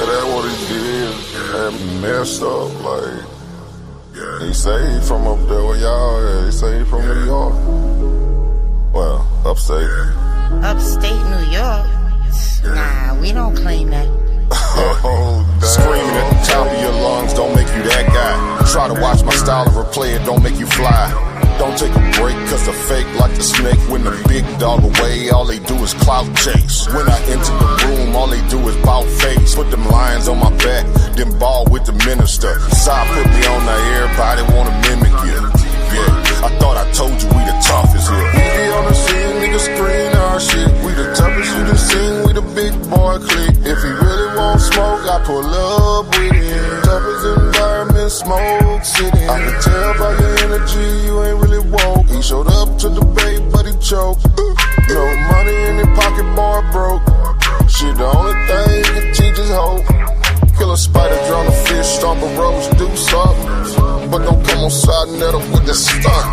that's what he did. And messed up, like, he say he from up there where y'all at. He say he from New York. Well, upstate. Upstate New York? Nah, we don't claim that. Screaming at the top of your lungs don't make you that guy. Try to watch my style and replay it, don't make you fly. Don't take a break, cause the fake like the snake. When the big dog away, all they do is clout chase. When I enter the room, all they do is bout face. Put them lions on my back, then ball with the minister. Sa put me on there, everybody wanna mimic you. Yeah, I thought I told you we the toughest here. We be on the scene, niggas screen our shit. We the toughest you done seen, we the big boy clique. If he really want smoke, I pull up with him. Toughest environment, smoke city. I can tell by your energy, you ain't really woke. He showed up to debate, but he choked. No money in his pocket, boy broke. Shit, the only thing he can teach is hope. Kill a spider, drown a fish, stomp a rose, do something. But don't come on sa.neter with the stunt.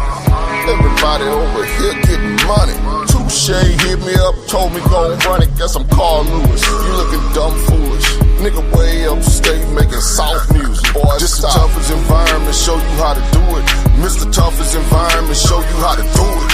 Everybody over here getting money. Touche hit me up, told me go and run it. Guess I'm Carl Lewis. You looking dumb foolish. Nigga way upstate making soft music. Boy, this the toughest environment, show you how to do it. Mr. Toughest environment, show you how to do it.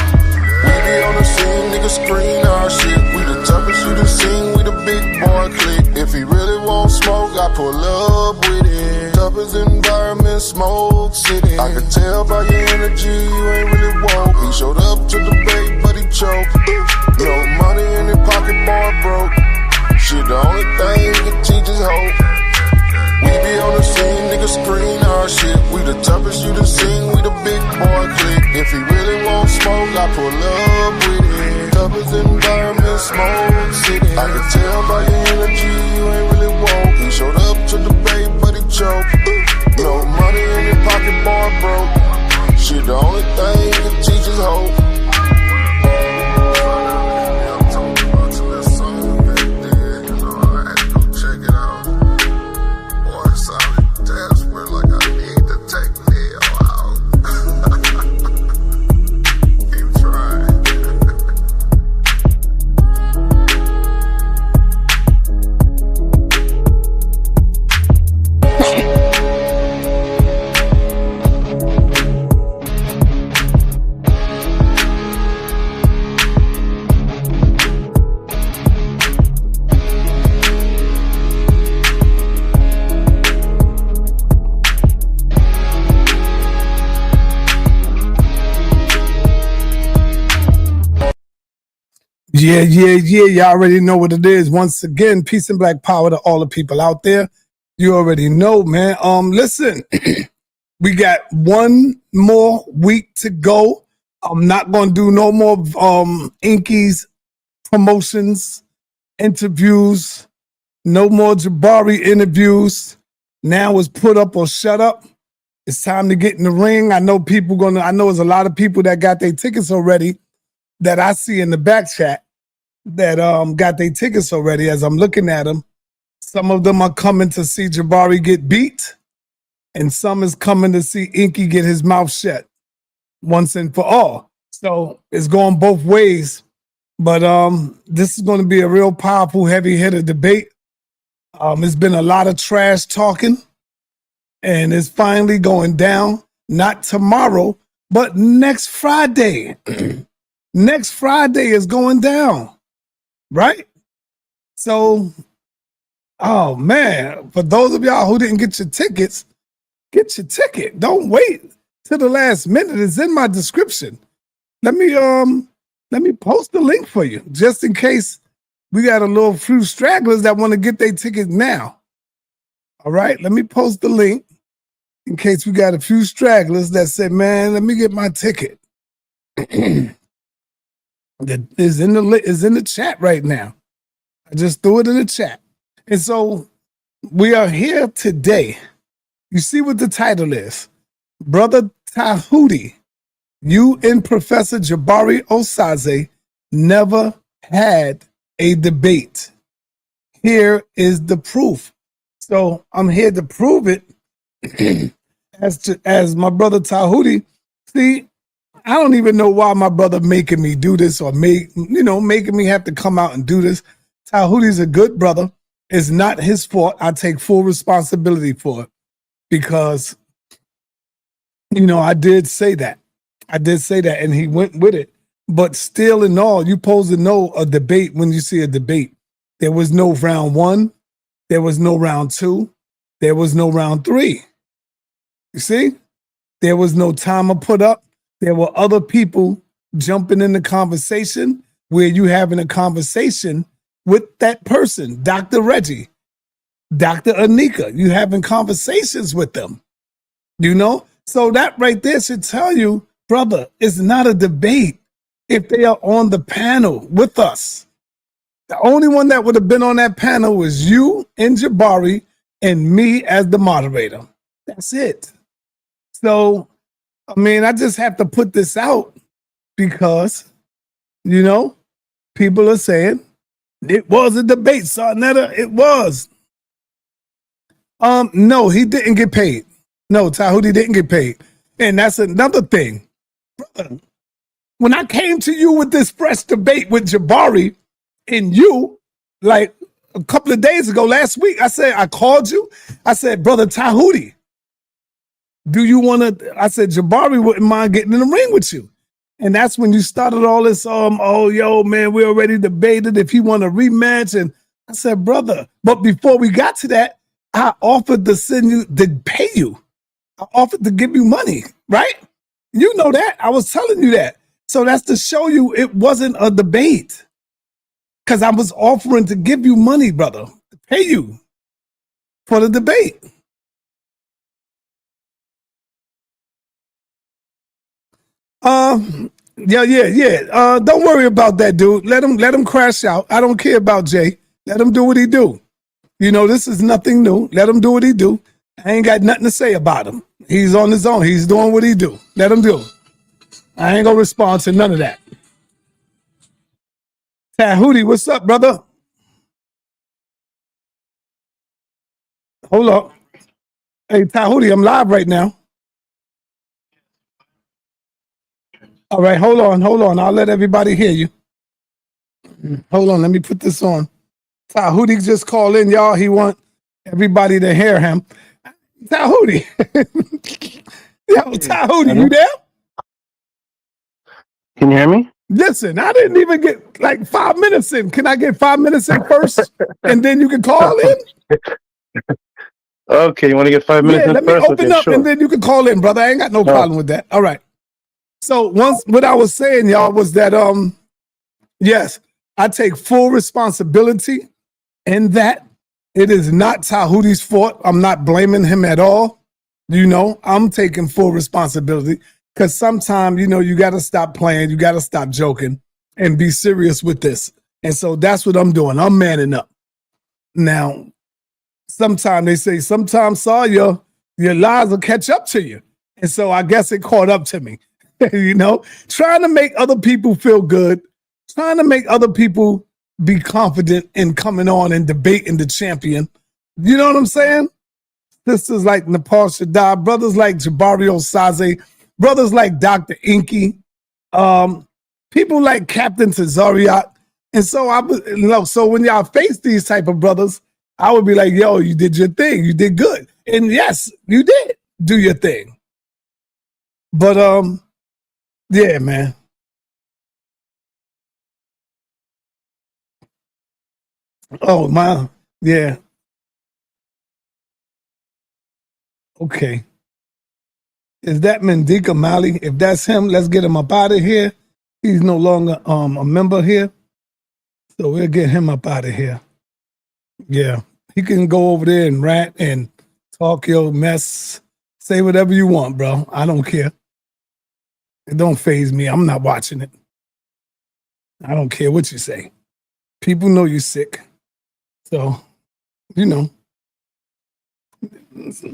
We be on the scene, niggas screen our shit. We the toughest you done seen, we the big boy clique. If he really want smoke, I pull up with him. Toughest environment, smoke city. I can tell by your energy, you ain't really woke. He showed up to debate, but he choked. No money in his pocket, boy broke. Shit, the only thing he can teach is hope. We be on the scene, niggas screen our shit. We the toughest you done seen, we the big boy clique. If he really want smoke, I pull up with him. Toughest environment, smoke city. I can tell by your energy, you ain't really woke. He showed up to debate, but he choked. No money in his pocket, boy broke. Shit, the only thing he can teach is hope. Yeah. Y'all already know what it is. Once again, peace and black power to all the people out there. You already know, man. Listen, we got one more week to go. I'm not going to do no more Inky's promotions, interviews, no more Jabari interviews. Now it's put up or shut up. It's time to get in the ring. I know there's a lot of people that got their tickets already that I see in the back chat that got their tickets already as I'm looking at them. Some of them are coming to see Jabari get beat, and some is coming to see Inky get his mouth shut once and for all. So it's going both ways. But this is going to be a real powerful, heavy hitter debate. It's been a lot of trash talking, and it's finally going down. Not tomorrow, but next Friday. Next Friday is going down, right? So, oh man, for those of y'all who didn't get your tickets, get your ticket. Don't wait till the last minute. It's in my description. Let me post the link for you, just in case we got a few stragglers that want to get their tickets now. All right, let me post the link in case we got a few stragglers that say, man, let me get my ticket. That is in the chat right now. I just threw it in the chat. And so we are here today. You see what the title is. Brother Tehuti, you and Professor Jabari Osaze never had a debate. Here is the proof. So I'm here to prove it as my brother Tehuti. See, I don't even know why my brother making me do this or making me have to come out and do this. Tehuti's a good brother. It's not his fault. I take full responsibility for it because, I did say that. And he went with it. But still in all, you're supposed to know a debate when you see a debate. There was no round 1. There was no round 2. There was no round 3. You see? There was no timer put up. There were other people jumping in the conversation where you having a conversation with that person, Dr. Reggie, Dr. Anika. You having conversations with them, So that right there should tell you, brother, it's not a debate if they are on the panel with us. The only one that would have been on that panel was you and Jabari and me as the moderator. That's it. So, I just have to put this out because, people are saying it was a debate, sa.neter. It was. No, he didn't get paid. No, Tehuti didn't get paid. And that's another thing. Brother, when I came to you with this fresh debate with Jabari and you, like a couple of days ago, last week, I called you. I said, brother Tehuti, do you want to, I said, Jabari wouldn't mind getting in the ring with you. And that's when you started all this, man, we already debated if he want a rematch. And I said, brother, but before we got to that, I offered to pay you. I offered to give you money, right? You know that. I was telling you that. So that's to show you it wasn't a debate. Because I was offering to give you money, brother, to pay you for the debate. Yeah. Don't worry about that, dude. Let him crash out. I don't care about Jay. Let him do what he do. This is nothing new. Let him do what he do. I ain't got nothing to say about him. He's on his own. He's doing what he do. Let him do it. I ain't gonna respond to none of that. Tehuti, what's up, brother? Hold up. Hey, Tehuti, I'm live right now. All right, hold on. I'll let everybody hear you. Hold on, let me put this on. Tehuti just called in, y'all. He want everybody to hear him. Tehuti. Yo, Tehuti, you there? Can you hear me? Listen, I didn't even get like 5 minutes in. Can I get 5 minutes in first? And then you can call in? Okay, you want to get 5 minutes in let first? me open up and then you can call in, brother. I ain't got no problem with that. All right. So what I was saying, y'all, was that yes, I take full responsibility in that. It is not Tehuti's fault. I'm not blaming him at all. I'm taking full responsibility because sometimes, you got to stop playing. You got to stop joking and be serious with this. And so that's what I'm doing. I'm manning up. Now, sometimes they say, sometimes, your lies will catch up to you. And so I guess it caught up to me. Trying to make other people feel good, trying to make other people be confident in coming on and debating the champion. You know what I'm saying? Sisters like Nepal Shaddai, brothers like Jabari Osaze, brothers like Dr. Inky, people like Captain Tazariot. And so so when y'all face these type of brothers, I would be like, yo, you did your thing. You did good. And yes, you did do your thing. But yeah, man. Oh, my. Yeah. Okay. Is that Mendika Mali? If that's him, let's get him up out of here. He's no longer a member here. So we'll get him up out of here. Yeah. He can go over there and rant and talk your mess. Say whatever you want, bro. I don't care. It don't faze me. I'm not watching it. I don't care what you say. People know you're sick. So,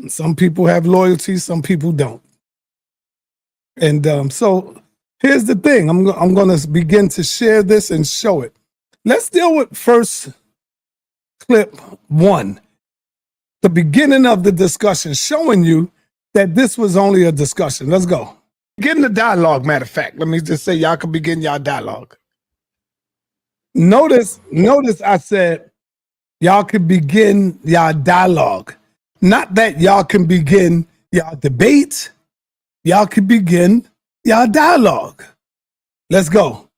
some people have loyalty, some people don't. And so here's the thing. I'm going to begin to share this and show it. Let's deal with first clip 1. The beginning of the discussion, showing you that this was only a discussion. Let's go. Begin the dialogue, matter of fact. Let me just say y'all can begin y'all dialogue. Notice I said y'all can begin y'all dialogue. Not that y'all can begin y'all debate. Y'all can begin y'all dialogue. Let's go.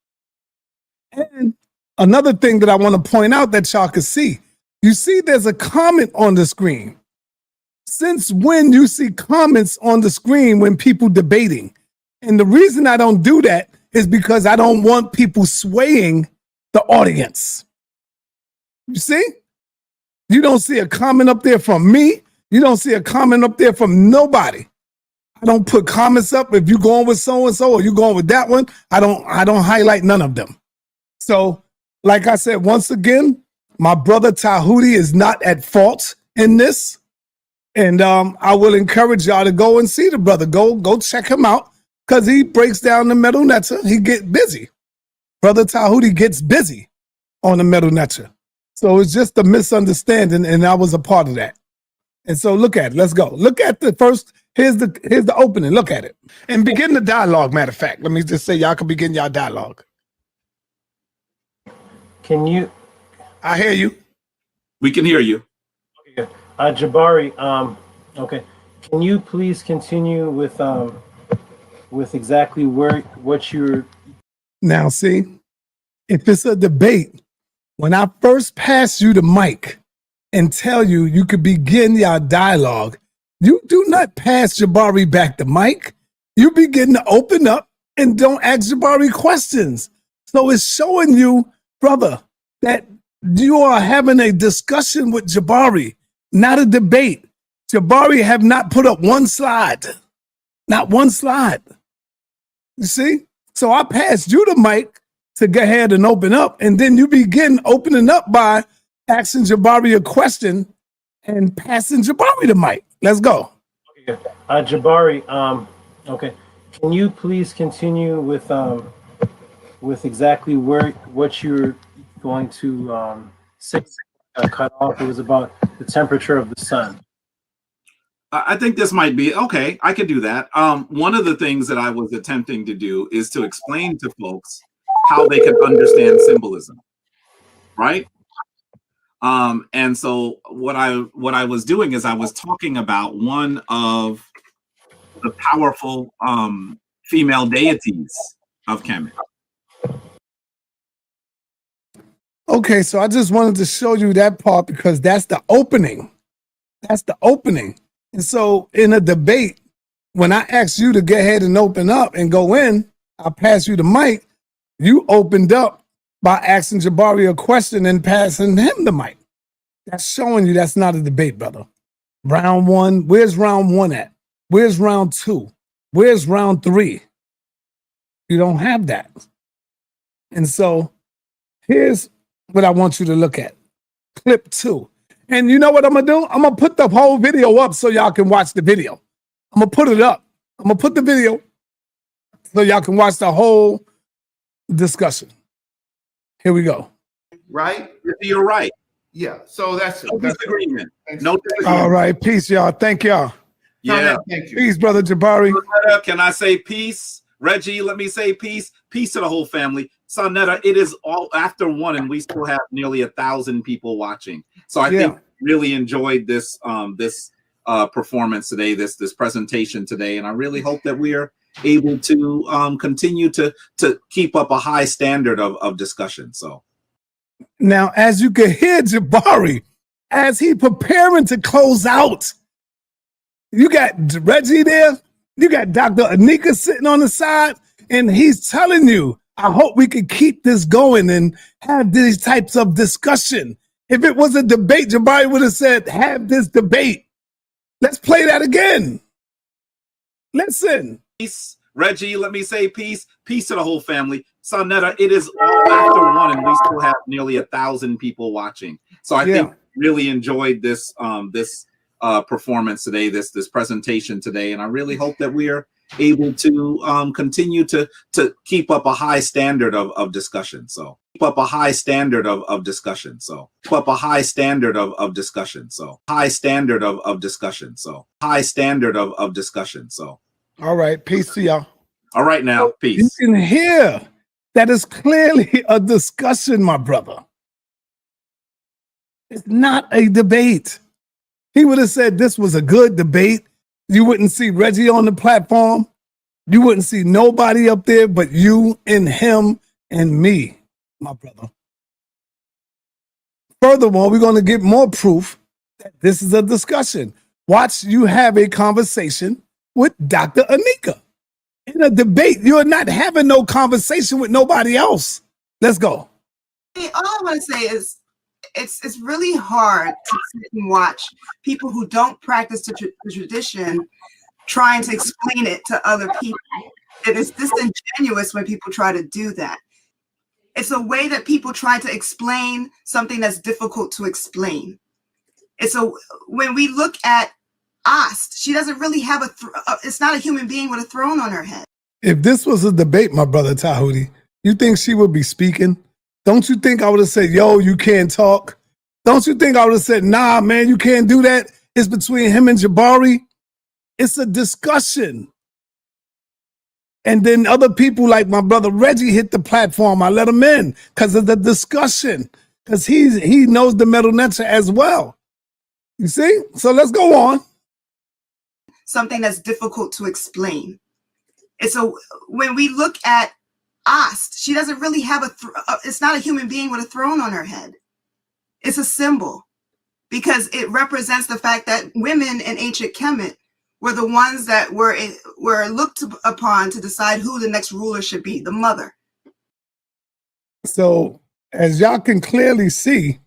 And another thing that I want to point out that y'all can see, you see there's a comment on the screen. Since when you see comments on the screen when people debating? And the reason I don't do that is because I don't want people swaying the audience. You see? You don't see a comment up there from me. You don't see a comment up there from nobody. I don't put comments up. If you're going with so-and-so or you're going with that one, I don't highlight none of them. So, like I said, once again, my brother Tehuti is not at fault in this. And I will encourage y'all to go and see the brother. Go check him out. Because he breaks down the metal netter, he get busy. Brother Tehuti gets busy on the metal netter. So it's just a misunderstanding, and I was a part of that. And so look at it. Let's go. Look at the first. Here's the opening. Look at it. And begin the dialogue, matter of fact. Let me just say y'all can begin y'all dialogue. Can you? I hear you. We can hear you. Okay. Jabari, okay. Can you please continue with exactly what you're... Now, see, if it's a debate, when I first pass you the mic and tell you you could begin your dialogue, you do not pass Jabari back the mic. You begin to open up and don't ask Jabari questions. So it's showing you, brother, that you are having a discussion with Jabari, not a debate. Jabari have not put up one slide, not one slide. You see? So I passed you the mic to go ahead and open up, and then you begin opening up by asking Jabari a question and passing Jabari the mic. Let's go. Okay. Jabari, okay. Can you please continue with exactly what you're going to say? Cut off. It was about the temperature of the sun. I think this might be okay. I could do that. One of the things that I was attempting to do is to explain to folks how they could understand symbolism, right? And so what I was doing is I was talking about one of the powerful female deities of Kemet. Okay, so I just wanted to show you that part because that's the opening. That's the opening. And so in a debate, when I asked you to go ahead and open up and go in, I pass you the mic. You opened up by asking Jabari a question and passing him the mic. That's showing you that's not a debate, brother. Round one, where's round one at? Where's round two? Where's round three? You don't have that. And so here's what I want you to look at. Clip 2. And you know what I'm going to do? I'm going to put the whole video up so y'all can watch the video. I'm going to put it up. I'm going to put the video so y'all can watch the whole discussion. Here we go. Right? You're right. Yeah. So that's it. No disagreement. No disagreement. All right. Peace, y'all. Thank y'all. Yeah. Thank you. Peace, brother Jabari. Can I say peace? Reggie, let me say peace. Peace to the whole family. Sa.neter, it is all after 1 and we still have nearly 1,000 people watching. So I think really enjoyed this performance today, this presentation today, and I really hope that we are able to continue to keep up a high standard of discussion. So now, as you can hear Jabari, as he preparing to close out, you got Reggie there, you got Dr. Anika sitting on the side, and he's telling you, I hope we can keep this going and have these types of discussion. If it was a debate, Jabari would have said, have this debate. Let's play that again. Listen. Peace. Reggie, let me say peace. Peace to the whole family. Sa.neter, it is all after 1 and we still have nearly 1,000 people watching. So I think really enjoyed this performance today, this presentation today, and I really hope that we are able to continue to keep up a high standard of discussion. So keep up a high standard of discussion. So keep up a high standard of discussion. So high standard of discussion. So high standard of discussion. So all right, peace to y'all. All right now, You peace. can hear that is clearly a discussion, my brother. It's not a debate. He would have said this was a good debate. You wouldn't see Reggie on the platform. You wouldn't see nobody up there but you and him and me, my brother. Furthermore, we're going to get more proof that this is a discussion. Watch you have a conversation with Dr. Anika. In a debate, you're not having no conversation with nobody else. Let's go. Hey, all I want to say is it's really hard to sit and watch people who don't practice the tradition trying to explain it to other people. It is disingenuous when people try to do that. It's a way that people try to explain something that's difficult to explain. When we look at Ast, she doesn't really have it's not a human being with a throne on her head. If this was a debate, my brother Tehuti, you think she would be speaking? Don't you think I would have said, yo, you can't talk? Don't you think I would have said, nah, man, you can't do that? It's between him and Jabari. It's a discussion. And then other people like my brother Reggie hit the platform. I let him in because of the discussion, because he knows the metal neter as well. You see? So let's go on. Something that's difficult to explain. When we look at Ast, she doesn't really have it's not a human being with a throne on her head. It's a symbol because it represents the fact that women in ancient Kemet were the ones that were looked upon to decide who the next ruler should be, the mother. So as y'all can clearly see,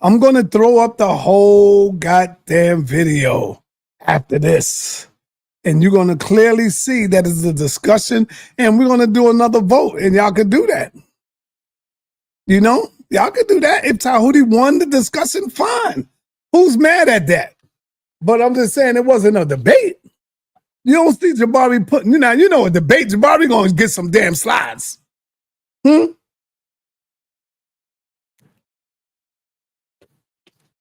I'm going to throw up the whole goddamn video after this. And you're going to clearly see that it's a discussion, and we're going to do another vote, and y'all can do that. You know, y'all can do that. If Tehuti won the discussion, fine. Who's mad at that? But I'm just saying it wasn't a debate. You don't see Jabari putting, you know a debate, Jabari going to get some damn slides.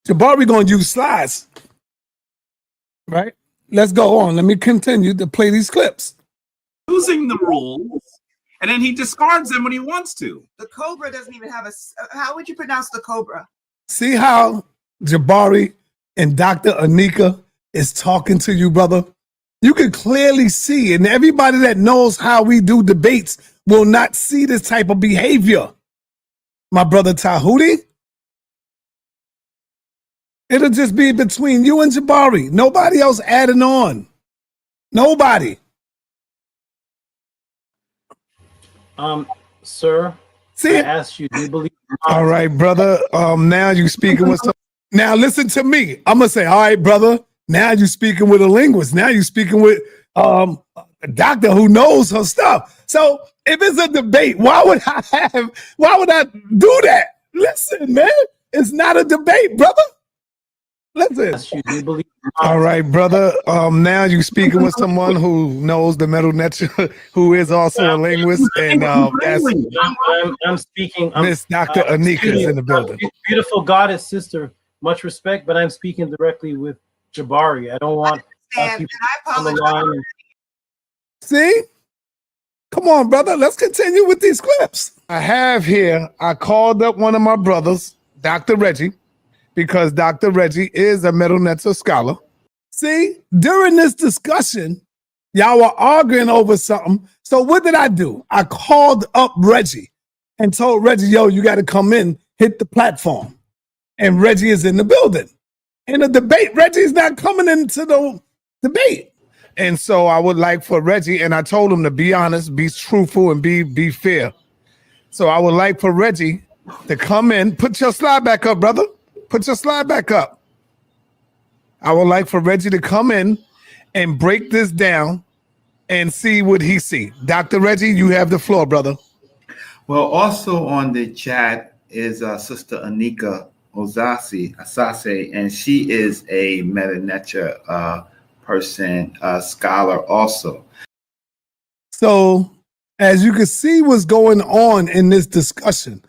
Jabari going to use slides. Right? Let's go on. Let me continue to play these clips. Using the rules, and then he discards them when he wants to. The cobra doesn't even have how would you pronounce the cobra? See how Jabari and Dr. Anika is talking to you, brother? You can clearly see, and everybody that knows how we do debates will not see this type of behavior. My brother Tehuti, it'll just be between you and Jabari. Nobody else adding on. Nobody. Sir, See, I asked you, do you believe? All right, brother. Now you speaking with some. Now listen to me. I'm gonna say, all right, brother. Now you speaking with a linguist. Now you speaking with a doctor who knows her stuff. So if it's a debate, why would I do that? Listen, man, it's not a debate, brother. Listen. Do you believe? All right, brother. Now you speaking with someone who knows the metal neter, who is also a linguist, and that's I'm speaking. Miss Dr. Anika is in the building. Beautiful goddess sister, much respect, but I'm speaking directly with Jabari. I don't want people on the line. See? Come on, brother. Let's continue with these clips. I called up one of my brothers, Dr. Reggie, because Dr. Reggie is a metal neter scholar. See, during this discussion, y'all were arguing over something. So what did I do? I called up Reggie and told Reggie, yo, you got to come in, hit the platform. And Reggie is in the building. In a debate, Reggie's not coming into the debate. And so I would like for Reggie, and I told him to be honest, be truthful, and be fair. So I would like for Reggie to come in. Put your slide back up, brother. Put your slide back up. I would like for Reggie to come in and break this down and see what he see. Dr. Reggie, you have the floor, brother. Well, also on the chat is Sister Anika Osaze, and she is a metal neter person, scholar also. So as you can see what's going on in this discussion,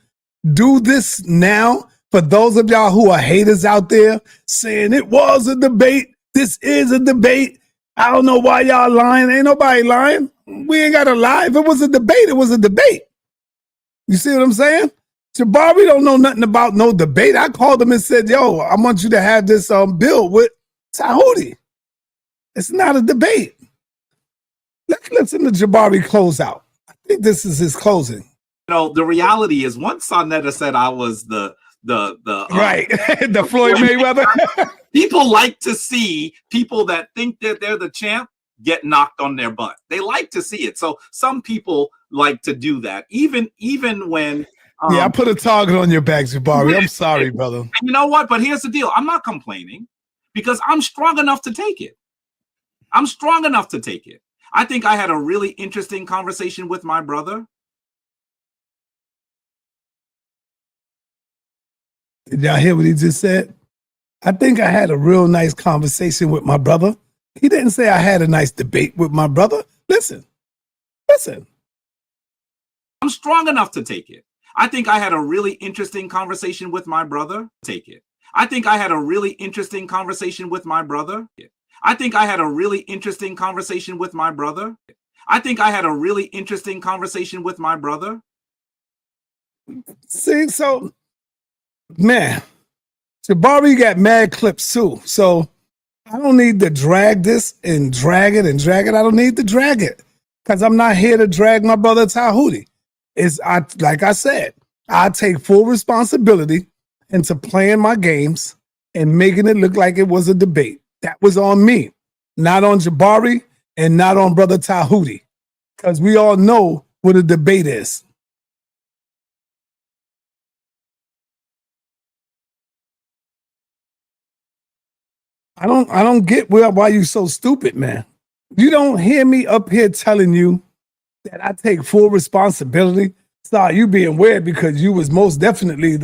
do this now. For those of y'all who are haters out there saying it was a debate, this is a debate. I don't know why y'all lying. Ain't nobody lying. We ain't got to lie. If it was a debate, it was a debate. You see what I'm saying? Jabari don't know nothing about no debate. I called him and said, yo, I want you to have this bill with Tahuti. It's not a debate. Let's listen to Jabari close out. I think this is his closing. You know, the reality is once sa.neter said I was the right, the Floyd Mayweather. People like to see people that think that they're the champ get knocked on their butt. They like to see it. So some people like to do that. Even when I put a target on your back, Jabari. I'm sorry, brother. And you know what? But here's the deal. I'm not complaining because I'm strong enough to take it. I'm strong enough to take it. I think I had a really interesting conversation with my brother. Did y'all hear what he just said? I think I had a real nice conversation with my brother. He didn't say I had a nice debate with my brother. Listen. I'm strong enough to take it. I think I had a really interesting conversation with my brother. Take it. I think I had a really interesting conversation with my brother. I think I had a really interesting conversation with my brother. I think I had a really interesting conversation with my brother. See, so, man, Jabari got mad clips too. So I don't need to drag this and drag it and drag it. I don't need to drag it because I'm not here to drag my brother Tahuti. Like I said, I take full responsibility into playing my games and making it look like it was a debate. That was on me, not on Jabari and not on brother Tahuti, because we all know what a debate is. I don't get why you so stupid, man. You don't hear me up here telling you that I take full responsibility. Sorry, you being weird because you was most definitely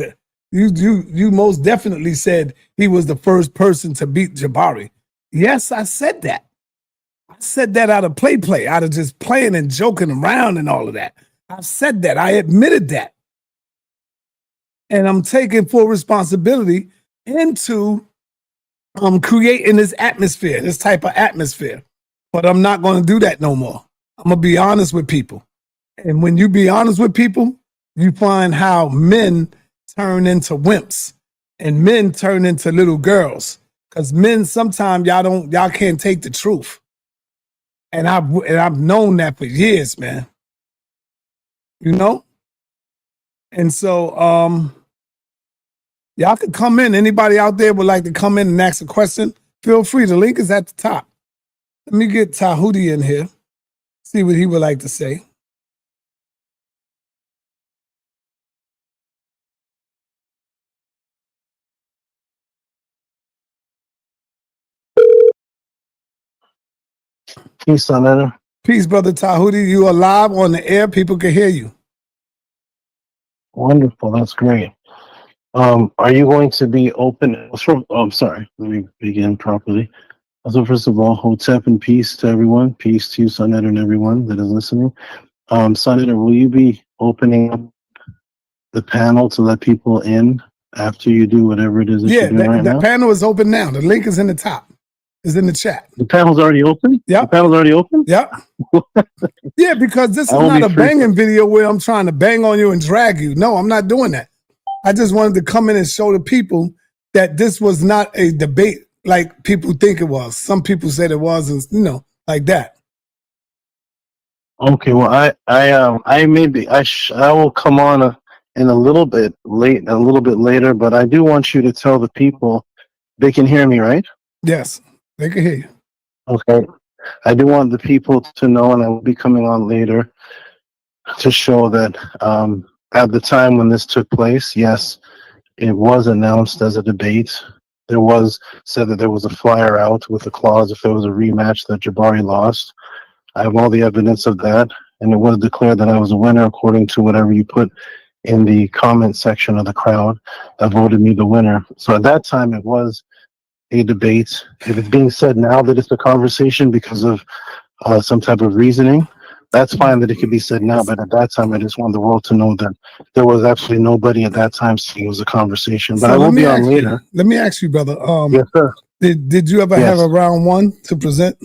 you most definitely said he was the first person to beat Jabari. Yes, I said that. I said that out of play, out of just playing and joking around and all of that. I've said that. I admitted that. And I'm taking full responsibility into creating this atmosphere, this type of atmosphere. But I'm not going to do that no more. I'm going to be honest with people. And when you be honest with people, you find how men turn into wimps and men turn into little girls. Because men, sometimes y'all can't take the truth. And I've known that for years, man. You know? And so y'all can come in. Anybody out there would like to come in and ask a question, feel free. The link is at the top. Let me get Tahuti in here. See what he would like to say. Peace, sa.neter. Peace, brother Tahuti. You are live on the air. People can hear you. Wonderful. That's great. Are you going to be open? I'm sorry. Let me begin properly. So first of all, hotep and peace to everyone. Peace to you, sa.neter, and everyone that is listening. Sa.neter, will you be opening up the panel to let people in after you do whatever it is that you're doing right now? The panel is open now. The link is in the top. It's in the chat. The panel's already open? Yeah. The panel's already open? Yeah. Yeah, because this is not a banging video where I'm trying to bang on you and drag you. No, I'm not doing that. I just wanted to come in and show the people that this was not a debate like people think it was. Some people said it was, and like that. Okay, well, I will come on in a little bit later, but I do want you to tell the people they can hear me, right? Yes, they can hear you. Okay, I do want the people to know, and I will be coming on later to show that at the time when this took place, yes, it was announced as a debate. There was said that there was a flyer out with a clause if there was a rematch that Jabari lost. I have all the evidence of that, and it was declared that I was a winner according to whatever you put in the comment section of the crowd that voted me the winner. So at that time, it was a debate. If it's being said now that it's a conversation because of some type of reasoning, that's fine that it could be said now, but at that time, I just want the world to know that there was absolutely nobody at that time saying it was a conversation. But so I will be on later. Let me ask you, brother. Yes, sir. Did you ever have a round one to present?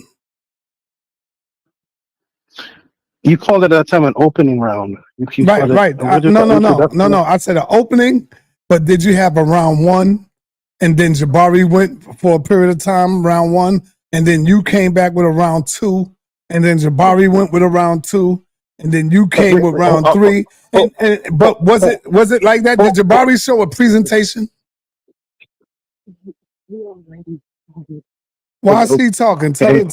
You called it at that time an opening round. You Right, called it, right. what is No, the no, no, introduction? no, no. I said an opening, but did you have a round one, and then Jabari went for a period of time, round one, and then you came back with a round two, and then Jabari went with a round two, and then you came with round three. But was it like that? Did Jabari show a presentation? Why is he talking? Tell your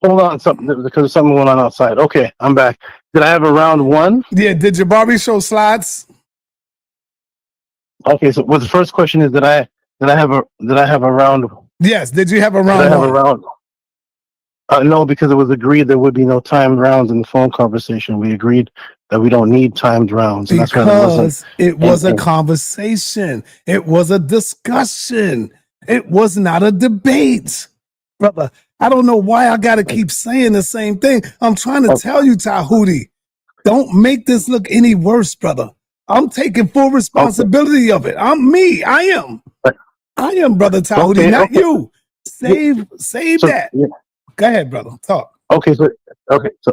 Hold on, something because something went on outside. Okay, I'm back. Did I have a round one? Yeah, did Jabari show slides? Okay, so the first question is did I have a round? Yes, did you have a round Did I have one? a round? No, because it was agreed there would be no timed rounds in the phone conversation. We agreed that we don't need timed rounds, and that's why there wasn't. Because it was a conversation. It was a discussion. It was not a debate. Brother, I don't know why I got to keep saying the same thing. I'm trying to tell you, Tehuti, don't make this look any worse, brother. I'm taking full responsibility of it. I'm me. I am, brother Tehuti, not you. Save that. Yeah. Go ahead, brother. Talk. Okay, so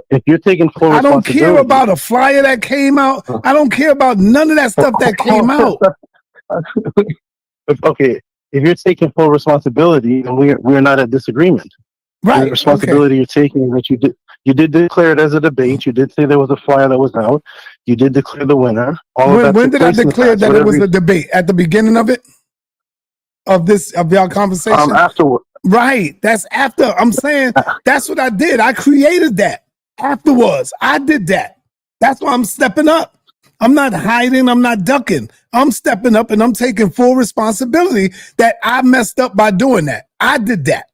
if you're taking full I don't responsibility, care about a flyer that came out. I don't care about none of that stuff that came out. Okay, if you're taking full responsibility, then we're not at disagreement. Right. The responsibility you're taking is that you did declare it as a debate. You did say there was a flyer that was out. You did declare the winner. When did I declare that it was a debate? At the beginning of it? Of y'all conversation? Afterward. Right. That's after. I'm saying that's what I did. I created that afterwards. I did that. That's why I'm stepping up. I'm not hiding. I'm not ducking. I'm stepping up and I'm taking full responsibility that I messed up by doing that. I did that.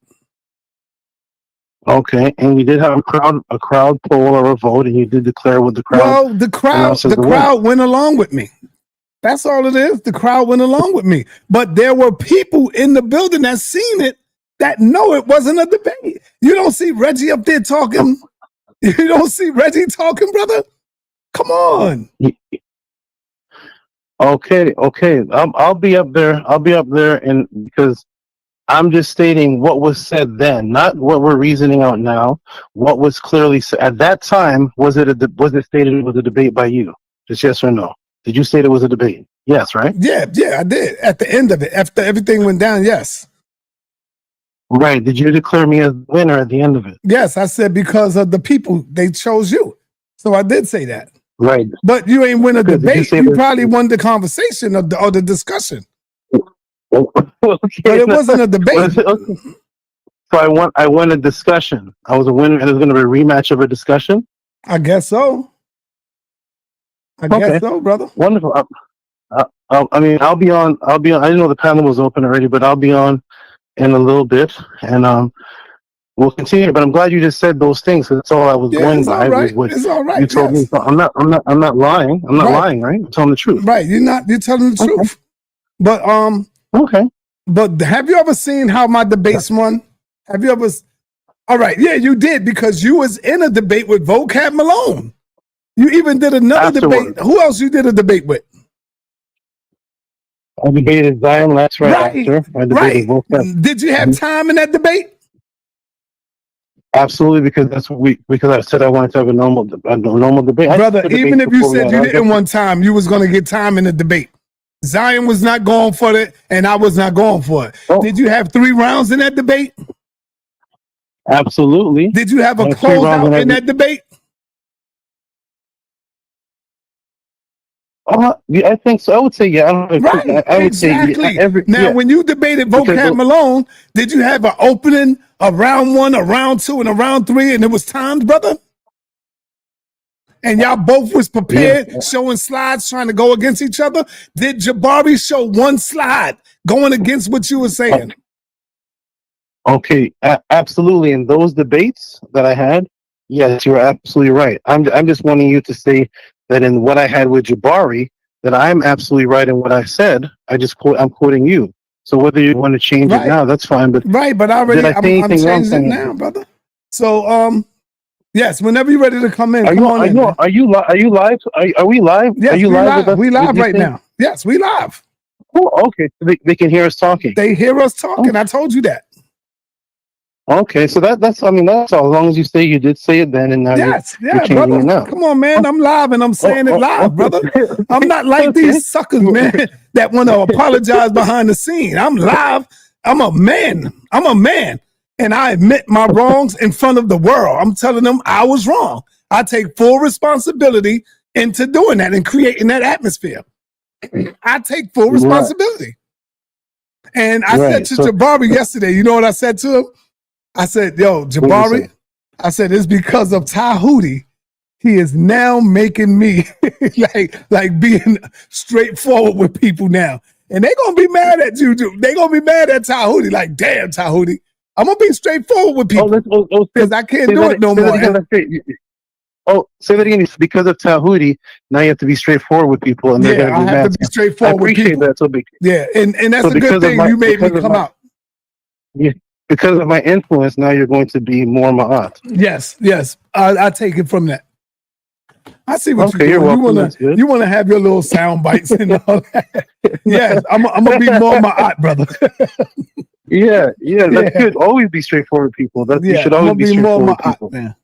Okay, and you did have a crowd poll or a vote, and you did declare with the crowd. Well, the crowd went along with me. That's all it is. The crowd went along with me. But there were people in the building that seen it that know it wasn't a debate. You don't see Reggie up there talking. You don't see Reggie talking, brother? Come on. Okay. I'll be up there. And because I'm just stating what was said then, not what we're reasoning out now. What was clearly said at that time? Was it stated it was a debate by you? Just yes or no? Did you state it was a debate? Yes, right? Yeah, I did. At the end of it, after everything went down, yes. Right. Did you declare me as winner at the end of it? Yes, I said because of the people, they chose you. So I did say that. Right. But you ain't win a debate. You probably won the conversation or the discussion. Okay. But it wasn't a debate. Okay. So I won a discussion. I was a winner, and there's going to be a rematch of a discussion. I guess so. I guess so, brother. Wonderful. I mean, I'll be on. I didn't know the panel was open already, but I'll be on in a little bit, and we'll continue. But I'm glad you just said those things. That's all I was going by. Right. It's all right. You told me. I'm not lying. I'm not lying, right? I'm telling the truth. Right. You're telling the truth. But Okay. But have you ever seen how my debates won? Have you ever? All right. Yeah, you did because you was in a debate with Vocab Malone. You even did another debate. Who else you did a debate with? I debated Zion last right after. I debated Vocab. Did you have time in that debate? Absolutely, because I said I wanted to have a normal debate. Brother, even if you said you didn't want time, you was going to get time in the debate. Zion was not going for it, and I was not going for it. Oh. Did you have 3 rounds in that debate? Absolutely. Did you have a closeout in that debate? Yeah, I think so. I would say yeah. Right, I would exactly. Say, now, when you debated Vocab Malone, did you have an opening, a round 1, a round 2, and a round 3, and it was timed, brother? And y'all both was prepared, showing slides, trying to go against each other? Did Jabari show 1 slide going against what you were saying? Okay, absolutely. In those debates that I had, yes, you're absolutely right. I'm just wanting you to say that in what I had with Jabari, that I'm absolutely right in what I said. I'm quoting you. So whether you want to change it now, that's fine. But but I'm changing it now, brother. So yes, whenever you're ready to come in, come on in. Are you live? Are we live? Yes, are you live? We live right now. Yes, we live. Oh, okay. They can hear us talking. They hear us talking. I told you that. Okay, so that's I mean that's all. As long as you say you did say it then, and now you're changing brother. it now. Come on, man. I'm live and I'm saying it live, brother. I'm not like these suckers, man, that want to apologize behind the scene. I'm live. I'm a man. And I admit my wrongs in front of the world. I'm telling them I was wrong. I take full responsibility into doing that and creating that atmosphere. I take full responsibility. And I said to Jabari yesterday, you know what I said to him? I said, yo, Jabari, I said, it's because of tehuti. He is now making me like being straightforward with people now. And they're going to be mad at you. They're going to be mad at tehuti. Like, damn, tehuti. I'm going to be straightforward with people. Because I can't do it no more. Say that again. It's because of tehuti. Now you have to be straightforward with people. And they're going to be mad. I have to be straightforward with people. That. So and that's a good thing. You made me come out. Yeah. Because of my influence, now you're going to be more ma'at. Yes. I take it from that. I see what you're doing. Welcome. You want to have your little sound bites and all that. Yes, I'm going to be more ma'at, brother. Yeah, that's good. Always be straightforward, people. You should always be straightforward, people. Man.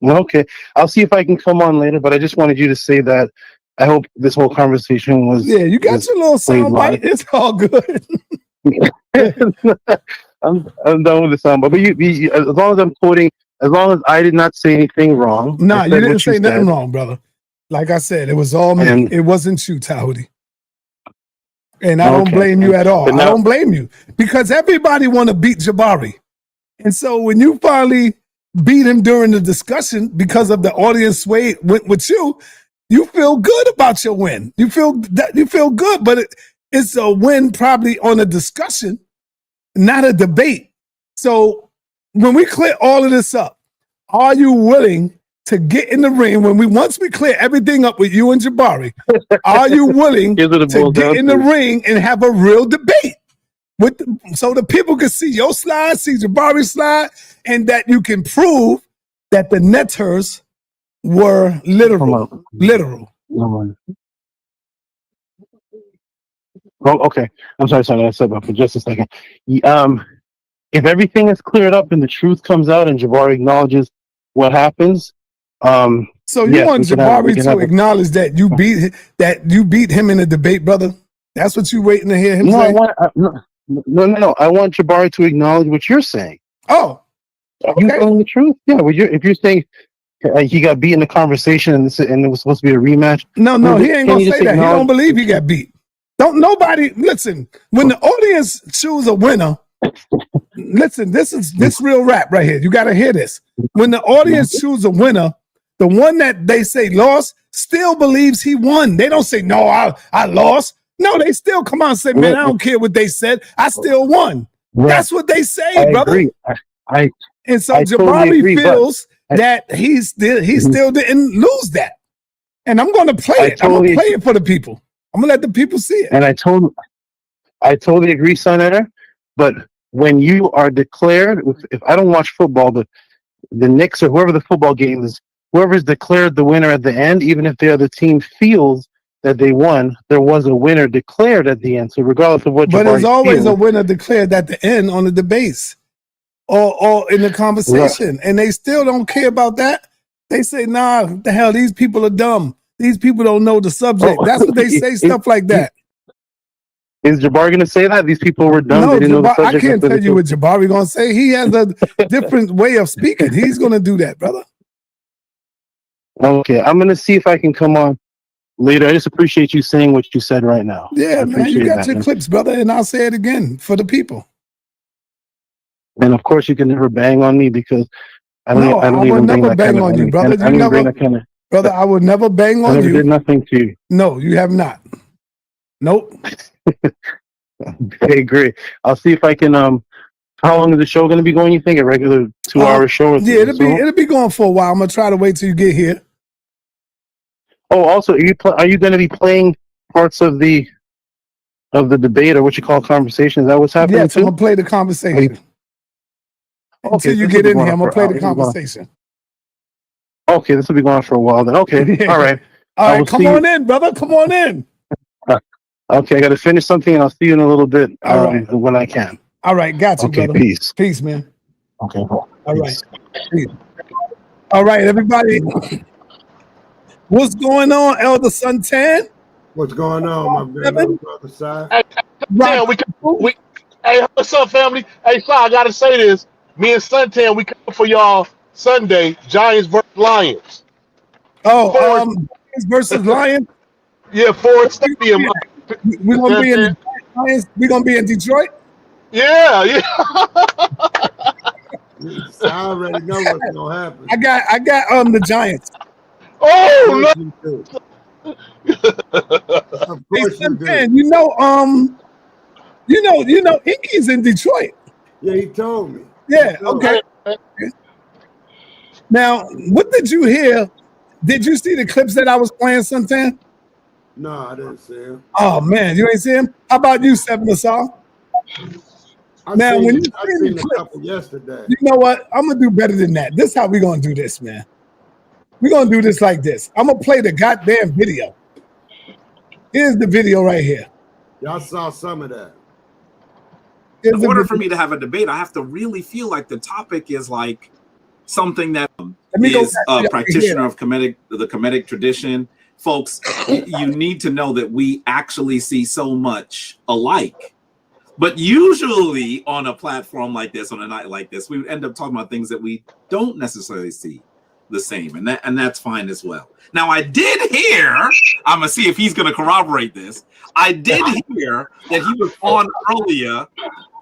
Okay, I'll see if I can come on later, but I just wanted you to say that I hope this whole conversation was. Yeah, you got your little sound bite. It's all good. I'm done with the sound, but you, as long as I'm quoting, as long as I did not say anything wrong. No, you didn't say nothing wrong, brother. Like I said, it was all me. It wasn't you, tehuti. And I don't blame you at all. I don't blame you because everybody want to beat Jabari. And so when you finally beat him during the discussion because of the audience sway went with you, you feel good about your win. You feel good, but it's a win probably on a discussion, not a debate. So when we clear all of this up, are you willing to get in the ring once we clear everything up with you and Jabari? Are you willing to get in the ring and have a real debate so the people can see your slide, see Jabari's slide, and that you can prove that the neters were literal. Oh, okay. I'm sorry. I said that for just a second. If everything is cleared up and the truth comes out and Jabari acknowledges what happens, so you want Jabari to acknowledge that you beat him in a debate, brother? That's what you waiting to hear him say? No. I want Jabari to acknowledge what you're saying. Oh, okay. You telling the truth? Yeah. If you're saying he got beat in the conversation and it was supposed to be a rematch. No, he ain't gonna say that. He don't believe he got beat. Don't nobody listen. When the audience choose a winner, listen. This real rap right here. You got to hear this. When the audience choose a winner, the one that they say lost still believes he won. They don't say no, I lost. No, they still come on and say, man, I don't care what they said. I still won. Right. That's what they say, brother. Agree. And so Jabari feels that he still didn't lose that. And I'm going to play it. I'm going to play it for the people. I'm going to let the people see it. And I totally agree, sa.neter. But when you are declared, if I don't watch football, but the Knicks or whoever the football game is, whoever's declared the winner at the end, even if the other team feels that they won, there was a winner declared at the end. So regardless of what, but there's always a winner declared at the end on the debates or in the conversation, and they still don't care about that. They say, "Nah, the hell, these people are dumb. These people don't know the subject." That's what they say, stuff like that. Is Jabari going to say that these people were dumb? No, Jabari, I can't tell you what Jabari going to say. He has a different way of speaking. He's going to do that, brother. Okay, I'm going to see if I can come on later. I just appreciate you saying what you said right now. Yeah, man, you got your clips, brother, and I'll say it again for the people. And of course, you can never bang on me because I would never bang on you, brother. Brother, I would never bang on you. I never did nothing to you. No, you have not. Nope. Okay, great. I'll see if I can. How long is the show going to be going? You think a regular 2-hour show? Yeah, it'll be going for a while. I'm gonna try to wait till you get here. Oh, also, are you going to be playing parts of the debate or what you call conversation? Is that what's happening? Yes, I'm gonna play the conversation. Until you get in here, I'm gonna play the conversation. Okay, this will be going on for a while then. Okay, yeah. All right. All right, come on in, brother. Come on in. Okay, I got to finish something, and I'll see you in a little bit when I can. All right, got you, Okay, brother. peace. Peace, man. Okay. All right. Peace. Peace. All right, everybody. What's going on, Elder Suntan? What's going on, my Evan? brother Side? Hey, Rock. hey, what's up, family? Hey, Si, I gotta say this. Me and Suntan, we come for y'all Sunday, Giants versus Lions. Oh, Forest, Lions versus Lions. yeah, Forest Stadium. We're gonna be in Lions. We're gonna be in Detroit. Yeah, yeah. I already know what's gonna happen. I got the Giants. Oh no! Of Hey, course you do. Suntan, you know, Inky's in Detroit. Yeah, he told me. Yeah, okay. Now, what did you hear? Did you see the clips that I was playing, Suntan? No, I didn't see him. Oh man, you ain't see him? How about you, sa.neter? Now, when you seen a couple yesterday. You know what? I'm gonna do better than that. This is how we're gonna do this, man. We're gonna do this like this. I'm gonna play the goddamn video. Here's the video right here. Y'all saw some of that. In order for me to have a debate, I have to really feel like the topic is like something that is a practitioner of the Kemetic tradition. Folks, you need to know that we actually see so much alike. But usually on a platform like this, on a night like this, we end up talking about things that we don't necessarily see the same, and that's fine as well. Now, I did hear, I'm gonna see if he's gonna corroborate this. I did hear that he was on earlier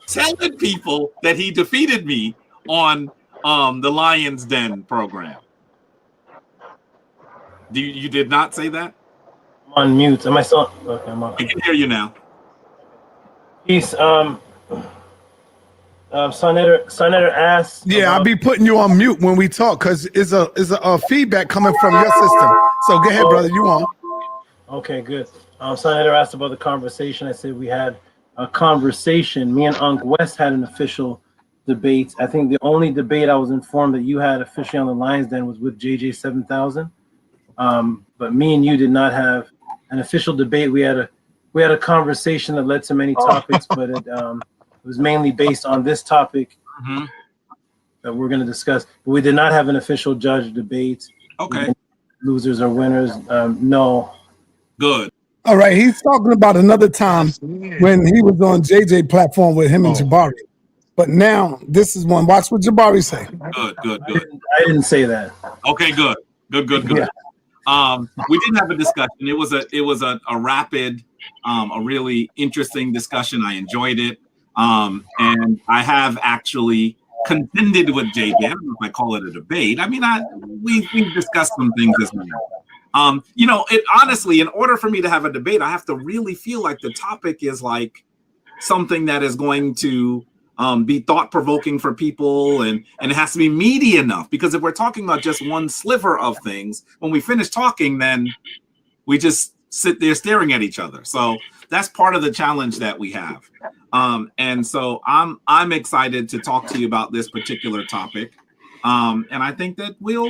telling people that he defeated me on the Lion's Den program. You did not say that? I'm on mute. Am I still? Okay, I'm on. I can hear you now. Peace. sa.neter asked. Yeah, I'll be putting you on mute when we talk because it's a feedback coming from your system. So go ahead, brother. You on? Okay, good. sa.neter asked about the conversation. I said we had a conversation. Me and Unc West had an official debate. I think the only debate I was informed that you had officially on the Lions Den was with JJ 7000. But me and you did not have an official debate. We had a conversation that led to many topics, but it was mainly based on this topic that we're going to discuss. But we did not have an official judge debate. Okay. Losers or winners. No. Good. All right. He's talking about another time when he was on JJ platform with him and Jabari. But now this is one. Watch what Jabari say. Good. I didn't say that. Okay, good. Yeah. We didn't have a discussion. It was a rapid, a really interesting discussion. I enjoyed it. And I have actually contended with JJ. I don't know if I call it a debate. I mean, we've discussed some things as well. Honestly, in order for me to have a debate, I have to really feel like the topic is like something that is going to be thought-provoking for people, and it has to be meaty enough, because if we're talking about just one sliver of things, when we finish talking, then we just sit there staring at each other. So that's part of the challenge that we have. And so I'm excited to talk to you about this particular topic. And I think that we'll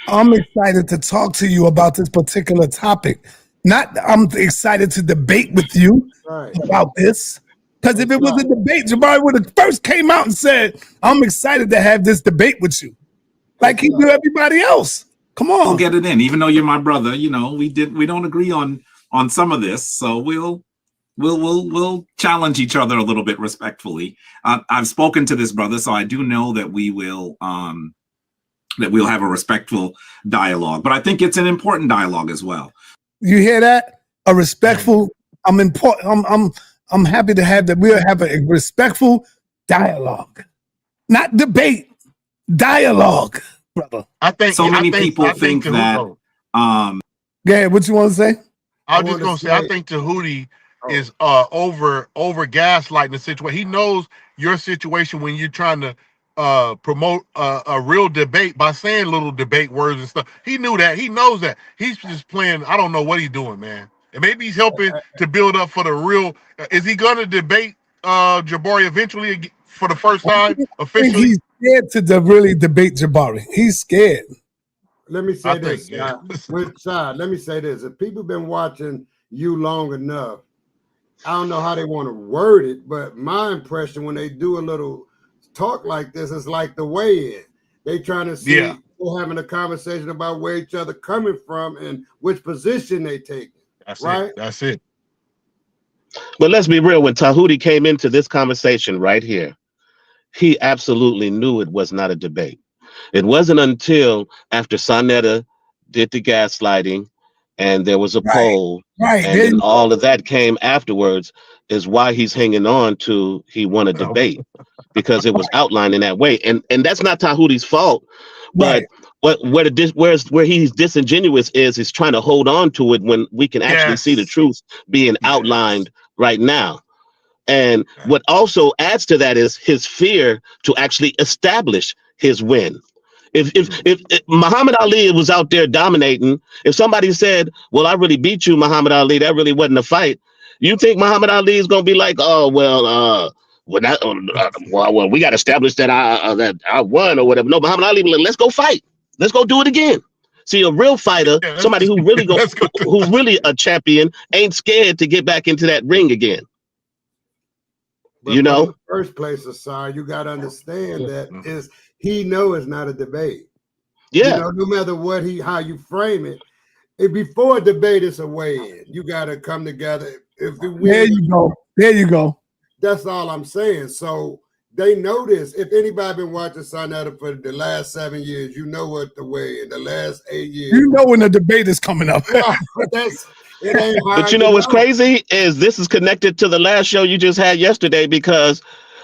I'm excited to talk to you about this particular topic. I'm excited to debate with you about this. Because if it was a debate, Jabari would have first came out and said, I'm excited to have this debate with you. Like he do everybody else. Come on. We'll get it in. Even though you're my brother, we don't agree on some of this. So we'll challenge each other a little bit respectfully. I've spoken to this brother, so I do know that we'll have a respectful dialogue. But I think it's an important dialogue as well. You hear that? A respectful. I'm happy to have that. We'll have a respectful dialogue, not debate. Dialogue, brother. I think so many people think that. Yeah, what you want to say? I was just gonna say, I think Tehuti is over gaslighting the situation. He knows your situation when you're trying to promote a real debate by saying little debate words and stuff. He knew that. He knows that. He's just playing. I don't know what he's doing, man. And maybe he's helping to build up for the real. Is he gonna debate Jabari eventually for the first time officially? He's scared to really debate Jabari. He's scared. Let me say this. Let me say this. If people been watching you long enough, I don't know how they want to word it, but my impression when they do a little talk like this is like the weigh-in. They trying to see, they're having a conversation about where each other coming from and which position they take. Right? That's it. But let's be real. When Tehuti came into this conversation right here, he absolutely knew it was not a debate. It wasn't until after sa.neter did the gaslighting and there was a poll, and then all of that came afterwards, is why he's hanging on to he won a debate, because it was outlined in that way. And that's not Tehuti's fault, but where he's disingenuous is he's trying to hold on to it when we can actually see the truth being outlined right now. And what also adds to that is his fear to actually establish his win. If Muhammad Ali was out there dominating, if somebody said, well, I really beat you, Muhammad Ali, that really wasn't a fight, you think Muhammad Ali is going to be like, oh, well, we got to establish that I won or whatever. No, Muhammad Ali, let's go fight. Let's go do it again. See, a real fighter, somebody who really who's really a champion, ain't scared to get back into that ring again. But in the first place, Asar, you got to understand that is he know it's not a debate. Yeah. You know, no matter what how you frame it, before a debate, it's a weigh-in. You got to come together. If the win, there you go. There you go. That's all I'm saying. So they know this. If anybody been watching sa.neter for the last 7 years, you know what the weigh-in. The last 8 years, you know when the debate is coming up. But you know what's crazy is this is connected to the last show you just had yesterday, because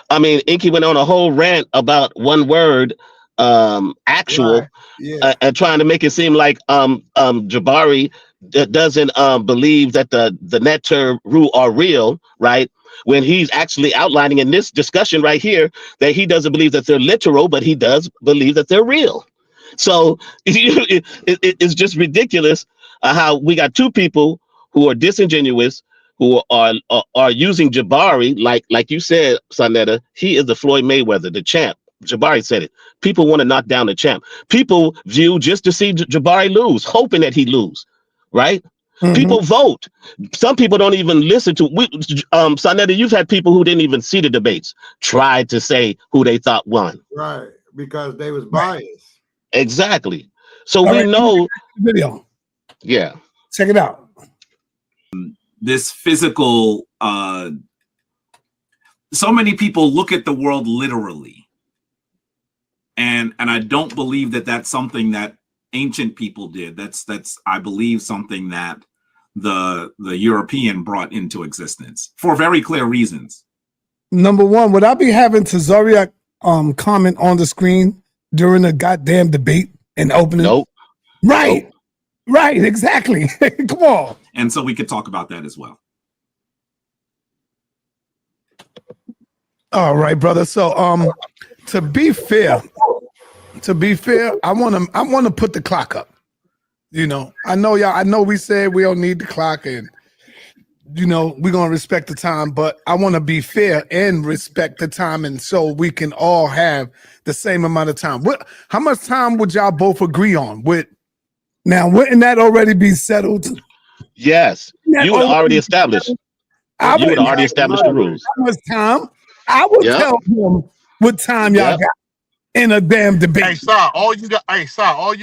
I mean, Inky went on a whole rant about one word, actual, and trying to make it seem like Jabari doesn't believe that the sa.neter rule are real, right? When he's actually outlining in this discussion right here that he doesn't believe that they're literal, but he does believe that they're real. So it's just ridiculous how we got two people who are disingenuous, who are using Jabari, like you said, sa.neter, he is the Floyd Mayweather, the champ. Jabari said it. People want to knock down the champ. People view just to see Jabari lose, hoping that he lose, right? People vote. Some people don't even listen to. sa.neter, you've had people who didn't even see the debates try to say who they thought won. Right, because they was biased. Exactly. So we know. Video. Yeah. Check it out. This physical, so many people look at the world literally. And I don't believe that that's something that ancient people did. That's I believe something that the European brought into existence for very clear reasons. Number one, would I be having Tazariak comment on the screen during the goddamn debate and opening? Nope. Right. Nope. Right, exactly. Come on. And so we could talk about that as well. All right, brother. So to be fair, I want to put the clock up. You know, I know we said we don't need the clock, and you know, we're gonna respect the time, but I want to be fair and respect the time, and so we can all have the same amount of time. How much time would y'all both agree on? Now, wouldn't that already be settled? Yes, you would already establish. You would already establish the rules. How much time? I would tell them what time y'all got in a damn debate. Hey, Sa, all you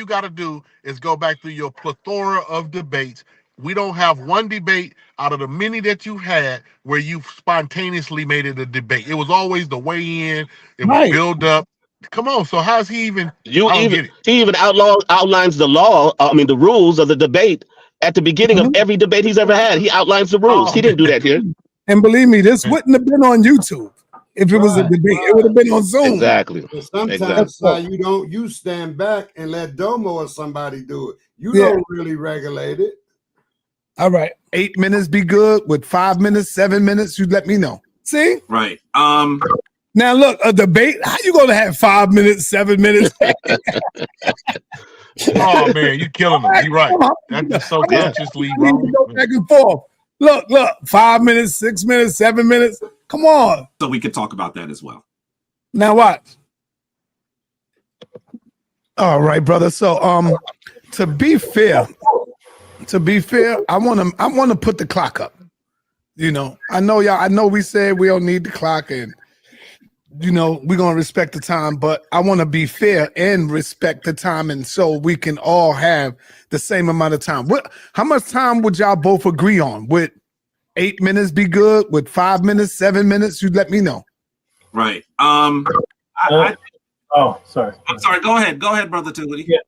got to do is go back through your plethora of debates. We don't have one debate out of the many that you had where you spontaneously made it a debate. It was always the weigh-in. It was build up. Come on. So how's he even? He even outlines the law. I mean, the rules of the debate at the beginning of every debate he's ever had. He outlines the rules. He didn't do that here. And believe me, this wouldn't have been on YouTube if it was a debate. It would have been on Zoom. Exactly. Sometimes you stand back and let Domo or somebody do it. You don't really regulate it. All right, 8 minutes be good. With 5 minutes, 7 minutes, you let me know. See? Right. Now look, a debate. How you gonna have 5 minutes, 7 minutes? Oh man, you killing me. You're right. That's just so consciously wrong. Go back and forth. Look, 5 minutes, 6 minutes, 7 minutes. Come on. So we could talk about that as well. Now watch. All right, brother. So to be fair, I want to put the clock up. You know, I know y'all. I know we said we don't need the clock, and you know we're gonna respect the time. But I want to be fair and respect the time, and so we can all have the same amount of time. How much time would y'all both agree on? Would 8 minutes be good? Would 5 minutes, 7 minutes? You let me know. Right. Oh, sorry. I'm sorry. Go ahead, brother Tehuti. Yeah,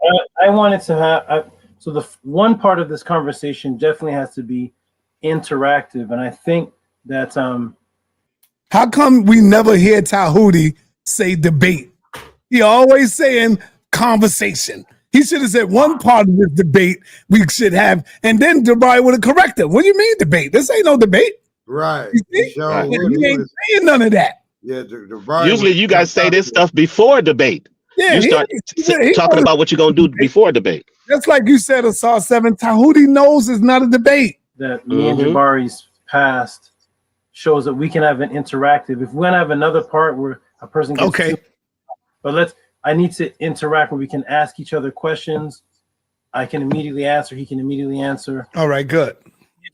I wanted to have. So the one part of this conversation definitely has to be interactive, and I think that how come we never hear Tehuti say debate? He always saying conversation. He should have said one part of this debate we should have, and then Jabari would have corrected. What do you mean debate? This ain't no debate. Right. You ain't saying none of that. Yeah. Usually you guys say this stuff before debate. Yeah, you start talking about what you're going to do before debate. That's like you said, Sa.7. Tehuti knows it's not a debate. That me and Jabari's past shows that we can have an interactive. If we're gonna have another part where a person gets but I need to interact where we can ask each other questions. I can immediately answer. He can immediately answer. All right, good.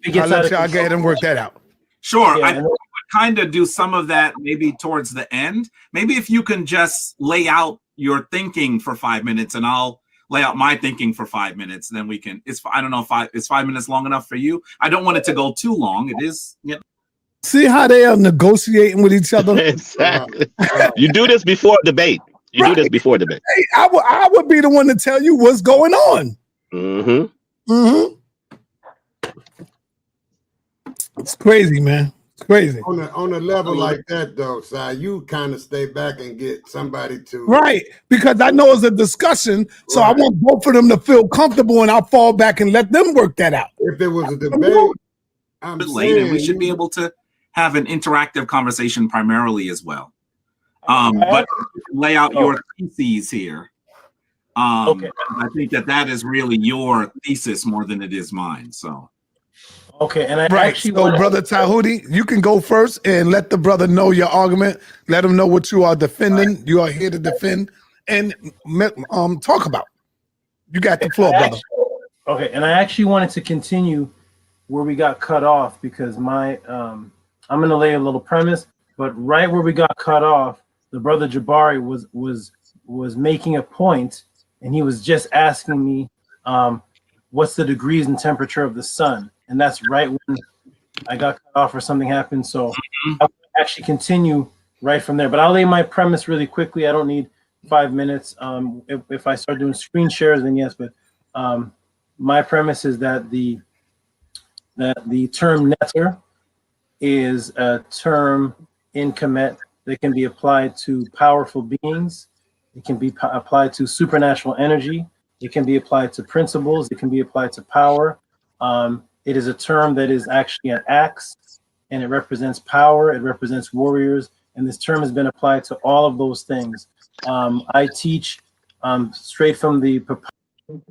I'll let y'all go ahead and work that out. Sure. Yeah, I would kind of do some of that maybe towards the end. Maybe if you can just lay out your thinking for 5 minutes and I'll lay out my thinking for 5 minutes, then we can, I don't know if is 5 minutes long enough for you? I don't want it to go too long. It is, you know. See how they are negotiating with each other? Exactly. You do this before debate. You do this before debate. Hey, I would be the one to tell you what's going on. It's crazy, man. It's crazy. On a level like that, though, Si, you kind of stay back and get somebody to because I know it's a discussion, so I want both of them to feel comfortable, and I'll fall back and let them work that out. If it was a debate, I'm saying we should be able to have an interactive conversation primarily as well. But lay out your theses here. I think that is really your thesis more than it is mine. So. Okay, and I actually Brother Tehuti, you can go first and let the brother know your argument. Let him know what you are defending. You are here to defend and talk about. You got the floor, brother. Okay, and I actually wanted to continue where we got cut off because my I'm going to lay a little premise, but right where we got cut off, the brother Jabari was making a point, and he was just asking me, what's the degrees and temperature of the sun? And that's right when I got cut off or something happened. So I'll actually continue right from there. But I'll lay my premise really quickly. I don't need 5 minutes. If I start doing screen shares, then yes. But my premise is that the term neter is a term in Kemet that can be applied to powerful beings. It can be applied to supernatural energy. It can be applied to principles. It can be applied to power. It is a term that is actually an axe, and it represents power. It represents warriors, and this term has been applied to all of those things. I teach straight from the.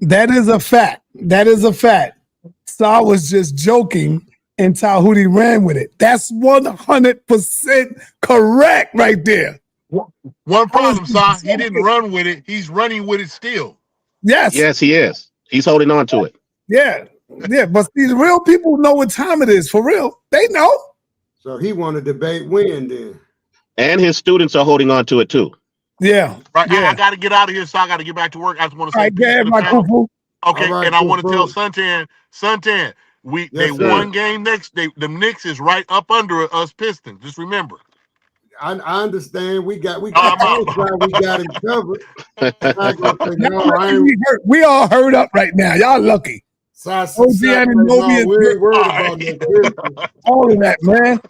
That is a fact. That is a fact. Sa was just joking, and Tehuti ran with it. That's 100% correct right there. One problem, Sa. He didn't run with it. He's running with it still. Yes. Yes, he is. He's holding on to it. Yeah. Yeah, but these real people know what time it is, for real. They know. So he want to debate when then. And his students are holding on to it too. Yeah. Right. Yeah. I got to get out of here, so I got to get back to work. I just want to say okay, right, and I want to tell Suntan, they won game next. The Knicks is right up under us Pistons. Just remember. I understand. We got him covered. We all hurt up right now. Y'all lucky. All of that, man.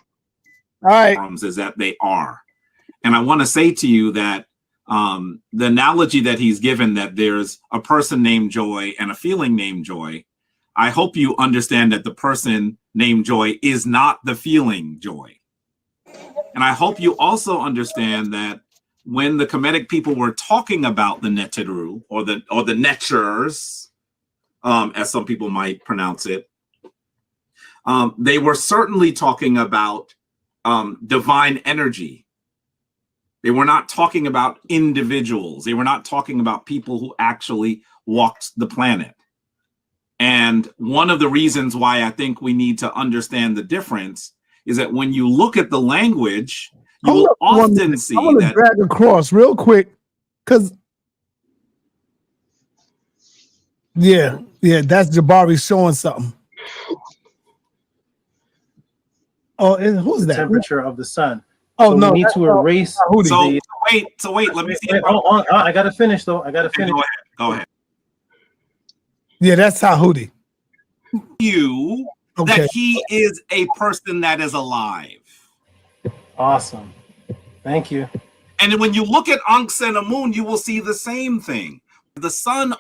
All right. Is that they are. And I want to say to you that the analogy that he's given, that there's a person named Joy and a feeling named Joy, I hope you understand that the person named Joy is not the feeling Joy. And I hope you also understand that when the Kemetic people were talking about the Neteru or the Netchers, as some people might pronounce it, they were certainly talking about divine energy. They were not talking about individuals. They were not talking about people who actually walked the planet. And one of the reasons why I think we need to understand the difference is that when you look at the language, you will often see I'm gonna that. drag across real quick, because yeah, that's Jabari showing something. Oh, who's that? Temperature of the sun. Oh, so no, we need to erase. So wait, let me see. I gotta finish though. I gotta finish. Go ahead. Yeah, that's Tahuti. That he is a person that is alive. Awesome. Thank you. And then when you look at Ankh and Amun, you will see the same thing. The sun.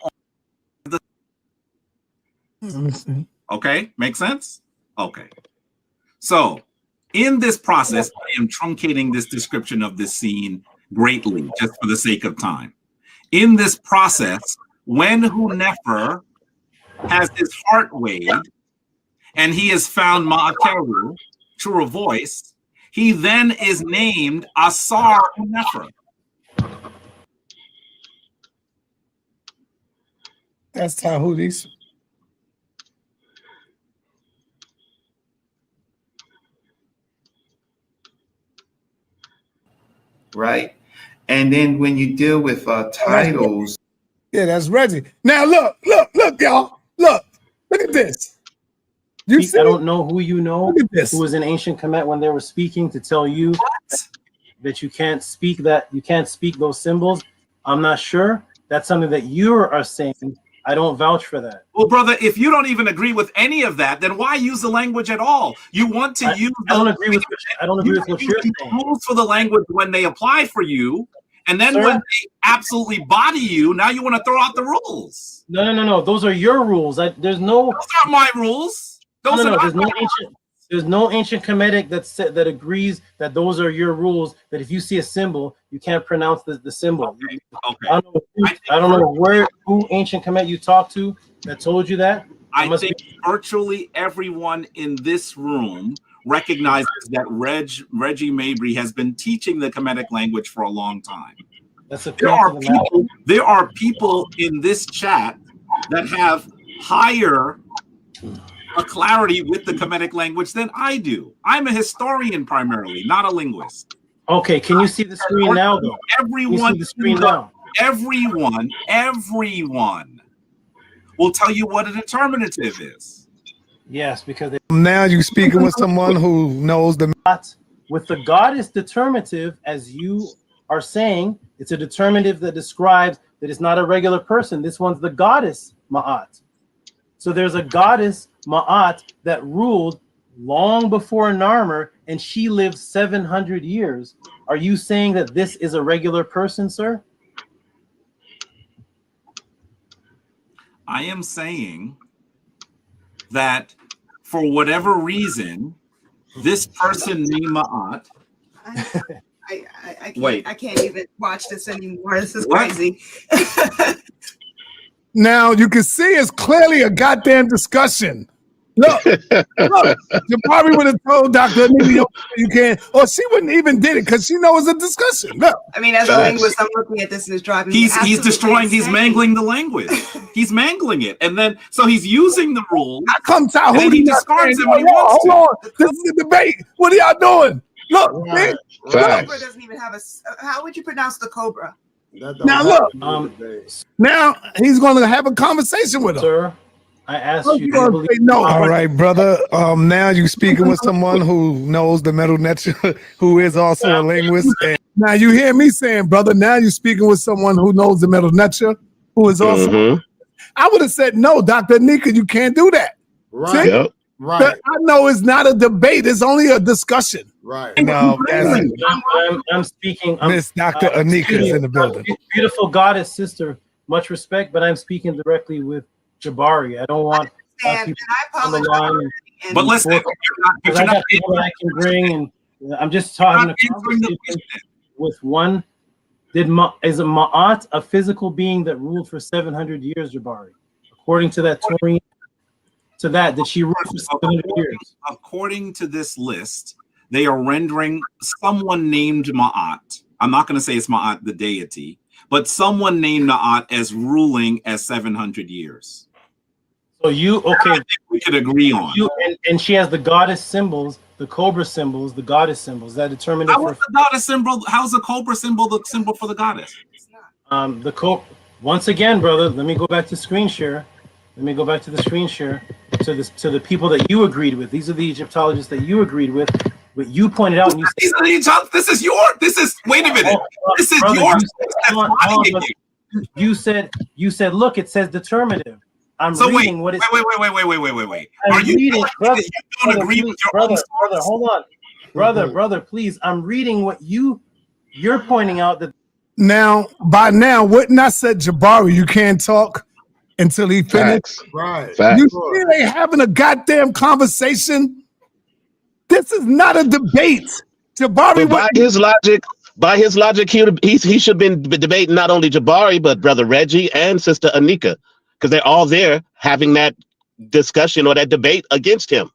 Okay, make sense? Okay. So in this process, I am truncating this description of this scene greatly, just for the sake of time. In this process, when Hu-Nefer has his heart weighed, and he has found Ma'akeru, truer voice, he then is named Asar Hu-Nefer. That's Tahuti's. Right. And then when you deal with titles. Yeah, that's Reggie. Now look, y'all. Look at this. You see? I don't know who you know Look at this. who was in ancient Kemet when they were speaking to tell you that you can't speak those symbols. I'm not sure. That's something that you are saying. I don't vouch for that. Well, brother, if you don't even agree with any of that, then why use the language at all? You want to use. I don't agree with what you're saying. Rules for the language when they apply for you, and then when they absolutely body you, now you want to throw out the rules. No. Those are your rules. Those aren't my rules. There's no ancient Kemetic that agrees that those are your rules. That if you see a symbol, you can't pronounce the symbol. Okay. I don't know who ancient Kemet you talked to that told you that. I think virtually everyone in this room recognizes that Reggie Mabry has been teaching the Kemetic language for a long time. There are people in this chat that have higher a clarity with the Kemetic language than I do. I'm a historian primarily, not a linguist. Okay, can you see the screen now though? Everyone will tell you what a determinative is. Yes, because now you're speaking with someone who knows the with the goddess determinative, as you are saying, it's a determinative that describes that it's not a regular person. This one's the goddess Ma'at. So there's a goddess Ma'at that ruled long before Narmer, and she lived 700 years. Are you saying that this is a regular person, sir? I am saying that for whatever reason, this person named Ma'at. I can't even watch this anymore. This is crazy. Now you can see it's clearly a goddamn discussion. Look, Jabari would have told Dr. Anita you can't, or she wouldn't even did it because she knows it's a discussion. Look. I mean, as a linguist, I'm looking at this and it's driving me. He's destroying, he's mangling the language. He's mangling it. And then, so he's using the rules. I come to and then he discards them when he wants to. Hold on. This is a debate. What are y'all doing? Look, man. Cobra doesn't even have how would you pronounce the cobra? Now look, now he's going to have a conversation with him. Sir, I asked you. Say no. All right, brother. Now you're speaking with someone who knows the metal nature, who is also a linguist. And now you hear me saying, brother. Now you're speaking with someone who knows the metal nature, who is also. I would have said no, Dr. Nika. You can't do that. Right. See? Right. I know it's not a debate. It's only a discussion. Right. No, I'm speaking. Miss Dr. Anika is in the building. Beautiful goddess sister. Much respect, but I'm speaking directly with Jabari. I don't want people on the line. But listen, I got people that I can bring, and I'm just talking a conversation with one. Is a Ma'at a physical being that ruled for 700 years, Jabari? According to that Taurian, did she rule for 700 years? According to this list, they are rendering someone named Ma'at. I'm not going to say it's Ma'at, the deity, but someone named Ma'at as ruling as 700 years. So we could agree on. And she has the goddess symbols, the cobra symbols, the goddess symbols. Is that determinative? How is the goddess symbol? How's the cobra symbol the symbol for the goddess? Once again, brother, let me go back to screen share. Let me go back to the screen share to the people that you agreed with. These are the Egyptologists that you agreed with. What you pointed out. And you This is wait a minute. This is brother, yours. You said, look, it says determinative. I'm So reading wait, what it wait. I'm Are you reading, telling me that you don't agree with your own brother, source? hold on. Brother, please. I'm reading what you're pointing out that Now, by now, wouldn't I said Jabari, you can't talk until he finished? Facts. Right. Facts. You see they having a goddamn conversation? This is not a debate. Jabari, But by his logic, he should have been debating not only Jabari, but Brother Reggie and Sister Anika, because they're all there having that discussion or that debate against him.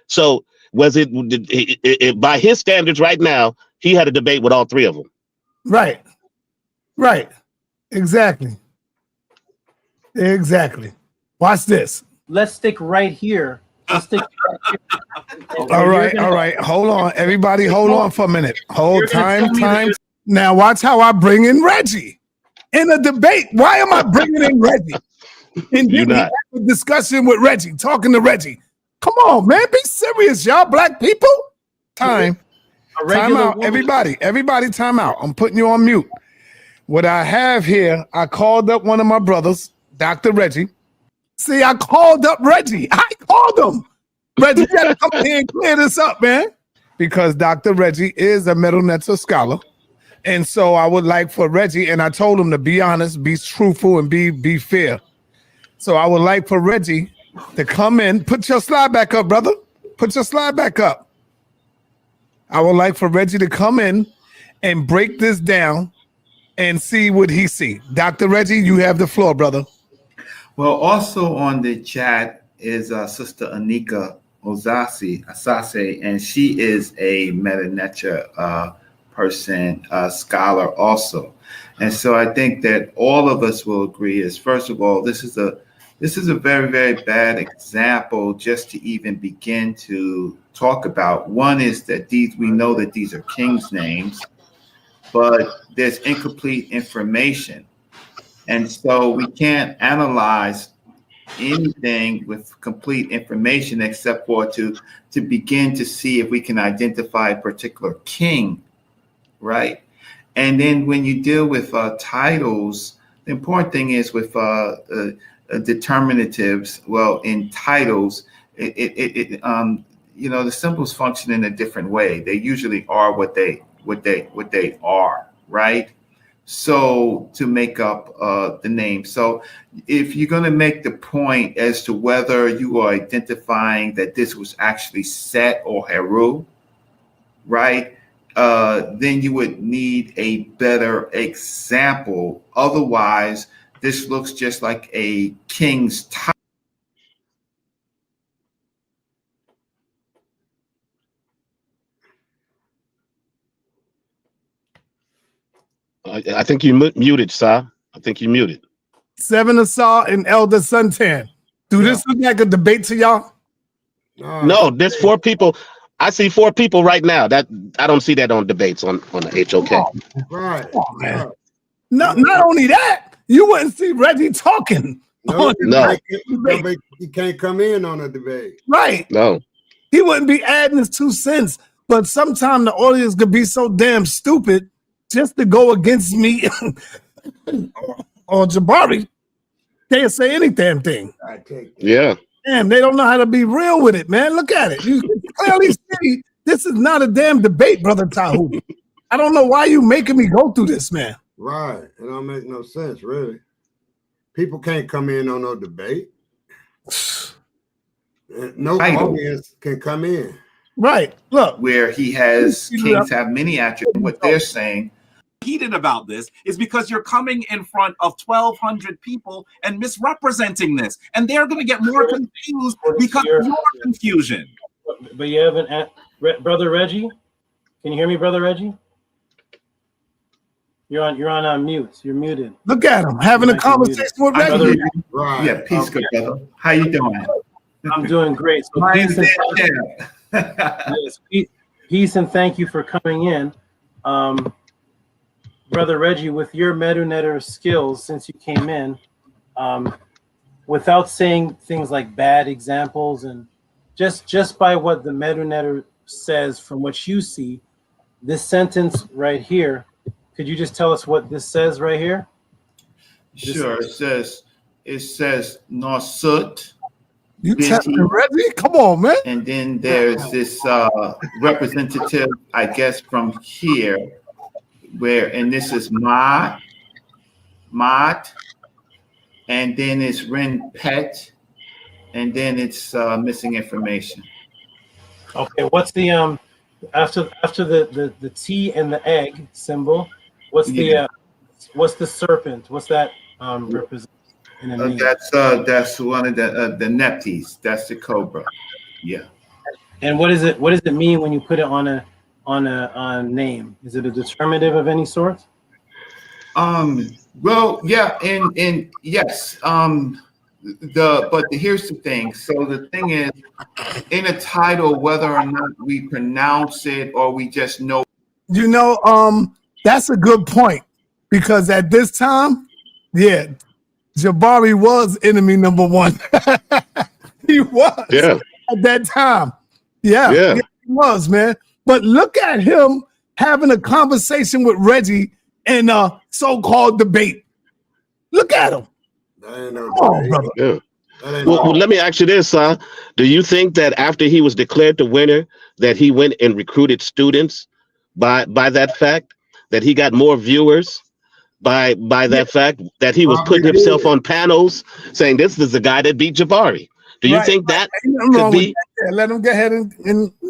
So was it by his standards right now, he had a debate with all three of them. Right. Exactly. Watch this. let's stick right here. Let's stick All right. Hold on. Everybody, hold on for a minute. Hold time. Now watch how I bring in Reggie in a debate. Why am I bringing in Reggie? And then have a discussion with Reggie, talking to Reggie. Come on, man. Be serious, y'all black people. Time out. Everybody time out. I'm putting you on mute. What I have here, I called up one of my brothers, Dr. Reggie. See, I called up Reggie. I called him. Reggie, you gotta come here and clear this up, man. Because Dr. Reggie is a sa.neter scholar. And so I would like for Reggie, and I told him to be honest, be truthful, and be fair. So I would like for Reggie to come in. Put your slide back up, brother. Put your slide back up. I would like for Reggie to come in and break this down and see what he see. Dr. Reggie, you have the floor, brother. Well, also on the chat is Sister Anika Osaze, and she is a sa.neter person, scholar also. And so I think that all of us will agree is, first of all, this is a very, very bad example just to even begin to talk about. One is that we know that these are kings' names, but there's incomplete information. And so we can't analyze anything with complete information except for to begin to see if we can identify a particular king, right? And then when you deal with titles, the important thing is with determinatives. Well, in titles, the symbols function in a different way. They usually are what they are, right? So to make up the name. So if you're going to make the point as to whether you are identifying that this was actually Set or Heru, right? Then you would need a better example. Otherwise, this looks just like a king's title. I think you muted, Sa. I think you muted. 7 Asar and Elder Suntan. Do this look like a debate to y'all? No, there's 4 people. I see 4 people right now. That I don't see that on debates on the HOK. Right. Oh, man. No, not only that, you wouldn't see Reggie talking. No. Debate. He can't come in on a debate. Right. No. He wouldn't be adding his 2 cents. But sometimes the audience could be so damn stupid just to go against me or Jabari. Can't say any damn thing. I take that. Yeah. Damn, they don't know how to be real with it, man. Look at it. You can clearly see this is not a damn debate, brother Tahuti. I don't know why you making me go through this, man. Right. It don't make no sense, really. People can't come in on no debate. No audience can come in. Right. Look. Where kings have many attributes. What they're saying heated about this is because you're coming in front of 1,200 people and misrepresenting this, and they're going to get more confused because of your confusion. But you haven't, Brother Reggie. Can you hear me, Brother Reggie? You're on mute. You're muted. Look at him having a conversation with Reggie. Right. Yeah, peace, good brother. How you doing? I'm doing great. So Yes, peace and thank you for coming in. Brother Reggie, with your MetaNetter skills since you came in, without saying things like bad examples and just by what the MetaNetter says from what you see, this sentence right here, could you just tell us what this says right here? Sure. It says Nosut. You telling me, Reggie? Come on, man. And then there's this representative, I guess, from here, and this is Mat, and then it's Ren Pet, and then it's missing information. Okay, what's the after the T and the egg symbol? What's the serpent? What's that represent? That's one of the Neptes. That's the cobra. Yeah. And what is it? What does it mean when you put it on a name? Is it a determinative of any sort? Well, yeah, and yes. But here's the thing. So the thing is, in a title, whether or not we pronounce it or we just know. You know, that's a good point, because at this time, yeah, Jabari was enemy number one. He was at that time. Yeah, he was, man. But look at him having a conversation with Reggie in a so-called debate. Look at him. Well, let me ask you this, do you think that after he was declared the winner, that he went and recruited students by that fact, that he got more viewers by that fact, that he was putting himself on panels saying this is the guy that beat Jabari? Do you think that could be? Let him go ahead and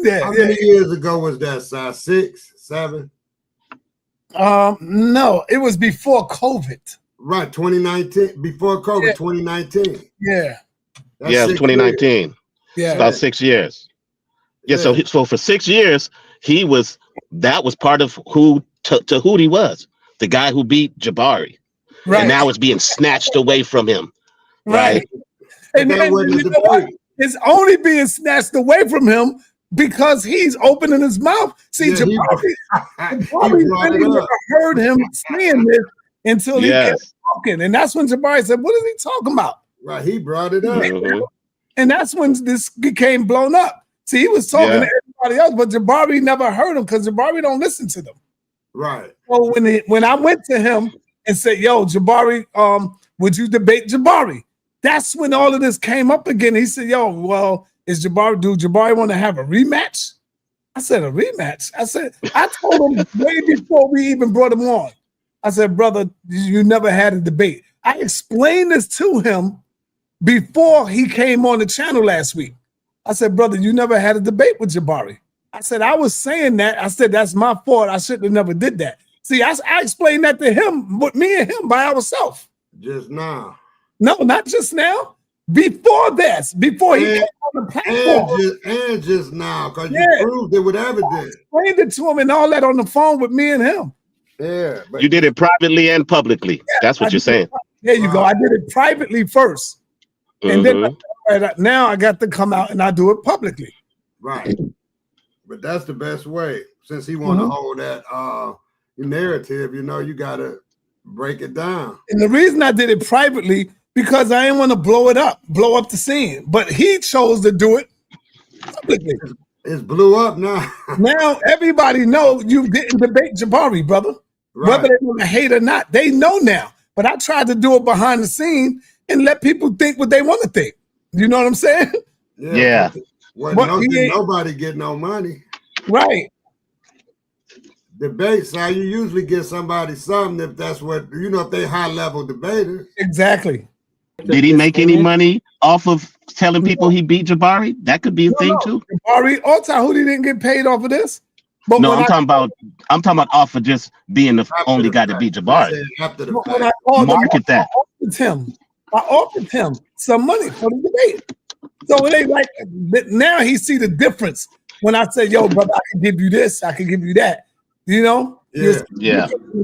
How many years ago was that, Si? 6, 7? No, it was before COVID. Right, 2019. Before COVID, 2019. Yeah. Yeah, 2019. Years. Yeah. About 6 years. Yeah, so for 6 years, that was part of who Tehuti was, the guy who beat Jabari. Right. And now it's being snatched away from him. Right. And then, you know what? It's only being snatched away from him because he's opening his mouth. See, Jabari really never heard him saying this until he kept talking. And that's when Jabari said, what is he talking about? Right, he brought it up. And that's when this became blown up. See, he was talking to everybody else, but Jabari never heard him because Jabari don't listen to them. Right. So when I went to him and said, yo, Jabari, would you debate Jabari? That's when all of this came up again. He said, yo, well, do Jabari want to have a rematch? I said, a rematch? I told him way before we even brought him on. I said, brother, you never had a debate. I explained this to him before he came on the channel last week. I said, brother, you never had a debate with Jabari. I said, I was saying that. I said, that's my fault. I shouldn't have never did that. See, I explained that to him, but me and him by ourselves. Just now. No, not just now. Before this, before he came on the platform. And just now, because you proved it with evidence. I explained it to him and all that on the phone with me and him. Yeah. You did it privately and publicly. Yeah, that's what you're saying. There you go. I did it privately first. And then now I got to come out and I do it publicly. Right. But that's the best way. Since he want to hold that narrative, you got to break it down. And the reason I did it privately, because I didn't want to blow up the scene. But he chose to do it publicly. It's blew up now. Now everybody knows you didn't debate Jabari, brother. Right. Whether they want to hate or not, they know now. But I tried to do it behind the scene and let people think what they want to think. You know what I'm saying? Yeah. Well, nobody get no money. Right. Debates, how you usually get somebody something if that's what, if they high level debaters. Exactly. Did he make any money off of telling people he beat Jabari? That could be a thing too. Jabari or Tehuti didn't get paid off of this. But no, I'm talking about off of just being the only guy to beat Jabari. Market that. I offered him some money for the debate. So it ain't like now he see the difference when I say, yo, brother, I can give you this, I can give you that. The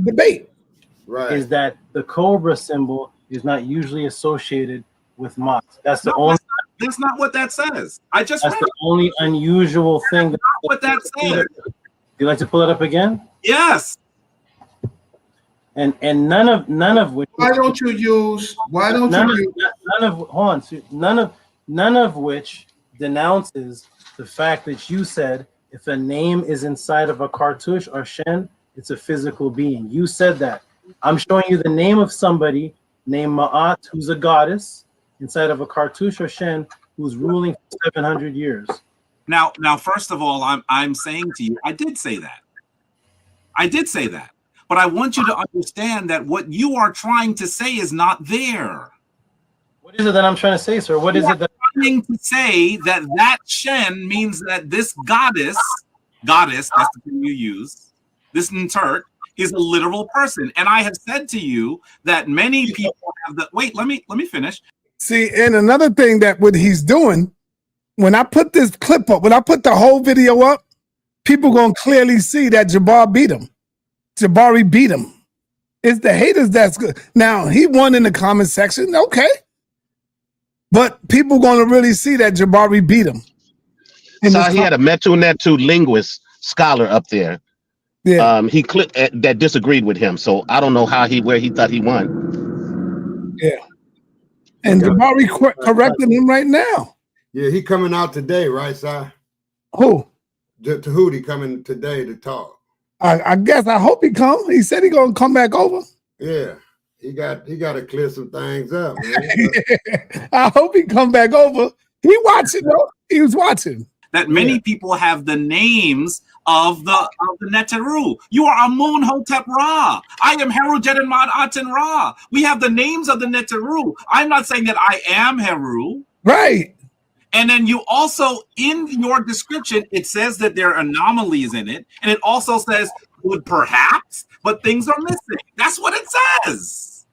debate. Right. Is that the cobra symbol is not usually associated with Mott. That's the only That's not what that says. I just That's read the only unusual thing. That's not what that says. Do you like to pull it up again? Yes. And none of which. Why don't you use? None of which denounces the fact that you said if a name is inside of a cartouche or shen, it's a physical being. You said that. I'm showing you the name of somebody named Ma'at, who's a goddess, inside of a cartouche or shen, who's ruling for 700 years. Now, first of all, I'm saying to you, I did say that. But I want you to understand that what you are trying to say is not there. What is it that I'm trying to say, sir? What is it that I'm trying to say? That shen means that this goddess, that's the thing you use, this neter, is a literal person. And I have said to you that many people have the wait, let me finish. See, and another thing that what he's doing, when I put this clip up, when I put the whole video up, people gonna clearly see that Jabari beat him. It's the haters that's good. Now, he won in the comment section, okay. But people gonna really see that Jabari beat him. So he had a Metu linguist scholar up there. Yeah. He clicked that disagreed with him. So I don't know where he thought he won. Yeah. And Jabari correcting him right now. Yeah, he coming out today, right, Si? Who? Tehuti coming today to talk. I guess, I hope he come. He said he gonna come back over. Yeah, he got to clear some things up, man. I hope he come back over. He watching though. He was watching. That many people have the names of the Neteru. You are Amun Hotep Ra. I am Heru Jedinmad Aten Ra. We have the names of the Neteru. I'm not saying that I am Heru. Right. And then you also, in your description, it says that there are anomalies in it. And it also says, would perhaps, but things are missing. That's what it says.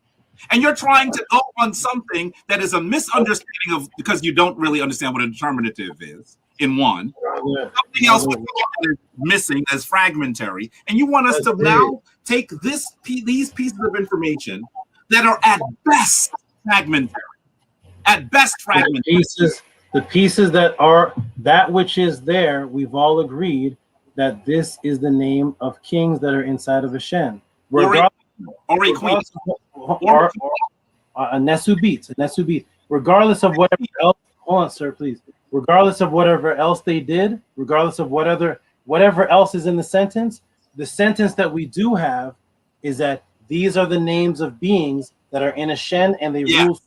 And you're trying to go on something that is a misunderstanding of, because you don't really understand what a determinative is, in one. Something else is missing as fragmentary. And you want us to now take these pieces of information that are at best fragmentary. At best fragmentary. The pieces that are that which is there, we've all agreed that this is the name of kings that are inside of a shen. Or a queen. Or a nesubit. Regardless of whatever else, hold on, sir, please. Regardless of whatever else they did, regardless of whatever else is in the sentence that we do have is that these are the names of beings that are in a shen and they rule.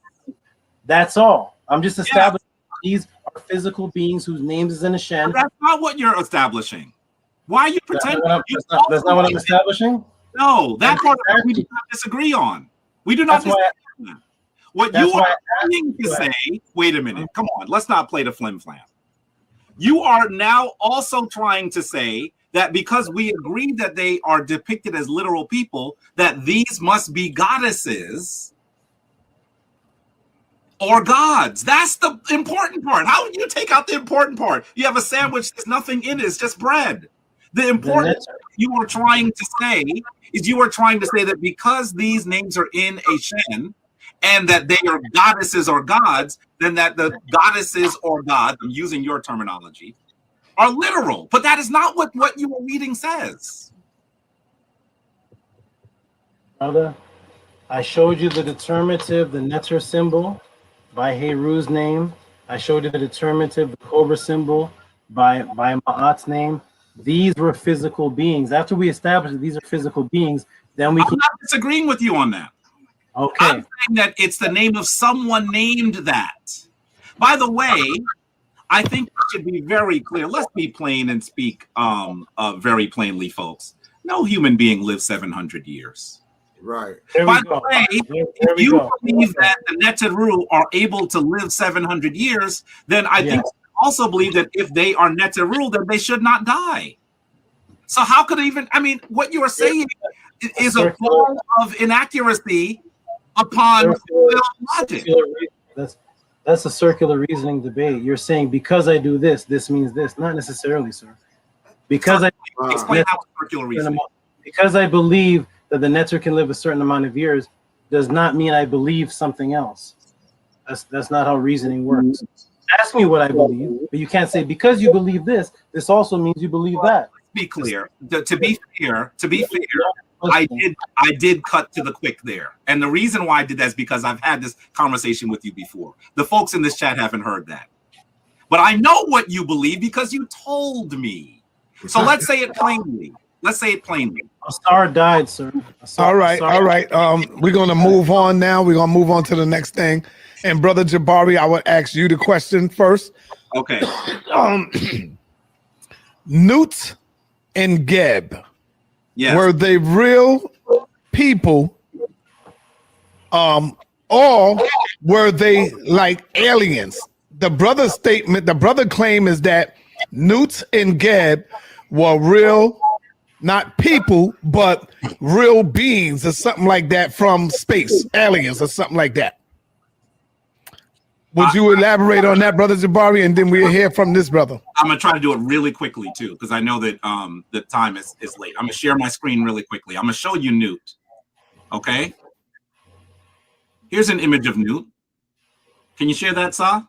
That's all. I'm just establishing. These are physical beings whose names is in a shen. That's not what you're establishing. Why are you pretending? That's not what I'm establishing? No, that part we do not disagree on. We do not disagree on that. What you are trying to say, wait a minute, come on, let's not play the flim-flam. You are now also trying to say that because we agree that they are depicted as literal people, that these must be goddesses or gods. That's the important part. How do you take out the important part? You have a sandwich, there's nothing in it, it's just bread. The important you are trying to say is you are trying to say that because these names are in a shen and that they are goddesses or gods, then that the goddesses or gods, I'm using your terminology, are literal. But that is not what you are reading says. Brother, I showed you the determinative, the neter symbol by Heru's name. I showed you the determinative, the cobra symbol by Ma'at's name. These were physical beings. After we established that these are physical beings, then we I'm not disagreeing with you on that. Okay. I'm saying that it's the name of someone named that. By the way, I think it should be very clear. Let's be plain and speak very plainly, folks. No human being lives 700 years. Right. By the way, if you believe that the Neteru are able to live 700 years, then I think you also believe that if they are Neteru, then they should not die. So how could even, I mean, what you are saying is a form of inaccuracy upon logic. That's a circular reasoning debate. You're saying because I do this, this means this. Not necessarily, sir. Because explain how it's circular reasoning. Because I believe that the neter can live a certain amount of years does not mean I believe something else. That's not how reasoning works. Ask me what I believe, but you can't say because you believe this, this also means you believe that. Be clear. To be fair, I did cut to the quick there. And the reason why I did that is because I've had this conversation with you before. The folks in this chat haven't heard that. But I know what you believe because you told me. So let's say it plainly. Let's say it plainly. A star died, sir. All right. We're gonna move on now. We're gonna move on to the next thing. And Brother Jabari, I would ask you the question first. Okay. Newt and Geb. Yes. Were they real people? Or were they like aliens? The brother statement, the brother claim is that Newt and Geb were real, not people, but real beings or something like that from space, aliens or something like that. Would you elaborate on that, Brother Jabari, and then we'll hear from this brother? I'm gonna try to do it really quickly too, because I know that the time is late. I'm gonna share my screen really quickly. I'm gonna show you Newt. Okay. Here's an image of Newt. Can you share that, Sa?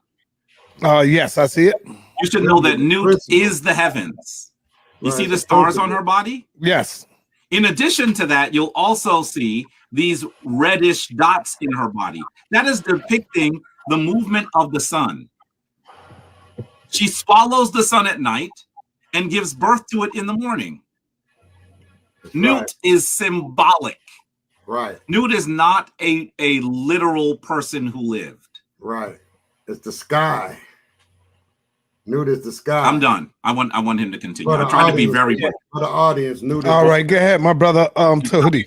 Yes, I see it. You should know that Newt is the heavens. You see the stars on her body? Yes. In addition to that, you'll also see these reddish dots in her body. That is depicting the movement of the sun. She swallows the sun at night and gives birth to it in the morning. Newt is symbolic. Right. Newt is not a literal person who lived. Right. It's the sky. Newt is the sky. I'm done. I want him to continue. I'm trying to be very brief. For the audience, Newt. All right, go ahead, my brother Tehuti.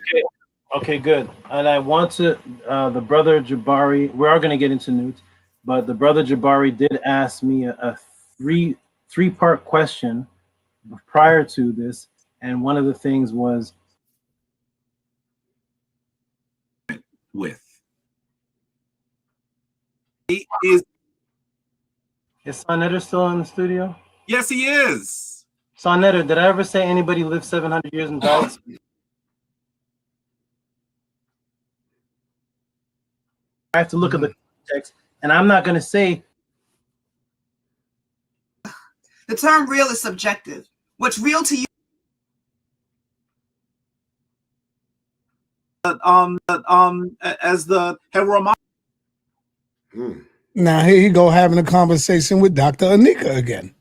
Okay, good. And I want to the brother Jabari. We are going to get into Newt, but the brother Jabari did ask me a three-part question prior to this, and one of the things was with. He is sa.neter still in the studio? Yes, he is. Sa.neter, did I ever say anybody lived 700 years and died? I have to look at the context, and I'm not going to say. The term real is subjective. What's real to you? As the Heroma. Now here you go having a conversation with Dr. Anika again.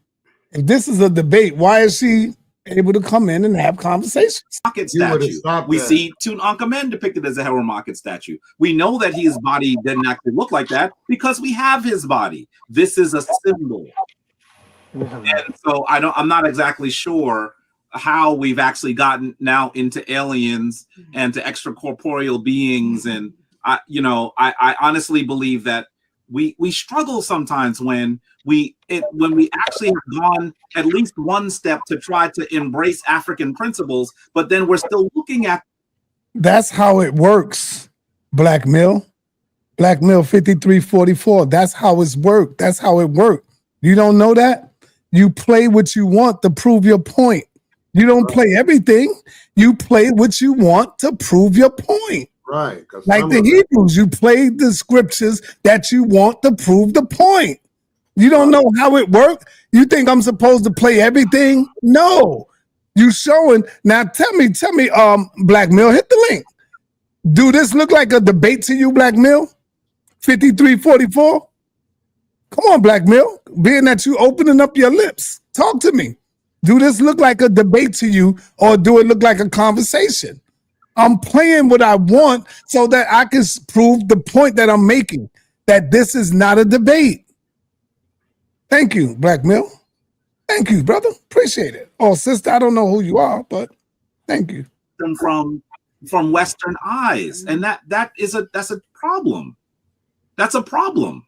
If this is a debate, why is she able to come in and have conversations? Statue. We see Tutankhamun depicted as a Heroma statue. We know that his body didn't actually look like that because we have his body. This is a symbol. And so I'm not exactly sure how we've actually gotten now into aliens and to extracorporeal beings. And I honestly believe that we struggle sometimes when we actually have gone at least one step to try to embrace African principles, but then we're still looking at. That's how it works. Black Mill 5344. That's how it's worked. That's how it worked. You don't know that? You play what you want to prove your point. You don't play everything. You play what you want to prove your point. Right. Like the Hebrews, you play the scriptures that you want to prove the point. You don't know how it worked? You think I'm supposed to play everything? No. You showing. Now tell me, Black Mill, hit the link. Do this look like a debate to you, Black Mill? 5344? Come on, Black Mill. Being that you opening up your lips, talk to me. Do this look like a debate to you, or do it look like a conversation? I'm playing what I want so that I can prove the point that I'm making, that this is not a debate. Thank you, Black Mill. Thank you, brother. Appreciate it. Oh, sister, I don't know who you are, but thank you. From Western eyes, and that's a problem. That's a problem.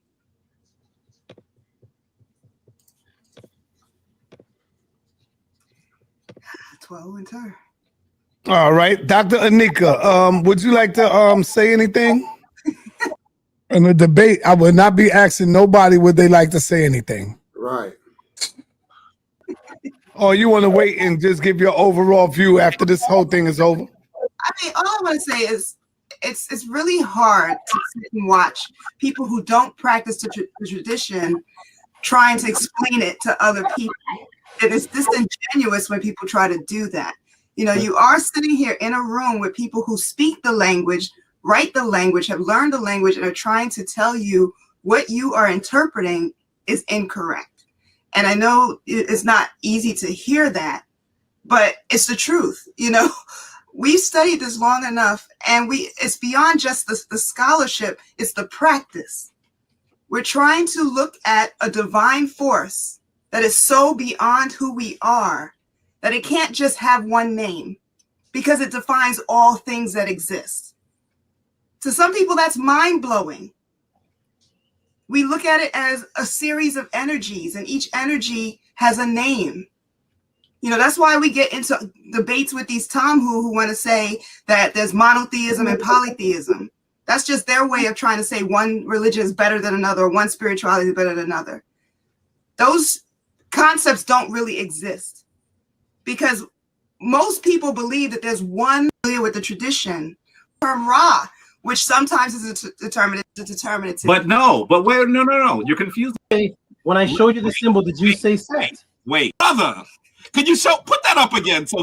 All right, Dr. Anika, would you like to say anything? In the debate, I would not be asking nobody would they like to say anything. Right. Or you want to wait and just give your overall view after this whole thing is over? I mean, all I want to say is it's really hard to sit and watch people who don't practice the tradition trying to explain it to other people. It is disingenuous when people try to do that. You know, you are sitting here in a room with people who speak the language, write the language, have learned the language, and are trying to tell you what you are interpreting is incorrect. And I know it's not easy to hear that, but it's the truth. You know, we've studied this long enough, and it's beyond just the scholarship, it's the practice. We're trying to look at a divine force that is so beyond who we are that it can't just have one name, because it defines all things that exist. To some people, that's mind-blowing. We look at it as a series of energies, and each energy has a name. You know, that's why we get into debates with these Tom who want to say that there's monotheism and polytheism. That's just their way of trying to say one religion is better than another, or one spirituality is better than another. Those concepts don't really exist, because most people believe that there's one with the tradition from Ra, which sometimes is a determinative. But no, you're confused. When I showed you the symbol, did you say set? Wait, brother, could you put that up again so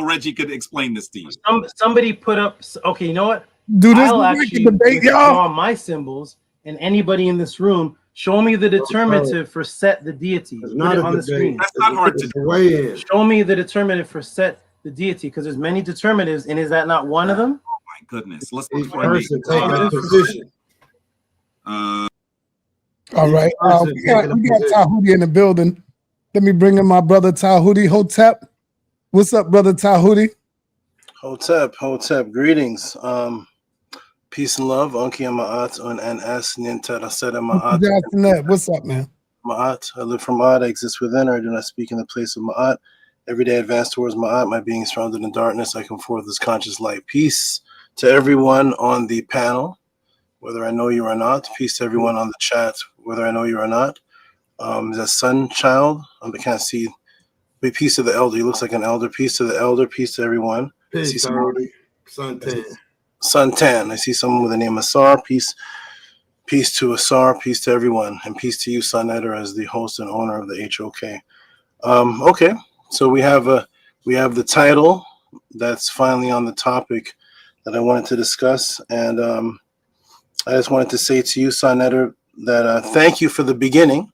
Reggie could explain this to you? Somebody put up. Okay, you know what? Do this I'll actually draw my symbols, and anybody in this room, show me the determinative for set the deity. Put it on the screen. That's not hard to do. Show me the determinative for set the deity, because there's many determinatives, and is that not one of them? Oh my goodness. Let's look for a position. All right. We got Tahuti in the building. Let me bring in my brother Tahuti. Hotep. What's up, brother Tahuti? Hotep, greetings. Peace and love. Unki and Ma'at on sa.neter Ma'at. What's up, man? Ma'at. I live from Ma'at. I exist within, or I do not speak in the place of Ma'at. Every day I advance towards Ma'at. My being is surrounded in darkness. I come forth as conscious light. Peace to everyone on the panel, whether I know you or not. Peace to everyone on the chat, whether I know you or not. Is that son, child? I can't see. But peace to the elder. He looks like an elder. Peace to the elder. Peace to everyone. Peace, Suntan. Suntan. I see someone with the name Asar. Peace to Asar. Peace to everyone, and peace to you, sa.neter, as the host and owner of the HOK. Okay, so we have the title that's finally on the topic that I wanted to discuss, and I just wanted to say to you, sa.neter, that thank you for the beginning.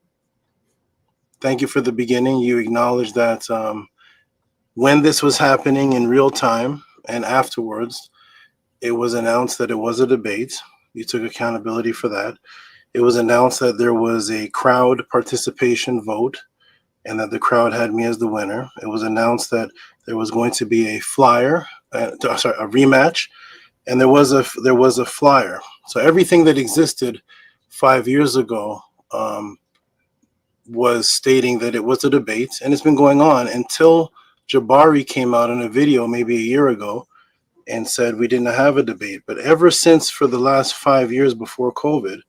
Thank you for the beginning. You acknowledged that when this was happening in real time and afterwards, it was announced that it was a debate. You took accountability for that. It was announced that there was a crowd participation vote and that the crowd had me as the winner. It was announced that there was going to be a flyer, a rematch, and there was a flyer. So everything that existed 5 years ago was stating that it was a debate, and it's been going on until Jabari came out in a video maybe a year ago and said we didn't have a debate. But ever since, for the last 5 years before COVID,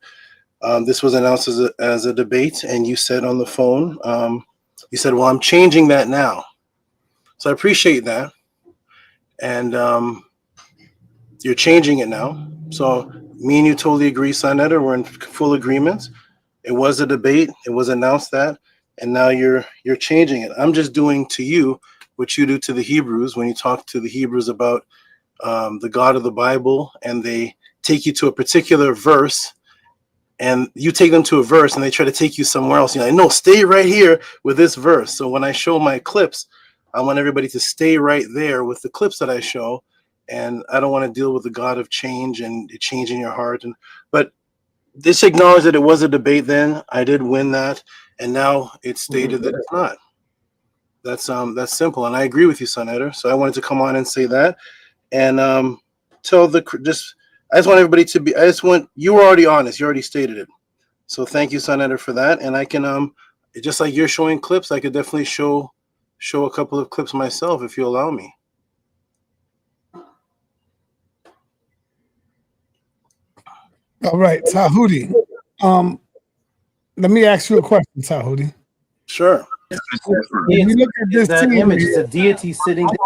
this was announced as a debate, and you said on the phone, you said, well, I'm changing that now. So I appreciate that. And you're changing it now. So me and you totally agree, sa.neter, we're in full agreement. It was a debate. It was announced that, and now you're changing it. I'm just doing to you what you do to the Hebrews when you talk to the Hebrews about the God of the Bible, and they take you to a particular verse, and you take them to a verse, and they try to take you somewhere else. You're like, no, stay right here with this verse. So when I show my clips, I want everybody to stay right there with the clips that I show, and I don't want to deal with the God of change and changing your heart. But this acknowledged that it was a debate then. I did win that, and now it's stated that it's not. That's simple, and I agree with you, sa.neter. So I wanted to come on and say that, and tell I just want everybody to be. You were already honest. You already stated it. So thank you, sa.neter, for that. And I can just like you're showing clips, I could definitely show a couple of clips myself if you allow me. All right, Tahuti. Let me ask you a question, Tahuti. Sure. When you look at this image, it's a deity sitting down.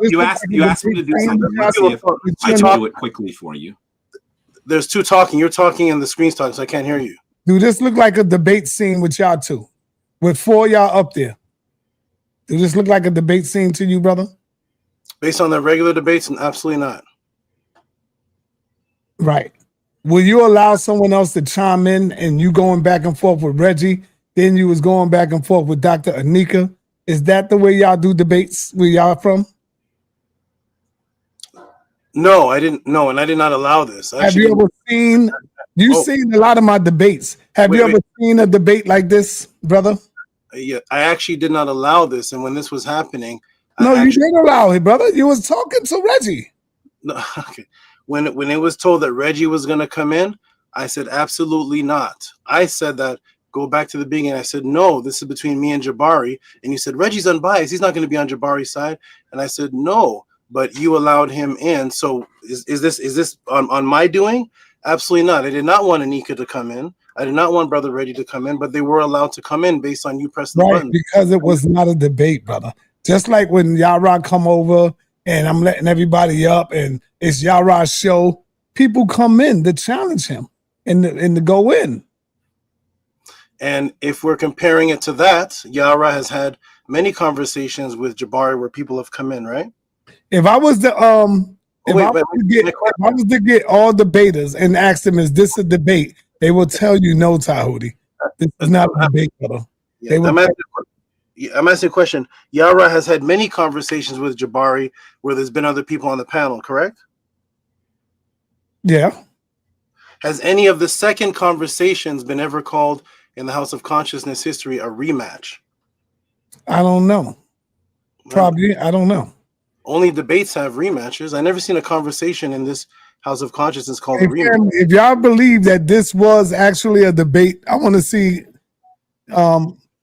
You asked me to do something. Let's see if I can do it quickly for you. There's two talking. You're talking and the screen's talking, so I can't hear you. Do this look like a debate scene with y'all two? with 4 y'all up there. Does this look like a debate scene to you, brother? Based on the regular debates, and absolutely not. Right. Will you allow someone else to chime in and you going back and forth with Reggie, then you was going back and forth with Dr. Anika? Is that the way y'all do debates where y'all from? No, I didn't. No, and I did not allow this. Have you ever seen, seen a lot of my debates. Have you ever seen a debate like this, brother? Yeah, I actually did not allow this. And when this was happening. No, you didn't allow it, brother. You was talking to Reggie. No, okay. When it was told that Reggie was going to come in, I said, absolutely not. I said that, go back to the beginning. I said, no, this is between me and Jabari. And you said, Reggie's unbiased. He's not going to be on Jabari's side. And I said, no, but you allowed him in. So is this on my doing? Absolutely not. I did not want Anika to come in. I did not want Brother Reggie to come in, but they were allowed to come in based on you pressing the button. Because it was not a debate, brother. Just like when Yara come over and I'm letting everybody up and it's Yara's show, people come in to challenge him and to go in. And if we're comparing it to that, Yara has had many conversations with Jabari where people have come in, right? If I was to get all debaters and ask them, is this a debate? They will tell you no, Tehuti. This is not a debate, brother. Yeah, I'm asking a question. Yara has had many conversations with Jabari where there's been other people on the panel, correct? Yeah. Has any of the second conversations been ever called in the House of Consciousness history a rematch? I don't know. Probably, I don't know. Only debates have rematches. I never seen a conversation in this House of Consciousness called a rematch. If y'all believe that this was actually a debate, I want to see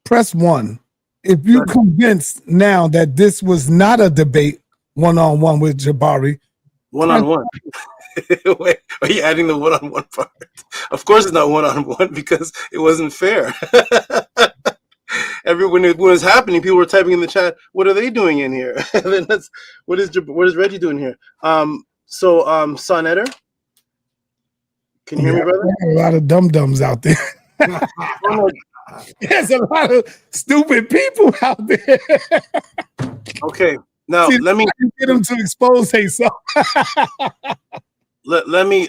press 1. If you convinced now that this was not a debate one-on-one with Jabari. One-on-one? Wait, are you adding the one-on-one part? Of course it's not one-on-one because it wasn't fair. When it was happening, people were typing in the chat, what are they doing in here? And then what is Reggie doing here? Sa.neter? Can you hear me, brother? A lot of dum-dums out there. There's a lot of stupid people out there. Okay, now let me get them to expose themselves. let me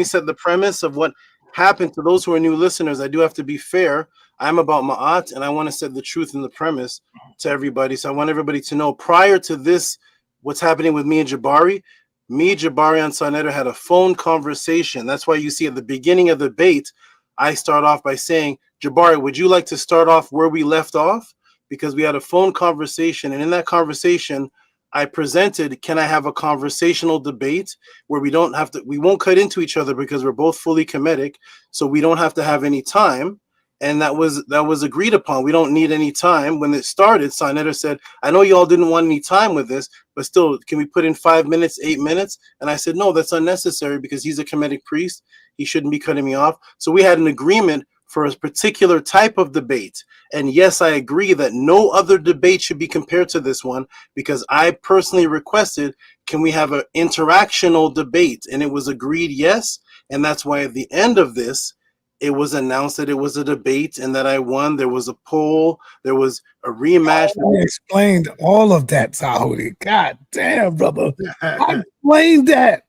set the premise of what happened to those who are new listeners. I do have to be fair. I'm about Ma'at, and I want to set the truth in the premise to everybody. So I want everybody to know prior to this, what's happening with me and Jabari. Jabari, and sa.neter had a phone conversation. That's why you see at the beginning of the debate, I start off by saying, Jabari, would you like to start off where we left off? Because we had a phone conversation, and in that conversation, I presented, can I have a conversational debate where we won't cut into each other because we're both fully Kemetic, so we don't have to have any time. And that was agreed upon. We don't need any time. When it started, sa.neter said, I know you all didn't want any time with this, but still, can we put in 5 minutes, 8 minutes? And I said, no, that's unnecessary because he's a Kemetic priest. He shouldn't be cutting me off. So we had an agreement for a particular type of debate. And yes, I agree that no other debate should be compared to this one because I personally requested, can we have an interactional debate? And it was agreed, yes. And that's why at the end of this, it was announced that it was a debate and that I won. There was a poll. There was a rematch. I explained all of that, Tehuti. God damn, brother. I explained that.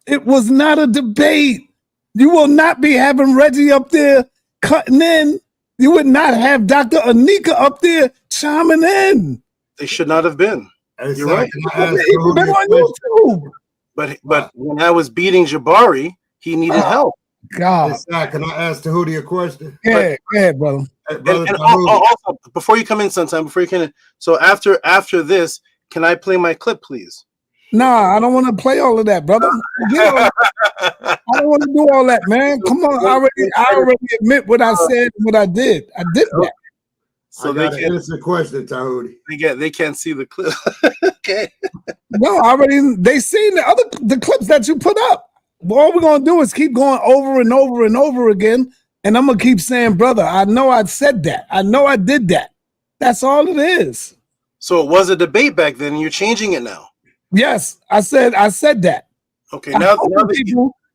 It was not a debate. You will not be having Reggie up there cutting in. You would not have Dr. Anika up there chiming in. They should not have been. You're right. It's been on YouTube. But when I was beating Jabari, he needed help. God. Can I ask Tehuti a question? Yeah, go ahead, brother. And also, before you come in sometime, so after this, can I play my clip, please? Nah, I don't want to play all of that, brother. I don't want to do all that, man. Come on, I already admit what I said and what I did. I did that. So they can't answer the question, Tehuti. They can't see the clip. Okay. No, they seen the clips that you put up. All we're gonna do is keep going over and over and over again, and I'm gonna keep saying, brother, I know I said that. I know I did that. That's all it is. So it was a debate back then, and you're changing it now. Yes, I said that. Okay, now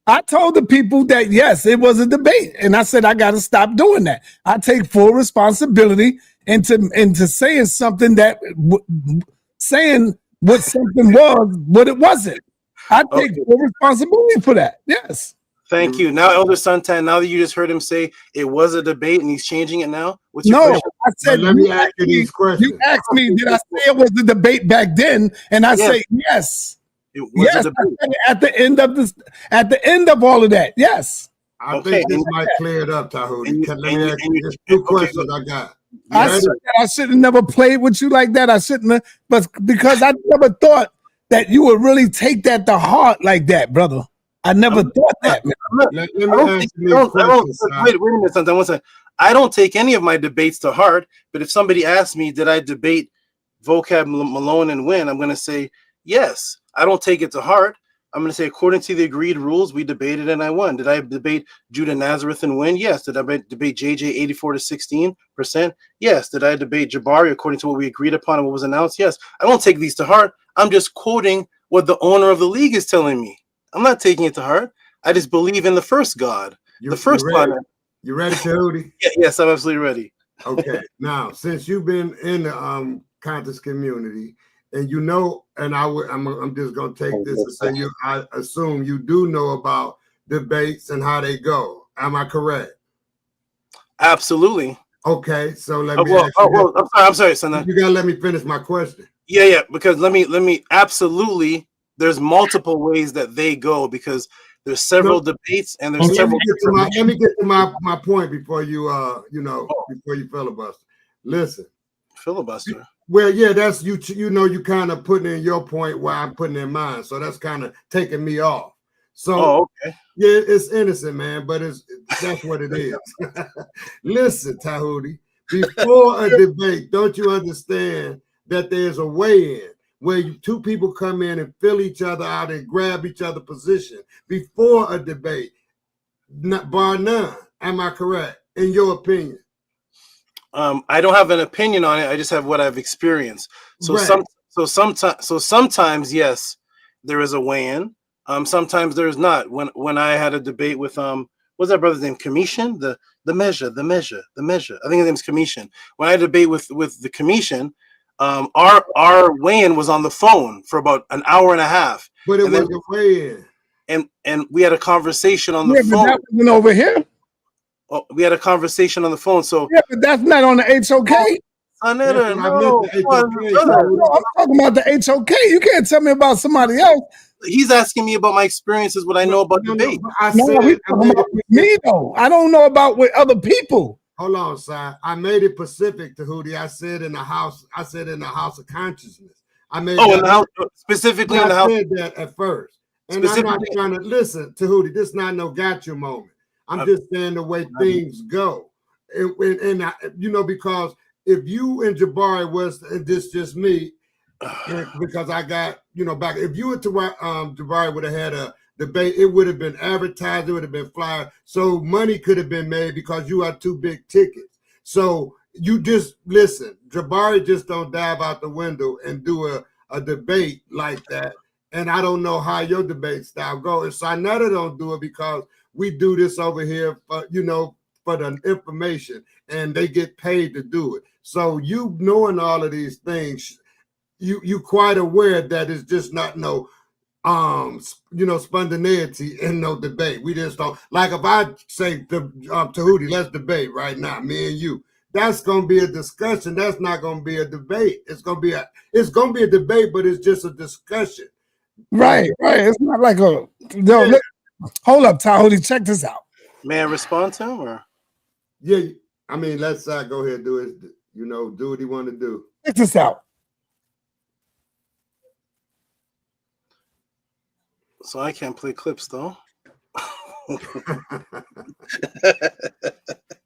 I told the people that yes, it was a debate, and I said I got to stop doing that. I take full responsibility into saying something that saying what something was, what it wasn't. I take full responsibility for that. Yes. Thank you. Now, Elder Suntan, now that you just heard him say it was a debate and he's changing it now, what's your question? I said, let me ask you these questions. You asked me, did I say it was a debate back then? And I say yes. It was yes, a debate. At the end of all of that, yes. I think this might clear it up, Tahuti. Let me ask you just two questions I got. I should have never played with you like that. I shouldn't have, but because I never thought that you would really take that to heart like that, brother. I never thought that, man. Let me ask you wait a minute, Suntan, one second. I don't take any of my debates to heart, but if somebody asks me, did I debate Vocab Malone and win? I'm going to say, yes. I don't take it to heart. I'm going to say, according to the agreed rules, we debated and I won. Did I debate Judah Nazareth and win? Yes. Did I debate JJ 84 to 16%? Yes. Did I debate Jabari according to what we agreed upon and what was announced? Yes. I don't take these to heart. I'm just quoting what the owner of the league is telling me. I'm not taking it to heart. I just believe in the first God. The first God. You ready, Tahuti? Yes, I'm absolutely ready. Okay. Now, since you've been in the contest community, and you know, and I'm just gonna take this and say I assume you do know about debates and how they go. Am I correct? Absolutely. Okay, so let me. I'm sorry, son. You gotta let me finish my question. Yeah, because let me absolutely. There's multiple ways that they go because there's several debates and there's several. Let me get to my point before you before you filibuster. Listen, filibuster. Well, yeah, that's you. You know, you kind of putting in your point while I'm putting in mine, so that's kind of taking me off. So, okay. Yeah, it's innocent, man, but that's what it is. Listen, Tahuti, before a debate, don't you understand that there's a weigh-in where two people come in and fill each other out and grab each other position before a debate, bar none. Am I correct? In your opinion? I don't have an opinion on it. I just have what I've experienced. So right. sometimes, yes, there is a weigh-in. Sometimes there is not. When I had a debate with what's that brother's name? Commission? The measure. I think his name's Commission. When I had a debate with the Commission, our weigh-in was on the phone for about an hour and a half. But it was a weigh-in. And we had a conversation on the phone. But that wasn't over here. Oh, we had a conversation on the phone. So yeah, but that's not on the HOK. sa.neter, no, I'm talking about the HOK. You can't tell me about somebody else. He's asking me about my experiences, what I know about debate. He's talking about me though. I don't know about with other people. Hold on, sir. I made it specific to Hootie. I said in the house. I said in the house of consciousness. I made in the house, specifically in the house. I said that at first, and I'm not trying to listen to Hootie. This is not no gotcha moment. I'm just saying the way things go, and because if you and Jabari was, and this just me, because I got back. If you were to Jabari would have had a debate, it would have been advertised, it would have been flyer, so money could have been made because you are two big tickets. So you just listen. Jabari just don't dive out the window and do a debate like that. And I don't know how your debate style go. And sa.neter don't do it because we do this over here for, for the information, and they get paid to do it. So you knowing all of these things, you quite aware that it's just not no spontaneity in no debate. We just don't, like if I say to Hootie, let's debate right now, me and you. That's gonna be a discussion. That's not gonna be a debate. It's gonna be a debate, but it's just a discussion. Right. It's not like hold up, Tahuti, check this out. May I respond to him or? Yeah, I mean, let's go ahead and do it. Do what he want to do. Check this out. So I can't play clips though.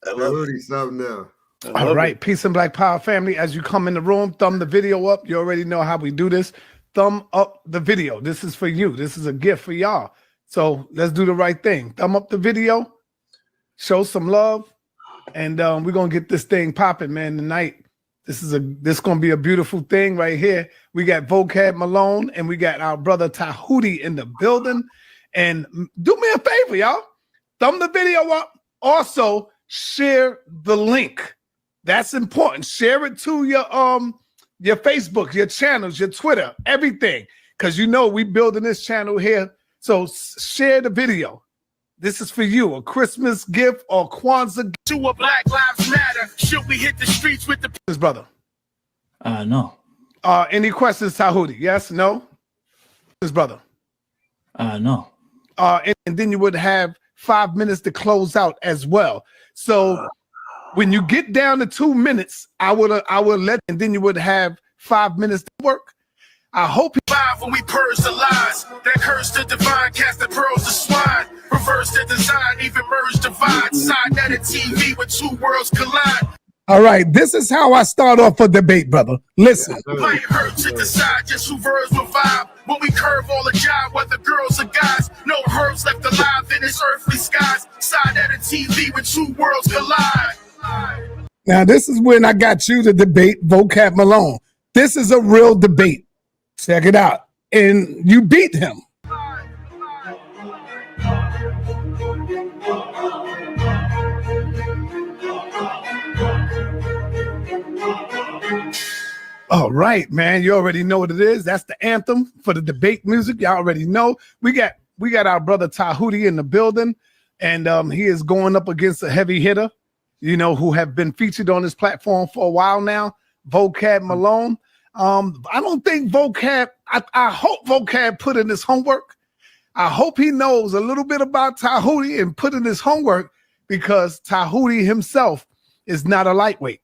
Hootie, something else. All right, peace and black power family. As you come in the room, thumb the video up. You already know how we do this. Thumb up the video. This is for you. This is a gift for y'all. So let's do the right thing. Thumb up the video. Show some love. And we're going to get this thing popping, man, tonight. This is going to be a beautiful thing right here. We got Vocab Malone and we got our brother Tahuti in the building. And do me a favor, y'all. Thumb the video up. Also, share the link. That's important. Share it to your Facebook, your channels, your Twitter, everything. Because you know we building this channel here. So share the video. This is for you, a Christmas gift or Kwanzaa to a Black Lives Matter. Should we hit the streets with the brother? No. Any questions, Tahuti? Yes, no? His brother. No. And then you would have 5 minutes to close out as well. So when you get down to 2 minutes, I would let, and then you would have 5 minutes to work. I hope you live when we purge the lies. That curse the divine, cast the pearls of swine. Reverse the design, even merge divide. Sa.neter TV with two worlds collide. All right, this is how I start off a debate, brother. Listen. Might hurt to decide just who verbs will vibe. When we curve all the job, whether girls or guys. No herbs left alive in this earthly skies. Sa.neter TV with two worlds collide. Now, this is when I got you to debate Vocab Malone. This is a real debate. Check it out. And you beat him. All right, man. You already know what it is. That's the anthem for the debate music. Y'all already know. We got our brother Tahuti in the building, and he is going up against a heavy hitter, you know, who have been featured on this platform for a while now, Vocab Malone. I don't think Vocab, I hope Vocab put in his homework. I hope he knows a little bit about Tahuti and put in his homework, because Tahuti himself is not a lightweight.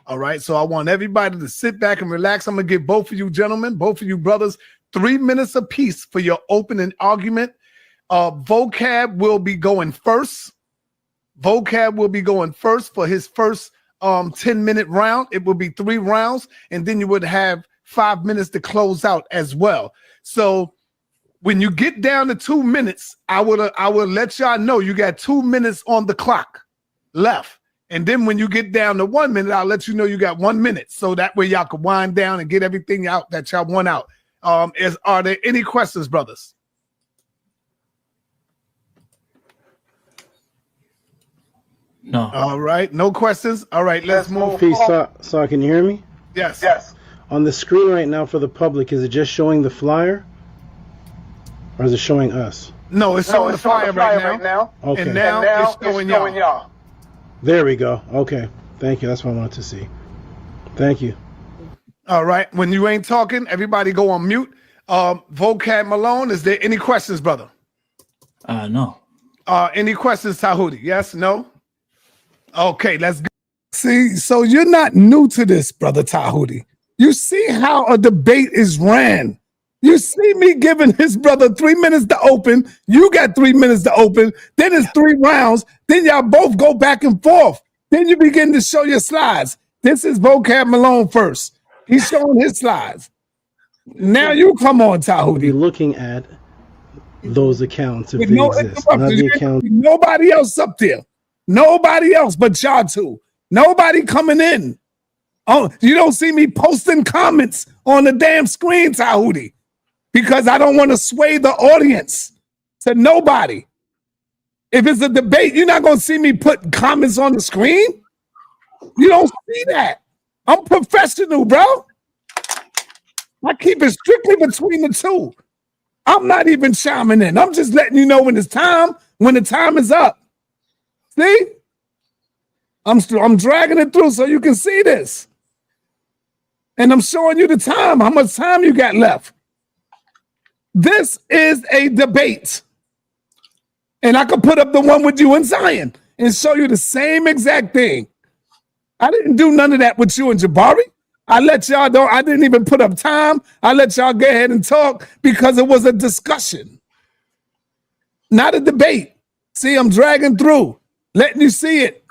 All right, so I want everybody to sit back and relax. I'm going to give both of you gentlemen, both of you brothers, 3 minutes apiece for your opening argument. Vocab will be going first. Vocab will be going first for his first 10-minute round. It will be 3 rounds, and then you would have 5 minutes to close out as well. So when you get down to 2 minutes, I will let y'all know you got 2 minutes on the clock left. And then when you get down to 1 minute, I'll let you know you got 1 minute. So that way y'all can wind down and get everything out that y'all want out. Are there any questions, brothers? No. All right, no questions. All right, let's move. Peace. So can you hear me? Yes. Yes. On the screen right now for the public, is it just showing the flyer, or is it showing us? No, it's showing the flyer right now. Okay. And now it's showing y'all. There we go. Okay. Thank you. That's what I wanted to see. Thank you. All right. When you ain't talking, everybody go on mute. Vocab Malone, is there any questions, brother? No. Any questions, Tahuti? Yes, no? Okay, let's go. See, so you're not new to this, brother Tahuti. You see how a debate is ran. You see me giving his brother 3 minutes to open. You got 3 minutes to open. Then it's 3 rounds. Then y'all both go back and forth. Then you begin to show your slides. This is Vocab Malone first. He's showing his slides. Now you come on, Tahuti. Be looking at those accounts if they exist. Not the account. Nobody else up there. Nobody else but y'all two. Nobody coming in. Oh, you don't see me posting comments on the damn screen, Tahuti, because I don't want to sway the audience to nobody. If it's a debate, you're not going to see me put comments on the screen. You don't see that. I'm professional, bro. I keep it strictly between the two. I'm not even chiming in. I'm just letting you know when it's time, when the time is up. See? I'm dragging it through so you can see this. And I'm showing you the time, how much time you got left. This is a debate. And I could put up the one with you and Zion and show you the same exact thing. I didn't do none of that with you and Jabari. I let y'all know. I didn't even put up time. I let y'all go ahead and talk because it was a discussion, not a debate. See, I'm dragging through, letting you see it.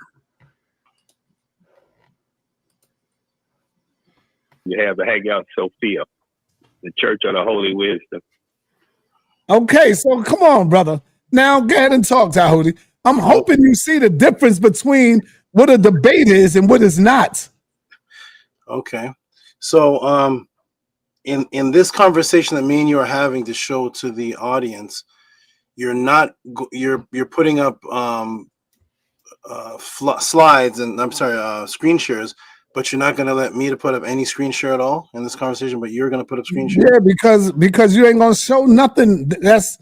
You have the Hagia Sophia, the Church of the Holy Wisdom. Okay, so come on, brother. Now go ahead and talk, Tahuti. I'm hoping you see the difference between what a debate is and what is not. Okay. So in this conversation that me and you are having to show to the audience, you're putting up slides and screen shares, but you're not going to let me to put up any screen share at all in this conversation, but you're going to put up screen share. Yeah, because you ain't gonna show nothing. That's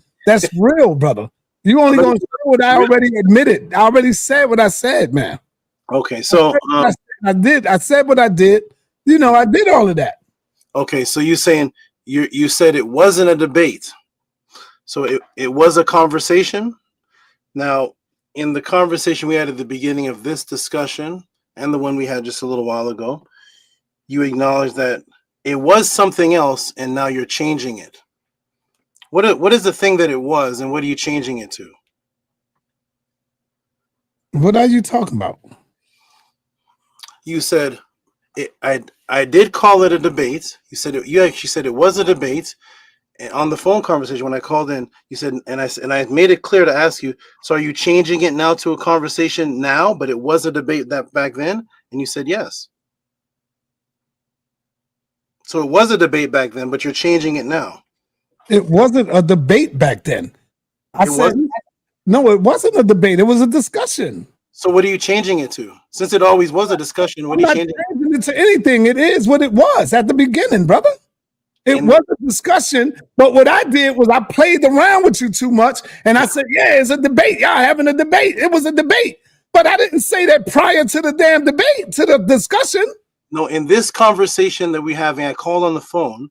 real, brother. You only gonna show what I already admitted. I already said what I said, man. Okay, so I said what I did. You know, I did all of that. Okay, so you said it wasn't a debate. So it was a conversation. Now, in the conversation we had at the beginning of this discussion and the one we had just a little while ago, you acknowledged that it was something else and now you're changing it. What is the thing that it was and what are you changing it to? What are you talking about? You said I did call it a debate. You actually said it was a debate. And on the phone conversation when I called in, you said, and I made it clear to ask you, so are you changing it now to a conversation now, but it was a debate that back then? And you said yes. So it was a debate back then, but you're changing it now. It wasn't a debate back then. No, it wasn't a debate. It was a discussion. So what are you changing it to? Since it always was a discussion, what are you changing it to? Anything. It is what it was at the beginning, brother. It was a discussion, but what I did was I played around with you too much, and I said, yeah, it's a debate. Y'all having a debate. It was a debate. But I didn't say that prior to the damn debate, to the discussion. No, in this conversation that we're having, I called on the phone,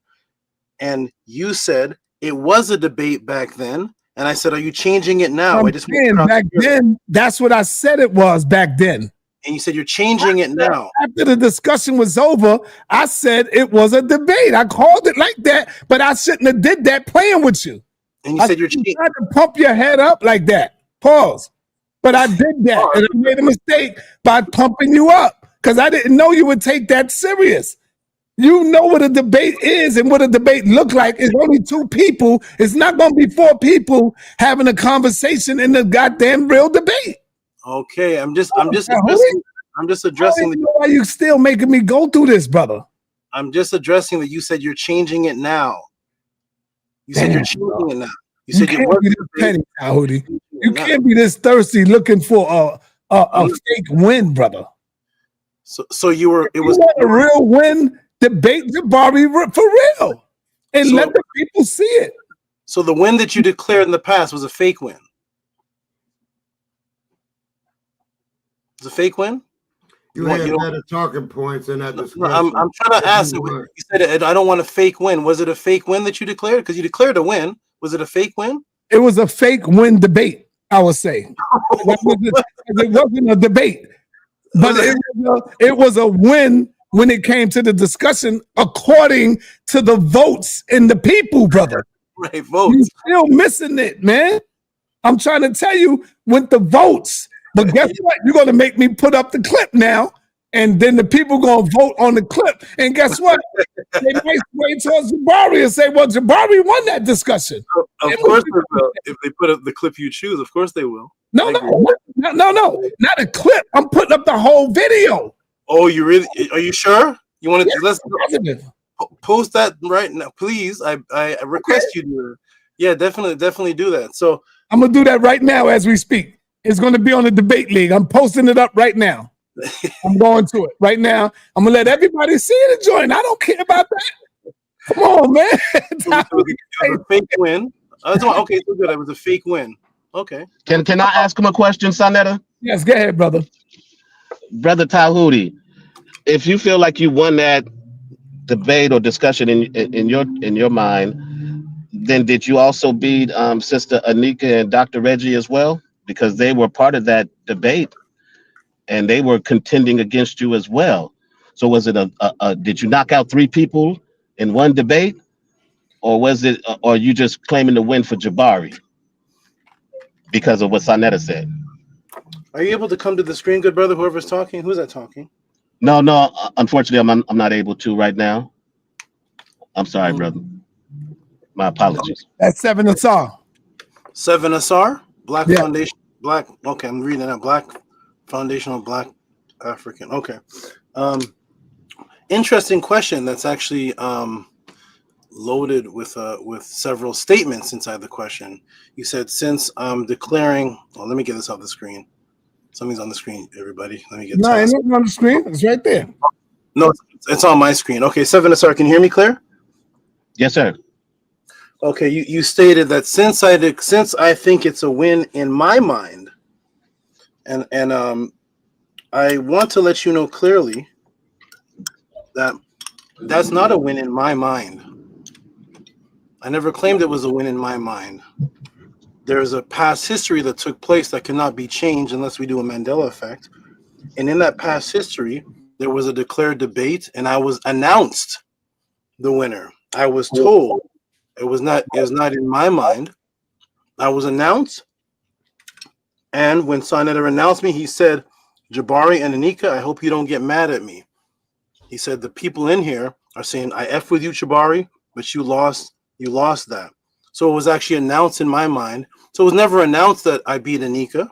and you said it was a debate back then, and I said, are you changing it now? Back then, that's what I said it was back then. And you said you're changing it now. After the discussion was over, I said it was a debate. I called it like that, but I shouldn't have did that playing with you. And you said you're trying to pump your head up like that. Pause. But I did that, and I made a mistake by pumping you up because I didn't know you would take that serious. You know what a debate is and what a debate look like. It's only two people. It's not going to be four people having a conversation in the goddamn real debate. Okay, I'm just addressing. Why you still making me go through this, brother? I'm just addressing that you said you're changing it now. You said you're changing it now. You said you can't be this petty, Tehuti. You can't be this thirsty looking for a fake win, brother. So you were. It was a real win. Debate Jabari for real, and let the people see it. So the win that you declared in the past was a fake win. It's a fake win. You had better talking points in that discussion. I'm trying to ask. You said I don't want a fake win. Was it a fake win that you declared? Because you declared a win. Was it a fake win? It was a fake win debate, I would say. It wasn't a debate, but it was a win when it came to the discussion according to the votes in the people, brother. Right, votes. You're still missing it, man. I'm trying to tell you with the votes. But guess what? You're going to make me put up the clip now, and then the people going to vote on the clip. And guess what? They might sway towards Jabari and say, well, Jabari won that discussion. Of course they will. If they put up the clip you choose, of course they will. No, not a clip. I'm putting up the whole video. Oh, you really? Are you sure? You want to? Let's post that right now, please. I request you to. Yeah, definitely do that. So I'm going to do that right now as we speak. It's going to be on the debate league. I'm posting it up right now. I'm going to it right now. I'm going to let everybody see it and join. I don't care about that. Come on, man. It was a fake win. Okay, so good. It was a fake win. Okay. Can I ask him a question, sa.neter? Yes, go ahead, brother. Brother Tehuti, if you feel like you won that debate or discussion in your mind, then did you also beat Sister Anika and Dr. Reggie as well? Because they were part of that debate and they were contending against you as well. So was it did you knock out 3 people in one debate, or was it, or you just claiming the win for Jabari because of what sa.neter said? Are you able to come to the screen, good brother? Whoever's talking, who's that talking? No, unfortunately, I'm not able to right now. I'm sorry, brother. My apologies. That's sa.neter. sa.neter? Black Foundation, Black. Okay, I'm reading that. Black Foundational Black African. Okay. Interesting question. That's actually loaded with several statements inside the question. You said, since I'm declaring, well, let me get this off the screen. Something's on the screen, everybody. Let me get No, it's not on the screen. It's right there. No, it's on my screen. Okay, sa.neter, can you hear me clear? Yes, sir. Okay, you stated that since I think it's a win in my mind, and I want to let you know clearly that that's not a win in my mind. I never claimed it was a win in my mind. There's a past history that took place that cannot be changed unless we do a Mandela effect. And in that past history, there was a declared debate, and I was announced the winner. I was told it was not in my mind. I was announced, and when sa.neter announced me, he said, Jabari and Anika, I hope you don't get mad at me. He said, the people in here are saying, I F with you, Jabari, but you lost that. So it was actually announced in my mind. So it was never announced that I beat Anika,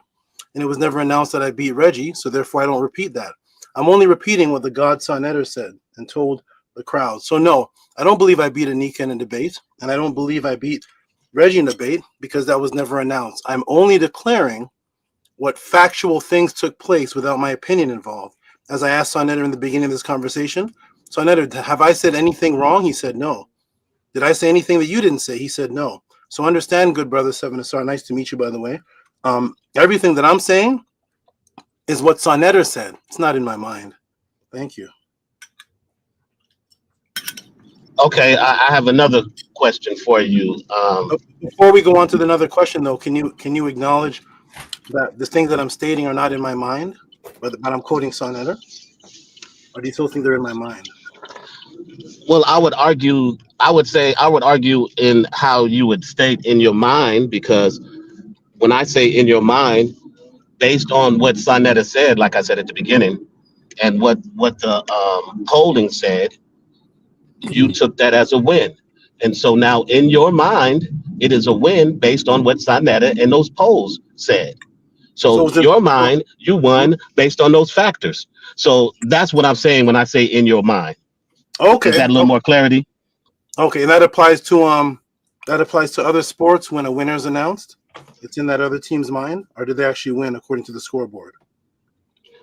and it was never announced that I beat Reggie, so therefore I don't repeat that. I'm only repeating what the God sa.neter said and told the crowd. So no, I don't believe I beat Anika in a debate, and I don't believe I beat Reggie in a debate because that was never announced. I'm only declaring what factual things took place without my opinion involved. As I asked sa.neter in the beginning of this conversation, sa.neter, have I said anything wrong? He said no. Did I say anything that you didn't say? He said no. So understand, good brother sa.neter, nice to meet you, by the way. Everything that I'm saying is what sa.neter said. It's not in my mind. Thank you. Okay, I have another question for you. Before we go on to another question, though, can you acknowledge that the things that I'm stating are not in my mind, but I'm quoting sa.neter? Or do you still think they're in my mind? Well, I would argue in how you would state in your mind, because when I say in your mind, based on what sa.neter said, like I said at the beginning, and what the polling said, you took that as a win. And so now in your mind, it is a win based on what sa.neter and those polls said. So your mind, you won based on those factors. So that's what I'm saying when I say in your mind. Okay. Is that a little more clarity? Okay, and that applies to other sports when a winner is announced. It's in that other team's mind, or did they actually win according to the scoreboard?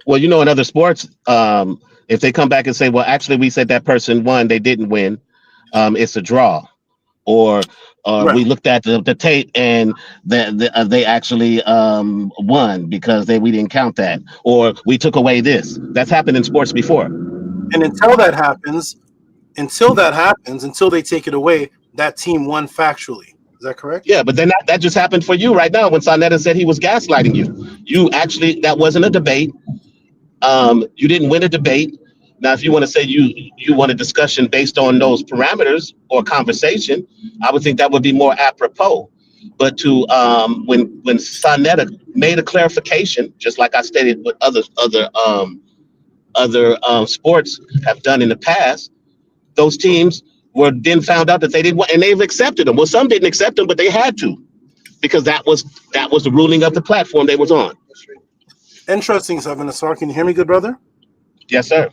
Well, you know, in other sports, if they come back and say, well, actually, we said that person won, they didn't win, it's a draw. Or Right. we looked at the tape and they actually won because we didn't count that. Or we took away this. That's happened in sports before. And until that happens, until they take it away, that team won factually. Is that correct? Yeah, but then that just happened for you right now when sa.neter said he was gaslighting you. You actually, that wasn't a debate. You didn't win a debate. Now, if you want to say you want a discussion based on those parameters or conversation, I would think that would be more apropos. But to when sa.neter made a clarification, just like I stated what other sports have done in the past, those teams were then found out that they didn't want, and they've accepted them. Well, some didn't accept them, but they had to, because that was the ruling of the platform they was on. Interesting, sa.neter. Can you hear me, good brother? Yes, sir.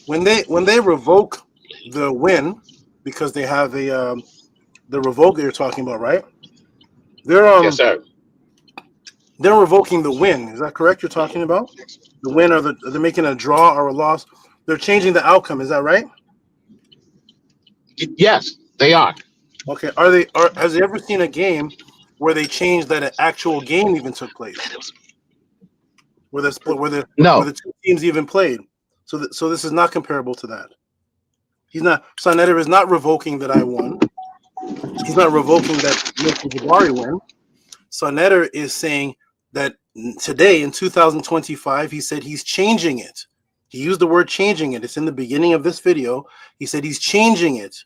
When they revoke the win because they have the revoke that you're talking about, right? Yes, sir. They're revoking the win. Is that correct? You're talking about the win, or they're making a draw or a loss. They're changing the outcome. Is that right? Yes, they are. Okay. Has they ever seen a game where they changed that an actual game even took place? Where the two teams even played. So this is not comparable to that. sa.neter is not revoking that I won. He's not revoking that Jabari win. sa.neter is saying that today in 2025, he said he's changing it. He used the word changing it. It's in the beginning of this video. He said he's changing it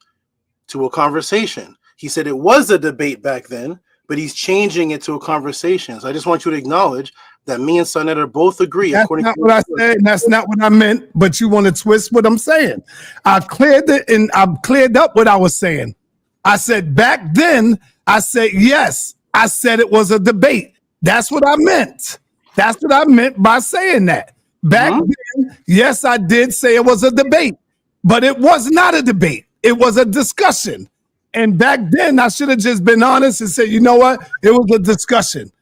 to a conversation. He said it was a debate back then, but he's changing it to a conversation. So I just want you to acknowledge that me and sa.neter both agree. That's not what I said, and that's not what I meant, but you want to twist what I'm saying. I cleared it, and I've cleared up what I was saying. I said back then, I said, yes, I said it was a debate. That's what I meant. That's what I meant by saying that. Back then, yes, I did say it was a debate, but it was not a debate. It was a discussion. And back then, I should have just been honest and said, you know what? It was a discussion.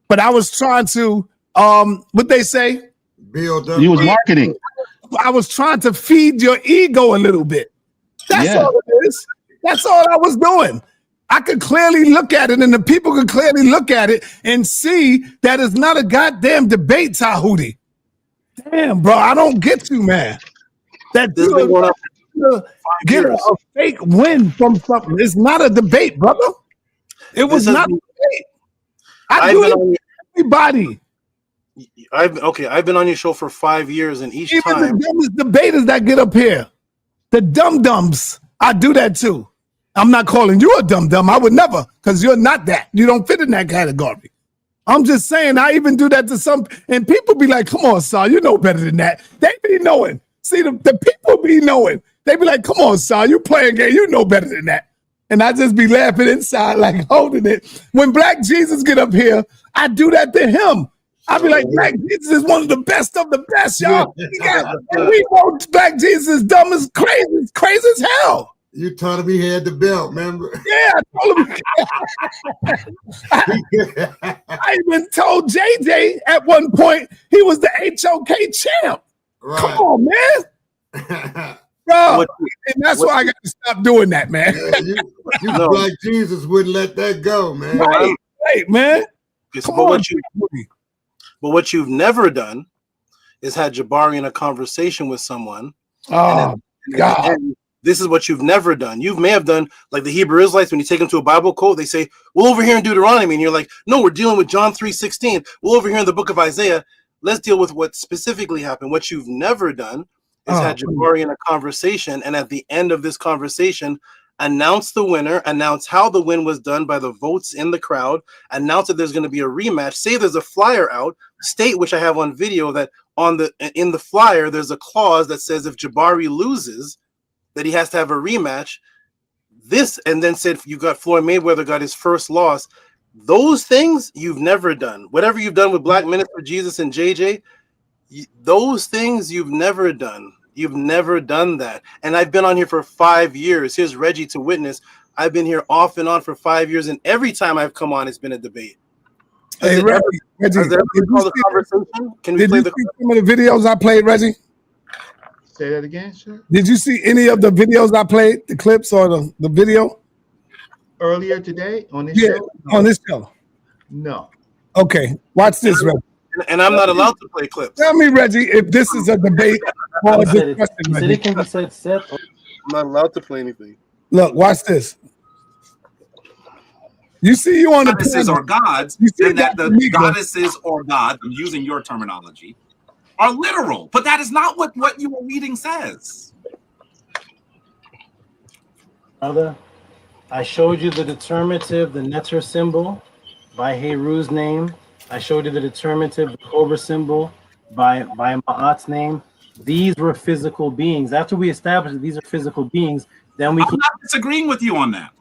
But I was trying to, what they say? Build up. You was marketing. I was trying to feed your ego a little bit. That's all it is. That's all I was doing. I could clearly look at it, and the people could clearly look at it and see that it's not a goddamn debate, Tahuti. Damn, bro, I don't get you, man. That you get a fake win from something. It's not a debate, brother. It was not a debate. I do it with everybody. I've been on your show for 5 years, and each Even time the dumbest debaters that get up here, the dum-dums, I do that too. I'm not calling you a dum-dum. I would never, because you're not that. You don't fit in that category. I'm just saying, I even do that to some, and people be like, come on, Saul, you know better than that. They be knowing. See, the people be knowing. They be like, come on, Saul, you playing game. You know better than that. And I just be laughing inside, like holding it. When Black Jesus get up here, I do that to him. I be like, Black Jesus is one of the best, y'all. And we know Black Jesus is dumb as crazy. It's crazy as hell. You told him he had the belt, remember? Yeah, I told him. I even told JJ at one point he was the HOK champ. Right. Come on, man. Bro, and that's why I got to stop doing that, man. Yeah, you Black Jesus wouldn't let that go, man. Right, man. But what you've never done is had Jabari in a conversation with someone. Oh, God. This is what you've never done. You may have done like the Hebrew Israelites when you take them to a Bible quote, they say, well, over here in Deuteronomy, and you're like, no, we're dealing with John 3:16. Well, over here in the book of Isaiah, let's deal with what specifically happened. What you've never done is had Jabari in a conversation, and at the end of this conversation, announce the winner, announce how the win was done by the votes in the crowd, announce that there's going to be a rematch, say there's a flyer out, state, which I have on video, that in the flyer there's a clause that says if Jabari loses, that he has to have a rematch. This, and then said you got Floyd Mayweather got his first loss. Those things you've never done. Whatever you've done with Black Minister Jesus and JJ, those things you've never done. You've never done that. And I've been on here for 5 years. Here's Reggie to witness. I've been here off and on for 5 years, and every time I've come on, it's been a debate. Hey, Reggie, Can we play some of the videos I played, Reggie? Say that again, sir. Did you see any of the videos I played, the clips or the video? Earlier today on this show? On this show. No. Okay, watch this, Reggie. And I'm not allowed to play clips. Tell me, Reggie, if this is a debate or a discussion, Reggie. It can be said, Seth. I'm not allowed to play anything. Look, watch this. You see you on the goddesses or gods, and that the goddesses or gods, I'm using your terminology, are literal, but that is not what you were reading says. Brother, I showed you the determinative, the neter symbol by Heru's name. I showed you the determinative, the cobra symbol by Ma'at's name. These were physical beings. After we established that these are physical beings, then I'm not disagreeing with you on that.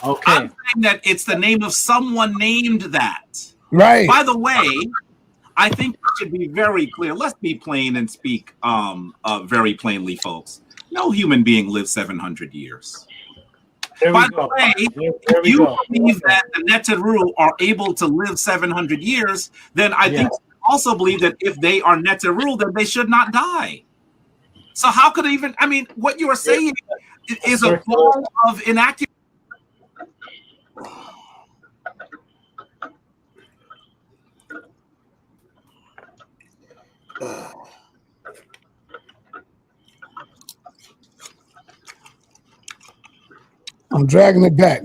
Okay. I'm saying that it's the name of someone named that. Right. By the way, I think it should be very clear. Let's be plain and speak very plainly, folks. No human being lives 700 years. By the way, if you believe that the Neteru are able to live 700 years, then I think you also believe that if they are Neteru, then they should not die. So how could even, I mean, what you are saying is a form of inaccuracy. I'm dragging it back.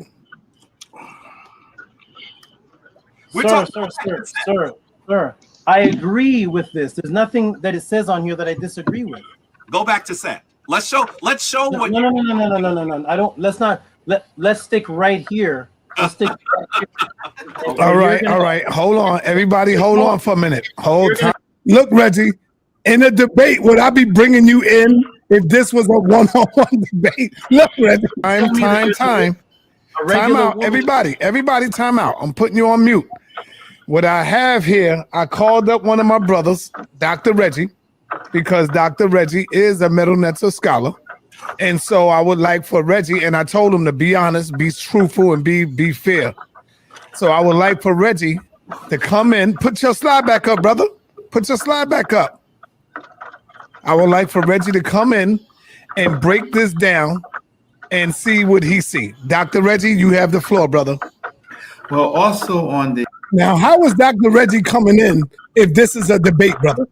Sir, I agree with this. There's nothing that it says on here that I disagree with. Go back to set. Let's show what. No. I don't. Let's stick right here. Let's stick. All right. Hold on, everybody. Hold on for a minute. Hold time. Look, Reggie. In a debate, would I be bringing you in if this was a one-on-one debate? Look, Reggie. Time out. Everybody, time out. I'm putting you on mute. What I have here, I called up one of my brothers, Dr. Reggie, because Dr. Reggie is a Metal Neter scholar. And so I would like for Reggie, and I told him to be honest, be truthful, and be fair. So I would like for Reggie to come in. Put your slide back up, brother. Put your slide back up. I would like for Reggie to come in and break this down and see what he see. Dr. Reggie, you have the floor, brother. Well, also on the Now, how is Dr. Reggie coming in if this is a debate, brother?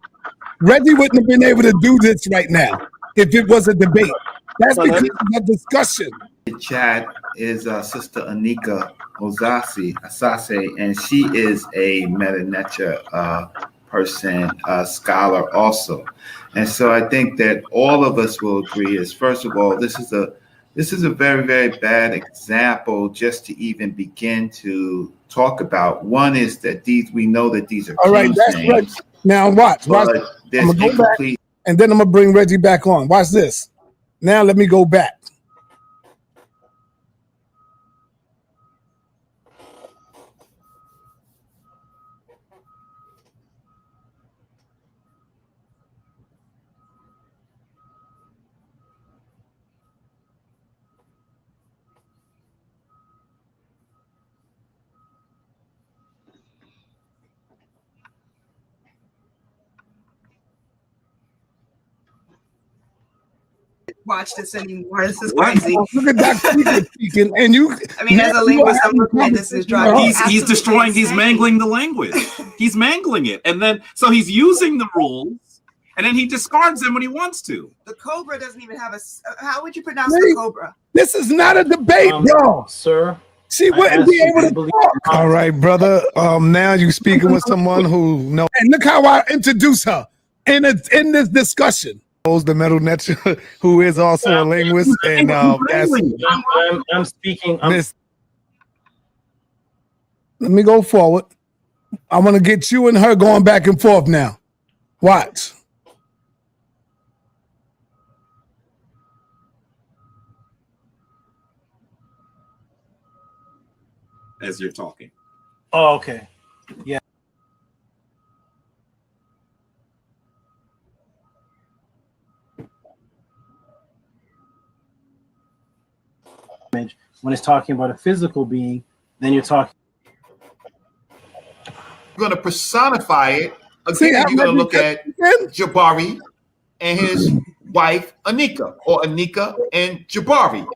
Reggie wouldn't have been able to do this right now if it was a debate. That's because of a discussion. The chat is Sister Anika Asase, and she is a meta-nature person, scholar also. And so I think that all of us will agree is, first of all, this is a very, very bad example just to even begin to talk about. One is that we know that these are all right. That's names, right. Now watch. I'm gonna go back, and then I'm gonna bring Reggie back on. Watch this. Now let me go back. Watch this anymore. This is crazy. Look at Dr. speaking, and you. I mean, as a linguist, I'm looking at this as driving. He's destroying. He's mangling the language. He's mangling it, and then so he's using the rules, and then he discards them when he wants to. The cobra doesn't even have a. How would you pronounce the cobra? This is not a debate, bro. Sir. She wouldn't be able to talk. All right, brother. Now you speaking with someone who knows. And look how I introduce her in this discussion. The metal nature, who is also a linguist, and I'm speaking. Let me go forward. I want to get you and her going back and forth now. Watch. As you're talking. Oh, okay. Yeah. When it's talking about a physical being, then you're talking. You're going to personify it. Again, you're going to look at Jabari and his wife, Anika, or Anika and Jabari,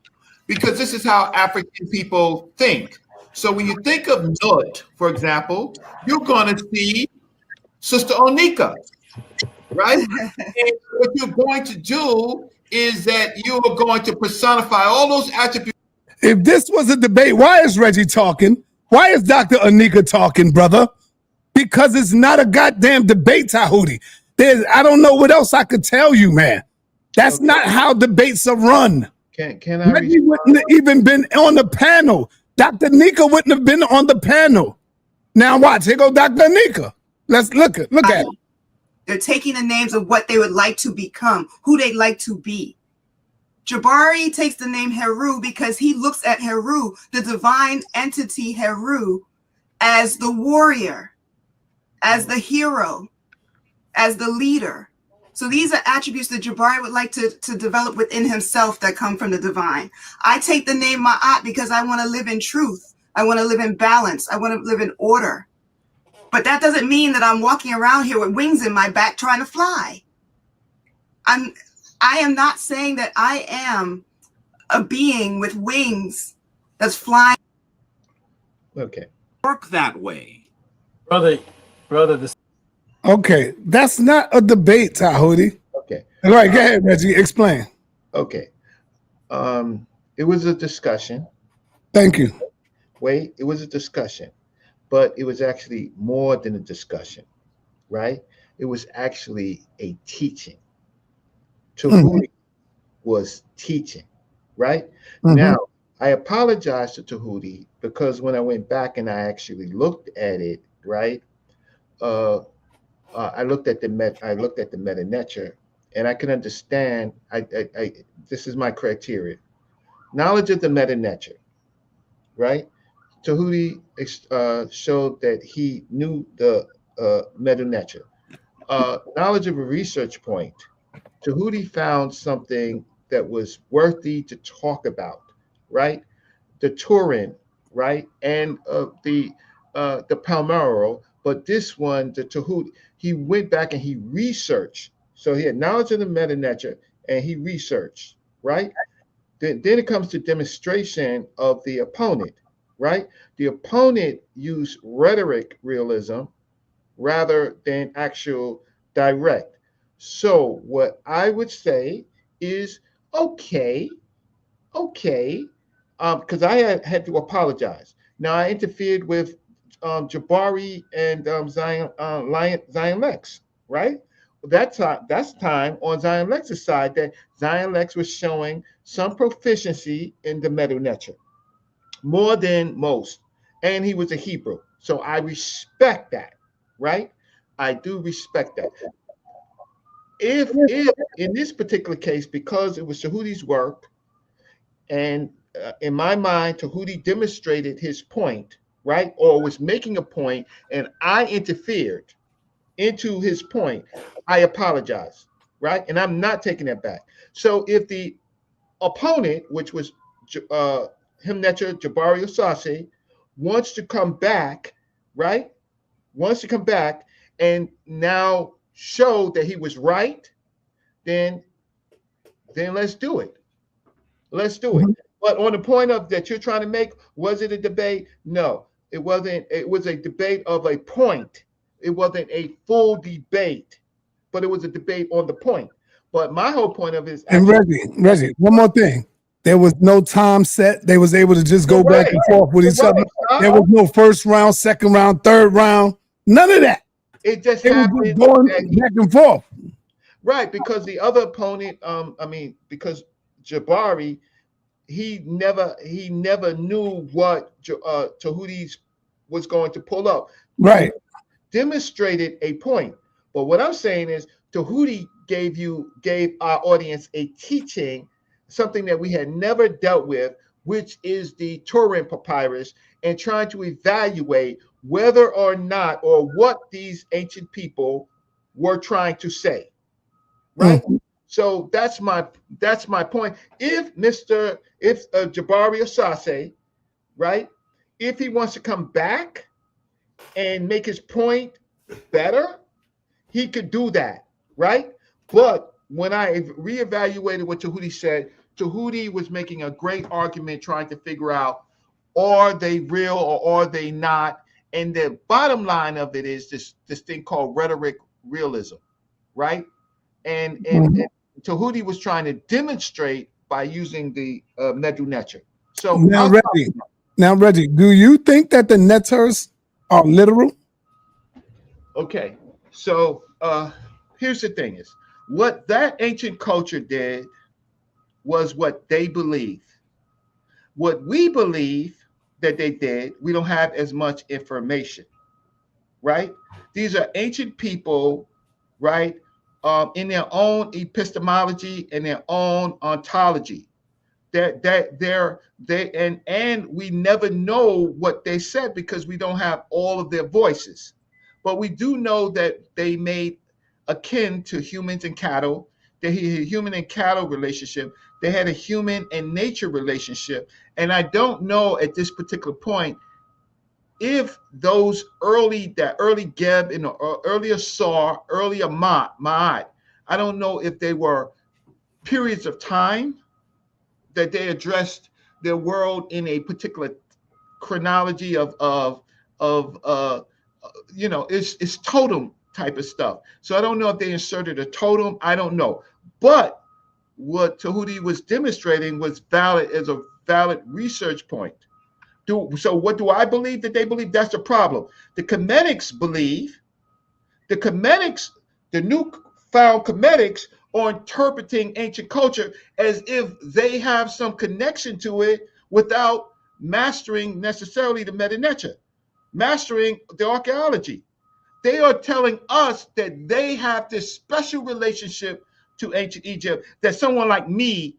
because this is how African people think. So when you think of Nut, for example, you're going to see Sister Onika, right? And what you're going to do is that you are going to personify all those attributes. If this was a debate, why is Reggie talking? Why is Dr. Anika talking, brother? Because it's not a goddamn debate, Tehuti. I don't know what else I could tell you, man. That's not how debates are run. Can I? Reggie wouldn't have even been on the panel. Dr. Nika wouldn't have been on the panel. Now watch, here go Dr. Nika. Let's look at it. They're taking the names of what they would like to become, who they'd like to be. Jabari takes the name Heru because he looks at Heru, the divine entity Heru, as the warrior, as the hero, as the leader. So these are attributes that Jabari would like to develop within himself that come from the divine. I take the name Ma'at because I want to live in truth. I want to live in balance. I want to live in order. But that doesn't mean that I'm walking around here with wings in my back trying to fly. I am not saying that I am a being with wings that's flying. Okay. Work that way. Brother, this. Okay, that's not a debate, Tehuti. Okay. All right, go ahead, Reggie. Explain. Okay. It was a discussion. Thank you. Wait, it was a discussion, but it was actually more than a discussion, right? It was actually a teaching. Tehuti was teaching, right? Now, I apologize to Tehuti because when I went back and I actually looked at it, right? I looked at the meta-nature, and I can understand. This is my criteria: knowledge of the meta-nature, right? Tehuti showed that he knew the meta-nature. Knowledge of a research point. Tehuti found something that was worthy to talk about, right? The Turin, right, and the Palmero, but this one, the Tehuti, he went back and he researched. So he had knowledge of the meta-nature and he researched, right? Then it comes to demonstration of the opponent, right? The opponent used rhetoric realism rather than actual direct. So what I would say is okay, because I had to apologize. Now I interfered with Jabari and Zion Lex, right? That's time on Zion Lex's side that Zion Lex was showing some proficiency in the meta-nature, more than most, and he was a Hebrew, so I respect that, right? I do respect that. If in this particular case, because it was Tahuti's work, and in my mind, Tehuti demonstrated his point, right? Or was making a point, and I interfered into his point. I apologize, right? And I'm not taking that back. So if the opponent, which was Himnetra Jabari Osaze, wants to come back, right? Wants to come back and now show that he was right, then let's do it. Let's do it. But on the point of that you're trying to make, was it a debate? No, it wasn't. It was a debate of a point. It wasn't a full debate, but it was a debate on the point. But my whole point of it is and Reggie, one more thing. There was no time set. They was able to just go back and forth with each other. There was no first round, second round, third round. None of that. It just It was just going back and forth. Right, because the other opponent, because Jabari, he never knew what Tahuti's was going to pull up. Right. Demonstrated a point. But what I'm saying is Tehuti gave our audience a teaching, something that we had never dealt with, which is the Turin papyrus, and trying to evaluate whether or not or what these ancient people were trying to say. Right? So that's my point. If Jabari Osaze, right, if he wants to come back and make his point better, he could do that, right? But when I reevaluated what Tehuti said, Tehuti was making a great argument trying to figure out, are they real or are they not? And the bottom line of it is this thing called rhetoric realism, right? And Tehuti was trying to demonstrate by using the meta-nature. So now, Reggie, do you think that the neters are literal? Okay, so here's the thing: is what that ancient culture did was what they believe. What we believe that they did, we don't have as much information, right? These are ancient people, right? In their own epistemology and their own ontology. And we never know what they said because we don't have all of their voices. But we do know that they made akin to humans and cattle. They had a human and cattle relationship. They had a human and nature relationship. And I don't know at this particular point if that early Geb and earlier Sar, earlier Ma'at, I don't know if they were periods of time that they addressed their world in a particular chronology of it's totem type of stuff. So I don't know if they inserted a totem. I don't know. But what Tehuti was demonstrating was valid as a valid research point. So what do I believe that they believe? That's the problem. The Cometics believe, the new found Cometics are interpreting ancient culture as if they have some connection to it without mastering necessarily the meta-nature, mastering the archaeology. They are telling us that they have this special relationship to ancient Egypt that someone like me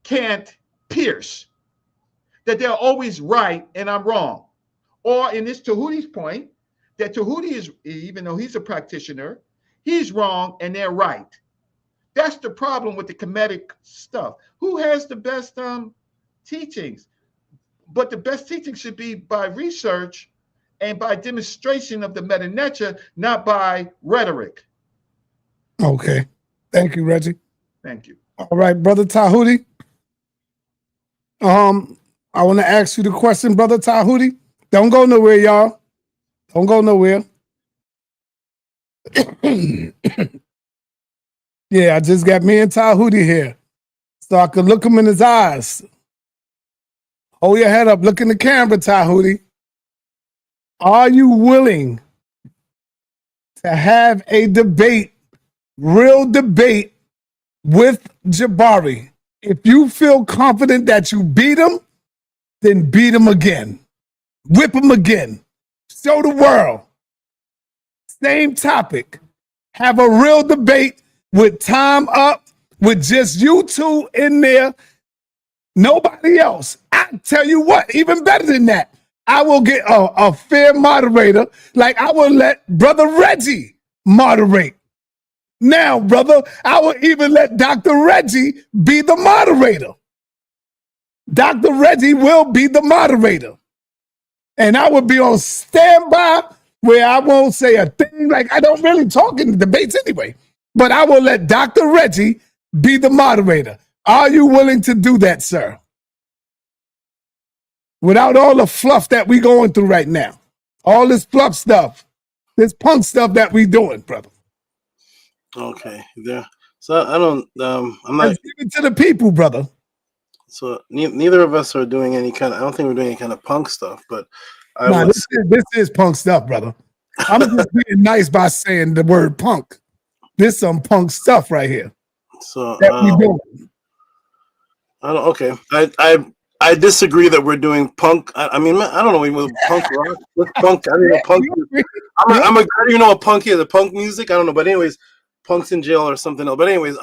can't pierce, that they're always right and I'm wrong. Or in this Tehuti's point, that Tehuti is, even though he's a practitioner, he's wrong and they're right. That's the problem with the Kemetic stuff. Who has the best teachings? But the best teaching should be by research and by demonstration of the meta-nature, not by rhetoric. Okay. Thank you, Reggie. Thank you. All right, Brother Tehuti. I want to ask you the question, Brother Tehuti. Don't go nowhere, y'all. Don't go nowhere. Yeah, I just got me and Tehuti here, so I could look him in his eyes. Hold your head up. Look in the camera, Tehuti. Are you willing to have a debate, real debate, with Jabari? If you feel confident that you beat him, then beat him again. Whip him again. Show the world. Same topic. Have a real debate with time up, with just you two in there. Nobody else. I tell you what, even better than that, I will get a fair moderator. Like I will let Brother Reggie moderate. Now, brother, I will even let Dr. Reggie be the moderator. Dr. Reggie will be the moderator. And I will be on standby where I won't say a thing. Like I don't really talk in the debates anyway. But I will let Dr. Reggie be the moderator. Are you willing to do that, sir? Without all the fluff that we going through right now. All this fluff stuff. This punk stuff that we doing, brother. Okay, there. So I don't. I'm not. Let's give it to the people, brother. So neither of us are doing any kind of. I don't think we're doing any kind of punk stuff. But this is punk stuff, brother. I'm just being nice by saying the word punk. This some punk stuff right here. So that we doing. I don't. Okay, I disagree that we're doing punk. I mean, I don't know what punk rock. What's punk? I don't know punk. I don't even know what punk is. The punk music. I don't know. But anyways, punk's in jail or something else. But anyways,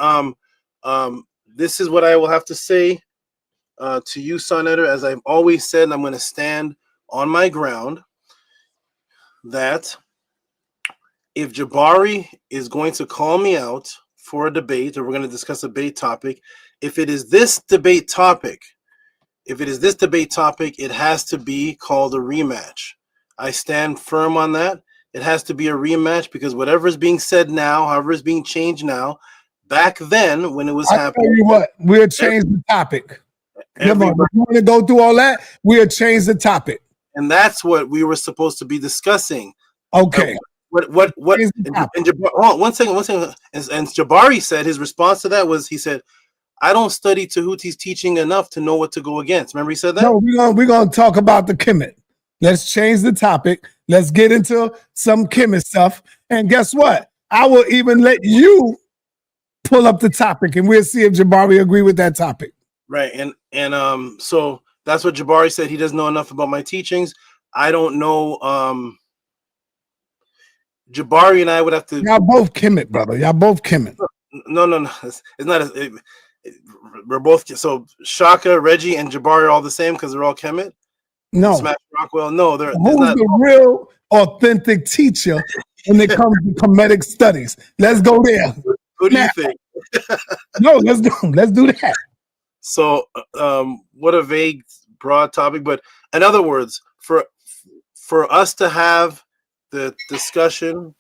this is what I will have to say to you, sa.neter. As I've always said, and I'm going to stand on my ground that if Jabari is going to call me out for a debate, or we're going to discuss a debate topic, if it is this debate topic, it has to be called a rematch. I stand firm on that. It has to be a rematch because whatever is being said now, however is being changed now, back then when it was happening. Tell you what, we'll change the topic. Come on, if you want to go through all that, we'll change the topic. And that's what we were supposed to be discussing. Okay. One second. And Jabari said his response to that was, he said, I don't study Tehuti's teaching enough to know what to go against. Remember he said that? No, we're gonna talk about the Kemet. Let's change the topic. Let's get into some Kemet stuff. And guess what? I will even let you pull up the topic and we'll see if Jabari agree with that topic. Right. And so that's what Jabari said. He doesn't know enough about my teachings. I don't know. Jabari and I would have to. Y'all both Kemet, brother. Y'all both Kemet. No. It's not. We're both. So Shaka, Reggie, and Jabari are all the same because they're all Kemet. No. Smash Rockwell. No, they're. Who's not the real authentic teacher when it comes to Kemetic studies? Let's go there. Who do you think? No, let's do that. So, what a vague, broad topic. But in other words, for us to have the discussion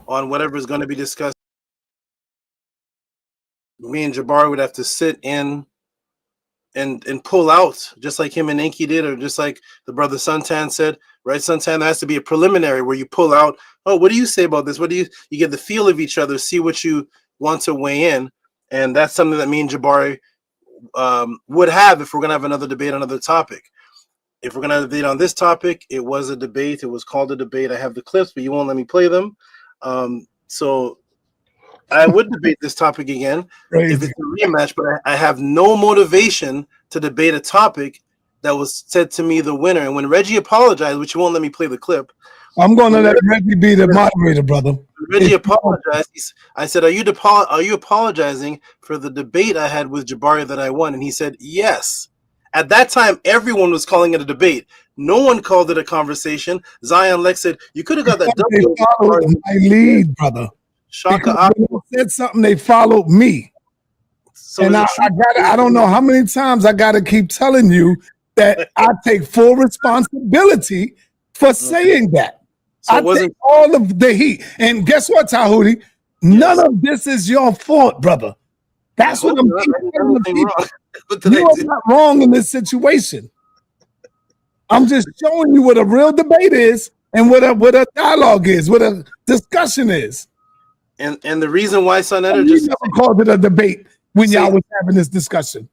on whatever is going to be discussed, me and Jabari would have to sit in and pull out, just like him and Inky did, or just like the brother Suntan said, right? Suntan, there has to be a preliminary where you pull out, oh, what do you say about this? What do you get the feel of each other, see what you want to weigh in. And that's something that me and Jabari would have if we're going to have another debate on another topic. If we're going to have a debate on this topic, it was a debate. It was called a debate. I have the clips, but you won't let me play them. So I would debate this topic again if it's a rematch, but I have no motivation to debate a topic that was said to me the winner. And when Reggie apologized, which you won't let me play the clip. I'm going to let Reggie be the moderator, brother. Reggie apologized. I said, are you apologizing for the debate I had with Jabari that I won? And he said, yes. At that time, everyone was calling it a debate. No one called it a conversation. Zion Lex said, you could have got that. My lead, brother. Shaka Because when I said something, they followed me. So and I don't know how many times I got to keep telling you that I take full responsibility for saying that. So I take all of the heat. And guess what, Tahuti? None of this is your fault, brother. That's what I'm telling the people. You are not wrong in this situation. I'm just showing you what a real debate is and what a dialogue is, what a discussion is. And the reason why sa.neter just never called it a debate when y'all was having this discussion.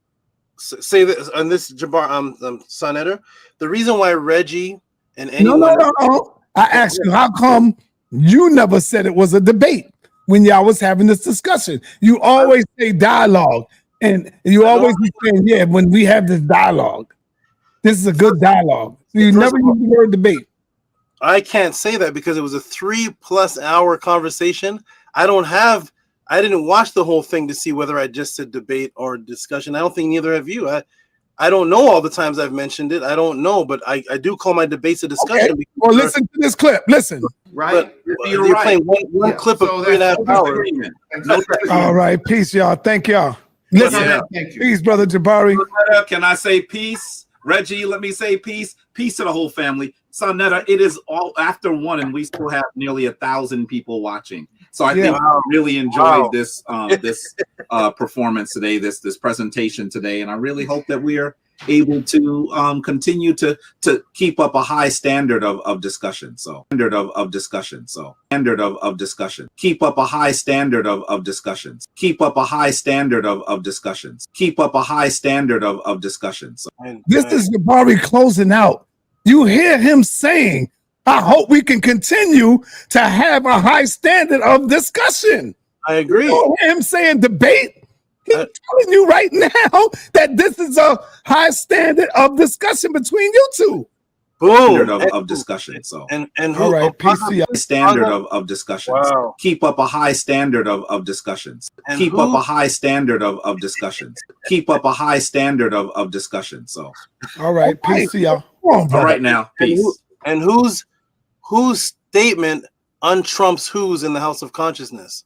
Say this on this sa.neter. The reason why Reggie and anyone No. I asked you, how come you never said it was a debate when y'all was having this discussion? You always say dialogue, and you always be saying, yeah, when we have this dialogue, this is a good dialogue. So you never use the word debate. I can't say that because it was a 3+ hour conversation. I didn't watch the whole thing to see whether I just said debate or discussion. I don't think neither have you. I don't know all the times I've mentioned it. I don't know, but I do call my debates a discussion. Okay. Well, listen to this clip. Listen. Right. You're playing one clip of 3.5 hours. All right. Peace, y'all. Thank y'all. Listen. Peace, Brother Jabari. Can I say peace? Reggie, let me say peace. Peace to the whole family. sa.neter, it is all after 1, and we still have nearly 1,000 people watching. So I think I really enjoyed this performance today, this presentation today, and I really hope that we are able to continue to keep up a high standard of discussion. Keep up a high standard of discussions. Keep up a high standard of discussions. Keep up a high standard of discussions. This is Jabari closing out. You hear him saying, I hope we can continue to have a high standard of discussion. I agree. You hear him saying debate? He's telling you right now that this is a high standard of discussion between you two. Standard of discussion. So and all right, PC standard of discussions. Wow. Keep up a high standard of discussions. Keep up a high standard of discussions. Keep up a high standard of discussion. So all right, PC y'all. All right now, peace. And whose statement untrumps whose in the House of Consciousness?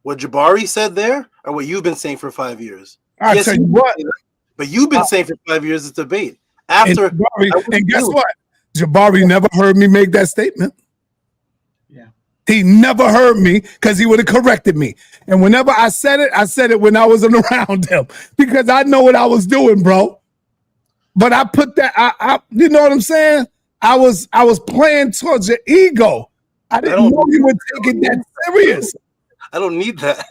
What Jabari said there, or what you've been saying for 5 years? I tell you what, but you've been saying for 5 years it's debate. After and guess what? Jabari never heard me make that statement. Yeah, he never heard me because he would have corrected me. And whenever I said it when I wasn't around him because I know what I was doing, bro. But I put that, I you know what I'm saying? I was playing towards your ego. I didn't know you would take it that serious. I don't need that.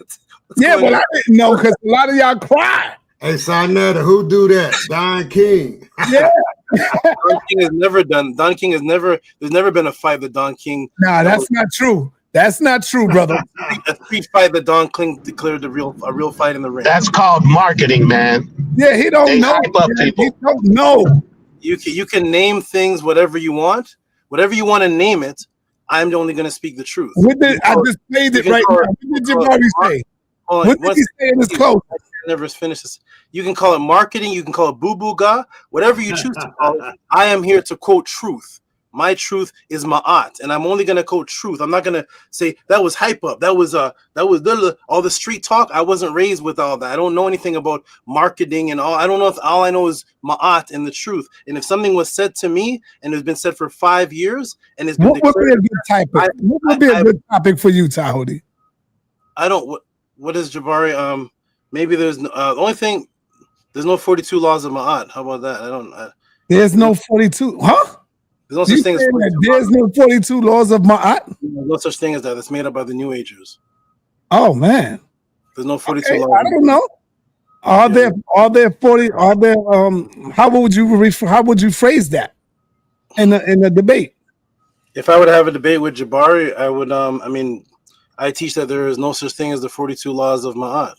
But I didn't know because a lot of y'all cry. Hey, sa.neter, who do that? Don King. Yeah. Don King has never done. Don King has never. There's never been a fight that Don King. Nah, that's not true. That's not true, brother. A street fight that Don King declared a real fight in the ring. That's called marketing, man. Yeah, he don't know. Hype up people. He don't know. You can name things whatever you want to name it. I'm only going to speak the truth. I just played it right now. What did Jabari say? What did he say in his close? I never finished this. You can call it marketing. You can call it boo-boo-ga. Whatever you choose to call it. I am here to quote truth. My truth is ma'at, and I'm only going to quote truth. I'm not going to say that was hype up. That was all the street talk. I wasn't raised with all that. I don't know anything about marketing and all. I don't know if all I know is ma'at and the truth. And if something was said to me and it's been said for 5 years and it's been what would be a good topic? What would be a good topic for you, Tahuti? I don't. What is Jabari? Maybe there's the only thing. There's no 42 laws of ma'at. How about that? I don't. There's no 42, huh? There's no such thing as 42 there's no 42 laws of ma'at. There's no such thing as that. It's made up by the New Agers. Oh man, there's no 42 laws. I don't know. Are there 40? Are there how would you phrase that in a debate? If I would have a debate with Jabari, I would. I mean, I teach that there is no such thing as the 42 laws of ma'at.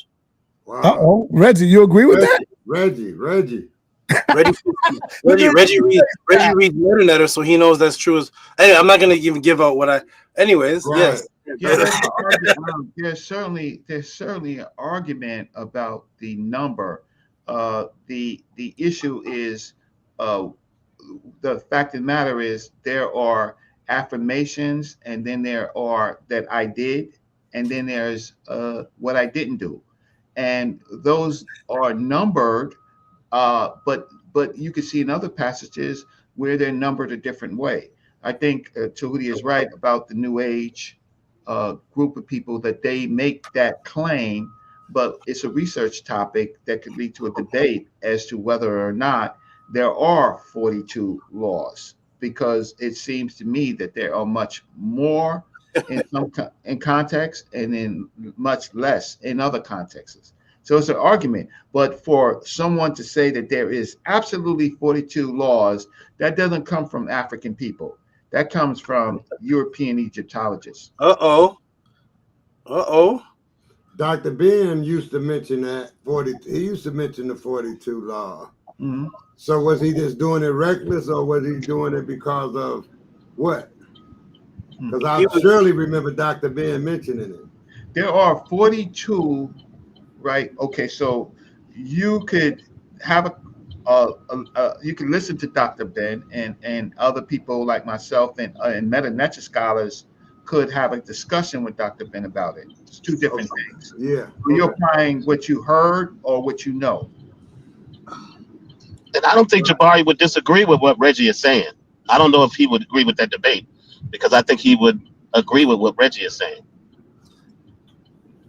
Wow. Reggie, you agree with that? Reggie. Reggie reads sa.neter, so he knows that's true. Anyway, I'm not going to even give out what I. Anyways, right. Yes. There's certainly an argument about the number. The issue is the fact of the matter is there are affirmations, and then there are that I did, and then there's what I didn't do, and those are numbered. But you can see in other passages where they're numbered a different way. I think Tahuti is right about the New Age group of people, that they make that claim, but it's a research topic that could lead to a debate as to whether or not there are 42 laws, because it seems to me that there are much more in in context and in much less in other contexts. So it's an argument. But for someone to say that there is absolutely 42 laws, that doesn't come from African people. That comes from European Egyptologists. Dr. Ben used to mention that 40. He used to mention the 42 law. Mm-hmm. So was he just doing it reckless, or was he doing it because of what? Because I surely remember Dr. Ben mentioning it. There are 42, right? Okay, so you could have you can listen to Dr. Ben, and other people like myself and meta-nature scholars could have a discussion with Dr. Ben about it. It's two different things. Yeah. You're applying what you heard or what you know. And I don't think Jabari would disagree with what Reggie is saying. I don't know if he would agree with that debate, because I think he would agree with what Reggie is saying.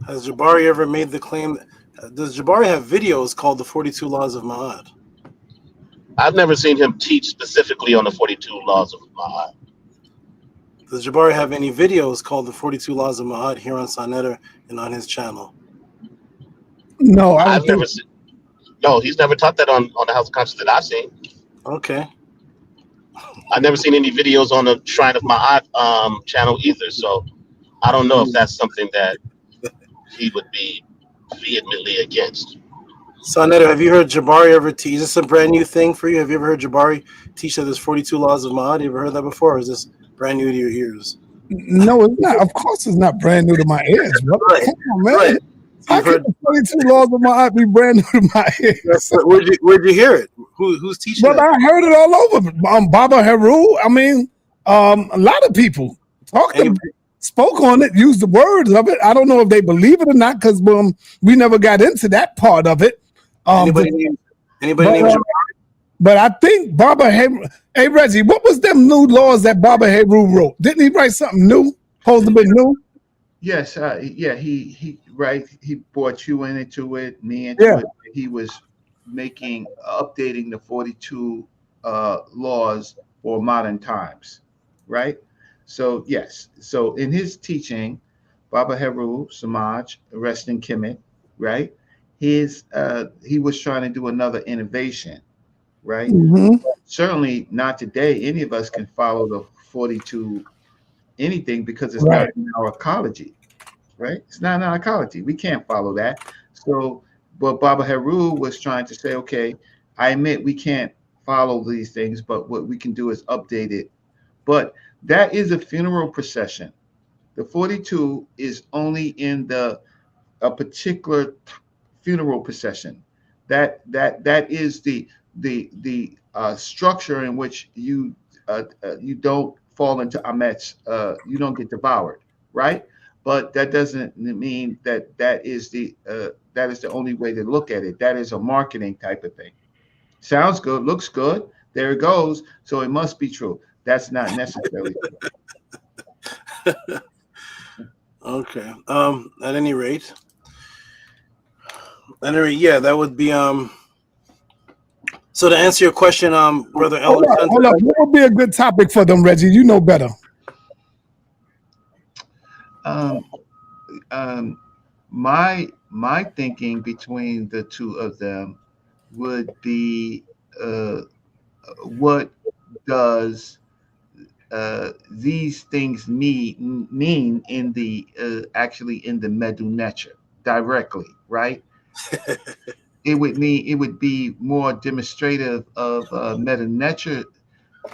Has Jabari ever made the claim? Does Jabari have videos called the 42 Laws of Ma'at? I've never seen him teach specifically on the 42 laws of Ma'at. Does Jabari have any videos called the 42 Laws of Ma'at here on sa.neter and on his channel? No, I've never seen. No, he's never taught that on the House of Conscience that I've seen. Okay. I've never seen any videos on the Shrine of Ma'at channel either, so I don't know if that's something that he would be vehemently against. Sa.neter, have you heard Jabari ever teach? Is this a brand new thing for you? Have you ever heard Jabari teach that there's 42 laws of Ma'at? You ever heard that before, or is this brand new to your ears? No, it's not. Of course, it's not brand new to my ears. Right. Come on, man. Right. How can the 42 laws of Ma'at be brand new to my ears? Where'd you hear it? Who's teaching Well, that? I heard it all over. Baba Heru. I mean, a lot of people spoke on it, used the words of it. I don't know if they believe it or not, because we never got into that part of it. Anybody named Jabari? But I think Baba Heru. Hey, Reggie, what was them new laws that Baba Heru wrote? Didn't he write something new? Supposed to be new? Yes, yeah, he right. He brought you into it, me into it. He was updating the 42 laws for modern times, right? So yes, so in his teaching, Baba Heru Samaj, rest in Kemet, right? He was trying to do another innovation, right? Mm-hmm. Certainly not today. Any of us can follow the 42 anything, because it's not in our ecology, right? It's not in our ecology. We can't follow that. So, but Baba Heru was trying to say, okay, I admit we can't follow these things, but what we can do is update it. But that is a funeral procession. The 42 is only in a particular funeral procession. That is the structure in which you don't fall into Amet's, you don't get devoured, right? But that doesn't mean that is the only way to look at it. That is a marketing type of thing. Sounds good, looks good, there it goes, so it must be true. That's not necessarily true. Okay. At any rate, yeah, that would be So to answer your question, Brother Ellen, hold up. What would be a good topic for them, Reggie? You know better. My thinking between the two of them would be, what does these things mean in the actually in the meta-nature directly, right? It would be more demonstrative of meta-nature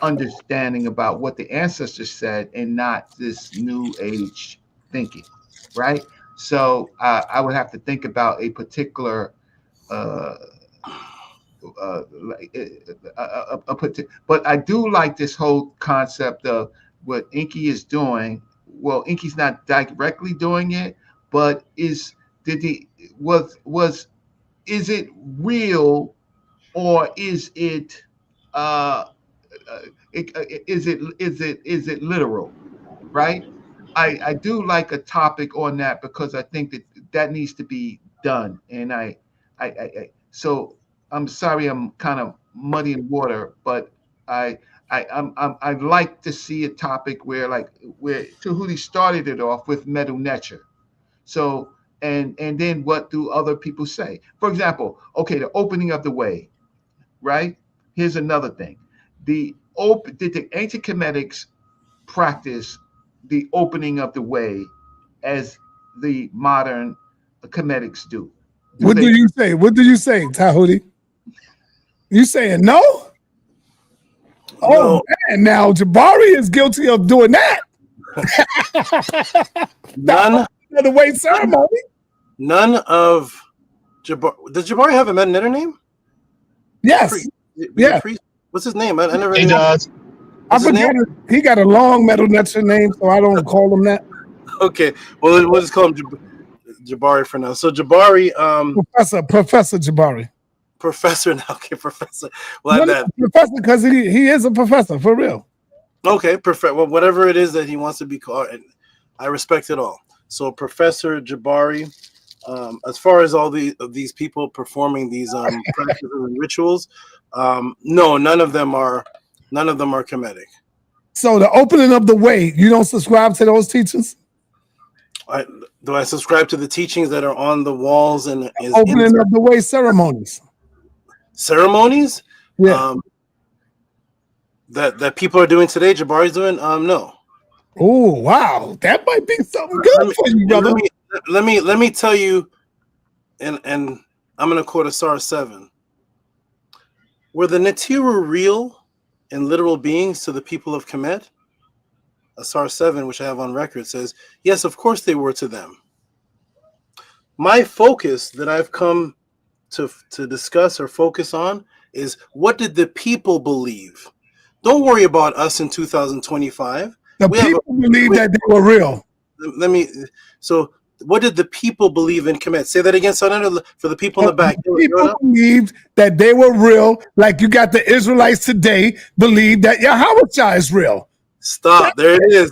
understanding about what the ancestors said, and not this new age thinking, right? So I would have to think about a particular but I do like this whole concept of what Inky is doing. Well, Inky's not directly doing it, but is it real, or is it is it literal, right? I do like a topic on that because I think that needs to be done, and so I'm sorry I'm kind of muddying water, but I'd like to see a topic where Tahuti started it off with metal nature. So and then what do other people say? For example, okay, the opening of the way, right? Here's another thing. Did the ancient Kemetics practice the opening of the way as the modern Kemetics do? What do you say? What do you say, Tahuti? You saying no? Oh man, now Jabari is guilty of doing that. None of the way ceremony. None of Jabari. Does Jabari have a meta name? Yes. Yeah. What's his name? I never. He does. I forget it. He got a long metal nature name, so I don't call him that. Okay. Well, we'll just call him Jabari for now. So Jabari, Professor Jabari. Professor now. Okay, Professor. Well, Professor, because he is a professor for real. Okay, perfect. Well, whatever it is that he wants to be called, I respect it all. So Professor Jabari, as far as all these people performing these practices and rituals, no, none of them are Kemetic. So the opening of the way, you don't subscribe to those teachings? Do I subscribe to the teachings that are on the walls and opening of the way ceremonies? Ceremonies? Yeah. That people are doing today, Jabari's doing? No. Oh wow, that might be something good for you, brother. Let me tell you, and I'm gonna quote Asar 7. Were the Netiru real and literal beings to the people of Kemet? Asar 7, which I have on record, says, yes, of course they were to them. My focus that I've come to discuss or focus on is, what did the people believe? Don't worry about us in 2025. The people believe that they were real. So what did the people believe in Kemet? Say that again, sa.neter, for the people in the back. People believed that they were real, like you got the Israelites today believe that Yahweh is real. Stop. There it is.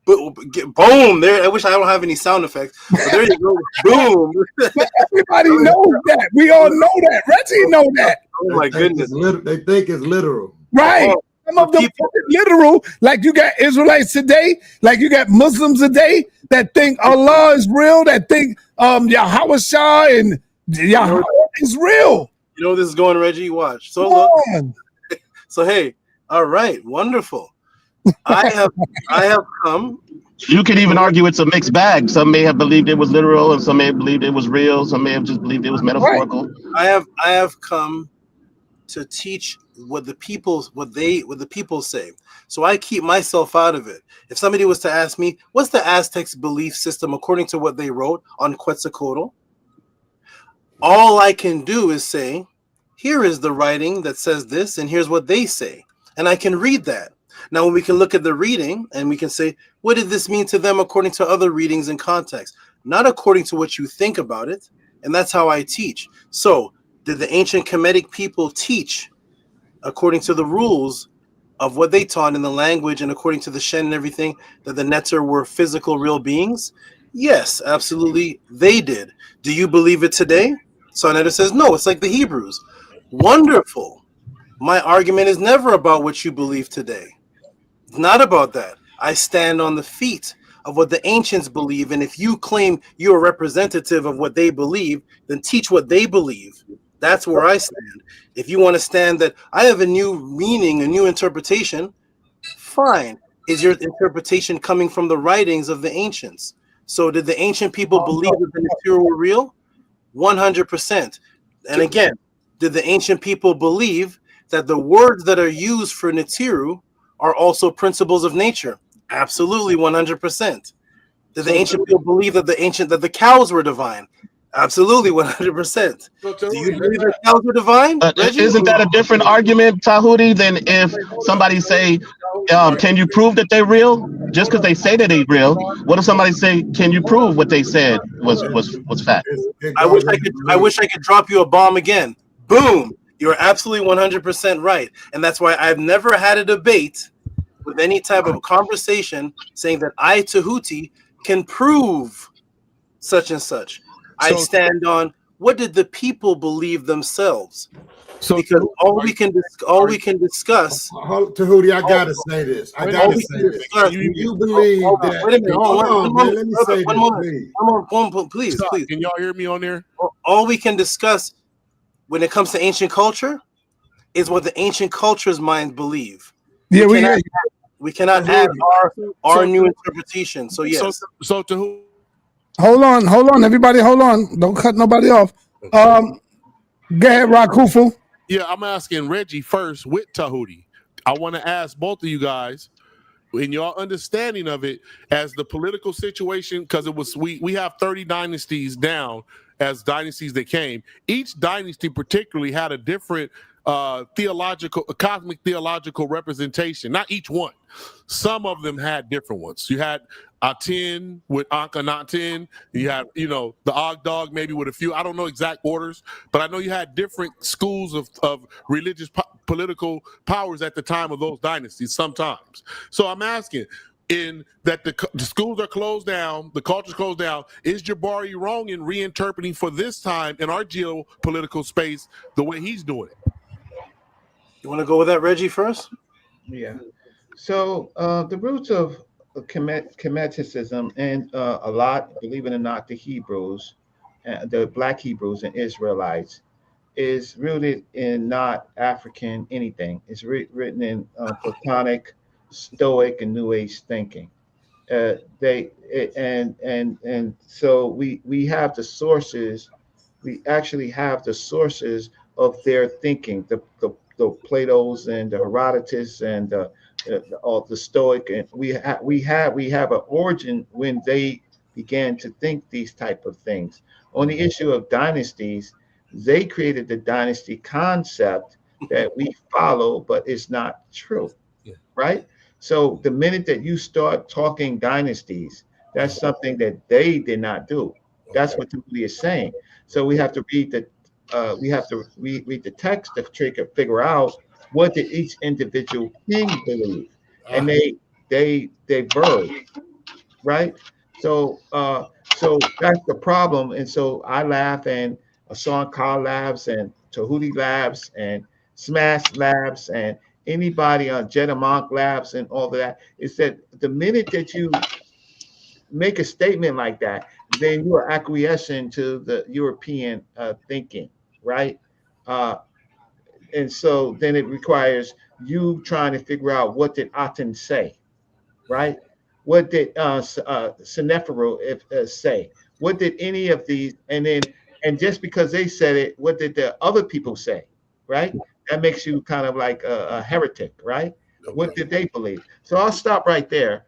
Boom. There. I wish I don't have any sound effects. But there you go. Boom. Everybody knows that. We all know that. Reggie know that. Oh my goodness. They think it's literal. Right. Some of them literal, like you got Israelites today, like you got Muslims today that think Allah is real, that think Yahweh Shah and Yahweh is real. You know this is going, Reggie. Watch. So look. So hey, all right, wonderful. I have come. You could even argue it's a mixed bag. Some may have believed it was literal, and some may have believed it was real. Some may have just believed it was metaphorical. Right. I have come to teach what the people say. So I keep myself out of it. If somebody was to ask me, what's the Aztecs' belief system according to what they wrote on Quetzalcoatl? All I can do is say, here is the writing that says this, and here's what they say. And I can read that. Now, we can look at the reading and we can say, what did this mean to them according to other readings and context? Not according to what you think about it. And that's how I teach. So, did the ancient Kemetic people teach according to the rules of what they taught in the language and according to the Shen and everything, that the Neter were physical, real beings? Yes, absolutely, they did. Do you believe it today? sa.neter says, no, it's like the Hebrews. Wonderful. My argument is never about what you believe today. It's not about that. I stand on the feet of what the ancients believe, and if you claim you're a representative of what they believe, then teach what they believe. That's where I stand. If you want to stand that I have a new meaning, a new interpretation, fine. Is your interpretation coming from the writings of the ancients? So did the ancient people believe that the Netiru were real? 100%. And again, did the ancient people believe that the words that are used for Netiru are also principles of nature? Absolutely, 100%. Did the ancient people believe that the cows were divine? Absolutely, 100%. Do you believe that cows were divine? Isn't that a different argument, Tahuti, than if somebody say Can you prove that they're real? Just because they say that they're real, what if somebody say, "Can you prove what they said was fact?" I wish I could drop you a bomb again. Boom! You're absolutely 100% right, and that's why I've never had a debate with any type of conversation saying that I, Tehuti, can prove such and such. I stand on what did the people believe themselves. Because all we can discuss. Tehuti, I gotta say this. I gotta say this. You believe that? Wait a minute. Hold on, man. Let me say this, please. Please. Can y'all hear me on there? All we can discuss when it comes to ancient culture is what the ancient culture's minds believe. Yeah, we cannot add our new interpretation. So yes. So to who? Hold on, everybody, hold on. Don't cut nobody off. Go ahead, Rakufu. Yeah, I'm asking Reggie first with Tehuti. I want to ask both of you guys, in your understanding of it, as the political situation, because it was we have 30 dynasties down as dynasties that came. Each dynasty particularly had a different cosmic theological representation. Not each one. Some of them had different ones. You had Aten with Akhenaten. You had, the Ogdog maybe with a few. I don't know exact orders, but I know you had different schools of religious political powers at the time of those dynasties sometimes. So I'm asking, in that the schools are closed down, the culture's closed down, is Jabari wrong in reinterpreting for this time in our geopolitical space the way he's doing it? You want to go with that, Reggie, first? Yeah. So the roots of Kemetism and a lot, believe it or not, the Hebrews, the Black Hebrews and Israelites, is rooted in not African anything. It's written in Platonic, Stoic, and New Age thinking. So we have the sources. We actually have the sources of their thinking. The Plato's and the Herodotus and all the Stoic, and we have an origin when they began to think these type of things. On the issue of dynasties, they created the dynasty concept that we follow, but it's not true, right? So the minute that you start talking dynasties, that's something that they did not do. That's what Tehuti is saying. So we have to read the read the text to try to figure out what did each individual king believe, and they diverge, right? So that's the problem. And so I laugh, and Hassan Khan laughs, and Tehuti laughs, and Smash laughs, and anybody on Jedamonk laughs, and all of that. Is that the minute that you make a statement like that, then you are acquiescing to the European thinking, right? And so then it requires you trying to figure out, what did Aten say, right? What did sa.neter say? What did any of these, and just because they said it, what did the other people say, right? That makes you kind of like a heretic, right? Okay. What did they believe? So I'll stop right there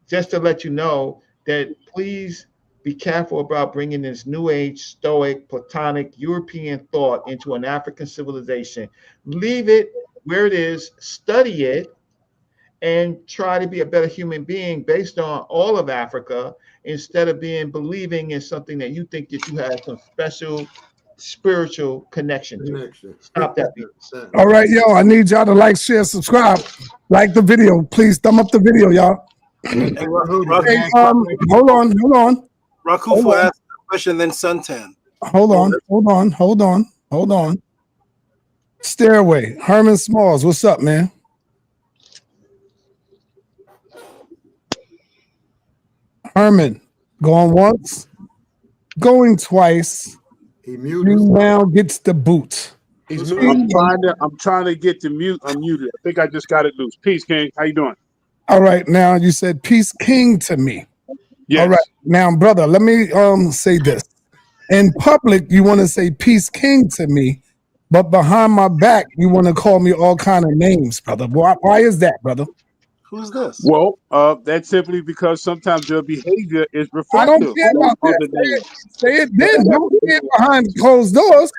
just to let you know that please be careful about bringing this New Age, Stoic, Platonic, European thought into an African civilization. Leave it where it is, study it, and try to be a better human being based on all of Africa, instead of believing in something that you think that you have some special spiritual connection to. Stop that. All right, yo, I need y'all to like, share, subscribe. Like the video. Please thumb up the video, y'all. Hey, hold on. Rakufu asked a question, then Suntan. Hold on. Stairway. Herman Smalls, what's up, man? Herman, going once, going twice. He muted. Now gets the boot. He's muted. I'm trying to get to mute. I'm muted. I think I just got it loose. Peace, King. How you doing? All right, now you said peace king to me. Yes. All right, now, brother, let me say this. In public, you want to say peace king to me, but behind my back, you want to call me all kind of names, brother. Why is that, brother? Who's this? Well, that's simply because sometimes your behavior is reflective. I don't care about that. Say it then. Don't say it behind closed doors.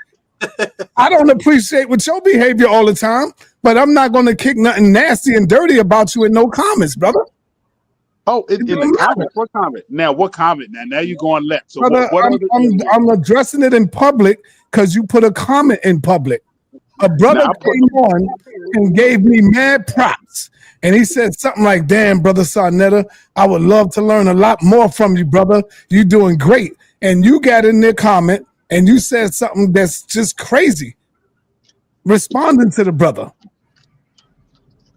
I don't appreciate with your behavior all the time. but I'm not going to kick nothing nasty and dirty about you in no comments, brother. Oh, in the comment. What comment? Now, what comment? Now you're going left. So brother, I'm addressing it in public because you put a comment in public. A brother came on and gave me mad props. And he said something like, damn, brother sa.neter, I would love to learn a lot more from you, brother. You doing great. And you got in their comment and you said something that's just crazy. Responding to the brother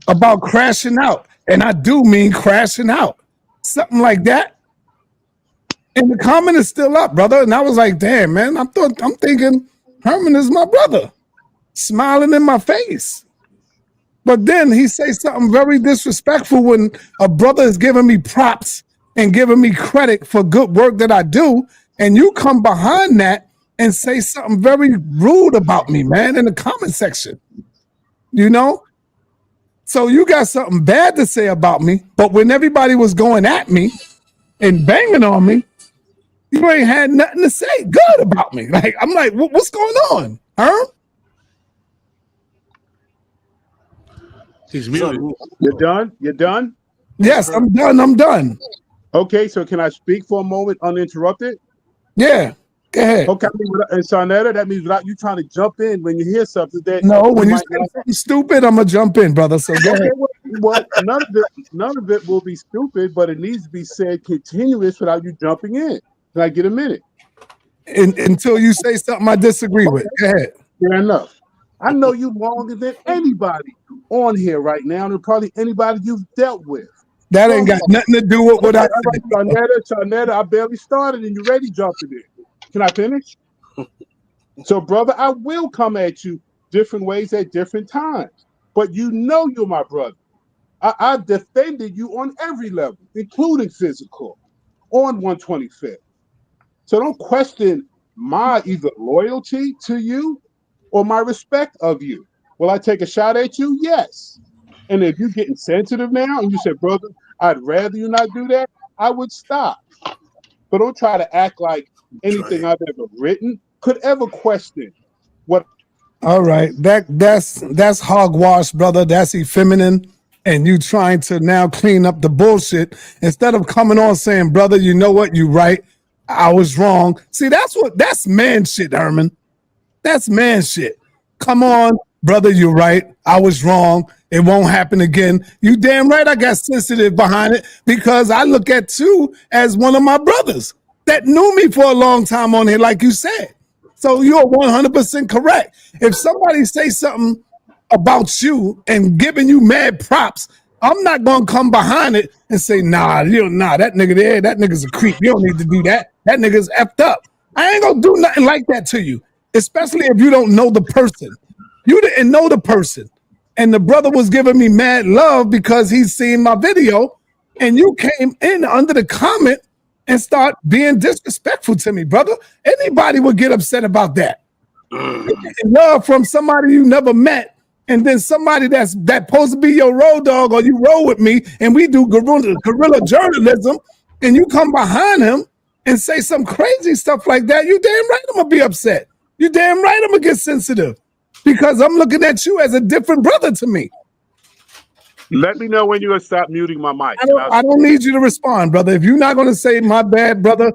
about crashing out. And I do mean crashing out. Something like that. And the comment is still up, brother. And I was like, damn, man, I'm thinking Herman is my brother. Smiling in my face. But then he says something very disrespectful when a brother is giving me props and giving me credit for good work that I do. And you come behind that and say something very rude about me, man, in the comment section. You know? So you got something bad to say about me, but when everybody was going at me and banging on me, you ain't had nothing to say good about me. Like, I'm like, what's going on? Huh? He's muted. You're done? You're done? Yes, I'm done. I'm done. Okay, so can I speak for a moment uninterrupted? Yeah, go ahead. Okay, and sa.neter, that means without you trying to jump in when you hear something that when you say something stupid, I'm gonna jump in, brother. So go ahead. Well, none of it will be stupid, but it needs to be said continuous without you jumping in. Can I get a minute? Until you say something I disagree with. Go ahead. Fair enough. I know you longer than anybody on here right now, and probably anybody you've dealt with. That ain't got nothing to do with what I said. sa.neter, I barely started and you already jumping in. Can I finish? So, brother, I will come at you different ways at different times. But you know you're my brother. I've defended you on every level, including physical, on 125th. So don't question my either loyalty to you or my respect of you. Will I take a shot at you? Yes. And if you're getting sensitive now and you say, brother, I'd rather you not do that, I would stop. But don't try to act like anything I've ever written could ever question what. All right, that's hogwash, brother. That's effeminate, and you trying to now clean up the bullshit instead of coming on saying, brother, you know what, you right, I was wrong. See, that's man shit, Herman. That's man shit. Come on, brother, you're right. I was wrong. It won't happen again. You damn right I got sensitive behind it because I look at you as one of my brothers that knew me for a long time on here, like you said. So you're 100% correct. If somebody say something about you and giving you mad props, I'm not going to come behind it and say, nah, that nigga there, that nigga's a creep. You don't need to do that. That nigga's effed up. I ain't going to do nothing like that to you, especially if you don't know the person. You didn't know the person. And the brother was giving me mad love because he's seen my video, and you came in under the comment and start being disrespectful to me, brother. Anybody would get upset about that. Love from somebody you never met, and then somebody that's supposed to be your road dog, or you roll with me, and we do guerrilla journalism, and you come behind him and say some crazy stuff like that, you damn right I'm gonna be upset. You damn right I'm gonna get sensitive. Because I'm looking at you as a different brother to me. Let me know when you're going to stop muting my mic. I don't need you to respond, brother. If you're not going to say my bad, brother,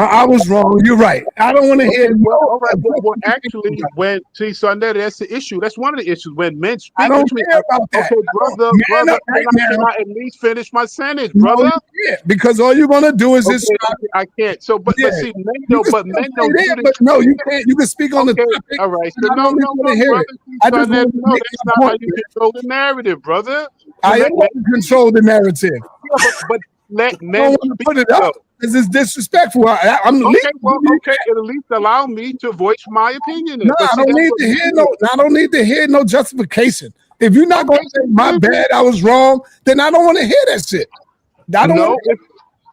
I was wrong. You're right. I don't want to hear. Well, all right. Well, actually, sa.neter, that's the issue. That's one of the issues when men speak. I don't care about that. Okay, brother, can I at least finish my sentence, brother? No, you can't, because all you're gonna do is just. I can't. So, but see, men don't. But men don't. But no, you can't. You can speak on the topic. All right. So no, brother. I just no, that's not how you control the narrative, brother. I am going to control the narrative. Yeah, but let men put it up. This is disrespectful. I'm okay, well, okay. At least allow me to voice my opinion. No, I don't need to hear I don't need to hear no justification. If you're not going to say my bad, I was wrong, then I don't want to hear that shit.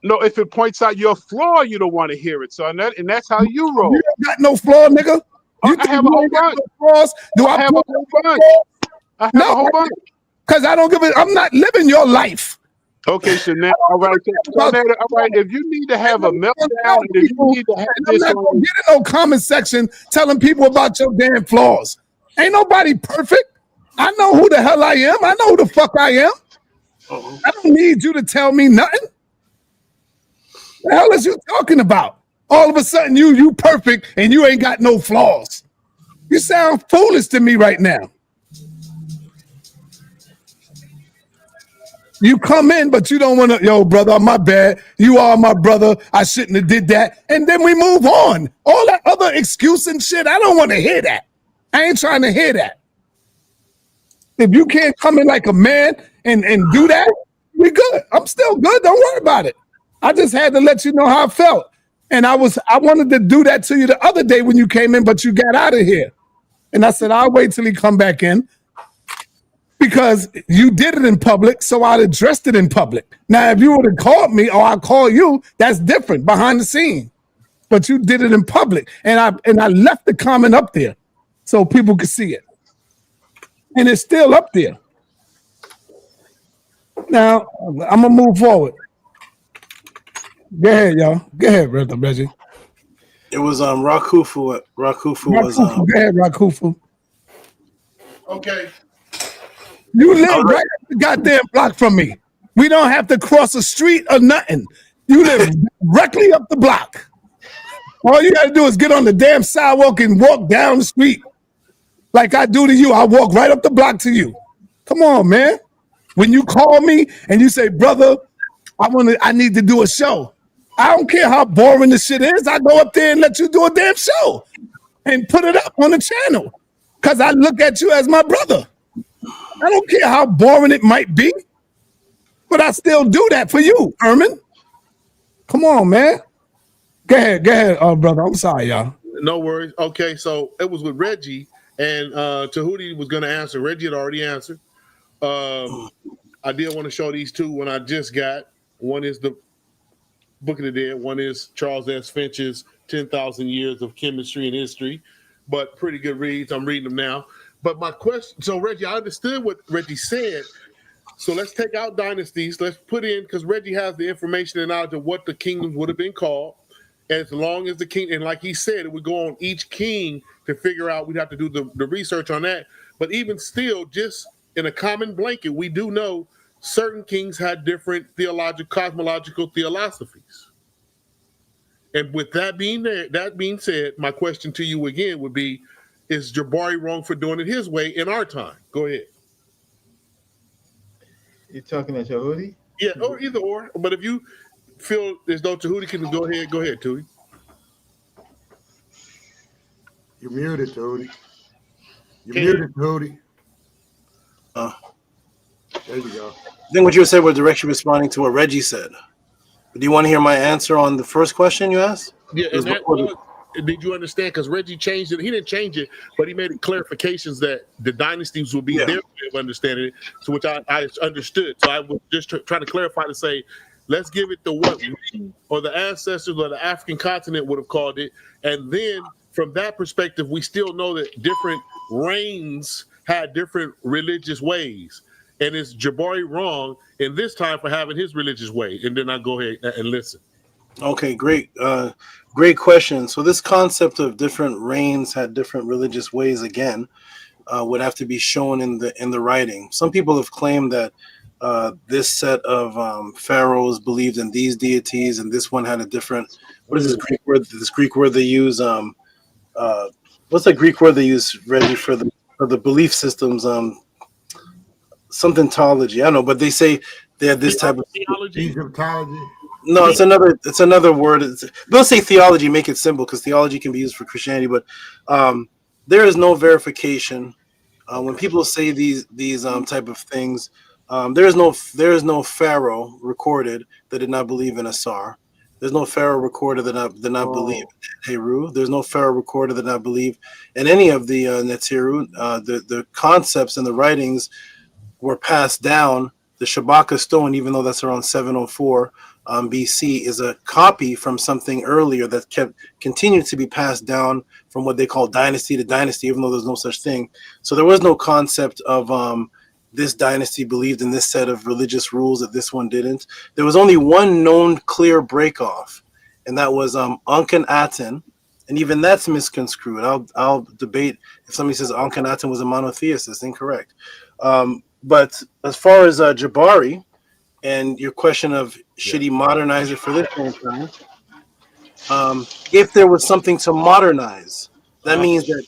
If it points out your flaw, you don't want to hear it. So and that's how you roll. You don't got no flaw, nigga. You I have a whole bunch. Do I have a whole bunch? I have a whole bunch. Because I don't give it. I'm not living your life. Okay, so now, all right. All right. If you need to have a meltdown, and if you need to have this, I'm not gonna get in no comment section telling people about your damn flaws. Ain't nobody perfect. I know who the hell I am. I know who the fuck I am. I don't need you to tell me nothing. The hell is you talking about? All of a sudden, you perfect and you ain't got no flaws. You sound foolish to me right now. You come in, but you don't want to, yo, brother, my bad. You are my brother. I shouldn't have did that. And then we move on. All that other excuse and shit, I don't want to hear that. I ain't trying to hear that. If you can't come in like a man and do that, we good. I'm still good. Don't worry about it. I just had to let you know how I felt. And I wanted to do that to you the other day when you came in, but you got out of here. And I said, I'll wait till he come back in. Because you did it in public, so I'd addressed it in public. Now, if you would have called me or I call you, that's different, behind the scene. But you did it in public, and I left the comment up there so people could see it. And it's still up there. Now, I'm going to move forward. Go ahead, y'all. Go ahead, Brother Reggie. It was Rakufu. Rakufu was Go ahead, Rakufu. Okay. You live right up the goddamn block from me. We don't have to cross a street or nothing. You live directly up the block. All you got to do is get on the damn sidewalk and walk down the street. Like I do to you. I walk right up the block to you. Come on, man. When you call me and you say, brother, I need to do a show. I don't care how boring the shit is. I go up there and let you do a damn show and put it up on the channel because I look at you as my brother. I don't care how boring it might be, but I still do that for you, Herman. Come on, man. Go ahead, brother. I'm sorry, y'all. No worries. Okay, so it was with Reggie, and Tehuti was going to answer. Reggie had already answered. I did want to show these two when I just got. One is the Book of the Dead. One is Charles S. Finch's 10,000 Years of Chemistry and History, but pretty good reads. I'm reading them now. But my question, so Reggie, I understood what Reggie said. So let's take out dynasties. Let's put in, because Reggie has the information and knowledge of what the kingdoms would have been called. As long as the king, and like he said, it would go on each king to figure out, we'd have to do the research on that. But even still, just in a common blanket, we do know certain kings had different theological, cosmological philosophies. And with that being said, my question to you again would be, is Jabari wrong for doing it his way in our time? Go ahead. You're talking to Tehuti? Yeah, or either or. But if you feel as though Tehuti can go ahead, Tehuti. You're muted, Tehuti. You're muted, Tehuti. There you go. I think what you said was directly responding to what Reggie said. Do you want to hear my answer on the first question you asked? Yeah, and that was, did you understand? Because Reggie changed it. He didn't change it, but he made clarifications that the dynasties will be their way of understanding it, so which I understood. So I was just trying to clarify to say, let's give it the what we or the ancestors or the African continent would have called it. And then from that perspective, we still know that different reigns had different religious ways. And is Jabari wrong in this time for having his religious way? And then I go ahead and listen. Okay, great. Great question. So this concept of different reigns had different religious ways again would have to be shown in the writing. Some people have claimed that this set of pharaohs believed in these deities, and this one had a different. What is this Greek word? This Greek word they use. What's the Greek word they use, Reggie, for the belief systems? Somethingology. I don't know, but they say they have this type of theology. Egyptology. No, it's another word. They'll say theology, make it simple, because theology can be used for Christianity, but there is no verification when people say these type of things. There is no pharaoh recorded that did not believe in Asar. There's no pharaoh recorded that did not believe in Heru. There's no pharaoh recorded that did not believe in any of the Neteru. The concepts and the writings were passed down. The Shabaka stone, even though that's around 704 BC, is a copy from something earlier that continued to be passed down from what they call dynasty to dynasty, even though there's no such thing. So there was no concept of this dynasty believed in this set of religious rules that this one didn't. There was only one known clear break-off, and that was Ankhenaten and even that's misconstrued. I'll debate if somebody says Akhenaten was a monotheist. That's incorrect. But as far as Jabari and your question of should he modernize it for this time, if there was something to modernize, that means that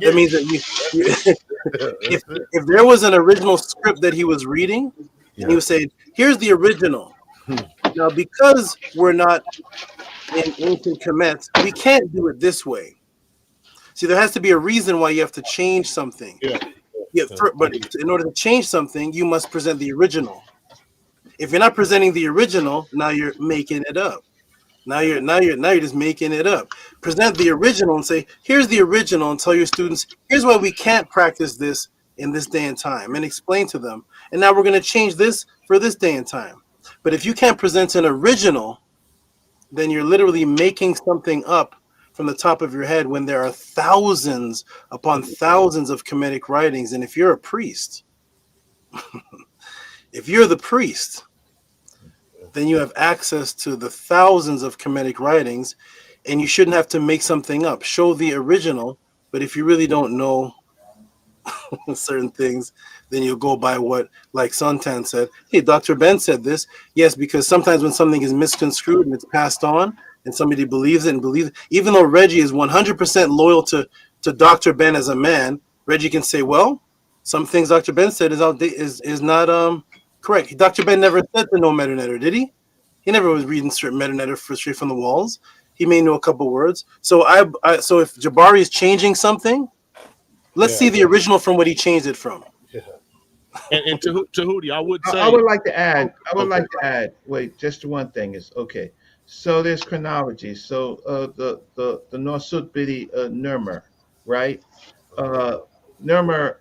that means that if there was an original script that he was reading, and he was saying, "Here's the original." Now, because we're not in ancient Kemet, we can't do it this way. See, there has to be a reason why you have to change something. But in order to change something, you must present the original. If you're not presenting the original, now you're making it up. Now you're just making it up. Present the original and say, "Here's the original," and tell your students, "Here's why we can't practice this in this day and time," and explain to them. And now we're going to change this for this day and time. But if you can't present an original, then you're literally making something up from the top of your head when there are thousands upon thousands of Kemetic writings. And if you're a priest, if you're the priest, then you have access to the thousands of Kemetic writings, and you shouldn't have to make something up. Show the original, but if you really don't know certain things, then you'll go by what, like Suntan said, "Hey, Dr. Ben said this." Yes, because sometimes when something is misconstrued and it's passed on, and somebody believes it, even though Reggie is 100% loyal to Dr. Ben as a man, Reggie can say, "Well, some things Dr. Ben said is not correct." Dr. Ben never said to know Metanetter, did he? He never was reading Metanetter straight from the walls. He may know a couple words. So so if Jabari is changing something, let's see the original from what he changed it from. And Tehuti, I would say I would like to add. Wait, just one thing is okay. So there's chronology. So the Norsut Bidi Nermer, right? Nermer,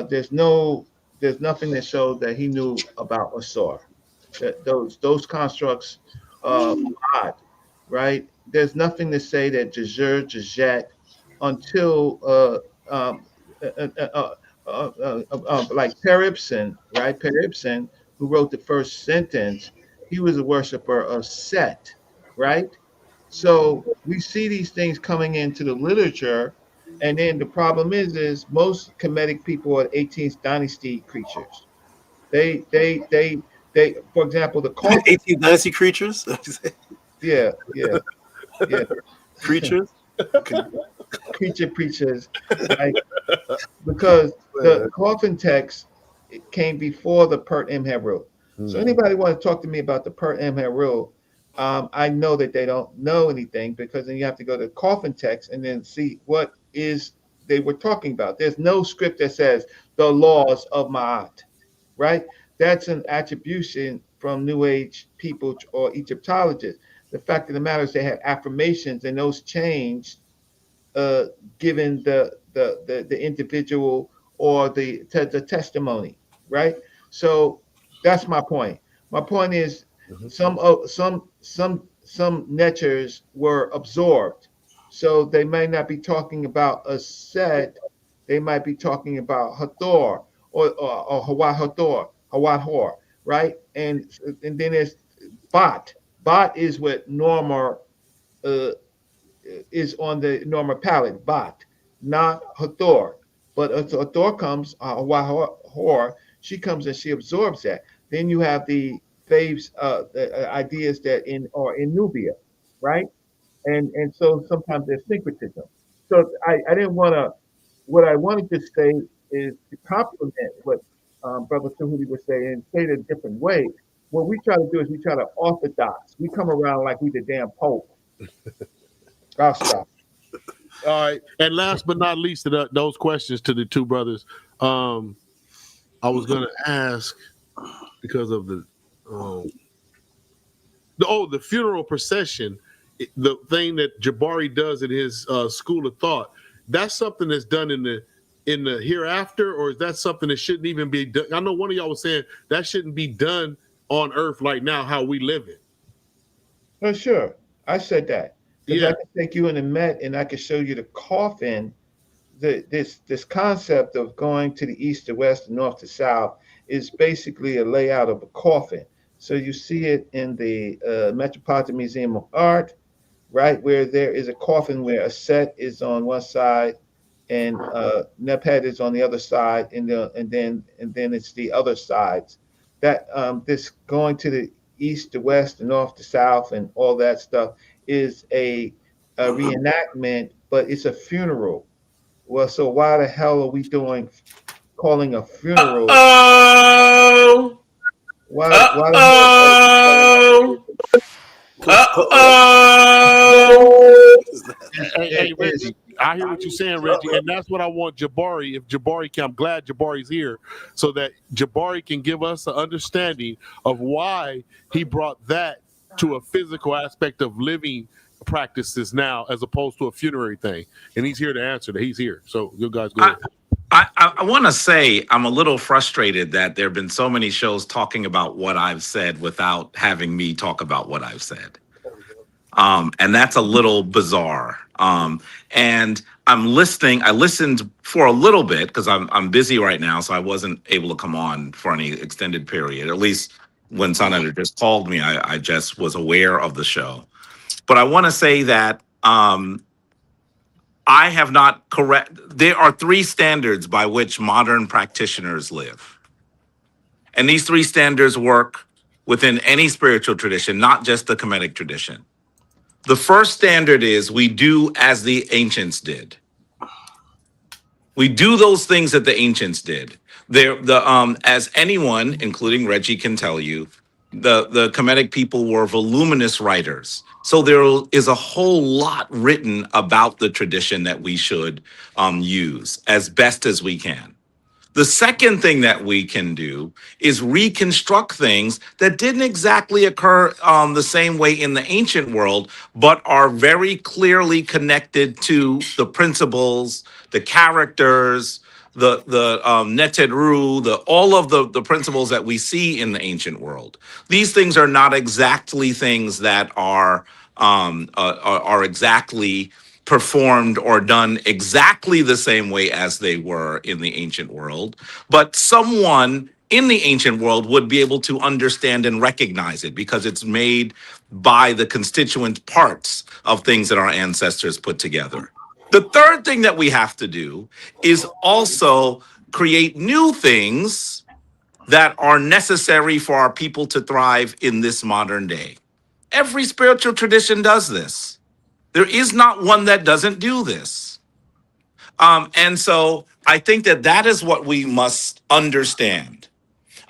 there's nothing that showed that he knew about Asar. Those constructs odd, right? There's nothing to say that Jajur, Jajet, until like Per Ibsen, right? Per Ibsen, who wrote the first sentence, he was a worshiper of Set, right? So we see these things coming into the literature, and then the problem is most Kemetic people are 18th dynasty creatures. They, for example, the 18th dynasty creatures. yeah. Creatures. Preachers, right? Because the coffin text came before the Pert Imheru. So anybody want to talk to me about the Pert Imheru? I know that they don't know anything, because then you have to go to the coffin text and then see what is they were talking about. There's no script that says the laws of Ma'at, right? That's an attribution from New Age people or Egyptologists. The fact of the matter is they had affirmations, and those changed given the individual or the testimony, right? So that's my point. My point is some neters were absorbed, so they may not be talking about a set. They might be talking about Hathor or Hawat Hathor, Hawat Hor, right? And then there's Bat. Bat is what Norma is on the Norma palette, Bat, not Hathor. But Hathor comes, Hor, she comes and she absorbs that. Then you have the faves, ideas that in Nubia, right? And so sometimes there's syncretism. So I didn't want to. What I wanted to say is to complement what Brother Tahuti was saying and say it a different way. What we try to do is we try to orthodox. We come around like we the damn Pope. I'll stop. All right. And last but not least, those questions to the two brothers. I was going to ask, because of the funeral procession, the thing that Jabari does in his school of thought. That's something that's done in the hereafter, or is that something that shouldn't even be done? I know one of y'all was saying that shouldn't be done on Earth right now, how we live it. Oh, sure. I said that. Because I can take you in the Met and I can show you the coffin. This concept of going to the east to west, and north to south is basically a layout of a coffin. So you see it in the Metropolitan Museum of Art, right? Where there is a coffin where a set is on one side and Nephet is on the other side, and then it's the other sides. That this going to the east, the west, the north, the south, and all that stuff is a reenactment, but it's a funeral. Well, so why the hell are we calling a funeral? Oh. Why the hell are we calling Hey, Reggie, I hear what you're saying, Reggie, and that's what I want Jabari. If Jabari can, I'm glad Jabari's here, so that Jabari can give us an understanding of why he brought that to a physical aspect of living practices now, as opposed to a funerary thing. And he's here to answer that. He's here, so you guys go ahead. I want to say I'm a little frustrated that there have been so many shows talking about what I've said without having me talk about what I've said. And that's a little bizarre. And I'm listening. I listened for a little bit because I'm busy right now, so I wasn't able to come on for any extended period. At least when sa.neter just called me, I just was aware of the show. But I want to say that I have not correct. There are three standards by which modern practitioners live. And these three standards work within any spiritual tradition, not just the Kemetic tradition. The first standard is we do as the ancients did. We do those things that the ancients did. As anyone, including Reggie, can tell you, the Kemetic people were voluminous writers. So there is a whole lot written about the tradition that we should use as best as we can. The second thing that we can do is reconstruct things that didn't exactly occur the same way in the ancient world, but are very clearly connected to the principles, the characters, the neteru, all of the principles that we see in the ancient world. These things are not exactly things that are exactly performed or done exactly the same way as they were in the ancient world, but someone in the ancient world would be able to understand and recognize it because it's made by the constituent parts of things that our ancestors put together. The third thing that we have to do is also create new things that are necessary for our people to thrive in this modern day. Every spiritual tradition does this. There is not one that doesn't do this. And so I think that is what we must understand.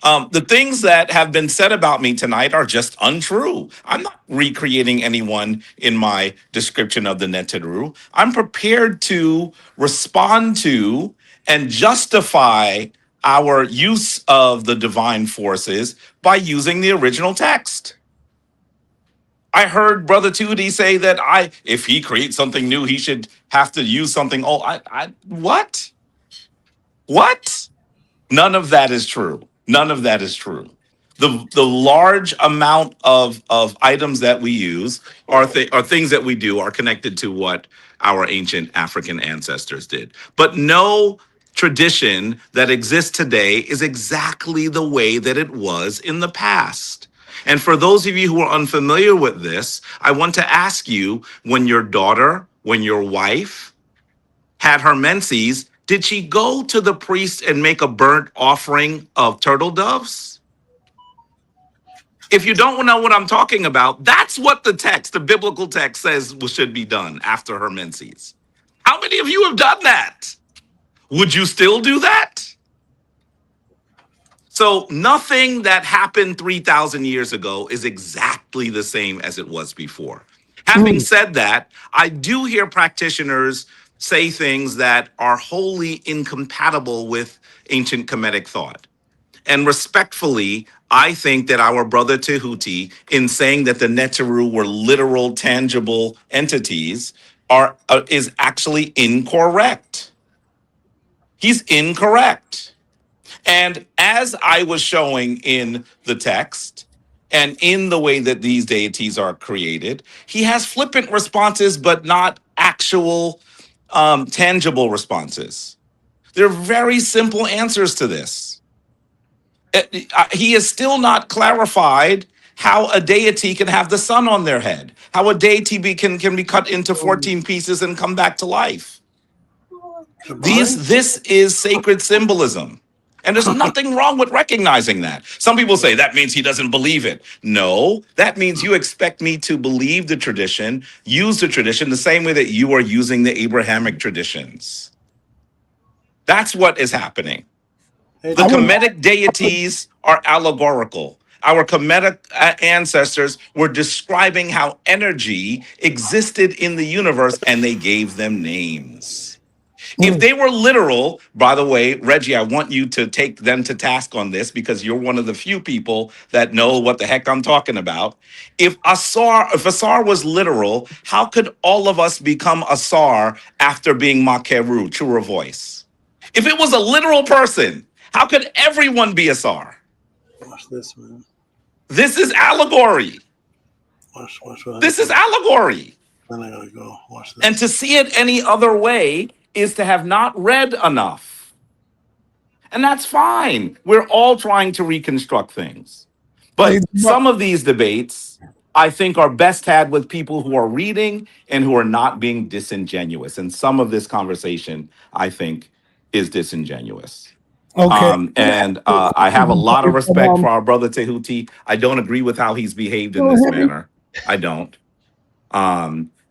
The things that have been said about me tonight are just untrue. I'm not recreating anyone in my description of the neteru. I'm prepared to respond to and justify our use of the divine forces by using the original text. I heard Brother Tehuti say that if he creates something new, he should have to use something old. What? What? None of that is true. None of that is true. The large amount of items that we use are things that we do are connected to what our ancient African ancestors did. But no tradition that exists today is exactly the way that it was in the past. And for those of you who are unfamiliar with this, I want to ask you, when your daughter, when your wife had her menses, did she go to the priest and make a burnt offering of turtle doves? If you don't know what I'm talking about, that's what the biblical text says should be done after her menses. How many of you have done that? Would you still do that? So nothing that happened 3,000 years ago is exactly the same as it was before. Having said that, I do hear practitioners say things that are wholly incompatible with ancient Kemetic thought. And respectfully, I think that our brother Tehuti, in saying that the neteru were literal, tangible entities, is actually incorrect. He's incorrect. And as I was showing in the text and in the way that these deities are created, he has flippant responses, but not actual tangible responses. They're very simple answers to this. He is still not clarified how a deity can have the sun on their head, how a deity can be cut into 14 pieces and come back to life. This is sacred symbolism. And there's nothing wrong with recognizing that. Some people say that means he doesn't believe it. No, that means you expect me to believe the tradition, use the tradition the same way that you are using the Abrahamic traditions. That's what is happening. The Kemetic deities are allegorical. Our Kemetic ancestors were describing how energy existed in the universe and they gave them names. If they were literal, by the way, Reggie, I want you to take them to task on this because you're one of the few people that know what the heck I'm talking about. If Asar was literal, how could all of us become Asar after being Makeru, truer voice? If it was a literal person, how could everyone be Asar? Watch this, man. This is allegory. Watch. This is allegory. Then I gotta go. Watch this. And to see it any other way is to have not read enough. And that's fine. We're all trying to reconstruct things. But some of these debates, I think, are best had with people who are reading and who are not being disingenuous. And some of this conversation, I think, is disingenuous. Okay. I have a lot of respect for our brother Tehuti. I don't agree with how he's behaved in this manner. I don't.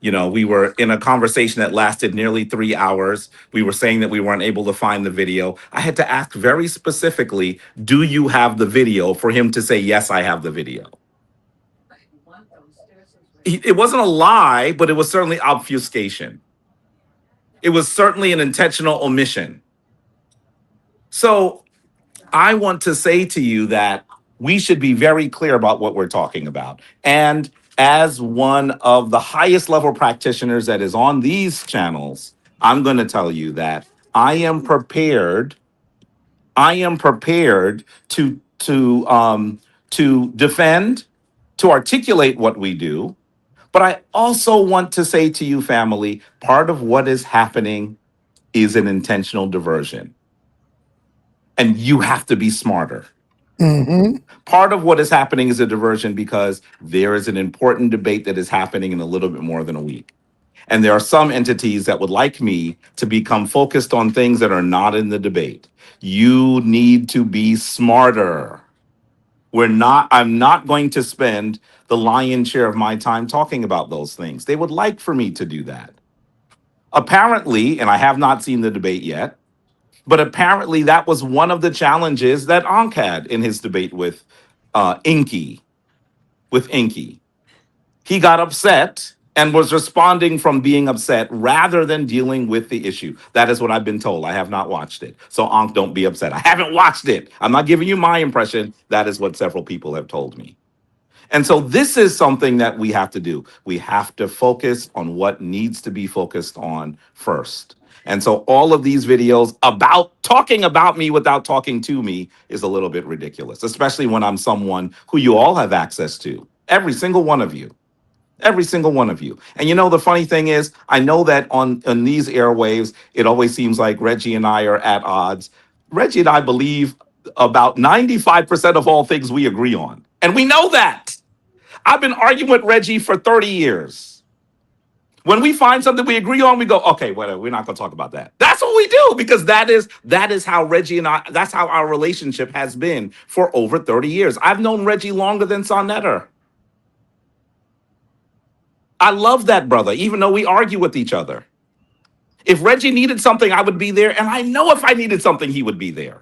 We were in a conversation that lasted nearly 3 hours. We were saying that we weren't able to find the video. I had to ask very specifically, do you have the video, for him to say, yes, I have the video. It wasn't a lie, but it was certainly obfuscation. It was certainly an intentional omission. So I want to say to you that we should be very clear about what we're talking about. And as one of the highest level practitioners that is on these channels, I'm going to tell you that I am prepared to defend, to articulate what we do. But I also want to say to you, family, part of what is happening is an intentional diversion. And you have to be smarter. Part of what is happening is a diversion because there is an important debate that is happening in a little bit more than a week. And there are some entities that would like me to become focused on things that are not in the debate. You need to be smarter. I'm not going to spend the lion's share of my time talking about those things. They would like for me to do that. Apparently, and I have not seen the debate yet, but apparently that was one of the challenges that Ankh had in his debate with Inky. He got upset and was responding from being upset rather than dealing with the issue. That is what I've been told. I have not watched it. So Ankh, don't be upset. I haven't watched it. I'm not giving you my impression. That is what several people have told me. And so this is something that we have to do. We have to focus on what needs to be focused on first. And so all of these videos about talking about me without talking to me is a little bit ridiculous, especially when I'm someone who you all have access to. Every single one of you. Every single one of you. And the funny thing is, I know that on these airwaves, it always seems like Reggie and I are at odds. Reggie and I believe about 95% of all things we agree on. And we know that. I've been arguing with Reggie for 30 years. When we find something we agree on, we go, okay, whatever, we're not going to talk about that. That's what we do, because that is how Reggie and I, that's how our relationship has been for over 30 years. I've known Reggie longer than sa.neter. I love that brother, even though we argue with each other. If Reggie needed something, I would be there. And I know if I needed something, he would be there.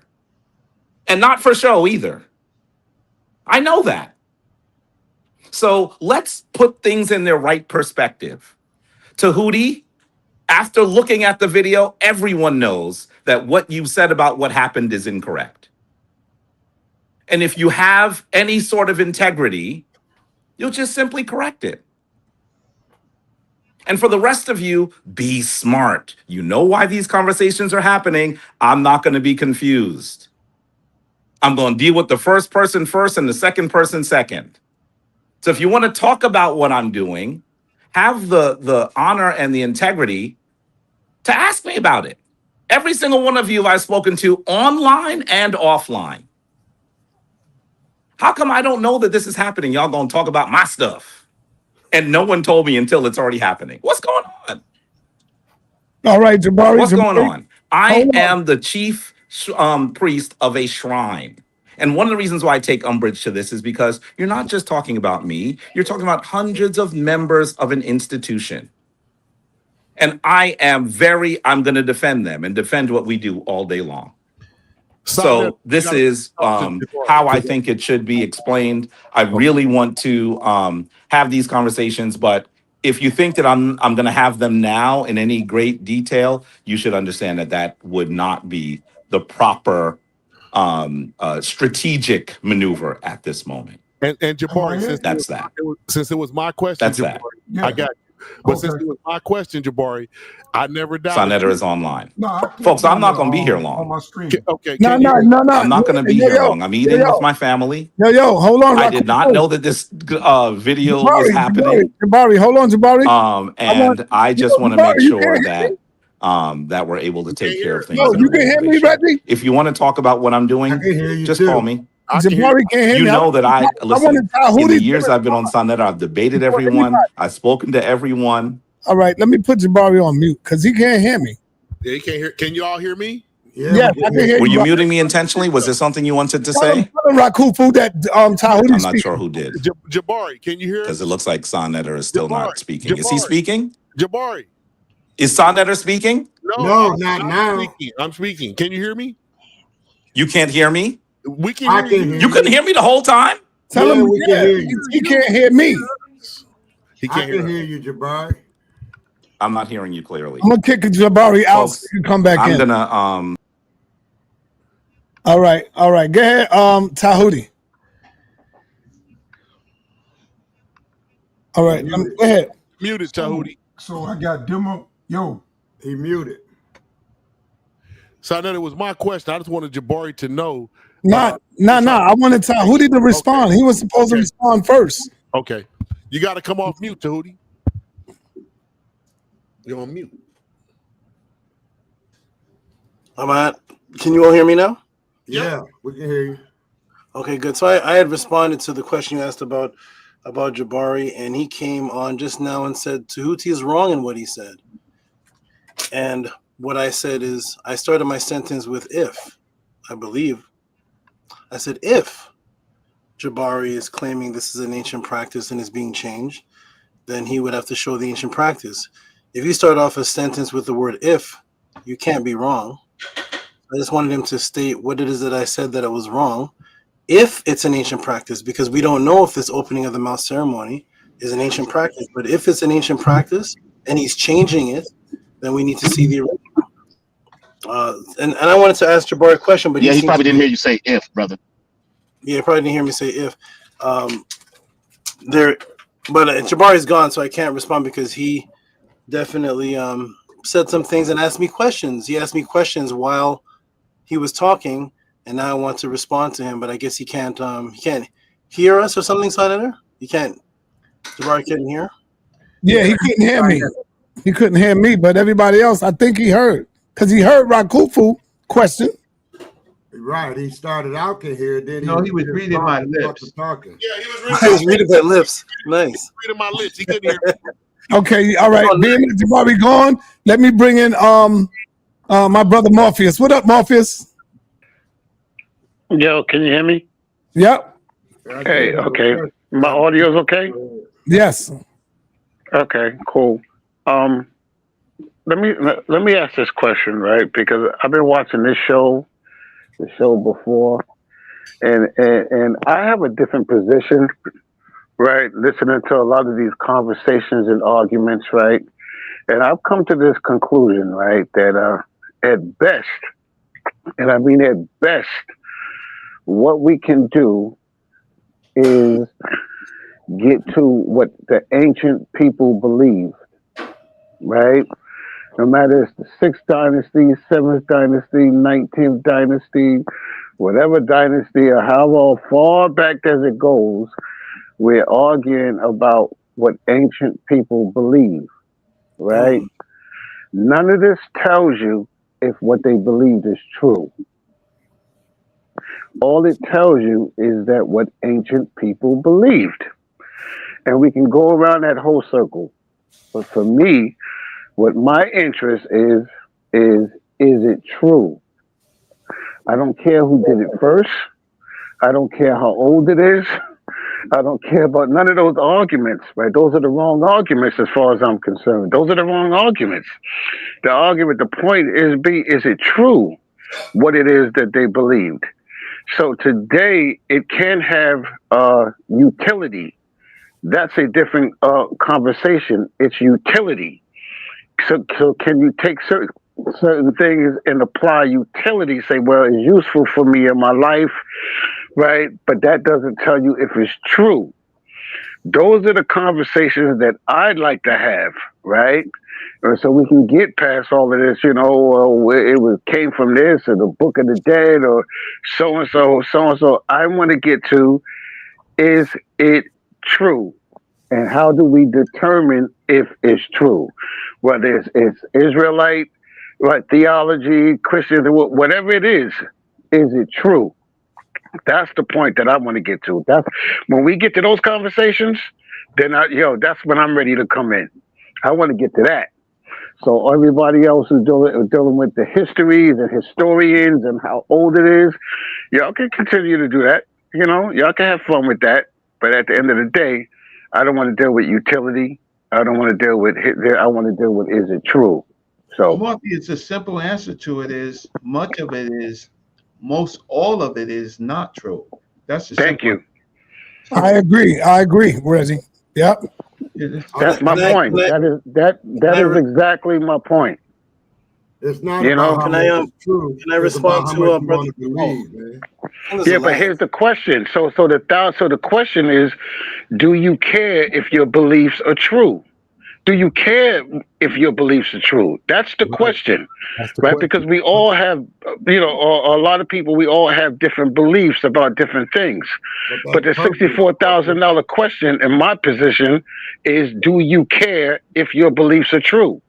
And not for show either. I know that. So let's put things in their right perspective. Tehuti, after looking at the video, everyone knows that what you said about what happened is incorrect. And if you have any sort of integrity, you'll just simply correct it. And for the rest of you, be smart. You know why these conversations are happening. I'm not going to be confused. I'm going to deal with the first person first and the second person second. So if you want to talk about what I'm doing, have the honor and the integrity to ask me about it. Every single one of you I've spoken to online and offline. How come I don't know that this is happening? Y'all gonna talk about my stuff. And no one told me until it's already happening. What's going on? All right, Jabari. What's going Jabari, on? I hold on. am the chief priest of a shrine. And one of the reasons why I take umbrage to this is because you're not just talking about me, you're talking about hundreds of members of an institution. And I'm going to defend them and defend what we do all day long. So this is how I think it should be explained. I really want to have these conversations, but if you think that I'm going to have them now in any great detail, you should understand that that would not be the proper strategic maneuver at this moment. And Jabari, since it was my question, That's Jabari, that. I got you. But since it was my question, Jabari, I never doubted. sa.neter is online. Folks, I'm not going to be here long. On my screen. Okay. No. I'm not going to be here long. I'm eating with my family. Yo, hold on. I did not know that this video was happening. Jabari, hold on, Jabari. And I just want to make sure that that we're able to take care of things. Yo, you can hear me, Reggie? If you want to talk about what I'm doing, just call me. Jabari can't hear me. You know that I listen. In the years I've been on sa.neter, I've debated everyone. I've spoken to everyone. All right, let me put Jabari on mute because he can't hear me. Yeah, he can't hear. Can you all hear me? Yeah, I can hear Were you you. muting me intentionally? Was there something you wanted to say? Rakufu, that Tahuti I'm not sure who did. Jabari, can you hear? Because it looks like sa.neter is still not speaking. Is he speaking? Jabari. Is sa.neter speaking? No, not now. I'm speaking. Can you hear me? You can't hear me? We can hear you. You couldn't hear me the whole time? Tell him we can hear you. He can't hear me. He can't hear you, Jabari. I'm not hearing you clearly. I'm gonna kick Jabari out so you come back in. I'm gonna All right. Go ahead, Tahuti. All right, go ahead. Muted, Tahuti. So I got demo. Yo, he muted. sa.neter, it was my question. I just wanted Jabari to know. No. I wanted Tahuti to respond. Okay. He was supposed to respond first. Okay. You got to come off mute, Tahuti. You're on mute. Can you all hear me now? Yeah, we can hear you. Okay, good. So I had responded to the question you asked about Jabari, and he came on just now and said Tahuti is wrong in what he said. And what I said is, I started my sentence with if, I believe. I said, if Jabari is claiming this is an ancient practice and is being changed, then he would have to show the ancient practice. If you start off a sentence with the word if, you can't be wrong. I just wanted him to state what it is that I said that it was wrong. If it's an ancient practice, because we don't know if this opening of the mouth ceremony is an ancient practice, but if it's an ancient practice and he's changing it, then we need to see the original. And I wanted to ask Jabari a question, but he probably didn't hear you say if, brother. Yeah, he probably didn't hear me say if. Jabari's gone, so I can't respond because he definitely said some things and asked me questions. He asked me questions while he was talking, and now I want to respond to him, but I guess he can't hear us or something, sa.neter? Jabari couldn't hear? Yeah, he couldn't hear me. He couldn't hear me, but everybody else, I think he heard. Because he heard Rakufu question. Right, he started out can hear, then he was reading my lips. Talking. Yeah, He was reading my lips. Nice. Reading my lips. He couldn't hear me. Okay, all right. Being that Jabari gone, let me bring in my brother Morpheus. What up, Morpheus? Yo, can you hear me? Yep. Hey, okay. My audio's okay? Yes. Okay, cool. Let me ask this question, right? Because I've been watching the show before, and I have a different position, right? Listening to a lot of these conversations and arguments, right? And I've come to this conclusion, right, that at best, and I mean at best, what we can do is get to what the ancient people believed, right? No matter it's the 6th dynasty, 7th dynasty, 19th dynasty, whatever dynasty or however far back as it goes, we're arguing about what ancient people believe, right? None of this tells you if what they believed is true. All it tells you is that what ancient people believed. And we can go around that whole circle. But for me, what my interest is it true? I don't care who did it first. I don't care how old it is. I don't care about none of those arguments, right? Those are the wrong arguments as far as I'm concerned. Those are the wrong arguments. The point is it true what it is that they believed? So today it can have utility. That's a different conversation. It's utility. So can you take certain things and apply utility? Say, well, it's useful for me in my life, right? But that doesn't tell you if it's true. Those are the conversations that I'd like to have, right? So we can get past all of this, came from this or the Book of the Dead or so and so. I want to get to, is it true? And how do we determine if it's true? Whether it's Israelite, like theology, Christian, whatever it is it true? That's the point that I want to get to. That's when we get to those conversations, then that's when I'm ready to come in. I want to get to that. So everybody else who's dealing with the histories and historians and how old it is, y'all can continue to do that. Y'all can have fun with that. But at the end of the day, I don't want to deal with utility. I don't want to deal with I want to deal with, is it true? So it's a simple answer to it is much of it is, all of it is not true. That's the thank you. I agree, Reggie. Yep. That's my point. That is exactly my point. It's not about how much is true. Can I respond to brother? Yeah, but here's the question. So the question is, do you care if your beliefs are true? Do you care if your beliefs are true? That's the question, right? Because we all have, a lot of people, we all have different beliefs about different things. But the $64,000 question in my position is, do you care if your beliefs are true?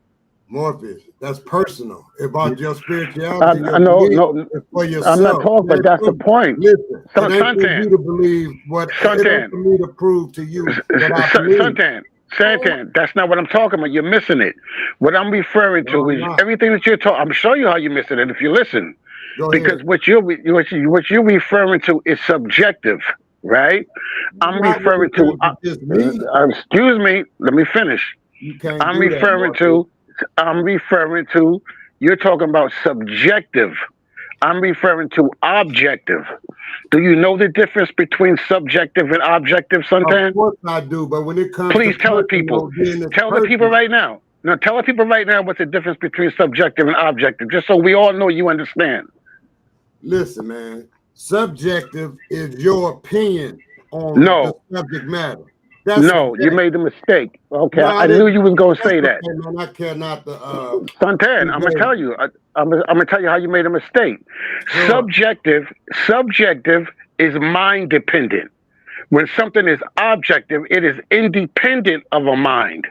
Morpheus, that's personal. About your spirituality, No, for yourself. I'm not talking, but that's the point. Listen, it ain't for you to believe what it ain't for me to prove to you that I believe. Santan, that's not what I'm talking about. You're missing it. What I'm referring to is everything that you're talking. I'm showing you how you're missing it if you listen. Because what you're referring to is subjective, right? I'm referring to. Excuse me. Let me finish. I'm referring to. You're talking about subjective. I'm referring to objective. Do you know the difference between subjective and objective, Santan? Of course I do, but when it comes please tell the people. Tell the people right now. No, tell the people right now what's the difference between subjective and objective, just so we all know you understand. Listen, man. Subjective is your opinion on the subject matter. You made a mistake. Okay, no, I knew you was gonna say that. Man, I care not the Santan, I'm gonna tell you. I'm gonna tell you how you made a mistake. Subjective is mind dependent. When something is objective, it is independent of a mind.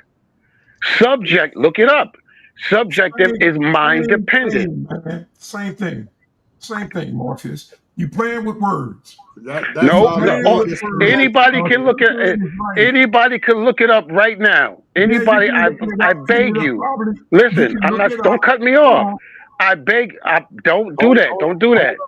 Look it up. Subjective is mind dependent. Same thing, Morpheus. You playing with words. Anybody can look at it. Anybody can look it up right now. Anybody, I beg you. Listen, don't cut me off. Don't do that. Don't do that.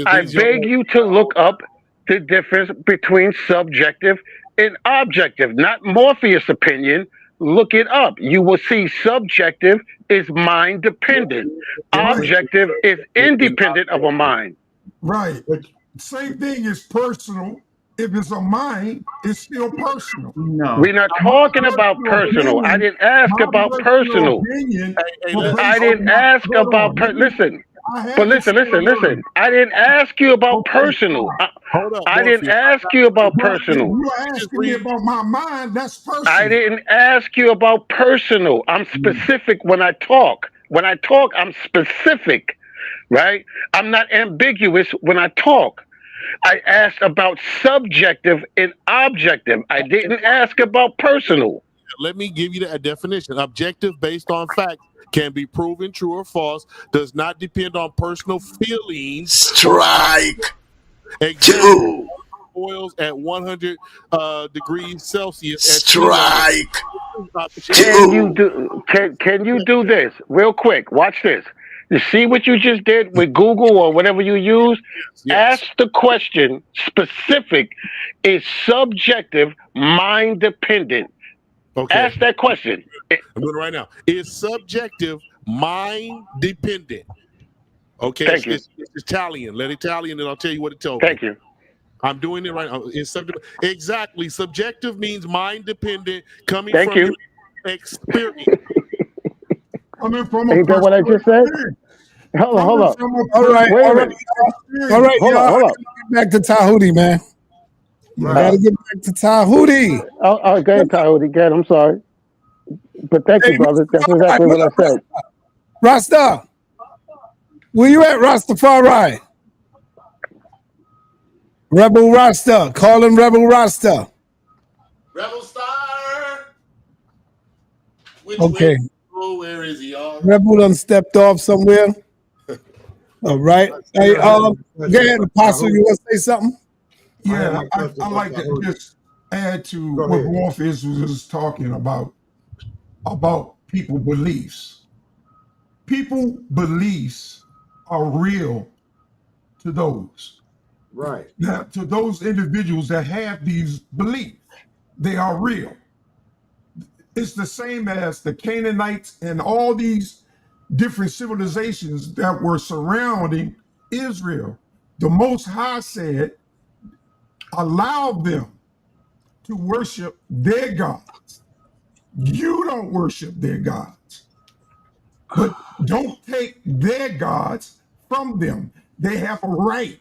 I beg you to look up the difference between subjective and objective, not Morpheus' opinion. Look it up. You will see subjective is mind dependent. Objective is independent of a mind. Right. Same thing is personal. If it's a mind, it's still personal. No. We're not talking about personal. I didn't ask about personal. I didn't ask about listen. But listen. I didn't ask you about personal. I didn't ask you about personal. You asking me about my mind, that's personal. I didn't ask you about personal. I'm specific when I talk. When I talk, I'm specific, right? I'm not ambiguous when I talk. I asked about subjective and objective. I didn't ask about personal. Let me give you a definition. Objective based on fact can be proven true or false, does not depend on personal feelings. Strike. Example, oils at 100 degrees Celsius. Strike. Can you do this real quick? Watch this. You see what you just did with Google or whatever you use? Yes. Ask the question specific. Is subjective mind dependent? Okay. Ask that question. I'm doing it right now. Is subjective mind dependent? Okay. Thank you. It's Italian. Let Italian, and I'll tell you what it tells me. Thank you. I'm doing it right now. Exactly. Subjective means mind dependent, coming Thank from you. your experience. Coming from Ain't that what I just said? Hold on. All right, Wait a all right, minute. all right, Hold y'all. on, hold on. Get back to Tahuti, man. Gotta get back to Tahuti. Oh, go ahead, Tahuti. Go ahead. I'm sorry. But thank you, brother. That's exactly what I said. Rasta, where you at, Rastafari? Rebel Rasta, call him Rebel Rasta. Rebel Star. Okay. Where is he? Rebel done stepped off somewhere. All right. Hey, go ahead, Apostle. You want to say something? Yeah, I like to just add to what Morpheus was talking about people beliefs. People beliefs are real to those. Right. Now, to those individuals that have these beliefs, they are real. It's the same as the Canaanites and all these different civilizations that were surrounding Israel. The Most High said, allow them to worship their gods. You don't worship their gods, but don't take their gods from them. They have a right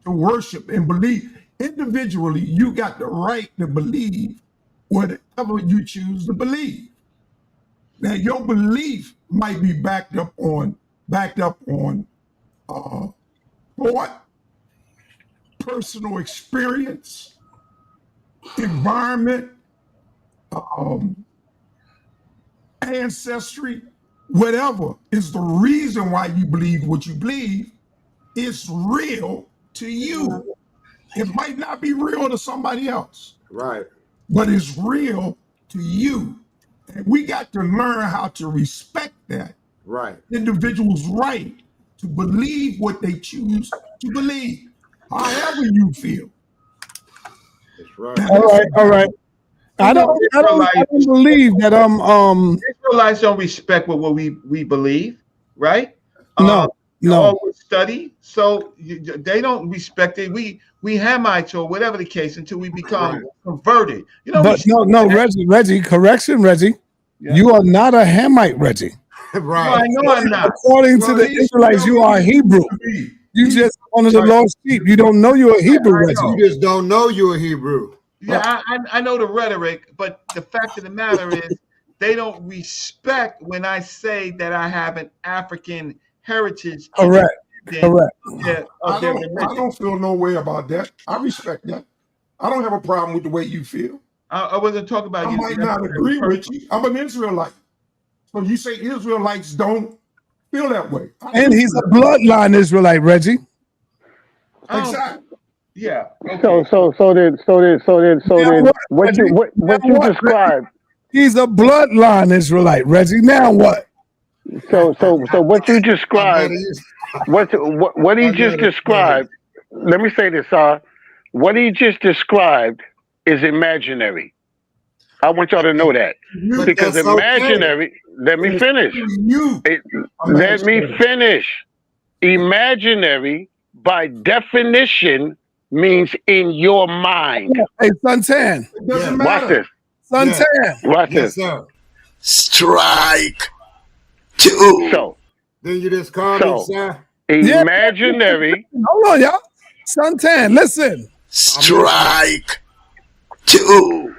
to worship and believe. Individually, you got the right to believe whatever you choose to believe. Now, your belief might be backed up on thought, personal experience, environment, ancestry, whatever is the reason why you believe what you believe. It's real to you. It might not be real to somebody else. Right. But it's real to you. And we got to learn how to respect that. Right. Individuals' right to believe what they choose to believe, however you feel. That's right. All right. I don't believe that Israelites don't respect what we believe, right? No. Always study, so they don't respect it. We Hamites or whatever the case until we become converted. You know. But no, Reggie, correction, Reggie. Yeah. You are not a Hamite, Reggie. Right. No, I know I'm not. According to the Israelites, you are Hebrew. You just one of the lost sheep. You don't know you're a Hebrew, Reggie. You just don't know you're a Hebrew. Yeah, I know the rhetoric, but the fact of the matter is they don't respect when I say that I have an African heritage. Correct. I don't feel no way about that. I respect that. I don't have a problem with the way you feel. I wasn't talking about I you. might not agree with you. I'm an Israelite. So you say Israelites don't feel that way. And he's a bloodline Israelite, Reggie. Exactly. Yeah. Okay. So then what you described. He's a bloodline Israelite, Reggie. Now what? So what you described, what he just described. Let me say this, what he just described is imaginary. I want y'all to know that because imaginary. Okay. Let me finish. Let me finish. Imaginary, by definition, means in your mind. Hey, Suntan. Watch this. Suntan. Watch this. Sir. Strike two. So then you just call me, sir. Imaginary. Hold on, y'all. Suntan, listen. Strike two.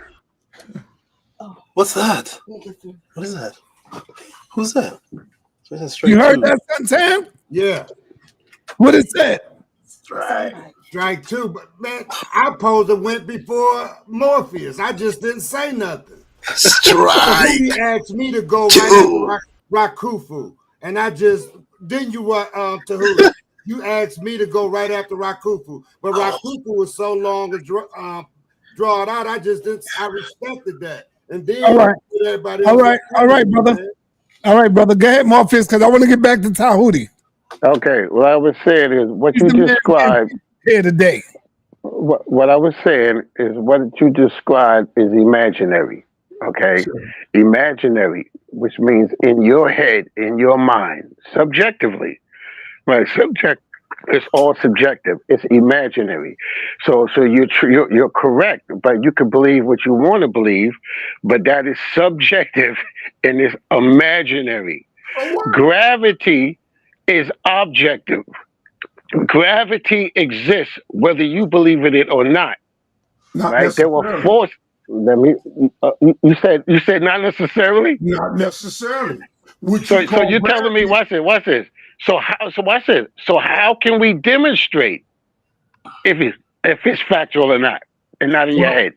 What's that? What is that? Who's that? You heard that, Suntan? Yeah. What is that? Strike two. But man, I supposed to went before Morpheus. I just didn't say nothing. Strike. He asked me to go right after Rakufu, and I just didn't you Tahuti? You asked me to go right after Rakufu, but Rakufu was so long to draw it out. I just didn't. I respected that, and then All right, everybody all else right, all right, brother. man. All right, brother. Go ahead, Morpheus, because I want to get back to Tahuti. Okay, what I was saying is what He's you the man described here today. What I was saying is what you described is imaginary. Okay, imaginary, which means in your head, in your mind, subjectively. Right, it's all subjective. It's imaginary. So you're correct, but you can believe what you want to believe, but that is subjective and it's imaginary. Gravity is objective. Gravity exists whether you believe in it or not. Not Right? There were necessarily. forces. Let me. You said not necessarily. Not necessarily. What So you call you're telling me gravity. watch this. So watch this. So how can we demonstrate if it's factual or not, and not in your Well, head?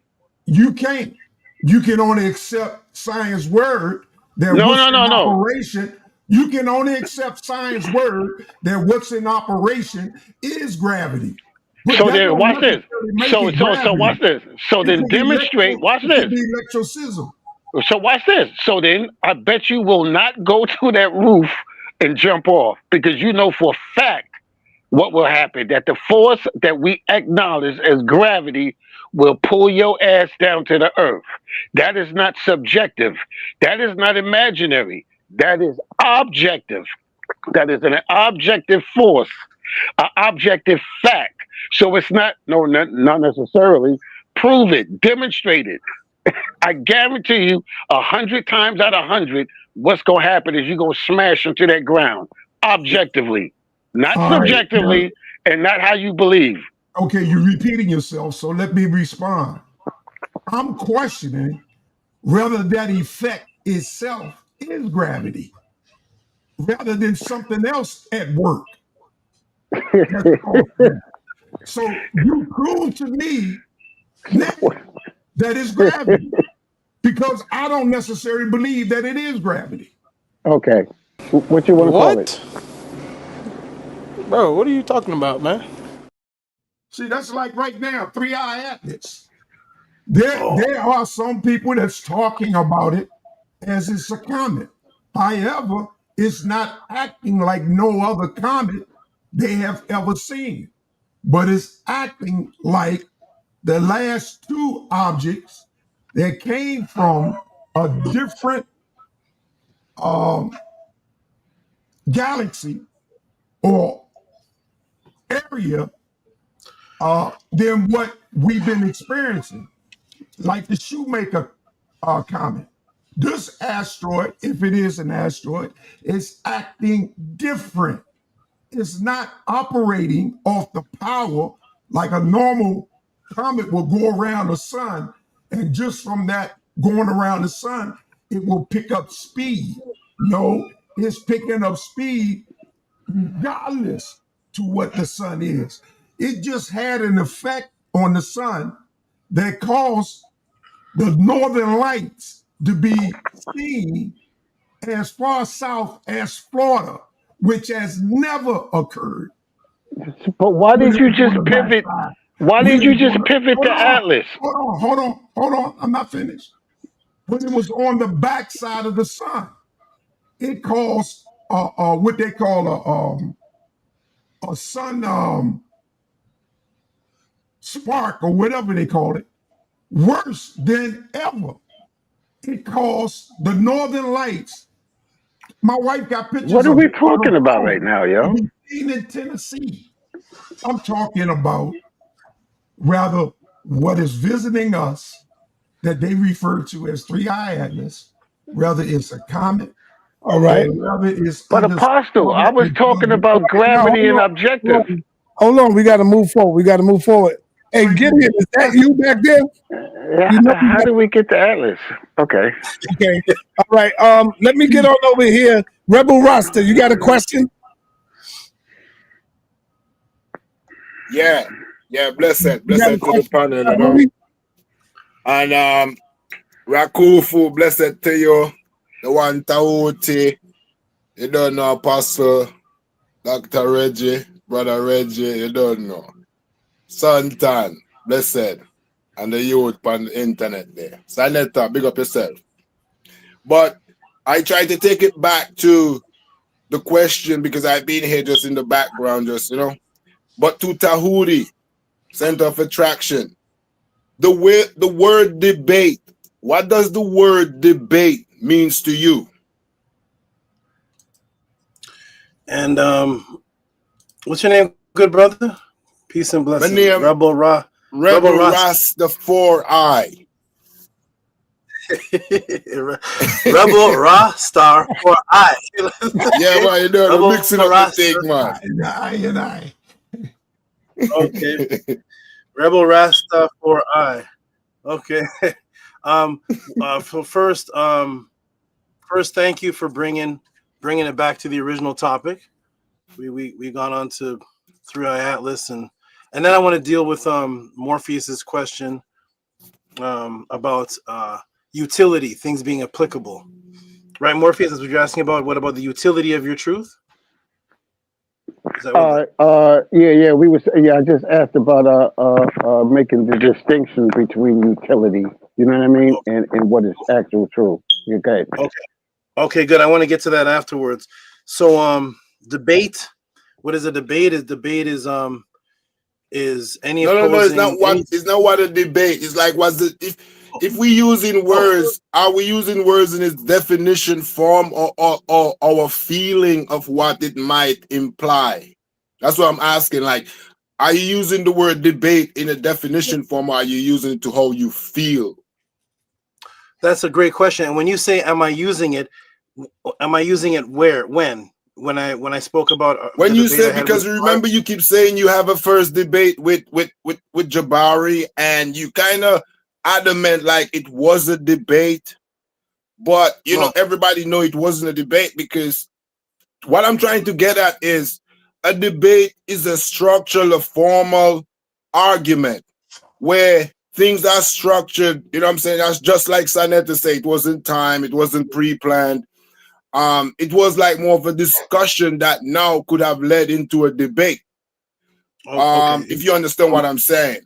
you can't. You can only accept science word that No, what's no, in no, no. operation. You can only accept science word that what's in operation is gravity. But So that then don't watch this. necessarily make So it watch gravity. this. So It then could be demonstrate. Watch it could this. be electrocism. So watch this. So then I bet you will not go to that roof and jump off because you know for a fact what will happen, that the force that we acknowledge as gravity will pull your ass down to the earth. That is not subjective. That is not imaginary. That is objective. That is an objective force, an objective fact. So it's not not necessarily. Prove it, demonstrate it. I guarantee you, 100 times out of 100, what's gonna happen is you're gonna smash into that ground objectively, not All right. Now, subjectively, and not how you believe. okay, you're repeating yourself, so let me respond. I'm questioning whether that effect itself is gravity rather than something else at work. So you prove to me now that it's gravity because I don't necessarily believe that it is gravity. Okay, what you want to call it? Bro, what are you talking about, man? See, that's like right now, 3-eye atlas. There are some people that's talking about it as it's a comet. However, it's not acting like no other comet they have ever seen, but it's acting like the last two objects that came from a different galaxy or area than what we've been experiencing, like the Shoemaker comet. This asteroid, if it is an asteroid, is acting different. It's not operating off the power like a normal comet will go around the sun, and just from that going around the sun, it will pick up speed. No, it's picking up speed regardless to what the sun is. It just had an effect on the sun that caused the northern lights to be seen as far south as Florida, which has never occurred. But why When did it you was on just the pivot? backside. Why When did it you was just on the, pivot to Atlas? hold on. I'm not finished. When it was on the backside of the sun, it caused what they call a sun spark or whatever they call it, worse than ever. It caused the northern lights. My wife got What pictures are of we it on her talking about right phone now, to yo? be seen in Tennessee. I'm talking about rather what is visiting us that they refer to as 3-eye atlas, whether it's a comet All or right. whether it's But Apostle, I was talking about Now, gravity and objective. hold on. We got to move forward. We got to move forward. Hey, Gideon, is that you back there? You know How did we get to Atlas? Okay. Okay. All right. Let me get on over here. Rebel Rasta, you got a question? Yeah, blessed You got a to the question? panel, you know. And Rakufu, blessed to you, the one Tahuti, you don't know Apostle, Dr. Reggie, Brother Reggie, you don't know. Suntan, blessed, and the youth on the internet there. sa.neter, big up yourself. But I try to take it back to the question because I've been here just in the background, just, you know. But to Tehuti, center of attraction, the word debate, what does the word debate means to you? And what's your name, good brother? Peace and blessings. My name, Rebel Ra. Rebel Rastafari. Rebel Ra Star for I. Yeah, man, you know, we're mixing up the thing, man. I. Okay. Rebel Rasta for I. Okay. First, thank you for bringing it back to the original topic. We gone on to 3i Atlas, and then I want to deal with Morpheus's question about utility, things being applicable. Right, Morpheus, that's what you're asking about. What about the utility of your truth? Yeah. We was. Yeah, I just asked about making the distinction between utility. You know what I mean, and what is actual truth. Okay. Okay, good. I want to get to that afterwards. So, debate. What is a debate? Is any No, opposing? it's not what a debate. It's like if we using words, are we using words in its definition form or our feeling of what it might imply? That's what I'm asking. Like, are you using the word debate in a definition form, or are you using it to how you feel? That's a great question. And when you say, "Am I using it?" Where? When I spoke about when you say, because remember you keep saying you have a first debate with Jabari, and you kind of adamant like it was a debate, but you know everybody know it wasn't a debate, because what I'm trying to get at is a debate is a structural, a formal argument where things are structured. You know what I'm saying? That's just like sa.neter say, it wasn't time, it wasn't pre-planned. It was like more of a discussion that now could have led into a debate. If you understand what I'm saying.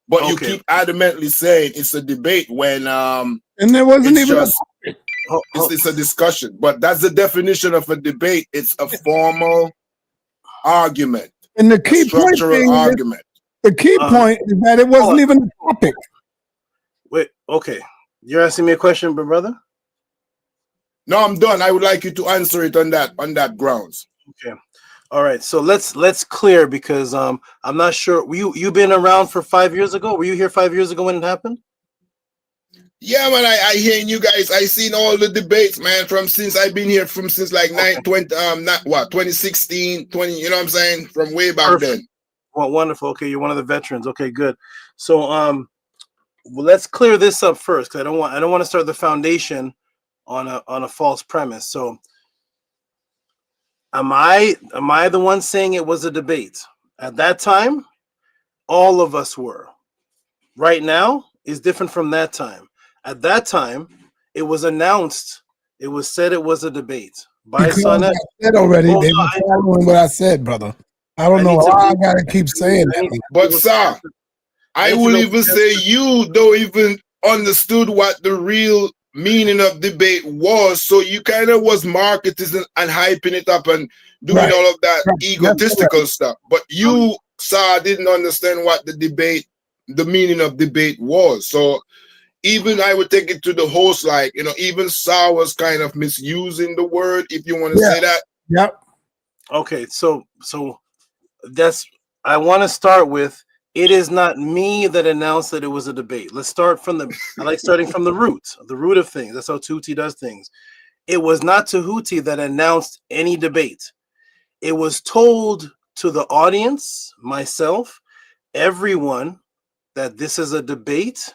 But you keep adamantly saying it's a debate when and there wasn't even it's a discussion. But that's the definition of a debate. It's a formal argument. And the key structural argument. The key point is that it wasn't even a topic. Wait, okay. You're asking me a question, brother? No, I'm done. I would like you to answer it on that grounds. Okay. All right. So let's clear, because I'm not sure. You been around for 5 years ago? Were you here 5 years ago when it happened? Yeah, man. I hearing you guys. I seen all the debates, man. Since I've been here since like 2016, 20. You know what I'm saying? From way back then. Well, wonderful. Okay, you're one of the veterans. Okay, good. So well, let's clear this up first, because I don't want to start the foundation on a false premise. So am I the one saying it was a debate? At that time, all of us were. Right now is different from that time. At that time, it was announced, it was said it was a debate by sa.neter. I said already, they were following what I said, brother. I don't know why I gotta keep saying that. But sir, I will even say you don't even understood what the real meaning of debate was, so you kind of was marketing and hyping it up and doing all of that egotistical stuff. But you, sir, didn't understand what the meaning of debate was. So even I would take it to the host, like, you know, even Sir was kind of misusing the word, if you want to say that. Yep. Okay, so I want to start with, it is not me that announced that it was a debate. Let's start from I like starting from the root of things. That's how Tehuti does things. It was not Tehuti that announced any debate. It was told to the audience, myself, everyone, that this is a debate,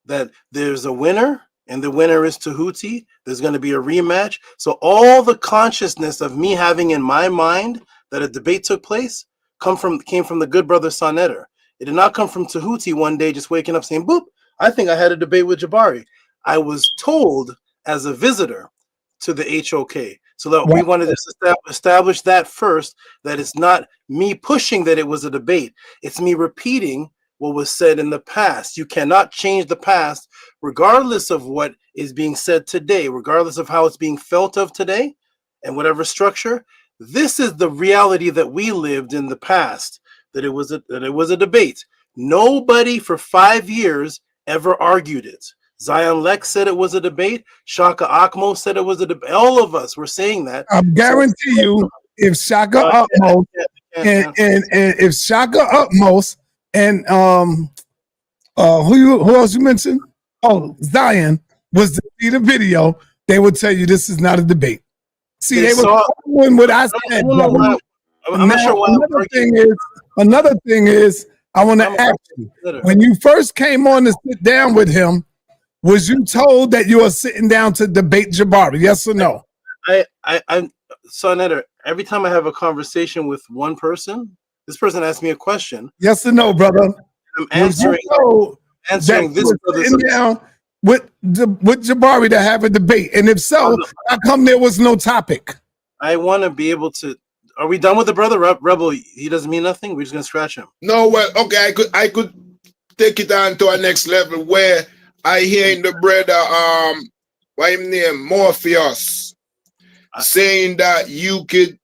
that there's a winner, and the winner is Tehuti. There's going to be a rematch. So all the consciousness of me having in my mind that a debate took place came from the good brother sa.neter. It did not come from Tehuti one day just waking up saying, boop, I think I had a debate with Jabari. I was told as a visitor to the HOK. So that we wanted to establish that first, that it's not me pushing that it was a debate. It's me repeating what was said in the past. You cannot change the past, regardless of what is being said today, regardless of how it's being felt of today, and whatever structure. This is the reality that we lived in the past, that it was a debate. Nobody for 5 years ever argued it. Zion Lex said it was a debate. Shaka Akmo said it was a debate. All of us were saying that. I guarantee you, if Shaka Utmost and if Shaka Utmost and who else you mentioned? Oh, Zion was to see the video, they would tell you this is not a debate. See, they were following what I said. I'm not sure why. Another thing is, I want to ask you, when you first came on to sit down with him, was you told that you were sitting down to debate Jabari? Yes or no? I'm sa.neter. Every time I have a conversation with one person, this person asks me a question. Yes or no, brother? I'm answering this sitting down with Jabari to have a debate, and if so, how come there was no topic? I want to be able to. Are we done with the brother Rebel? He doesn't mean nothing. We're just gonna scratch him. No, well, okay, I could take it on to a next level where I hear in the brother what his name Morpheus saying that you could,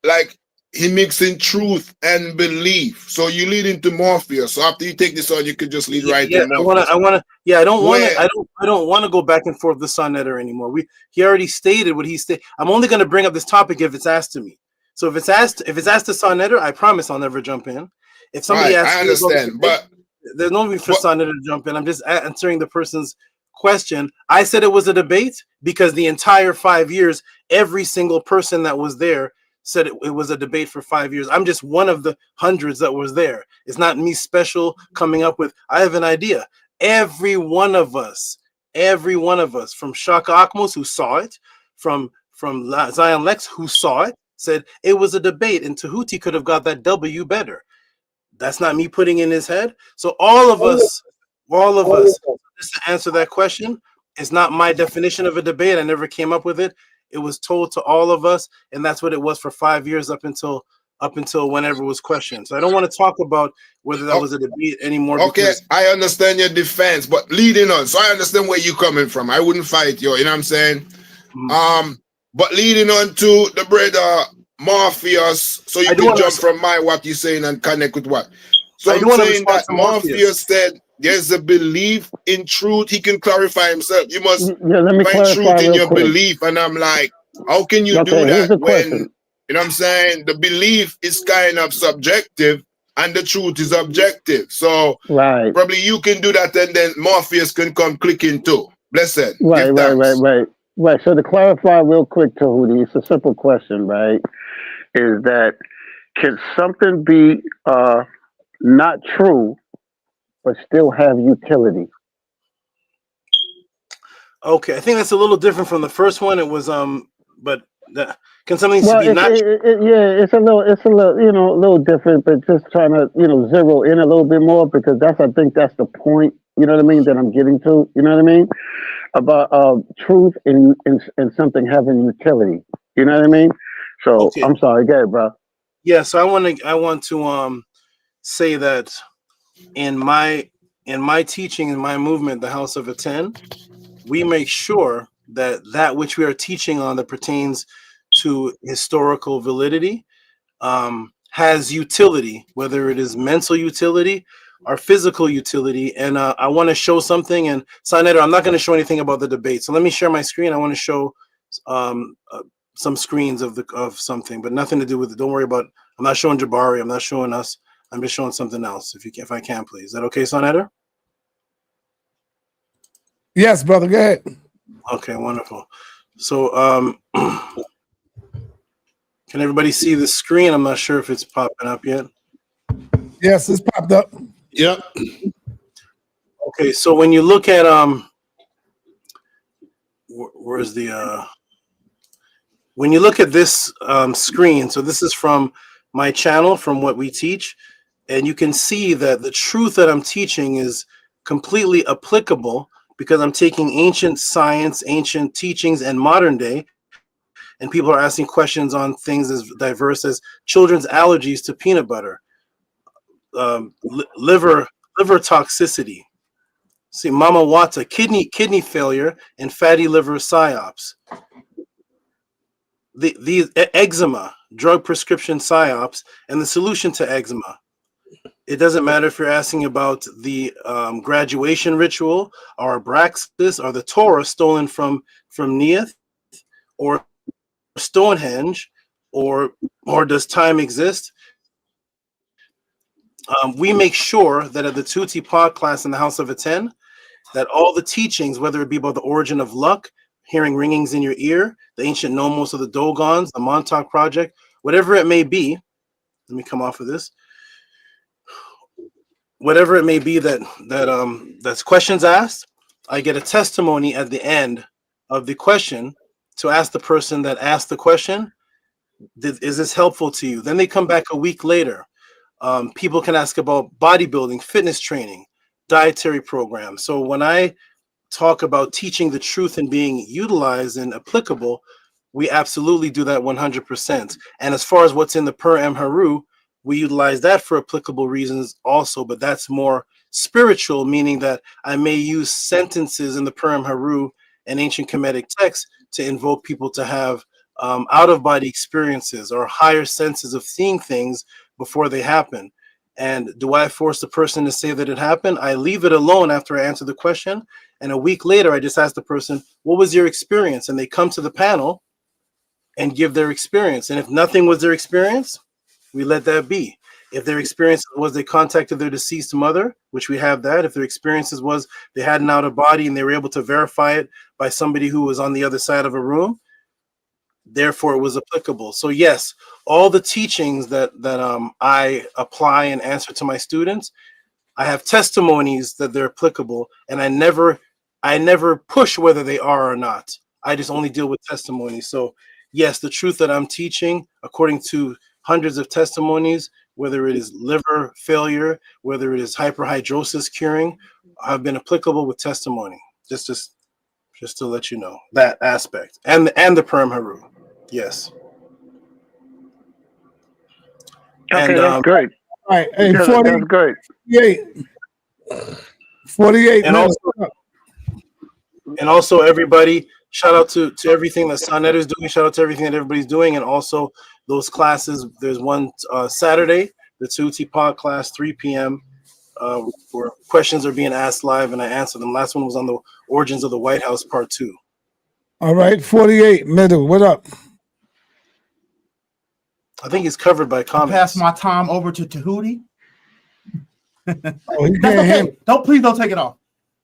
like, he mixing truth and belief. So you lead into Morpheus. So after you take this on, you could just lead right to Morpheus. I don't want to go back and forth with sa.neter anymore. He already stated what he stated. I'm only going to bring up this topic if it's asked to me. So if it's asked to sa.neter, I promise I'll never jump in. If somebody asks, I understand, but there's no need for sa.neter to jump in. I'm just answering the person's question. I said it was a debate because the entire 5 years, every single person that was there said it was a debate for 5 years. I'm just one of the hundreds that was there. It's not me special coming up with, I have an idea. Every one of us, from Shaka Akmos, who saw it, from Zion Lex, who saw it, said it was a debate, and Tehuti could have got that W better. That's not me putting in his head. So all of us, just to answer that question, it's not my definition of a debate. I never came up with it. It was told to all of us, and that's what it was for 5 years up until whenever it was questioned. So I don't want to talk about whether that was a debate anymore. Okay, I understand your defense, but leading on, so I understand where you're coming from. I wouldn't fight you, you know what I'm saying? But leading on to the brother Morpheus, so you can jump from what you're saying and connect with what. So I'm saying that Morpheus said there's a belief in truth. He can clarify himself. You must find truth in your belief. And I'm like, how can you do that when, you know what I'm saying, the belief is kind of subjective and the truth is objective? So probably you can do that, and then Morpheus can come clicking too. Blessed. Right. So to clarify real quick, Tehuti, it's a simple question, right? Is that, can something be not true but still have utility? Okay, I think that's a little different from the first one. It was can something be not? It's a little, a little different, but just trying to, zero in a little bit more, because I think that's the point, you know what I mean, that I'm getting to, you know what I mean, about truth and something having utility, you know what I mean? So okay. I'm sorry, go ahead, bro. Yeah, so I want to say that in my teaching, in my movement, the House of Aten, we make sure that which we are teaching on that pertains to historical validity has utility, whether it is mental utility or physical utility. And I want to show something. And sa.neter, I'm not going to show anything about the debate. So let me share my screen. I want to show some screens of something, but nothing to do with it. Don't worry about. I'm not showing Jabari. I'm not showing us. I'm just showing something else. If I can, please. Is that okay, sa.neter? Yes, brother. Go ahead. Okay, wonderful. So, can everybody see the screen? I'm not sure if it's popping up yet. Yes, it's popped up. Yep. Okay, so when you look at where's the when you look at this screen, so this is from my channel, from what we teach, and you can see that the truth that I'm teaching is completely applicable because I'm taking ancient science, ancient teachings, and modern day, and people are asking questions on things as diverse as children's allergies to peanut butter, liver toxicity. See, Mama Wata, kidney failure and fatty liver psyops. The eczema, drug prescription psyops, and the solution to eczema. It doesn't matter if you're asking about the graduation ritual, or Abraxas, or the Torah stolen from Neath, or Stonehenge, or does time exist? We make sure that at the Tehuti Pod class in the House of Aten, that all the teachings, whether it be about the origin of luck, hearing ringings in your ear, the ancient nomos of the Dogons, the Montauk Project, whatever it may be, let me come off of this. Whatever it may be that's questions asked, I get a testimony at the end of the question to ask the person that asked the question, is this helpful to you? Then they come back a week later. People can ask about bodybuilding, fitness training, dietary programs. So when I talk about teaching the truth and being utilized and applicable, we absolutely do that 100%. And as far as what's in the Per Em Haru, we utilize that for applicable reasons also, but that's more spiritual, meaning that I may use sentences in the Per Em Haru and ancient Kemetic texts to invoke people to have out-of-body experiences or higher senses of seeing things before they happen. And do I force the person to say that it happened? I leave it alone after I answer the question. And a week later, I just ask the person, what was your experience? And they come to the panel and give their experience. And if nothing was their experience, we let that be. If their experience was they contacted their deceased mother, which we have that. If their experiences was they had an out of body and they were able to verify it by somebody who was on the other side of a room, therefore it was applicable. So yes, all the teachings that I apply and answer to my students, I have testimonies that they're applicable, and I never push whether they are or not. I just only deal with testimonies. So yes, the truth that I'm teaching, according to hundreds of testimonies, whether it is liver failure, whether it is hyperhidrosis curing, have been applicable with testimony. Just to let you know that aspect, and the Per Em Haru. Yes. Okay, and, that's great. All right, hey, Yeah, 40, that's great. 48 and minutes. also everybody, shout out to everything that sa.neter is doing. Shout out to everything that everybody's doing, and also those classes. There's one Saturday, the Tehuti Pod class, 3 p.m. Where questions are being asked live, and I answer them. Last one was on the origins of the White House, part 2. All right, 48 middle. What up? I think it's covered by comments. Pass my time over to Tehuti. Oh, he That's can't okay. hear. Please don't take it off.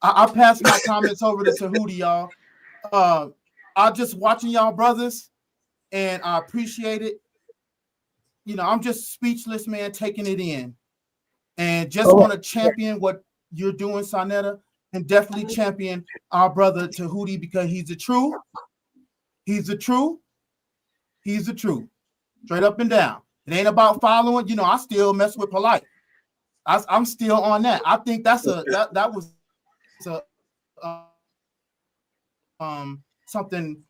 I pass my comments over to Tehuti, y'all. I'm just watching y'all brothers, and I appreciate it. You know, I'm just speechless, man, taking it in, and just want to champion what you're doing, sa.neter, and definitely champion our brother Tehuti, because he's the truth. He's the truth. He's the truth. Straight up and down. It ain't about following. You know, I still mess with polite. I'm still on that. I think that's that was something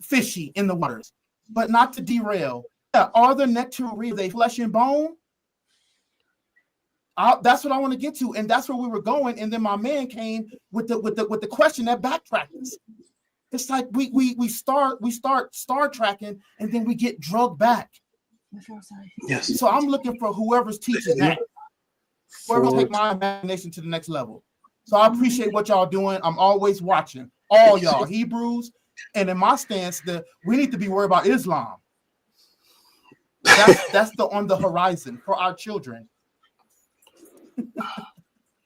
fishy in the waters, but not to derail. Yeah, are the nectaries a flesh and bone? That's what I want to get to, and that's where we were going. And then my man came with the question that backtracked us. It's like we start star tracking, and then we get drugged back. Yes. So I'm looking for whoever's teaching that. Whoever take my imagination to the next level. So I appreciate what y'all doing. I'm always watching all y'all Hebrews, and in my stance, that we need to be worried about Islam. That's on the horizon for our children.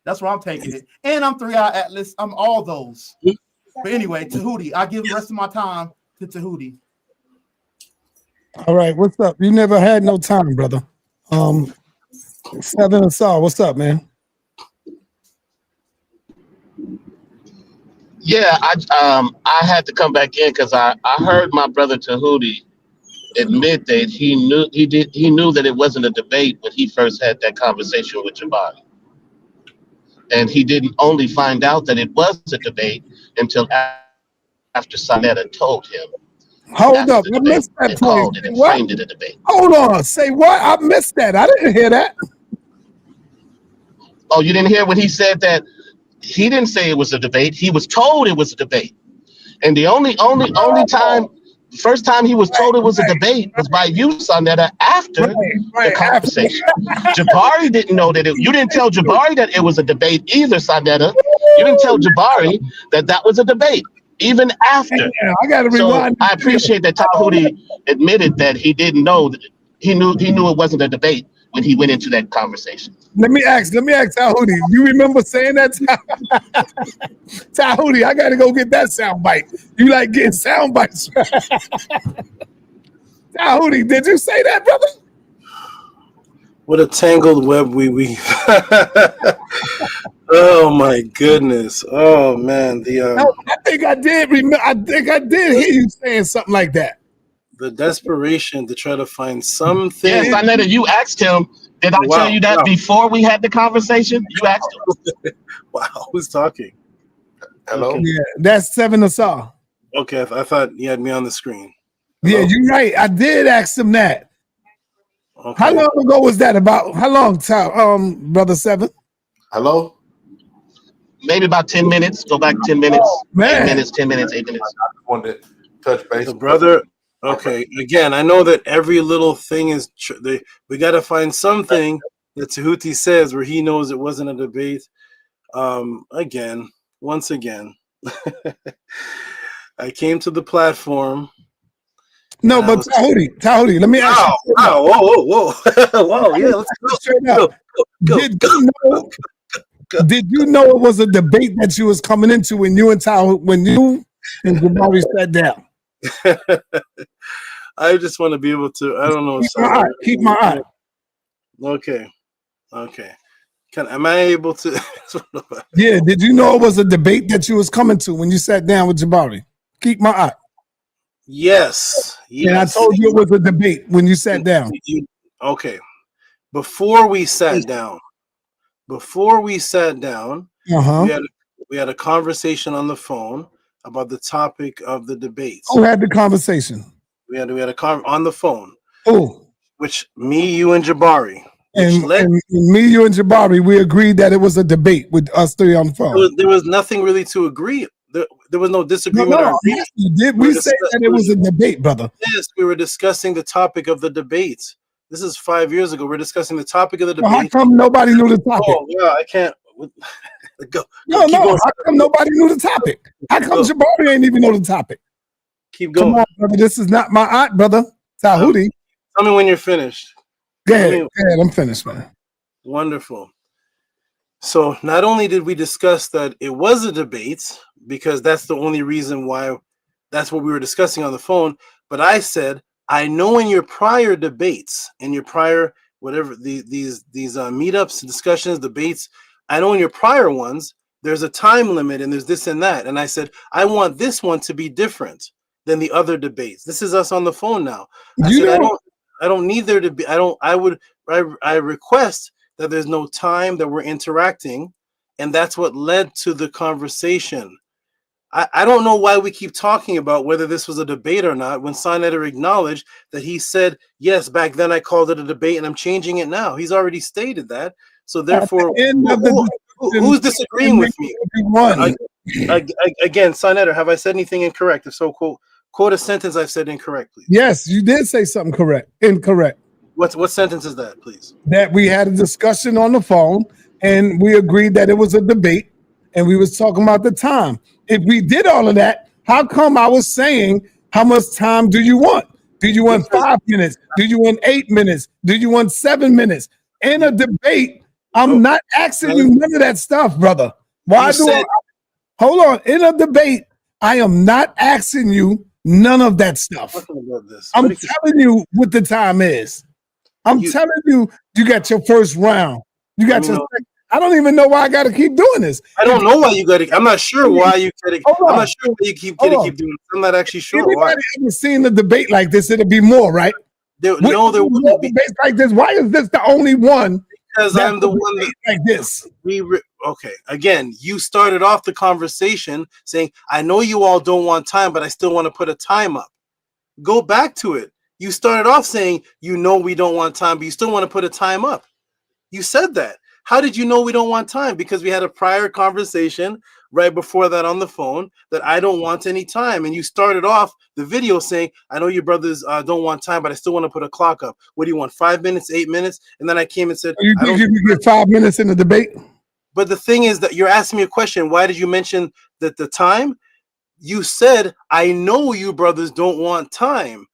That's where I'm taking it. And I'm 3-Eye Atlas. I'm all those. But anyway, Tehuti, I give the rest of my time to Tehuti. All right, what's up? You never had no time, brother. Southern Saw, what's up, man? Yeah, I had to come back in because I heard my brother Tehuti admit that he knew that it wasn't a debate when he first had that conversation with Jabari. And he didn't only find out that it was a debate until after sa.neter told him. Hold up, I missed that and point. called it and What? framed it a debate. Hold on, say what? I missed that. I didn't hear that. Oh, you didn't hear when he said that he didn't say it was a debate. He was told it was a debate. And the only time, first time he was told it was a debate was by you, sa.neter, after the conversation. Jabari didn't know that you didn't tell Jabari that it was a debate either, sa.neter. You didn't tell Jabari that that was a debate, even after. Yeah, I gotta rewind. So I appreciate that Tahuti admitted that he didn't know that he knew it wasn't a debate when he went into that conversation. Let me ask Tahuti. You remember saying that? Tahuti, I gotta go get that sound bite. You like getting sound bites? Tahuti, did you say that, brother? What a tangled web we weave. Oh my goodness. Oh man. No, I think I did remember. I think I did hear you saying something like that. The desperation to try to find something. Yes, sa.neter, you asked him. Did I tell you that before we had the conversation? You asked him. Wow, who's talking? Hello? Okay. Yeah, that's sa.neter. Okay, I thought you had me on the screen. Yeah, you're right. I did ask him that. Okay. How long ago was that? About how long time, brother Seven? Hello? Maybe about 10 minutes. Go back 10 minutes. Man. 8 minutes, 10 minutes, 8 minutes. I just wanted to touch base. The brother. Okay, again, I know that every little thing is. We got to find something that Tehuti says where he knows it wasn't a debate. Once again, I came to the platform. No, but Tahuti, let me ask you. Whoa. Whoa, yeah, let's go. Straight up. Did you know it was a debate that you was coming into when you and Jabari sat down? I just want to be able to. I don't know. Keep my eye. Okay. Am I able to? Yeah. Did you know it was a debate that you was coming to when you sat down with Jabari? Keep my eye. Yes. And I told you it was a debate when you sat down. Okay. Before we sat down, we had a conversation on the phone about the topic of the debates. Who had the conversation? We had on the phone. Oh. Which me, you, and Jabari. And me, you, and Jabari, we agreed that it was a debate with us three on the phone. There was nothing really to agree. There was no disagreement. Did we say that it was a debate, brother? Yes, we were discussing the topic of the debates. This is 5 years ago. We're discussing the topic of the debate. Well, how come nobody knew the topic? Oh, yeah, I can't. Go. No. How come nobody knew the topic? How come Jabari ain't even know the topic? Keep going. Come on, brother. This is not my aunt, brother. Tahuti. Tell me when you're finished. Go ahead. I'm finished, man. Wonderful. So not only did we discuss that it was a debate, because that's the only reason why that's what we were discussing on the phone, but I said, I know in your prior debates, in your prior whatever these meetups, discussions, debates, I know in your prior ones, there's a time limit and there's this and that. And I said, I want this one to be different than the other debates. This is us on the phone now. I don't need there to be, I request that there's no time that we're interacting. And that's what led to the conversation. I don't know why we keep talking about whether this was a debate or not when sa.neter acknowledged that he said, yes, back then I called it a debate and I'm changing it now. He's already stated that. So therefore, who's disagreeing with me? Again, sa.neter, have I said anything incorrect? If so, quote a sentence I've said incorrectly. Yes, you did say something incorrect. What sentence is that, please? That we had a discussion on the phone and we agreed that it was a debate and we was talking about the time. If we did all of that, how come I was saying, how much time do you want? Do you want 5 minutes? Do you want 8 minutes? Do you want 7 minutes? In a debate, I'm not asking you none of that stuff, brother. Hold on. In a debate, I am not asking you none of that stuff. I'm telling you what the time is. I'm telling you, you got your first round. You got your second. I don't even know why I got to keep doing this. I don't know why you got to. I'm not sure why you got to. I'm not sure why you keep doing it. I'm not actually sure. Anybody ever seen the debate like this? It'll be more, right? There wouldn't be debates like this. Why is this the only one? Because I'm the one that like this. Okay. Again, you started off the conversation saying, "I know you all don't want time, but I still want to put a time up." Go back to it. You started off saying, you know, we don't want time, but you still want to put a time up. You said that. How did you know we don't want time? Because we had a prior conversation right before that on the phone that I don't want any time. And you started off the video saying, I know your brothers don't want time, but I still want to put a clock up. What do you want, 5 minutes, 8 minutes? And then I came and said, You think you can get 5 minutes in the debate? But the thing is that you're asking me a question. Why did you mention that the time? You said, I know you brothers don't want time.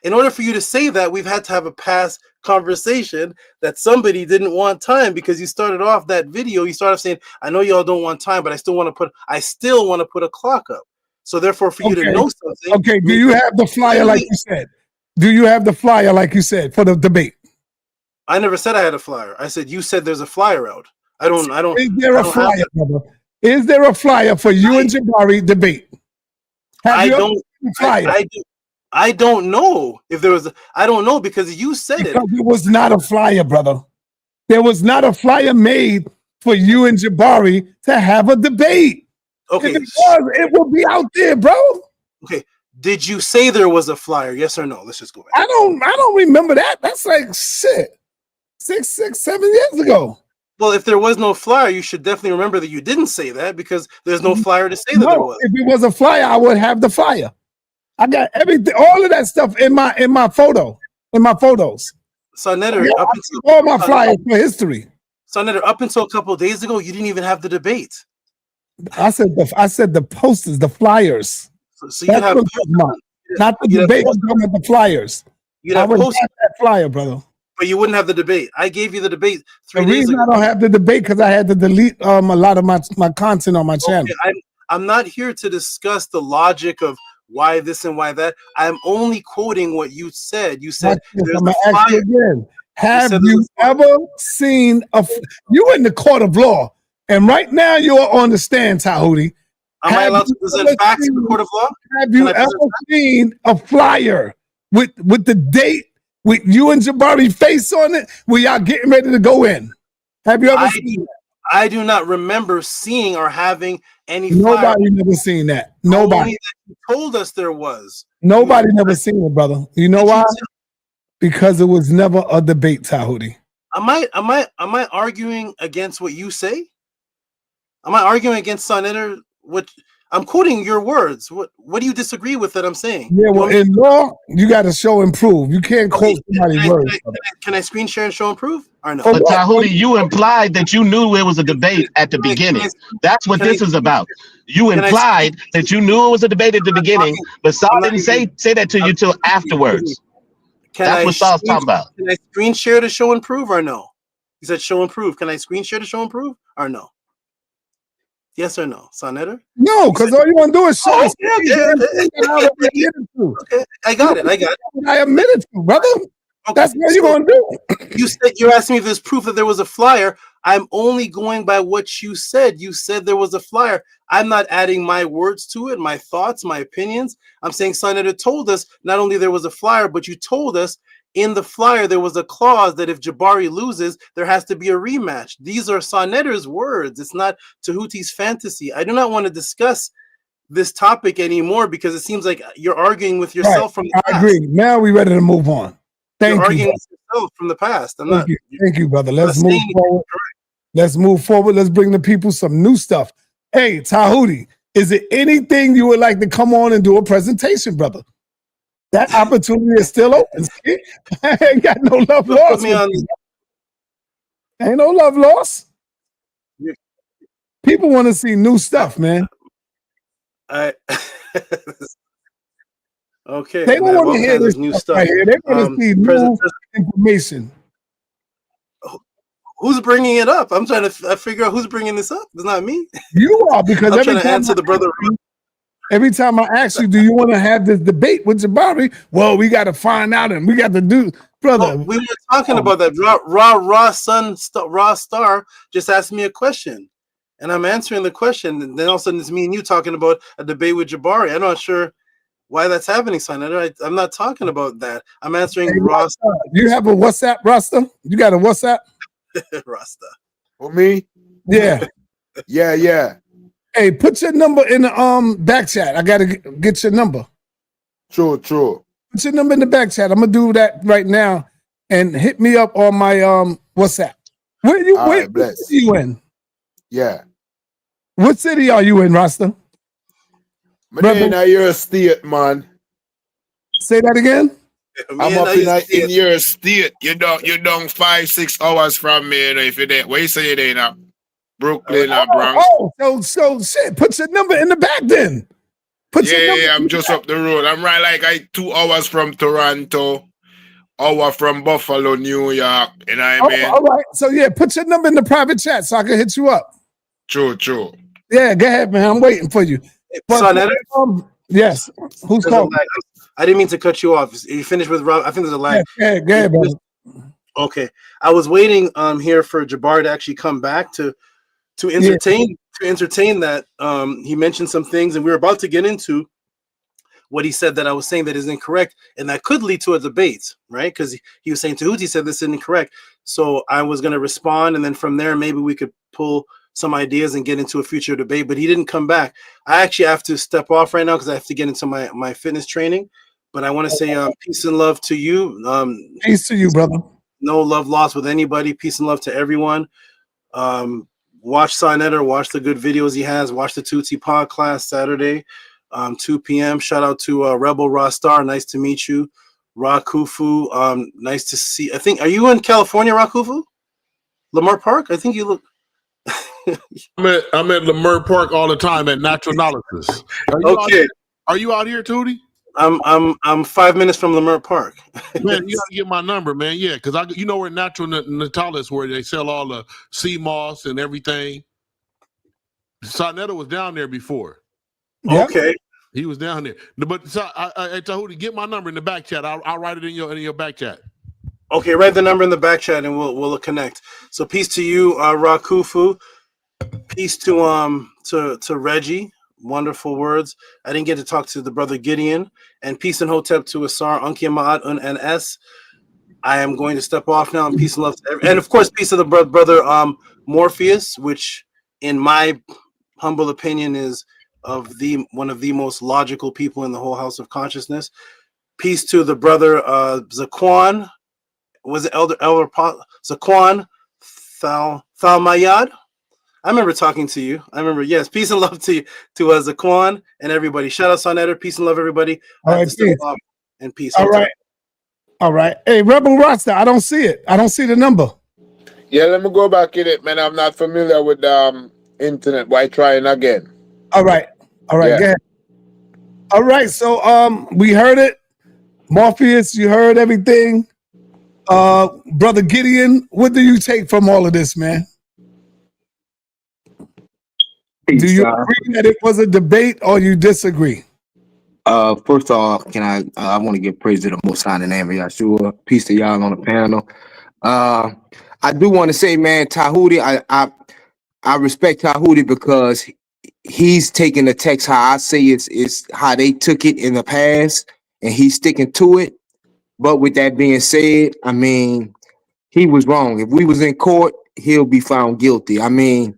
In order for you to say that, we've had to have a past conversation that somebody didn't want time, because you started off that video. You started off saying, I know y'all don't want time, but I still want to put a clock up. So therefore, for you to know something. Okay, do you have the flyer like you said? Do you have the flyer like you said for the debate? I never said I had a flyer. I said you said there's a flyer out. I don't. Is there a flyer, brother? Is there a flyer for you and Jabari debate? I don't know if there was. I don't know because you said it. It was not a flyer, brother. There was not a flyer made for you and Jabari to have a debate. Okay, if it was, it will be out there, bro. Okay, did you say there was a flyer? Yes or no? Let's just go back. I don't remember that. That's like shit. 7 years ago. Well, if there was no flyer, you should definitely remember that you didn't say that, because there's no flyer to say that there was. If it was a flyer, I would have the flyer. I got everything, all of that stuff in my photos. sa.neter, all my flyers for history. sa.neter, up until a couple of days ago, you didn't even have the debate. I said the posters, the flyers. So you have not the debate. I'm talking about the flyers. I would have that flyer, brother. But you wouldn't have the debate. I gave you the debate 3 days ago. The reason I don't have the debate because I had to delete a lot of my content on my channel. I'm not here to discuss the logic of why this and why that. I'm only quoting what you said. You said there's I'm a gonna ask you again. Have you ever seen you in the court of law, and right now you're on the stand, Tehuti. Am I allowed to present facts in the court of law? Have you ever seen a flyer with the date with you and Jabari face on it where y'all getting ready to go in? Have you ever seen that? I do not remember seeing or having any. Nobody never seen that. Nobody. Only that you told us there was. Nobody never seen it, brother. You know why? Because it was never a debate, Tehuti. Am I arguing against what you say? Am I arguing against sa.neter? What I'm quoting your words. What do you disagree with that I'm saying? Yeah, well, in law, you got to show and prove. You can't quote somebody's words. Can I screen share and show and prove? Or no? But Tehuti, you implied that you knew it was a debate at the beginning. That's what this is about. You implied that you knew it was a debate at the beginning, but Saul didn't say that to you till afterwards. That's what Saul's talking about. Can I screen share to show and prove or no? You said show and prove. Can I screen share to show and prove or no? Yes or no, sa.neter? No, because all you want to do is show. Okay, I got it. I admitted to, brother. Okay, that's what you're going to do. You said you're asking me if there's proof that there was a flyer. I'm only going by what you said. You said there was a flyer. I'm not adding my words to it, my thoughts, my opinions. I'm saying sa.neter told us not only there was a flyer, but you told us in the flyer there was a clause that if Jabari loses, there has to be a rematch. These are sa.neter's words. It's not Tehuti's fantasy. I do not want to discuss this topic anymore because it seems like you're arguing with yourself from the past. I agree. Now we're ready to move on. Thank you. Arguing with yourself from the past. Thank you, brother. Let's move forward. Let's move forward. Let's bring the people some new stuff. Hey, Tehuti, is it anything you would like to come on and do a presentation, brother? That opportunity is still open. I ain't got no love lost. Ain't no love lost. People want to see new stuff, man. Okay. They don't want to hear this new stuff right here. They want to see new information. Who's bringing it up? I'm trying to figure out who's bringing this up. It's not me. You are, because I'm trying to answer the brother. Every time I ask you, do you want to have this debate with Jabari? Well, we got to find out and we got to do, brother. We were talking about that. Raw Star just asked me a question, and I'm answering the question. And then all of a sudden, it's me and you talking about a debate with Jabari. I'm not sure why that's happening, sa.neter. I'm not talking about that. I'm answering Raw Star. You have a WhatsApp, Rasta? You got a WhatsApp? Rasta. For me? Yeah. Yeah. Hey, put your number in the back chat. I gotta get your number. True. Put your number in the back chat. I'm gonna do that right now, and hit me up on my WhatsApp. Where you? All Where right, bless. city you in? Yeah. What city are you in, Rasta? Man, in your state, man. Say that again. I'm up in your state. You don't 5-6 hours from me. You know, if you're there, where you say you're there in Brooklyn or Bronx? So shit. Put your number in the back then. Yeah, I'm just up the road. I'm right like 2 hours from Toronto, hour from Buffalo, New York. You know what I mean? All right. So yeah, put your number in the private chat so I can hit you up. True. Yeah, go ahead, man. I'm waiting for you. sa.neter? Yes. Who's calling? I didn't mean to cut you off. You finished with Rob? I think there's a lag. Yeah, go ahead, brother. Okay. I was waiting here for Jabari to actually come back to entertain that. He mentioned some things, and we were about to get into what he said that I was saying that is incorrect, and that could lead to a debate, right? Because he was saying Tehuti said this is incorrect. So I was going to respond, and then from there, maybe we could pull some ideas and get into a future debate, but he didn't come back. I actually have to step off right now because I have to get into my fitness training, but I want to say peace and love to you. Peace to you, brother. No love lost with anybody. Peace and love to everyone. Watch sa.neter, watch the good videos he has, watch the Tutsi podcast Saturday, 2 p.m. Shout out to Rebel Rastar, nice to meet you. Rakufu, nice to see. I think, are you in California, Rakufu? Lamar Park? I think you look. I'm at Lamar Park all the time at Natural Analysis. Are you out here, Tootie? I'm 5 minutes from Lamar Park. Man, you gotta get my number, man. Yeah, because you know where Natural Natalis, where they sell all the sea moss and everything. sa.neter was down there before. Okay, he was down there. But Tahuti, get my number in the back chat. I'll write it in your back chat. Okay, write the number in the back chat and we'll connect. So peace to you, Rakufu. Peace to Reggie. Wonderful words. I didn't get to talk to the brother Gideon. And peace and hotep to Asar, Anki Ma'at, and S. I am going to step off now. And peace and love to everyone. And of course, peace to the brother Morpheus, which in my humble opinion is one of the most logical people in the whole house of consciousness. Peace to the brother Zaquan. Was it Elder Zaquan Thalmayad? I remember talking to you. Yes. Peace and love to Zaquan and everybody. Shout out sa.neter. Peace and love, everybody. All right, peace. And peace. All right. Hey, Rebel Roster, I don't see it. I don't see the number. Yeah, let me go back in it, man. I'm not familiar with internet. Why trying again? All right. Go ahead. All right. So we heard it. Morpheus, you heard everything. Brother Gideon, what do you take from all of this, man? Do you agree that it was a debate or you disagree? First off, I want to give praise to the Most High in the name of Yahshua. Peace to y'all on the panel. I do want to say, man, Tahuti, I respect Tahuti because he's taking the text how I say it's how they took it in the past, and he's sticking to it. But with that being said, I mean, he was wrong. If we was in court, he'll be found guilty. I mean,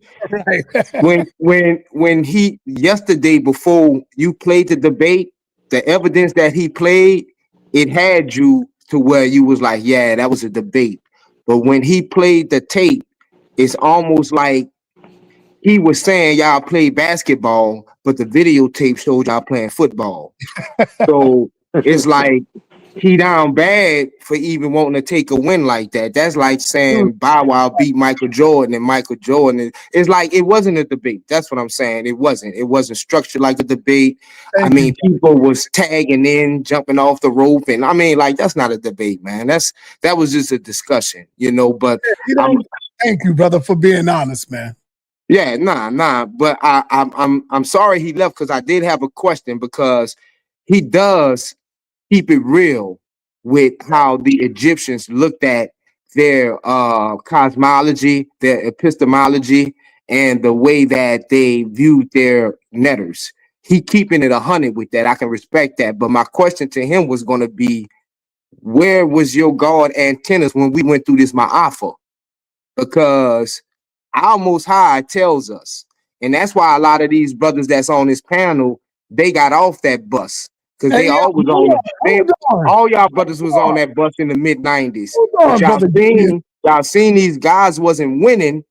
when he yesterday before you played the debate, the evidence that he played, it had you to where you was like, yeah, that was a debate. But when he played the tape, it's almost like he was saying y'all play basketball, but the videotape showed y'all playing football. So it's like he down bad for even wanting to take a win like that. That's like saying Bow Wow beat Michael Jordan and Michael Jordan. It's like it wasn't a debate. That's what I'm saying. It wasn't structured like a debate. I mean, people was tagging in, jumping off the rope, and I mean, like that's not a debate, man. That was just a discussion, you know. But thank you, brother, for being honest, man. Yeah, nah. But I'm sorry he left because I did have a question because he does keep it real with how the Egyptians looked at their cosmology, their epistemology, and the way that they viewed their netters. He keeping it 100 with that. I can respect that. But my question to him was going to be, where was your guard antennas when we went through this Ma'afa? Because our Most High tells us, and that's why a lot of these brothers that's on this panel, they got off that bus. because they all was all y'all brothers was on that bus in the mid-90s. But y'all seen these guys wasn't winning,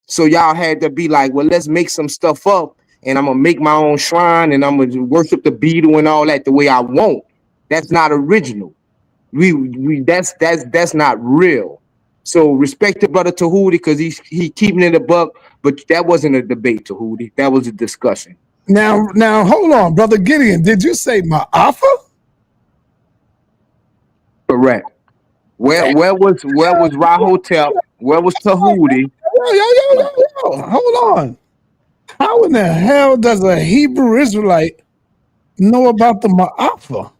so y'all had to be like, well, let's make some stuff up, and I'm gonna make my own shrine, and I'm gonna worship the beetle and all that the way I want. That's not original. That's not real. So respect to brother Tehuti because he keeping it a buck, but that wasn't a debate, Tehuti. That was a discussion. Now, hold on, brother Gideon. Did you say Ma'afa? Correct. Where was Rahotep? Where was Tehuti? Yo, hold on. How in the hell does a Hebrew Israelite know about the Ma'afa?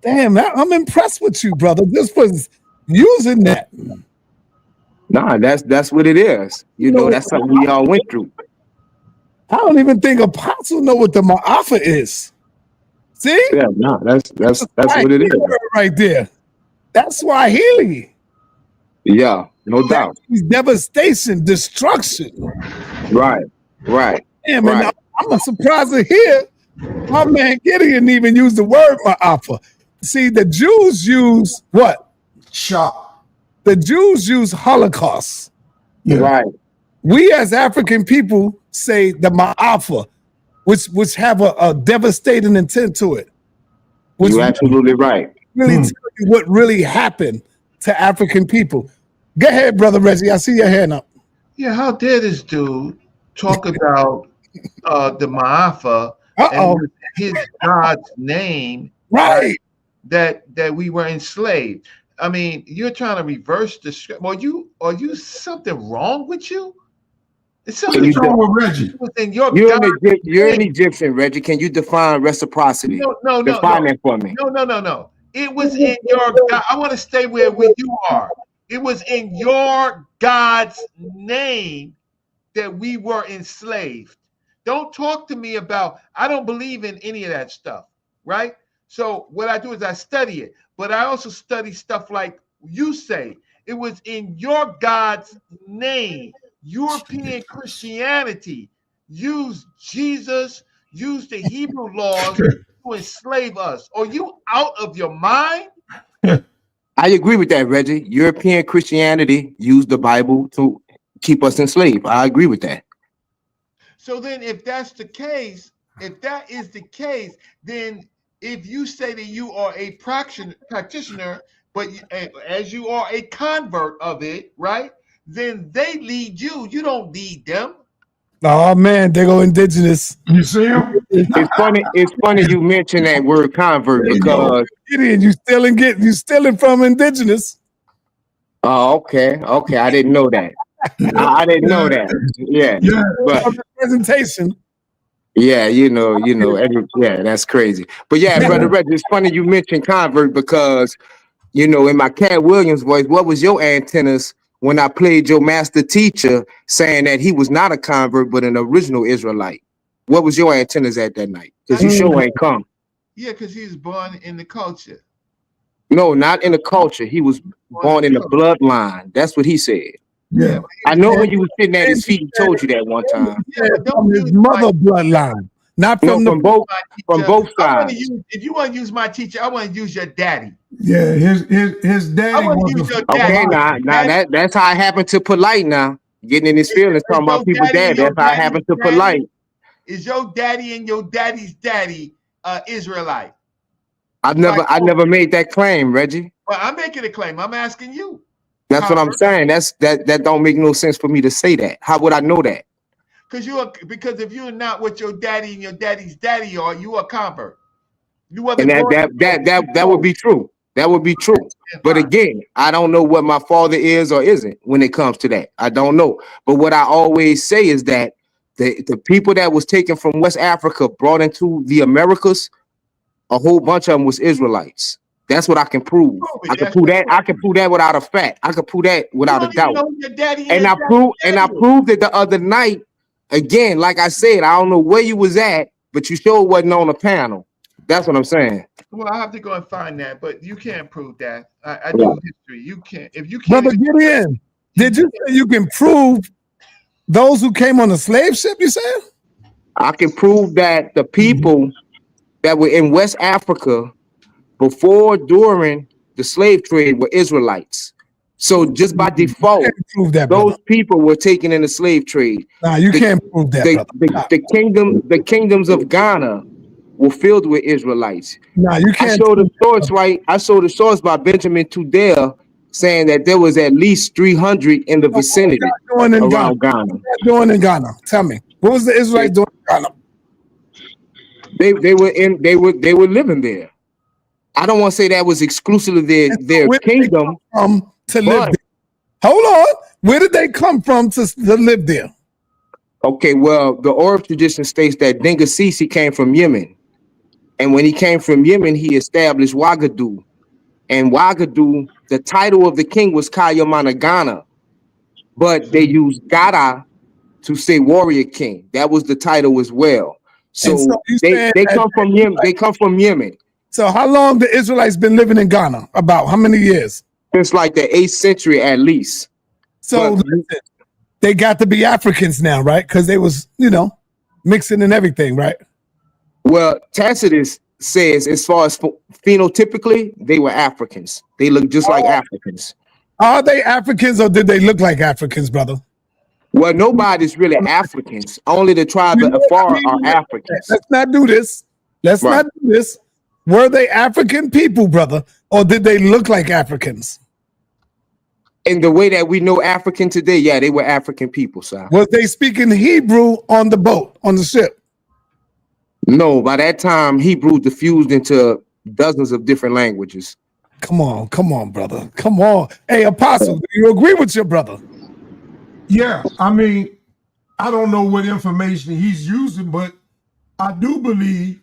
Damn, I'm impressed with you, brother. This was using that. Nah, that's what it is. You know, that's something we all went through. I don't even think Apostle know what the Ma'afa is. See? Yeah, no, that's what it is. Right there. That's Swahili. Yeah, no doubt. Devastation, destruction. Right. Damn, right. I'm surprised to hear my man Gideon even use the word Ma'afa. See, the Jews use what? Shock. The Jews use Holocaust. Yeah. Right. We as African people say the Ma'afa, which have a devastating intent to it. You're absolutely right. Really tell you what really happened to African people. Go ahead, brother Reggie. I see your hand up. Yeah, how dare this dude talk about the Ma'afa and his God's name, right? That we were enslaved. I mean, you're trying to reverse the script. Are you something wrong with you? It's something wrong with Reggie. You're an Egyptian, Reggie. Can you define reciprocity? No. Define that for me. No. It was in your God. I want to stay where you are. It was in your God's name that we were enslaved. Don't talk to me about, I don't believe in any of that stuff, right? So what I do is I study it, but I also study stuff like you say. It was in your God's name. European Christianity used Jesus, used the Hebrew laws to enslave us. Are you out of your mind? I agree with that, Reggie. European Christianity used the Bible to keep us enslaved. I agree with that. So then if that's the case, if that is the case, then if you say that you are a practitioner, but as you are a convert of it, right? Then they lead you. You don't lead them. Oh man, they go indigenous. You see him? It's funny you mentioned that word convert because you stealing from indigenous. Oh, okay. I didn't know that. I didn't know that. Yeah. But presentation. Yeah, that's crazy. But yeah, brother Reggie, it's funny you mentioned convert because in my Cat Williams voice, what was your antennas when I played your master teacher saying that he was not a convert but an original Israelite? What was your antennas at that night? Because you sure ain't come. Yeah, because he was born in the culture. No, not in the culture. He was born in the bloodline. That's what he said. Yeah. I know when you were sitting at his feet, he told you that one time. Yeah, but don't his mother bloodline. Not from both sides. If you want to use my teacher, I want to use your daddy. Yeah, his daddy. I want to use your daddy. Okay, that's how it happened to Polite now. Getting in his feelings, talking about people's dad. That's how it happened to Polite. Is your daddy and your daddy's daddy Israelite? I never made that claim, Reggie. Well, I'm making a claim. I'm asking you. That's what I'm saying. That don't make no sense for me to say that. How would I know that? Because if you're not what your daddy and your daddy's daddy are, you are a convert. And that would be true. That would be true. But again, I don't know what my father is or isn't when it comes to that. I don't know. But what I always say is that the people that was taken from West Africa brought into the Americas, a whole bunch of them was Israelites. That's what I can prove. I can prove that. I can prove that without a fact. I can prove that without a doubt. And I proved it the other night. Again, like I said, I don't know where you was at, but you sure wasn't on the panel. That's what I'm saying. Well, I have to go and find that, but you can't prove that. I do history. You can't. If you can't, brother, get in. Did you say you can prove those who came on the slave ship? You said I can prove that the people that were in West Africa before, during the slave trade were Israelites. So just by default, prove that, those brother. people were taken in the slave trade. Nah, you can't prove that, brother. The kingdoms of Ghana were filled with Israelites. Nah, you can't. I showed a source, right? I showed a source by Benjamin Tudel saying that there was at least 300 in the vicinity Doing in around Ghana. What was doing in Ghana? Tell me, what was the Israelites doing in Ghana? They were living there. I don't want to say that was exclusively their kingdom. To live there. Hold on. Where did they come from to live there? Okay, well, the oral tradition states that Dinga Sisi came from Yemen. And when he came from Yemen, he established Ouagadougou. And Ouagadougou, the title of the king was Kayamana Ghana. But they used Gada to say warrior king. That was the title as well. So they come from Yemen. They come from Yemen. So how long the Israelites been living in Ghana? About how many years? Since like the 8th century at least. So listen, they got to be Africans now, right? Because they was, mixing and everything, right? Well, Tacitus says as far as phenotypically, they were Africans. They look just like Africans. Are they Africans or did they look like Africans, brother? Well, nobody's really Africans. Only the tribe of Afar are Africans. Let's not do this. Let's not do this. Were they African people, brother? Or did they look like Africans? In the way that we know African today, yeah, they were African people, sir. Was they speaking Hebrew on the boat, on the ship? No, by that time, Hebrew diffused into dozens of different languages. Come on, brother. Come on. Hey, Apostle, do you agree with your brother? Yeah, I mean, I don't know what information he's using, but I do believe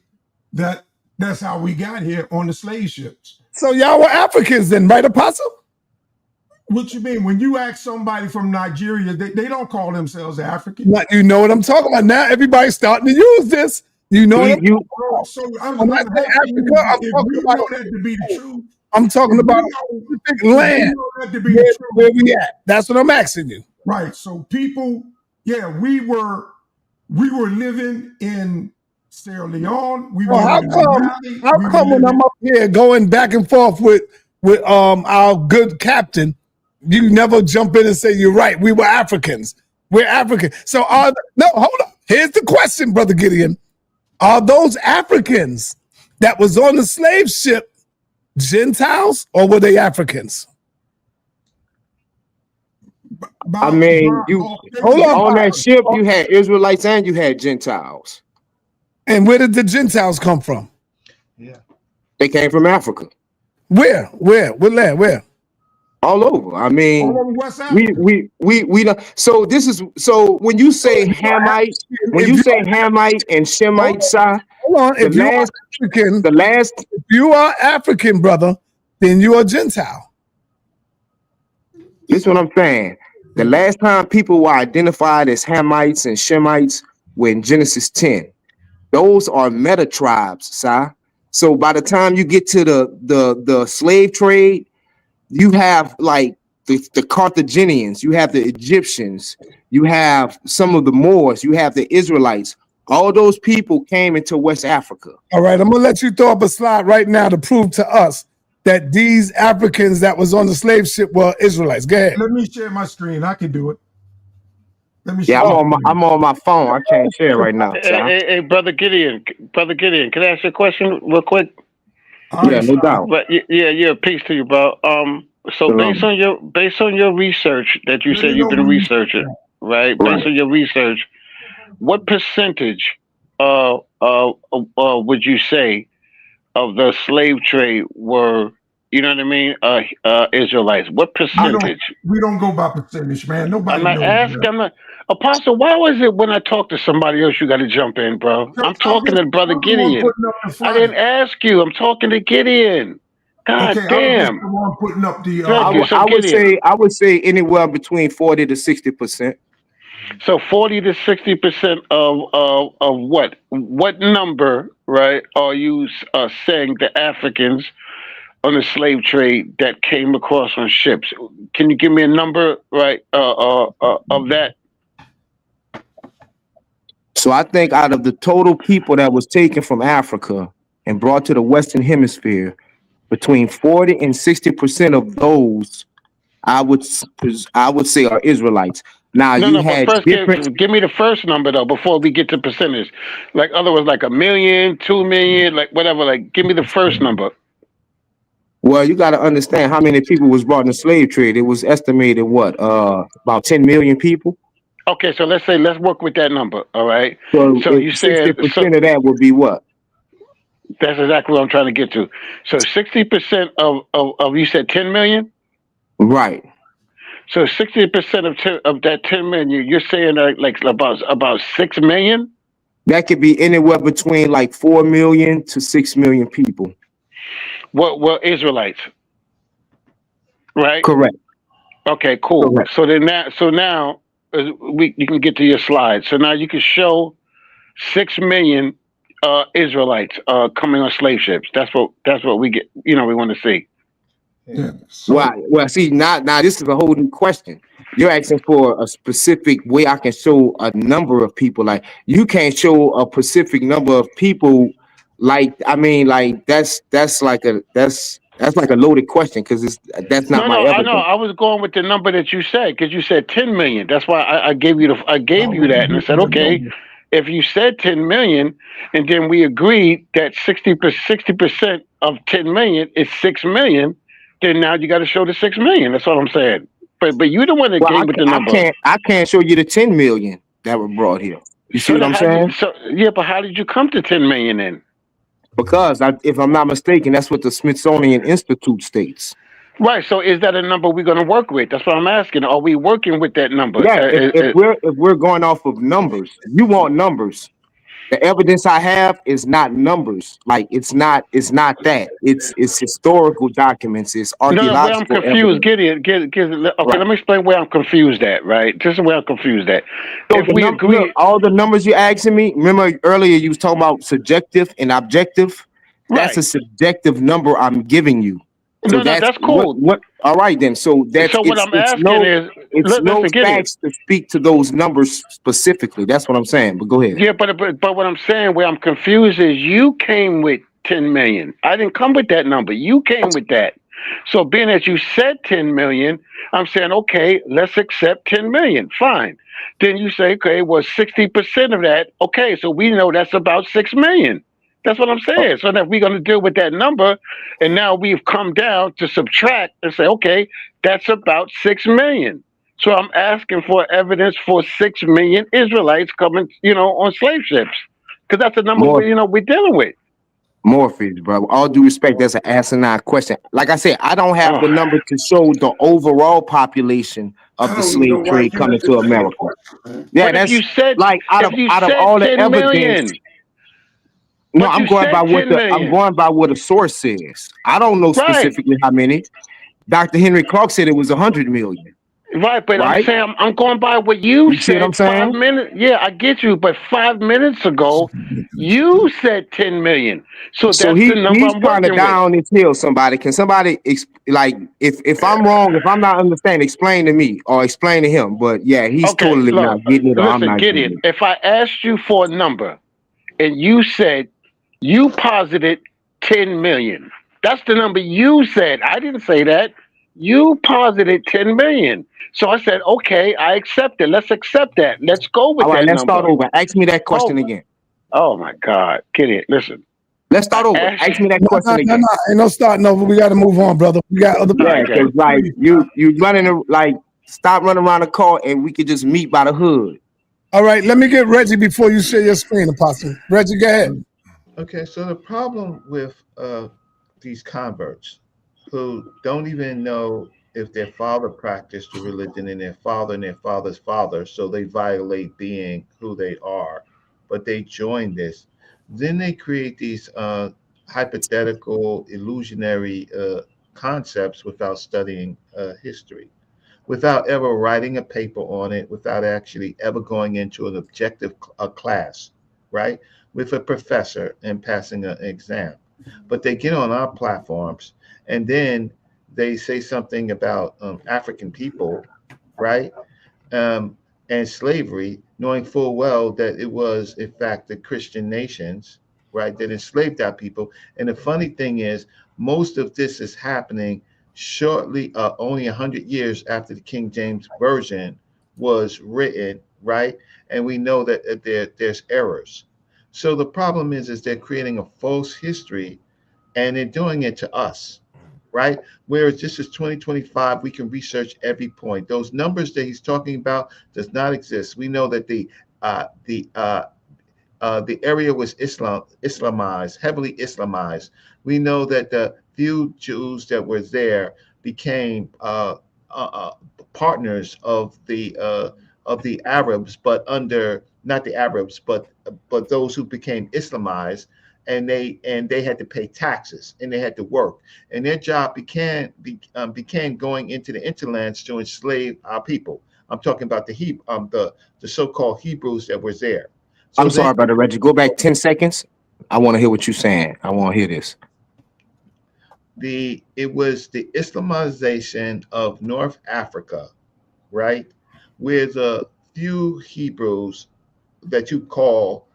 that that's how we got here on the slave ships. So y'all were Africans then, right, Apostle? What you mean? When you ask somebody from Nigeria, they don't call themselves African. You know what I'm talking about. Now everybody's starting to use this. You know what I'm talking about. So I'm not saying Africa, I'm talking about specific land where we at. That's what I'm asking you. Right. So people, yeah, we were living in Sierra Leone. How come when I'm up here going back and forth with our good captain, you never jump in and say you're right? We were Africans. We're African. So hold on. Here's the question, Brother Gideon. Are those Africans that was on the slave ship Gentiles or were they Africans? I mean, on that ship, you had Israelites and you had Gentiles. And where did the Gentiles come from? Yeah, they came from Africa. Where? What land? Where? All over. I mean, we don't. So this is when you say Hamite, Hamite and Shemite, hold on. If you are African, brother, then you are Gentile. This is what I'm saying. The last time people were identified as Hamites and Shemites were in Genesis 10. Those are meta tribes, Si. So by the time you get to the slave trade, you have like the Carthaginians, you have the Egyptians, you have some of the Moors, you have the Israelites. All those people came into West Africa. All right, I'm gonna let you throw up a slide right now to prove to us that these Africans that was on the slave ship were Israelites. Go ahead. Let me share my screen. I can do it. Let me. Yeah, I'm on my phone. I can't share right now. Hey, Brother Gideon, can I ask you a question real quick? Yeah, no doubt. But yeah, peace to you, bro. So based on your research that you said you've been researching, right? Based on your research, what percentage would you say of the slave trade were, you know what I mean, Israelites? What percentage? We don't go by percentage, man. Nobody knows. Apostle, why was it when I talk to somebody else you got to jump in, bro? I'm talking to Brother Gideon. I didn't ask you. I'm talking to Gideon. God damn. I'm putting up the. I would say anywhere between 40 to 60%. So 40 to 60% of what? What number, right? Are you saying the Africans on the slave trade that came across on ships? Can you give me a number, right? Of that? So I think out of the total people that was taken from Africa, and brought to the Western Hemisphere, between 40 and 60% of those I would say are Israelites. Now No, you no, but had first different. give me the first number though before we get to percentage. Like other words, like 1 million, 2 million, like whatever. Like give me the first number. Well, you got to understand how many people was brought in the slave trade. It was estimated what about 10 million people. Okay, so let's work with that number. All right. So So you said 60% of that would be what? That's exactly what I'm trying to get to. So 60% of you said 10 million. Right. So 60% of that 10 million, you're saying like about 6 million. That could be anywhere between like 4 million to 6 million people. What Israelites? Right. Correct. Okay. Cool. Correct. So now you can get to your slide. So now you can show 6 million Israelites coming on slave ships. That's what we get. We want to see. Yeah. So, well, see, now this is a whole new question. You're asking for a specific way I can show a number of people. Like you can't show a specific number of people. Like I mean, like that's like a loaded question because that's not my No, I know. evidence. I was going with the number that you said because you said 10 million. That's why I gave you that, and I said, okay, if you said 10 million, and then we agreed that 60% of 10 million is 6 million, then now you got to show the 6 million. That's what I'm saying. But you the one that gave with the number. I can't show you the 10 million that were brought here. You see what I'm saying? But how did you come to 10 million then? Because if I'm not mistaken, that's what the Smithsonian Institute states. Right. So is that a number we're going to work with? That's what I'm asking. Are we working with that number? Yeah. If we're going off of numbers, you want numbers. The evidence I have is not numbers. Like it's not that. It's historical documents. It's archaeological. No, where I'm confused. Evidence. Okay, Let me explain where I'm confused at. Right. This is where I'm confused at. So if we agree, look, all the numbers you're asking me. Remember earlier you was talking about subjective and objective. That's a subjective number I'm giving you. So that's cool. What? All right then. So that's what I'm asking is, it's no facts to speak to those numbers specifically. That's what I'm saying. But go ahead. Yeah, but what I'm saying, where I'm confused is you came with 10 million. I didn't come with that number. You came with that. So being as you said 10 million, I'm saying, okay, let's accept 10 million. Fine. Then you say, okay, well, 60% of that. Okay, so we know that's about 6 million. That's what I'm saying. So that we're going to deal with that number, and now we've come down to subtract and say, okay, that's about 6 million. So I'm asking for evidence for 6 million Israelites coming, on slave ships, because that's the number we're dealing with. Morpheus, bro. All due respect, that's an asinine question. Like I said, I don't have the number to show the overall population of the slave trade coming to America. Yeah, but that's you said, like out of all the evidence. No, I'm going by what a source says. I don't know specifically how many. Dr. Henry Clark said it was 100 million. Right, but I'm saying I'm going by what you said. See what I'm saying? 5 minutes. Yeah, I get you. But 5 minutes ago, you said 10 million. So that's the number he's I'm trying to working down his hill. Somebody, can somebody if I'm wrong, if I'm not understanding, explain to me or explain to him. But yeah, he's totally not getting it. Or I'm not get getting it. If I asked you for a number, and you said you posited 10 million, that's the number you said. I didn't say that. You posited 10 million. So I said, okay, I accept it. Let's accept that. Let's go with that. All right, let's number. start over. Ask me that question again. Oh my God. Get it. Listen. Let's start over. Ask me that question again. No, ain't no starting over. We got to move on, brother. We got other people. Yeah, because like you running stop running around the car and we could just meet by the hood. All right, let me get Reggie before you share your screen, Apostle. Reggie, go ahead. Okay, so the problem with these converts who don't even know if their father practiced the religion and their father's father, so they violate being who they are, but they join this. Then they create these hypothetical, illusionary concepts without studying history, without ever writing a paper on it, without actually ever going into an objective class, right, with a professor and passing an exam. But they get on our platforms and then they say something about African people, right, and slavery, knowing full well that it was, in fact, the Christian nations right? That enslaved our people. And the funny thing is, most of this is happening shortly, only 100 years after the King James Version was written, right? And we know that there's errors. So the problem is they're creating a false history, and they're doing it to us, right? Whereas this is 2025, we can research every point. Those numbers that he's talking about does not exist. We know that the area was Islamized, heavily Islamized. We know that the few Jews that were there became partners of the Arabs, but under not the Arabs, but those who became Islamized, and they had to pay taxes and they had to work, and their job became going into the interlands to enslave our people. I'm talking about the so-called Hebrews that were there. So I'm sorry, Brother Reggie. Go back 10 seconds. I want to hear what you're saying. I want to hear this. It was the Islamization of North Africa, right? Where the few Hebrews that you call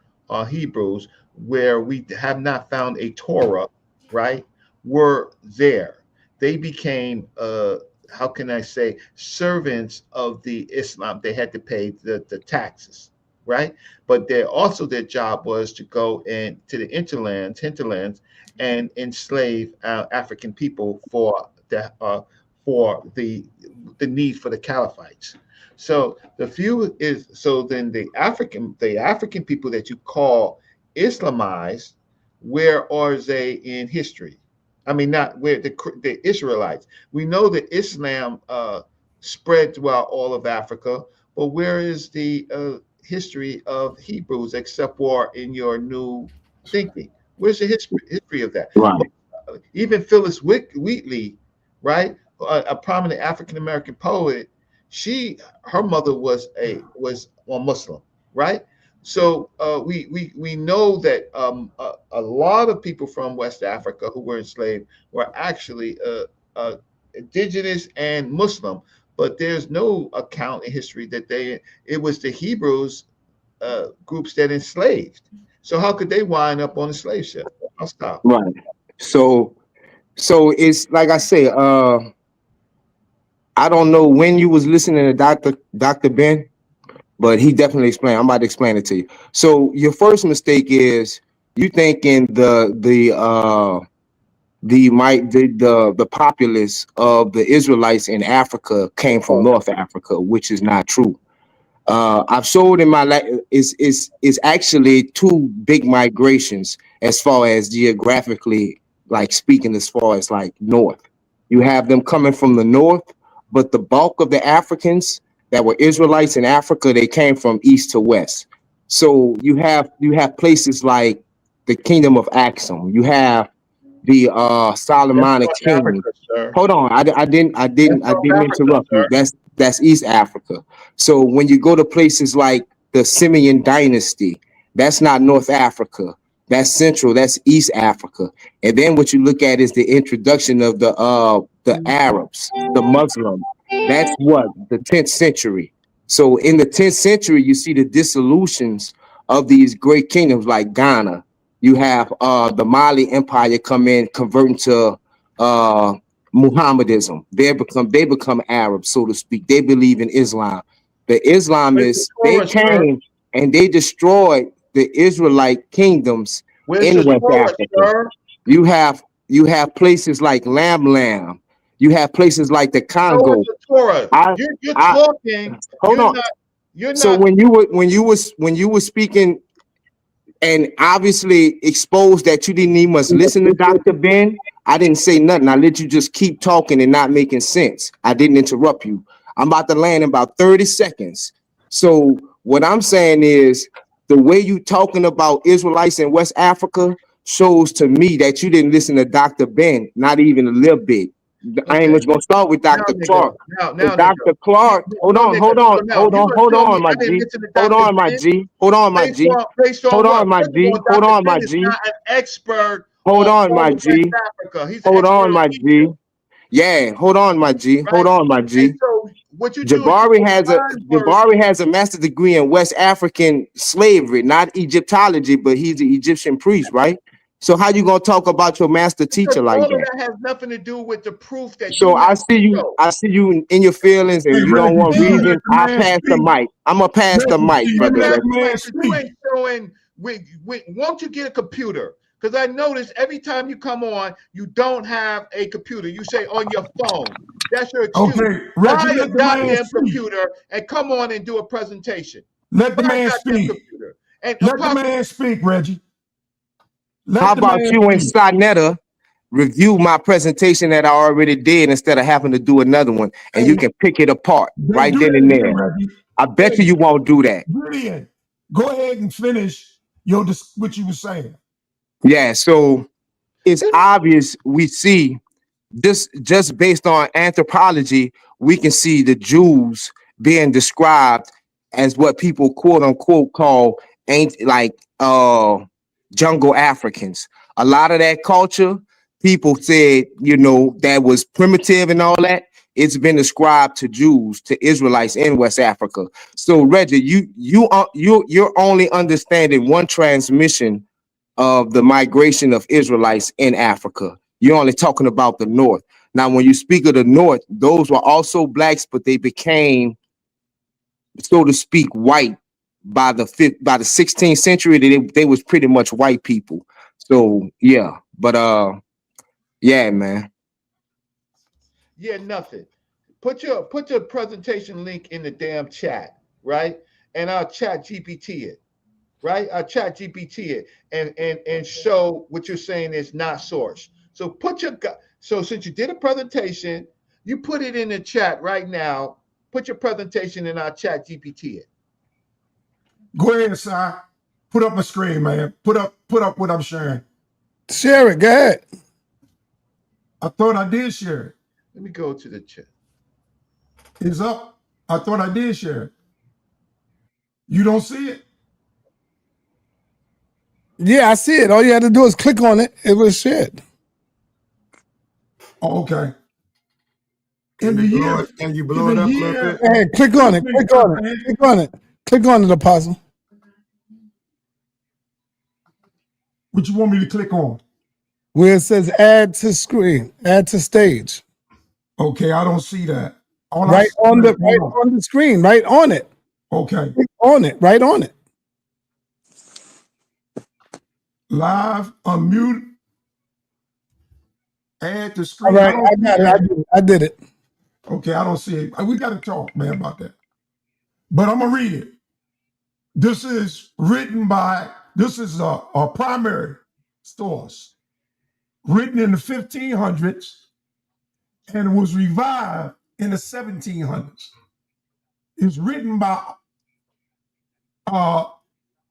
Hebrews, where we have not found a Torah, right, were there. They became, how can I say, servants of the Islam. They had to pay the taxes, right? But their job was to go into the hinterlands, and enslave African people for the need for the Caliphites. So then the African people that you call Islamized, where are they in history? I mean, not where the Israelites. We know that Islam spread throughout all of Africa, but where is the history of Hebrews except for in your new thinking? Where's the history of that? Right. Even Phyllis Wheatley, right, a prominent African American poet, her mother was a Muslim, right? So we know that a lot of people from West Africa who were enslaved were actually indigenous and Muslim, but there's no account in history that it was the Hebrews groups that enslaved. So how could they wind up on a slave ship? I'll stop. Right. So it's like I say, I don't know when you was listening to Dr. Ben, but he definitely explained. I'm about to explain it to you. So your first mistake is you thinking the populace of the Israelites in Africa came from North Africa, which is not true. I've showed in my is actually two big migrations as far as geographically, like speaking, as far as like north. You have them coming from the north, but the bulk of the Africans that were Israelites in Africa, they came from east to west. So you have places like the Kingdom of Axum. You have the Solomonic Kingdom. Hold on, I didn't interrupt you. That's East Africa. So when you go to places like the Simeon Dynasty, that's not North Africa. That's Central. That's East Africa. And then what you look at is the introduction of the Arabs, the Muslim. That's what the 10th century. So in the 10th century, you see the dissolutions of these great kingdoms like Ghana. You have the Mali Empire come in, converting to Muhammadism. They become Arabs, so to speak. They believe in Islam. The Islamists, they came and they destroyed the Israelite kingdoms in West Africa. You have places like Lam. You have places like the Congo. You're talking. Hold on. So when you were speaking and obviously exposed that you didn't even must listen to Dr. Ben, I didn't say nothing. I let you just keep talking and not making sense. I didn't interrupt you. I'm about to land in about 30 seconds. So what I'm saying is the way you talking about Israelites in West Africa shows to me that you didn't listen to Dr. Ben, not even a little bit. I ain't just gonna start with Dr. Clark. Dr. Clark, hold on, my G. Hold on, my G. Hold on, my G. Hold on, my G. Hold on, my G. Hold on, my G. Hold on, my G. Yeah, hold on, my G. Hold on, my G. what you do is Jabari has a master's degree in West African slavery, not Egyptology, but he's an Egyptian priest, right? So how you gonna talk about your master teacher like all of that? that has nothing to do with the proof that So you have. I see you in your feelings, and Hey, you don't Reggie, want let reason. the I'll man pass the speak. mic. I'm gonna pass the Reggie, mic, brother. let Reggie. the man You speak. ain't showing. Won't you get a computer? Because I notice every time you come on, you don't have a computer. You say on your phone. That's your excuse. Okay, Buy Reggie, a let the man goddamn speak. computer and come on and do a presentation. Let the Buy a man goddamn speak. computer. And Let the man speak, Reggie. How Let the about man you and speak. sa.neter review my presentation that I already did instead of having to do another one, and you can pick it apart right Do then that and again, there. Reggie. I bet you won't do that. Brilliant. Go ahead and finish what you were saying. Yeah, so it's obvious we see this just based on anthropology, we can see the Jews being described as what people quote unquote call jungle Africans. A lot of that culture, people said, that was primitive and all that. It's been ascribed to Jews, to Israelites in West Africa. So Reggie, you're only understanding one transmission of the migration of Israelites in Africa. You're only talking about the North. Now, when you speak of the North, those were also blacks, but they became, so to speak, white by the 16th century. They was pretty much white people. So yeah, but yeah, man. Yeah, nothing. Put your presentation link in the damn chat, right? And I'll chat GPT it, right? I'll chat GPT it and show what you're saying is not source. So since you did a presentation, you put it in the chat right now. Put your presentation in our chat GPT it. Go ahead, Si. Put up a screen, man. Put up what I'm sharing. Share it. Go ahead. I thought I did share it. Let me go to the chat. It's up. I thought I did share it. You don't see it? Yeah, I see it. All you had to do is click on it. It was shared. Oh, okay. In the year, can you blow it up a little bit? Hey, click on it. Click on it. Click on it. Click on it, Apostle. What you want me to click on? Where it says add to screen, add to stage. Okay, I don't see that. Right on the screen, right on it. Okay. Click on it, right on it. Live, unmute, add to screen. All right, I got it. I did it. Okay, I don't see it. We got to talk, man, about that. But I'm going to read it. This is a primary source, written in the 1500s and was revived in the 1700s. It's written by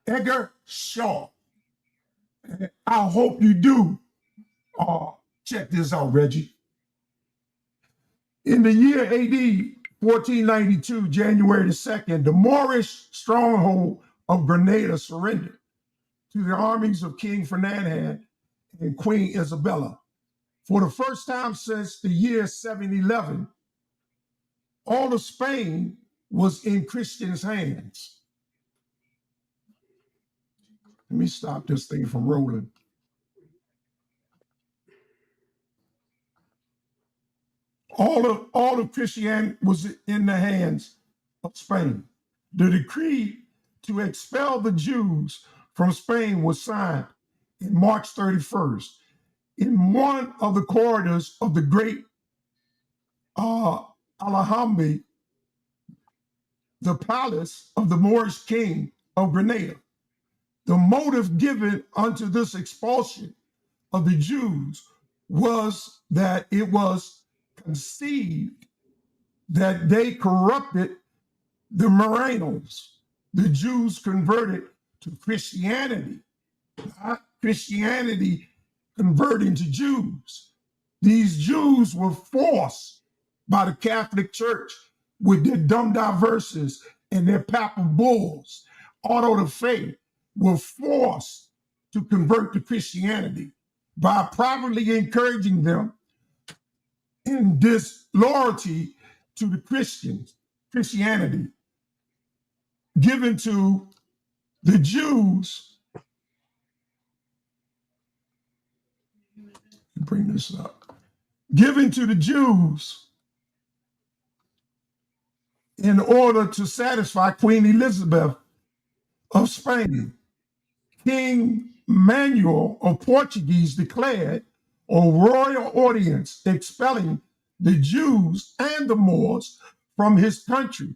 Edgar Shaw. I hope you do check this out, Reggie. In the year AD 1492, January the 2nd, the Moorish stronghold of Grenada surrendered to the armies of King Ferdinand and Queen Isabella. For the first time since the year 711, all of Spain was in Christians' hands. Let me stop this thing from rolling. All of Christianity was in the hands of Spain. The decree to expel the Jews from Spain was signed in March 31st in one of the corridors of the great Alhambra, the palace of the Moorish king of Grenada. The motive given unto this expulsion of the Jews was that it was conceived that they corrupted the Morenos. The Jews converted to Christianity, not Christianity converting to Jews. These Jews were forced by the Catholic Church with their dumb diverses and their papal bulls, auto the faith, were forced to convert to Christianity by privately encouraging them in disloyalty to the Christians. Christianity given to the Jews. Bring this up. Given to the Jews in order to satisfy Queen Elizabeth of Spain. King Manuel of Portuguese declared a royal audience expelling the Jews and the Moors from his country.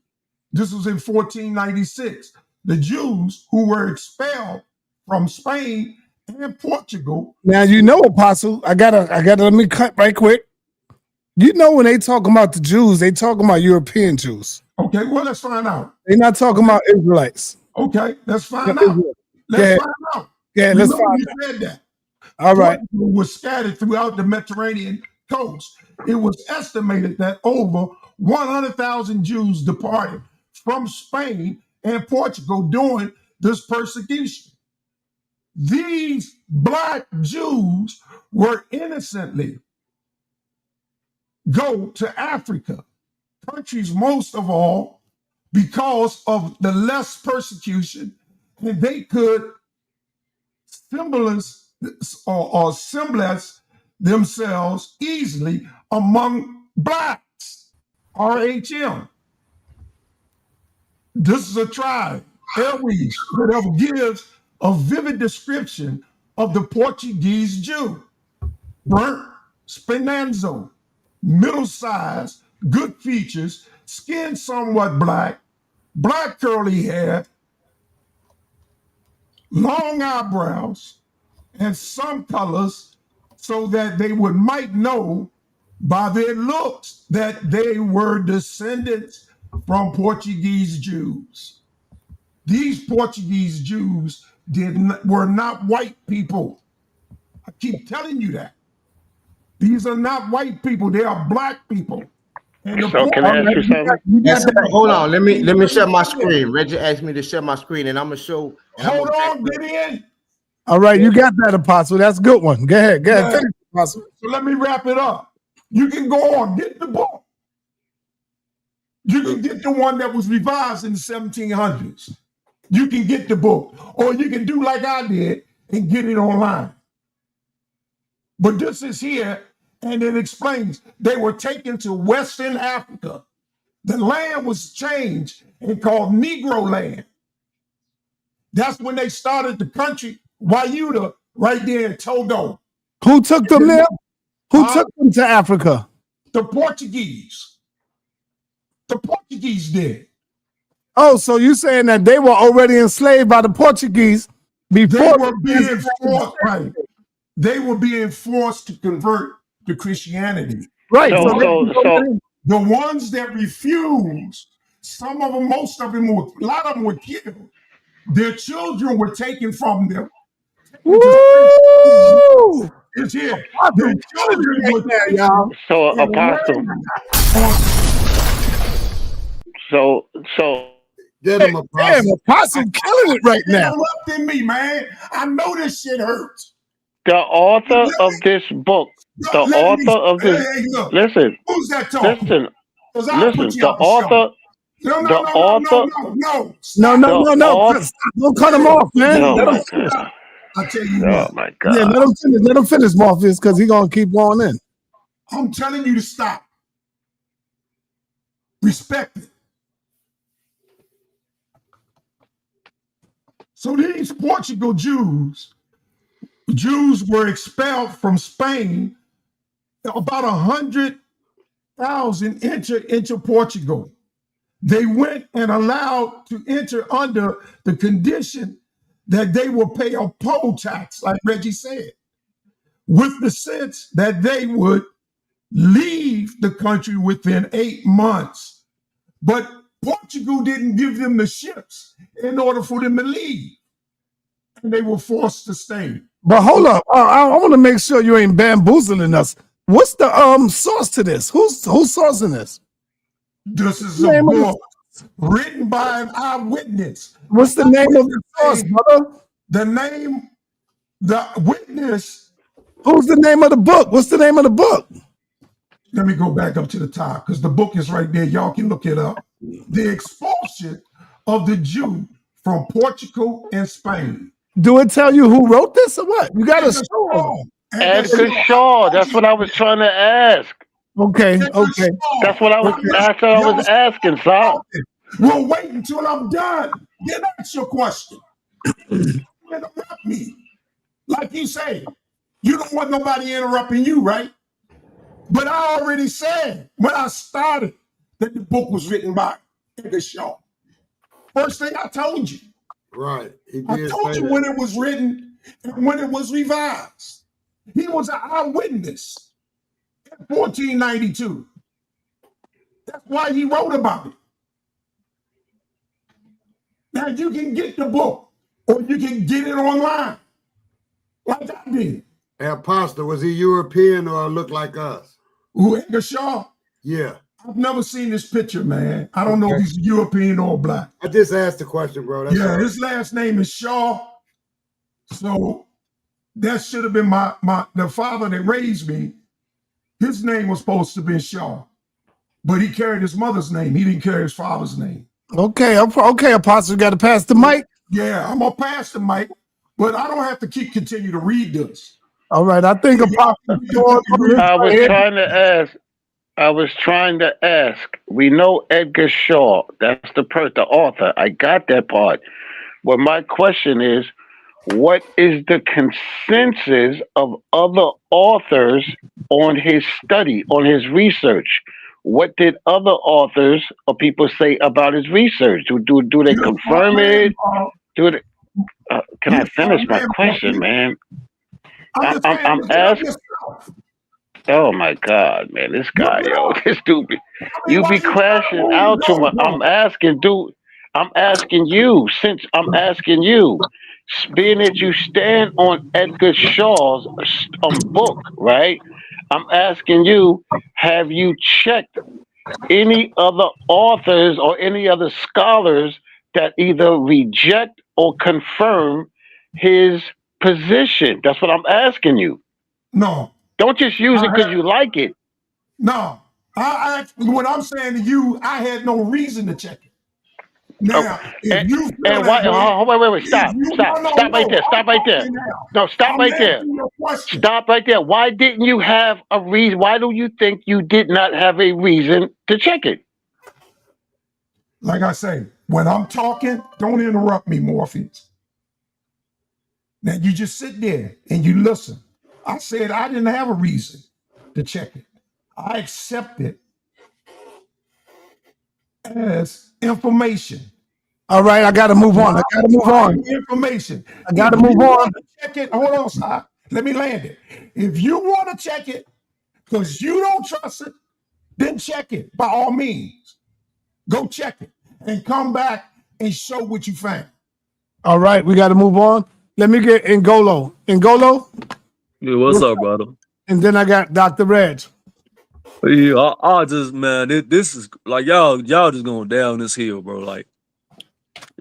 This was in 1496. The Jews who were expelled from Spain and Portugal. Now you know, Apostle, I gotta let me cut right quick. You know, when they talking about the Jews, they talking about European Jews. Okay, well, let's find out. They're not talking about Israelites. Okay, let's find out. Let's find out. Yeah, let's find out. Said that. All right. Portugal was scattered throughout the Mediterranean coast. It was estimated that over 100,000 Jews departed from Spain and Portugal during this persecution. These Black Jews were innocently go to Africa, countries most of all, because of the less persecution, and they could symbolize or symbolize themselves easily among Blacks, RHM. This is a tribe, Elwes, whatever, gives a vivid description of the Portuguese Jew. Burnt, spinanzo, middle size, good features, skin somewhat black, black curly hair, long eyebrows, and some colors, so that they might know by their looks that they were descendants from Portuguese Jews. These Portuguese Jews were not white people. I keep telling you that. These are not white people, they are Black people. And so can I ask you something? Yes, hold on. Let me share my screen. Reggie asked me to share my screen, and I'm gonna show. Hold on, get in. All right, you got that, Apostle. That's a good one. Go ahead. Finish, Apostle. So let me wrap it up. You can go on, get the book. You can get the one that was revised in the 1700s. You can get the book, or you can do like I did and get it online. But this is here, and it explains they were taken to Western Africa. The land was changed and called Negro land. That's when they started the country, Wayuda, right there in Togo. Who took them there? Who took them to Africa? The Portuguese. The Portuguese did. Oh, so you saying that they were already enslaved by the Portuguese before they were being forced, right? They were being forced to convert to Christianity. Right. So the ones that refused, some of them, most of them, a lot of them were killed. Their children were taken from them. Woo! It's here. Their children were taken. So Apostle. So get him, Apostle. Damn, Apostle killing it right now. Interrupting me, man. I know this shit hurts. The author of this book, listen. Who's that talking? Listen, the author. No. Don't cut him off, man. Oh, I tell you what. Oh my God. Yeah, let him finish, Morpheus, because he's gonna keep going in. I'm telling you to stop. Respect it. So these Portugal Jews were expelled from Spain. About 100,000 entered into Portugal. They went and allowed to enter under the condition that they will pay a poll tax, like Reggie said, with the sense that they would leave the country within 8 months. But Portugal didn't give them the ships in order for them to leave. And they were forced to stay. But hold up, I want to make sure you ain't bamboozling us. What's the source to this? Who's sourcing this? This is a book written by an eyewitness. What's the name of the source, brother? The witness. Who's the name of the book? What's the name of the book? Let me go back up to the top because the book is right there. Y'all can look it up. the expulsion of the Jew from Portugal and Spain. Do it tell you who wrote this or what? You got to Edgar Shaw. That's what I was trying to ask. Okay, okay. That's what I was. That's what I was asking, son. Well, wait until I'm done. Then ask your question. Interrupt me. Like you say, you don't want nobody interrupting you, right? But I already said when I started that the book was written by Edgar Shaw. First thing I told you. Right. I told you when it was written and when it was revised. He was an eyewitness in 1492. That's why he wrote about it. Now you can get the book or you can get it online. Like I did. Hey, Apostle, was he European or look like us? Who, Edgar Shaw? Yeah. I've never seen this picture, man. I don't know if he's European or black. I just asked the question, bro. That's all. His last name is Shaw. So that should have been the father that raised me. His name was supposed to be Shaw. But he carried his mother's name. He didn't carry his father's name. Okay, Apostle, you got to pass the mic. Yeah, I'm gonna pass the mic, but I don't have to continue to read this. All right, I think Apostle. I was trying to ask. We know Edgar Shaw. That's the author. I got that part. But my question is, what is the consensus of other authors on his study, on his research? What did other authors or people say about his research? Do they confirm it? Can I finish my question, man? I'm asking. Oh my God, man, this guy, yo, this dude, you be crashing out too much. I'm asking you, being that you stand on Edgar Shaw's book, right? I'm asking you, have you checked any other authors or any other scholars that either reject or confirm his position? That's what I'm asking you. No. Don't just use it because you like it. No. What I'm saying to you, I had no reason to check it. Now, if you feel wait, stop right there. No, stop right there. Stop right there. Why didn't you have a reason? Why do you think you did not have a reason to check it? Like I say, when I'm talking, don't interrupt me, Morpheus. Now you just sit there and you listen. I said I didn't have a reason to check it. I accept it as information. All right, I got to move on. Information. I got to move on. Check it. Hold on, stop. Let me land it. If you want to check it because you don't trust it, then check it by all means. Go check it and come back and show what you found. All right, we got to move on. Let me get Ngolo. Ngolo? Yeah, what's up, brother? And then I got Dr. Reg. Yeah, I just, man, this is like y'all just going down this hill, bro. Like,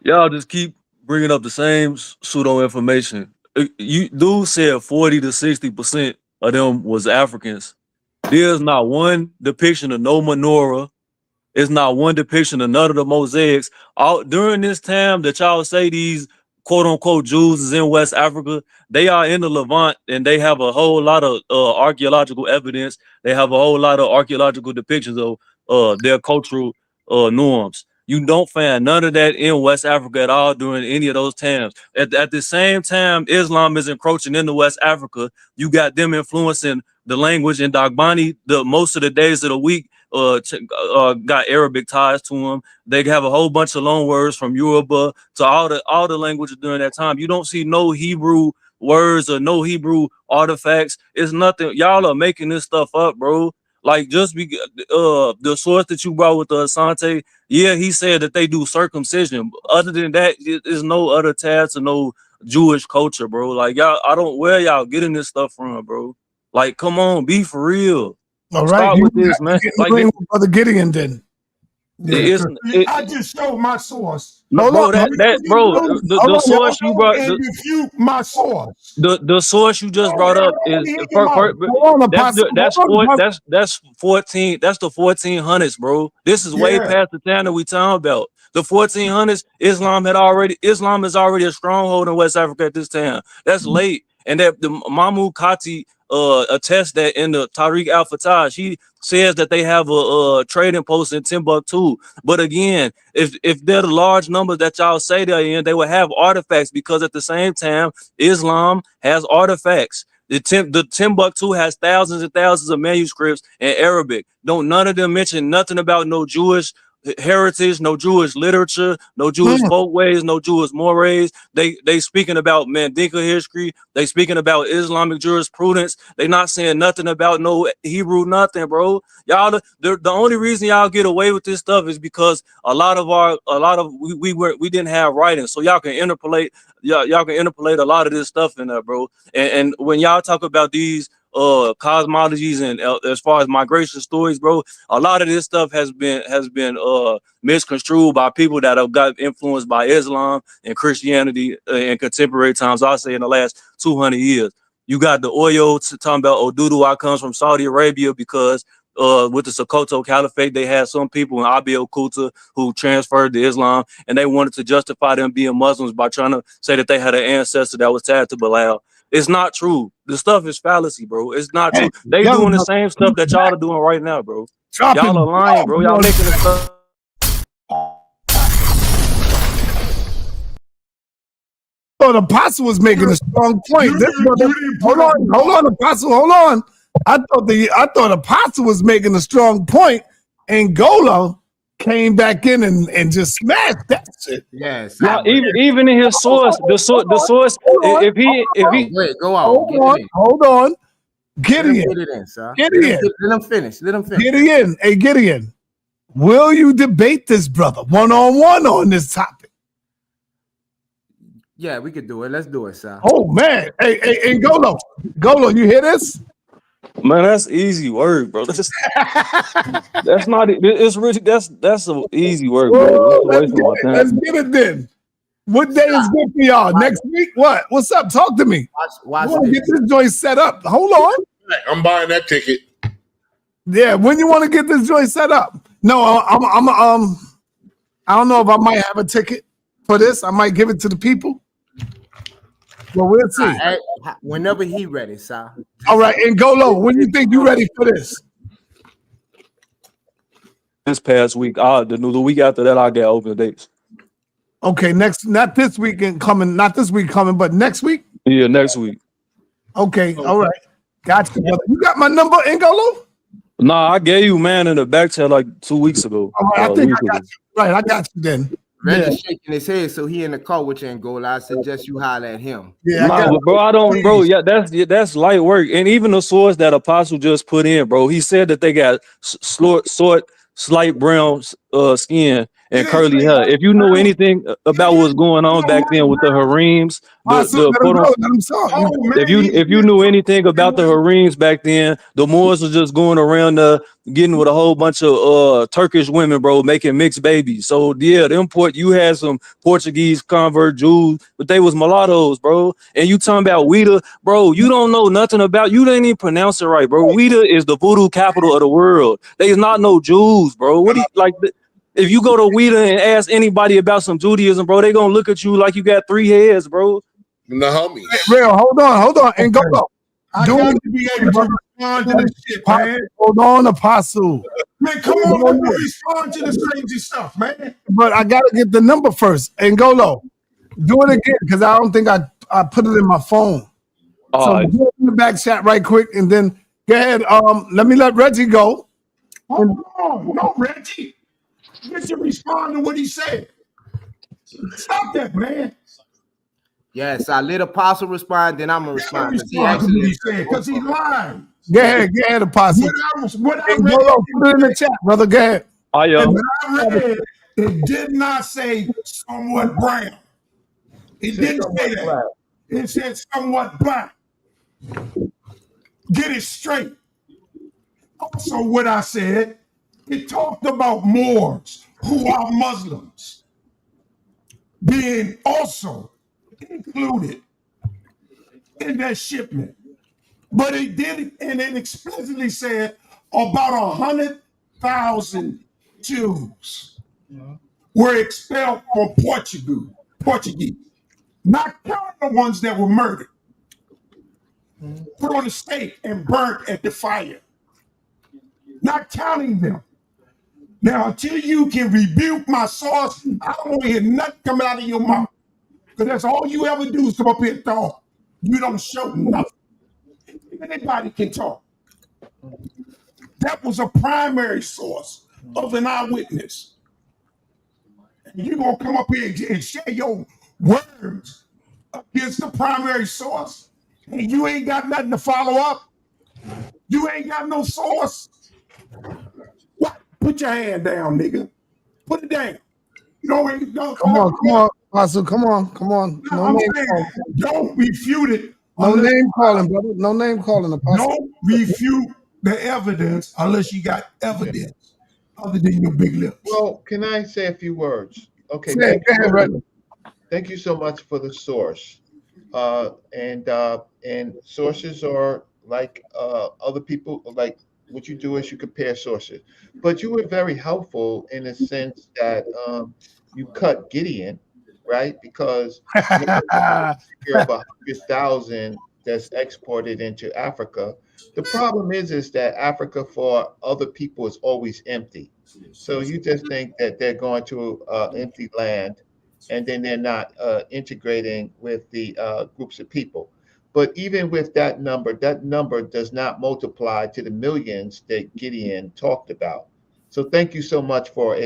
y'all just keep bringing up the same pseudo information. You dude said 40 to 60% of them was Africans. There's not one depiction of no menorah. It's not one depiction of none of the mosaics. All during this time that y'all say these quote unquote Jews is in West Africa, they are in the Levant and they have a whole lot of archaeological evidence. They have a whole lot of archaeological depictions of their cultural norms. You don't find none of that in West Africa at all during any of those times. At the same time, Islam is encroaching into West Africa. You got them influencing the language in Dagbani. Most of the days of the week got Arabic ties to them. They have a whole bunch of loan words from Yoruba to all the languages during that time. You don't see no Hebrew words or no Hebrew artifacts. It's nothing. Y'all are making this stuff up, bro. Like just the source that you brought with the Asante, yeah, he said that they do circumcision. Other than that, there's no other tabs or no Jewish culture, bro. Like y'all, I don't where y'all getting this stuff from, bro. Like, come on, be for real. All right, start with this, man. Like Brother Gideon then. I just showed my source. Bro, the source you brought and refute my source. the source you just brought up is that's 14, that's the 1400s, bro. This is way past the time that we talking about. The 1400s, Islam is already a stronghold in West Africa at this time. That's late. And that the Mahmoud Kati attests that in the Tariq al-Fatah, he says that they have a trading post in Timbuktu. But again, if they're the large numbers that y'all say they're in, they will have artifacts, because at the same time, Islam has artifacts. The Timbuktu has thousands and thousands of manuscripts in Arabic. Don't none of them mention nothing about no Jewish heritage, no Jewish literature, no Jewish folkways, no Jewish mores. They speaking about Mandinka history. They speaking about Islamic jurisprudence. They not saying nothing about no Hebrew, nothing, bro. Y'all, the only reason y'all get away with this stuff is because we didn't have writing, so y'all can interpolate. Y'all can interpolate a lot of this stuff in there, bro. And when y'all talk about these cosmologies and as far as migration stories, bro, a lot of this stuff has been misconstrued by people that have got influenced by Islam and Christianity in contemporary times. I'll say in the last 200 years. You got the oil talking about Oduduwa comes from Saudi Arabia because with the Sokoto Caliphate, they had some people in Abil Kuta who transferred to Islam, and they wanted to justify them being Muslims by trying to say that they had an ancestor that was tied to Bilal. It's not true. The stuff is fallacy, bro. It's not true. They doing the same stuff that y'all are doing right now, bro. Y'all are lying, bro. Y'all making the stuff. So the apostle was making a strong point. Hold on, apostle, hold on. I thought apostle was making a strong point, and Gola came back in and just smashed that shit. Yes. Now, even in his source, the source, if he wait, go on. Hold on. Gideon. Get it in, sir. Gideon. Let him finish. Gideon. Hey, Gideon. Will you debate this brother one-on-one on this topic? Yeah, we could do it. Let's do it, sir. Oh man. Hey, Golo, you hear this? Man, that's easy work, bro. That's not it. It's really that's an easy work, bro. Let's get it then. What day is good for y'all? Next week? What? What's up? Talk to me. Watch I want to get this joint set up. Hold on. I'm buying that ticket. Yeah, when you want to get this joint set up? No, I don't know if I might have a ticket for this. I might give it to the people. Well, we'll see. Whenever he ready, sir. All right, and Golo, when you think you ready for this? This past week, the week after that, I'll get open dates. Okay, not this weekend coming, but next week? Yeah, next week. Okay, all right. Got you, brother. You got my number, Ngolo? Nah, I gave you man in the back chat like 2 weeks ago. All right, I think I got you. Right, I got you then. Reggie shaking his head, so he in the car with you, Angola. I suggest you holler at him. Yeah, bro, I don't, bro. Yeah, that's light work. And even the source that Apostle just put in, bro, he said that they got slight brown skin and curly hair. If you know anything about what's going on back then with the harems, if you knew anything about the harems back then, the Moors was just going around getting with a whole bunch of Turkish women, bro, making mixed babies. So yeah, you had some Portuguese convert Jews, but they was mulattoes, bro. And you talking about Ouida, bro, you don't know nothing about, you didn't even pronounce it right, bro. Ouida is the voodoo capital of the world. There's not no Jews, bro. What do you like? If you go to Ouida and ask anybody about some Judaism, bro, they gonna look at you like you got 3 heads, bro. No, homie. Real, hold on, and go. I got to be able to respond to this shit, man. Hold on, Apostle. Man, come on, respond to this crazy stuff, man. But I gotta get the number first. And go low. Do it again, because I don't think I put it in my phone. So do it in the back chat right quick, and then go ahead. Let Reggie go. Hold on, no, Reggie. Get to respond to what he said. Stop that, man. Yes, I let Apostle respond, then I'm gonna respond. Because he lied. Go ahead, Apostle. What I read, put it in the chat, brother. Go ahead. What I read, it did not say somewhat brown. It didn't say that. It said somewhat black. Get it straight. Also, what I said, it talked about Moors. who are Muslims being also included in that shipment. But it did, and it explicitly said about 100,000 Jews were expelled from Portuguese, not counting the ones that were murdered, put on the stake and burnt at the fire, not counting them. Now, until you can rebuke my source, I don't want to hear nothing coming out of your mouth. Because that's all you ever do is come up here and talk. You don't show nothing. Anybody can talk. That was a primary source of an eyewitness. And you're going to come up here and share your words against the primary source, and you ain't got nothing to follow up. You ain't got no source. What? Put your hand down, nigga. Put it down. No, come on, Apostle. Come on. No, I'm saying, don't refute it. No name calling, brother. No name calling, Apostle. Don't refute the evidence unless you got evidence other than your big lips. Well, can I say a few words? Okay. Thank you so much for the source. And sources are like other people, like what you do is you compare sources. But you were very helpful in the sense that you cut Gideon, right? Because you have 100,000 that's exported into Africa. The problem is that Africa for other people is always empty. So you just think that they're going to empty land, and then they're not integrating with the groups of people. But even with that number does not multiply to the millions that Gideon talked about. So thank you so much for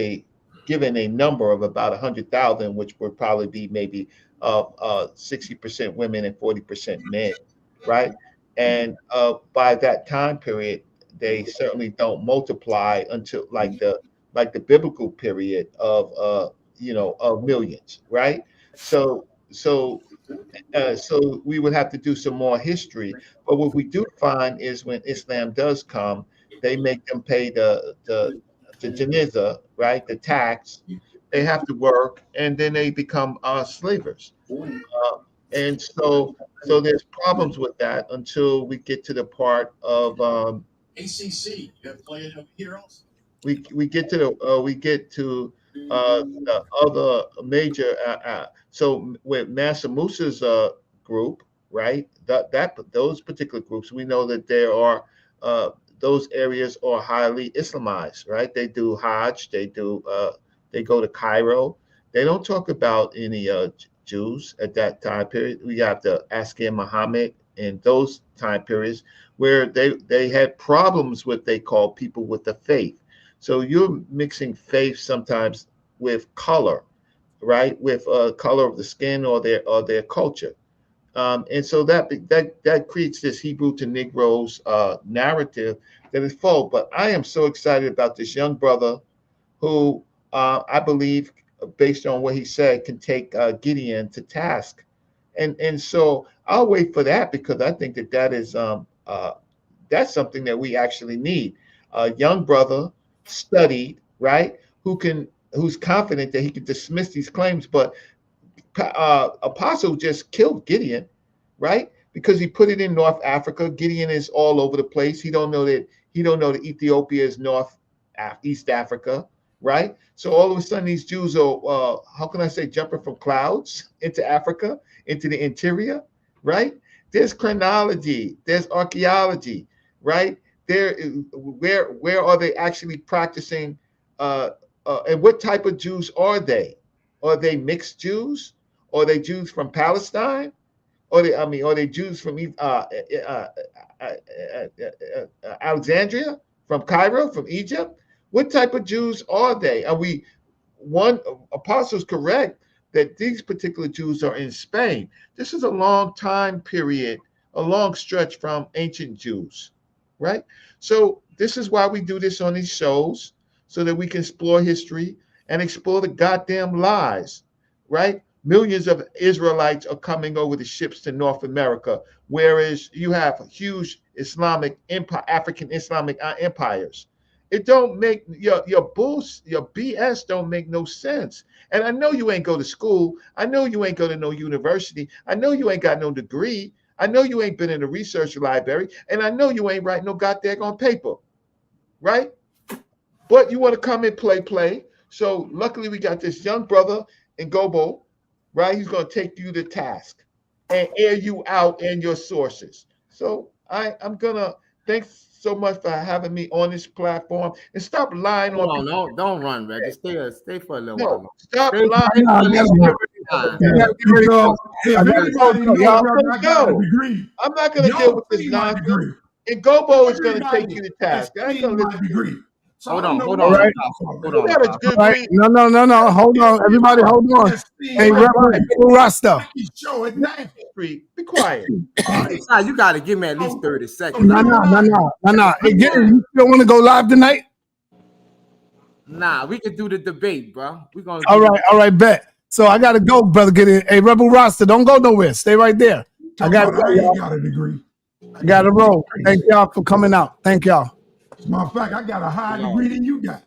giving a number of about 100,000, which would probably be maybe 60% women and 40% men, right? And by that time period, they certainly don't multiply until like the biblical period of millions, right? So we would have to do some more history. But what we do find is when Islam does come, they make them pay the jizya, right? The tax. They have to work, and then they become slavers. And so there's problems with that until we get to the part of ACC. You have played heroes. we get to the other major. So with Mansa Musa's group, right? Those particular groups, we know that there are those areas are highly Islamized, right? They do Hajj, they go to Cairo. They don't talk about any Jews at that time period. We have the Askin Muhammad and those time periods where they had problems with they call people with the faith. So you're mixing faith sometimes with color, right? With color of the skin or their culture. And so that creates this Hebrew to Negroes narrative that is false. But I am so excited about this young brother who I believe, based on what he said, can take Gideon to task. And so I'll wait for that because I think that is that's something that we actually need. A young brother, studied, right, who's confident that he can dismiss these claims, but Apostle just killed Gideon, right? Because he put it in North Africa. Gideon is all over the place. He don't know that Ethiopia is East Africa, right? So all of a sudden these Jews are, how can I say, jumping from clouds into Africa, into the interior, right? There's chronology, there's archaeology, right? Where are they actually practicing? And what type of Jews are they? Are they mixed Jews? Are they Jews from Palestine? Are they Jews from Alexandria, from Cairo, from Egypt? What type of Jews are they? One Apostle's correct that these particular Jews are in Spain. This is a long time period, a long stretch from ancient Jews, right? So this is why we do this on these shows, so that we can explore history and explore the goddamn lies, right? Millions of Israelites are coming over the ships to North America, whereas you have huge Islamic empire, African Islamic empires. It don't make your BS don't make no sense. And I know you ain't go to school. I know you ain't go to no university. I know you ain't got no degree. I know you ain't been in a research library, and I know you ain't writing no goddamn on paper, right? But you want to come and play. So luckily we got this young brother in Gobo, right? He's going to take you to task and air you out and your sources. So I'm gonna thanks so much for having me on this platform, and stop lying on people. Don't run, Reggie. Stay for a little No, while. stop Stay lying. I'm not gonna deal with this nonsense. And Gobo is gonna take you to task. I ain't gonna listen to you. Hold on. All right. You got a good degree. No. Hold on, everybody. Hold on. Hey, Rebel Rasta. Be quiet. Nah, you got to give me at least 30 seconds. No. Again, you still want to go live tonight? Nah, we can do the debate, bro. We're gonna. All right, bet. So I gotta go, brother. Get in. Hey, Rebel Rasta, don't go nowhere. Stay right there. I got a degree. I gotta roll. Thank y'all for coming out. Thank y'all. As a matter of fact, I got a higher degree than you got.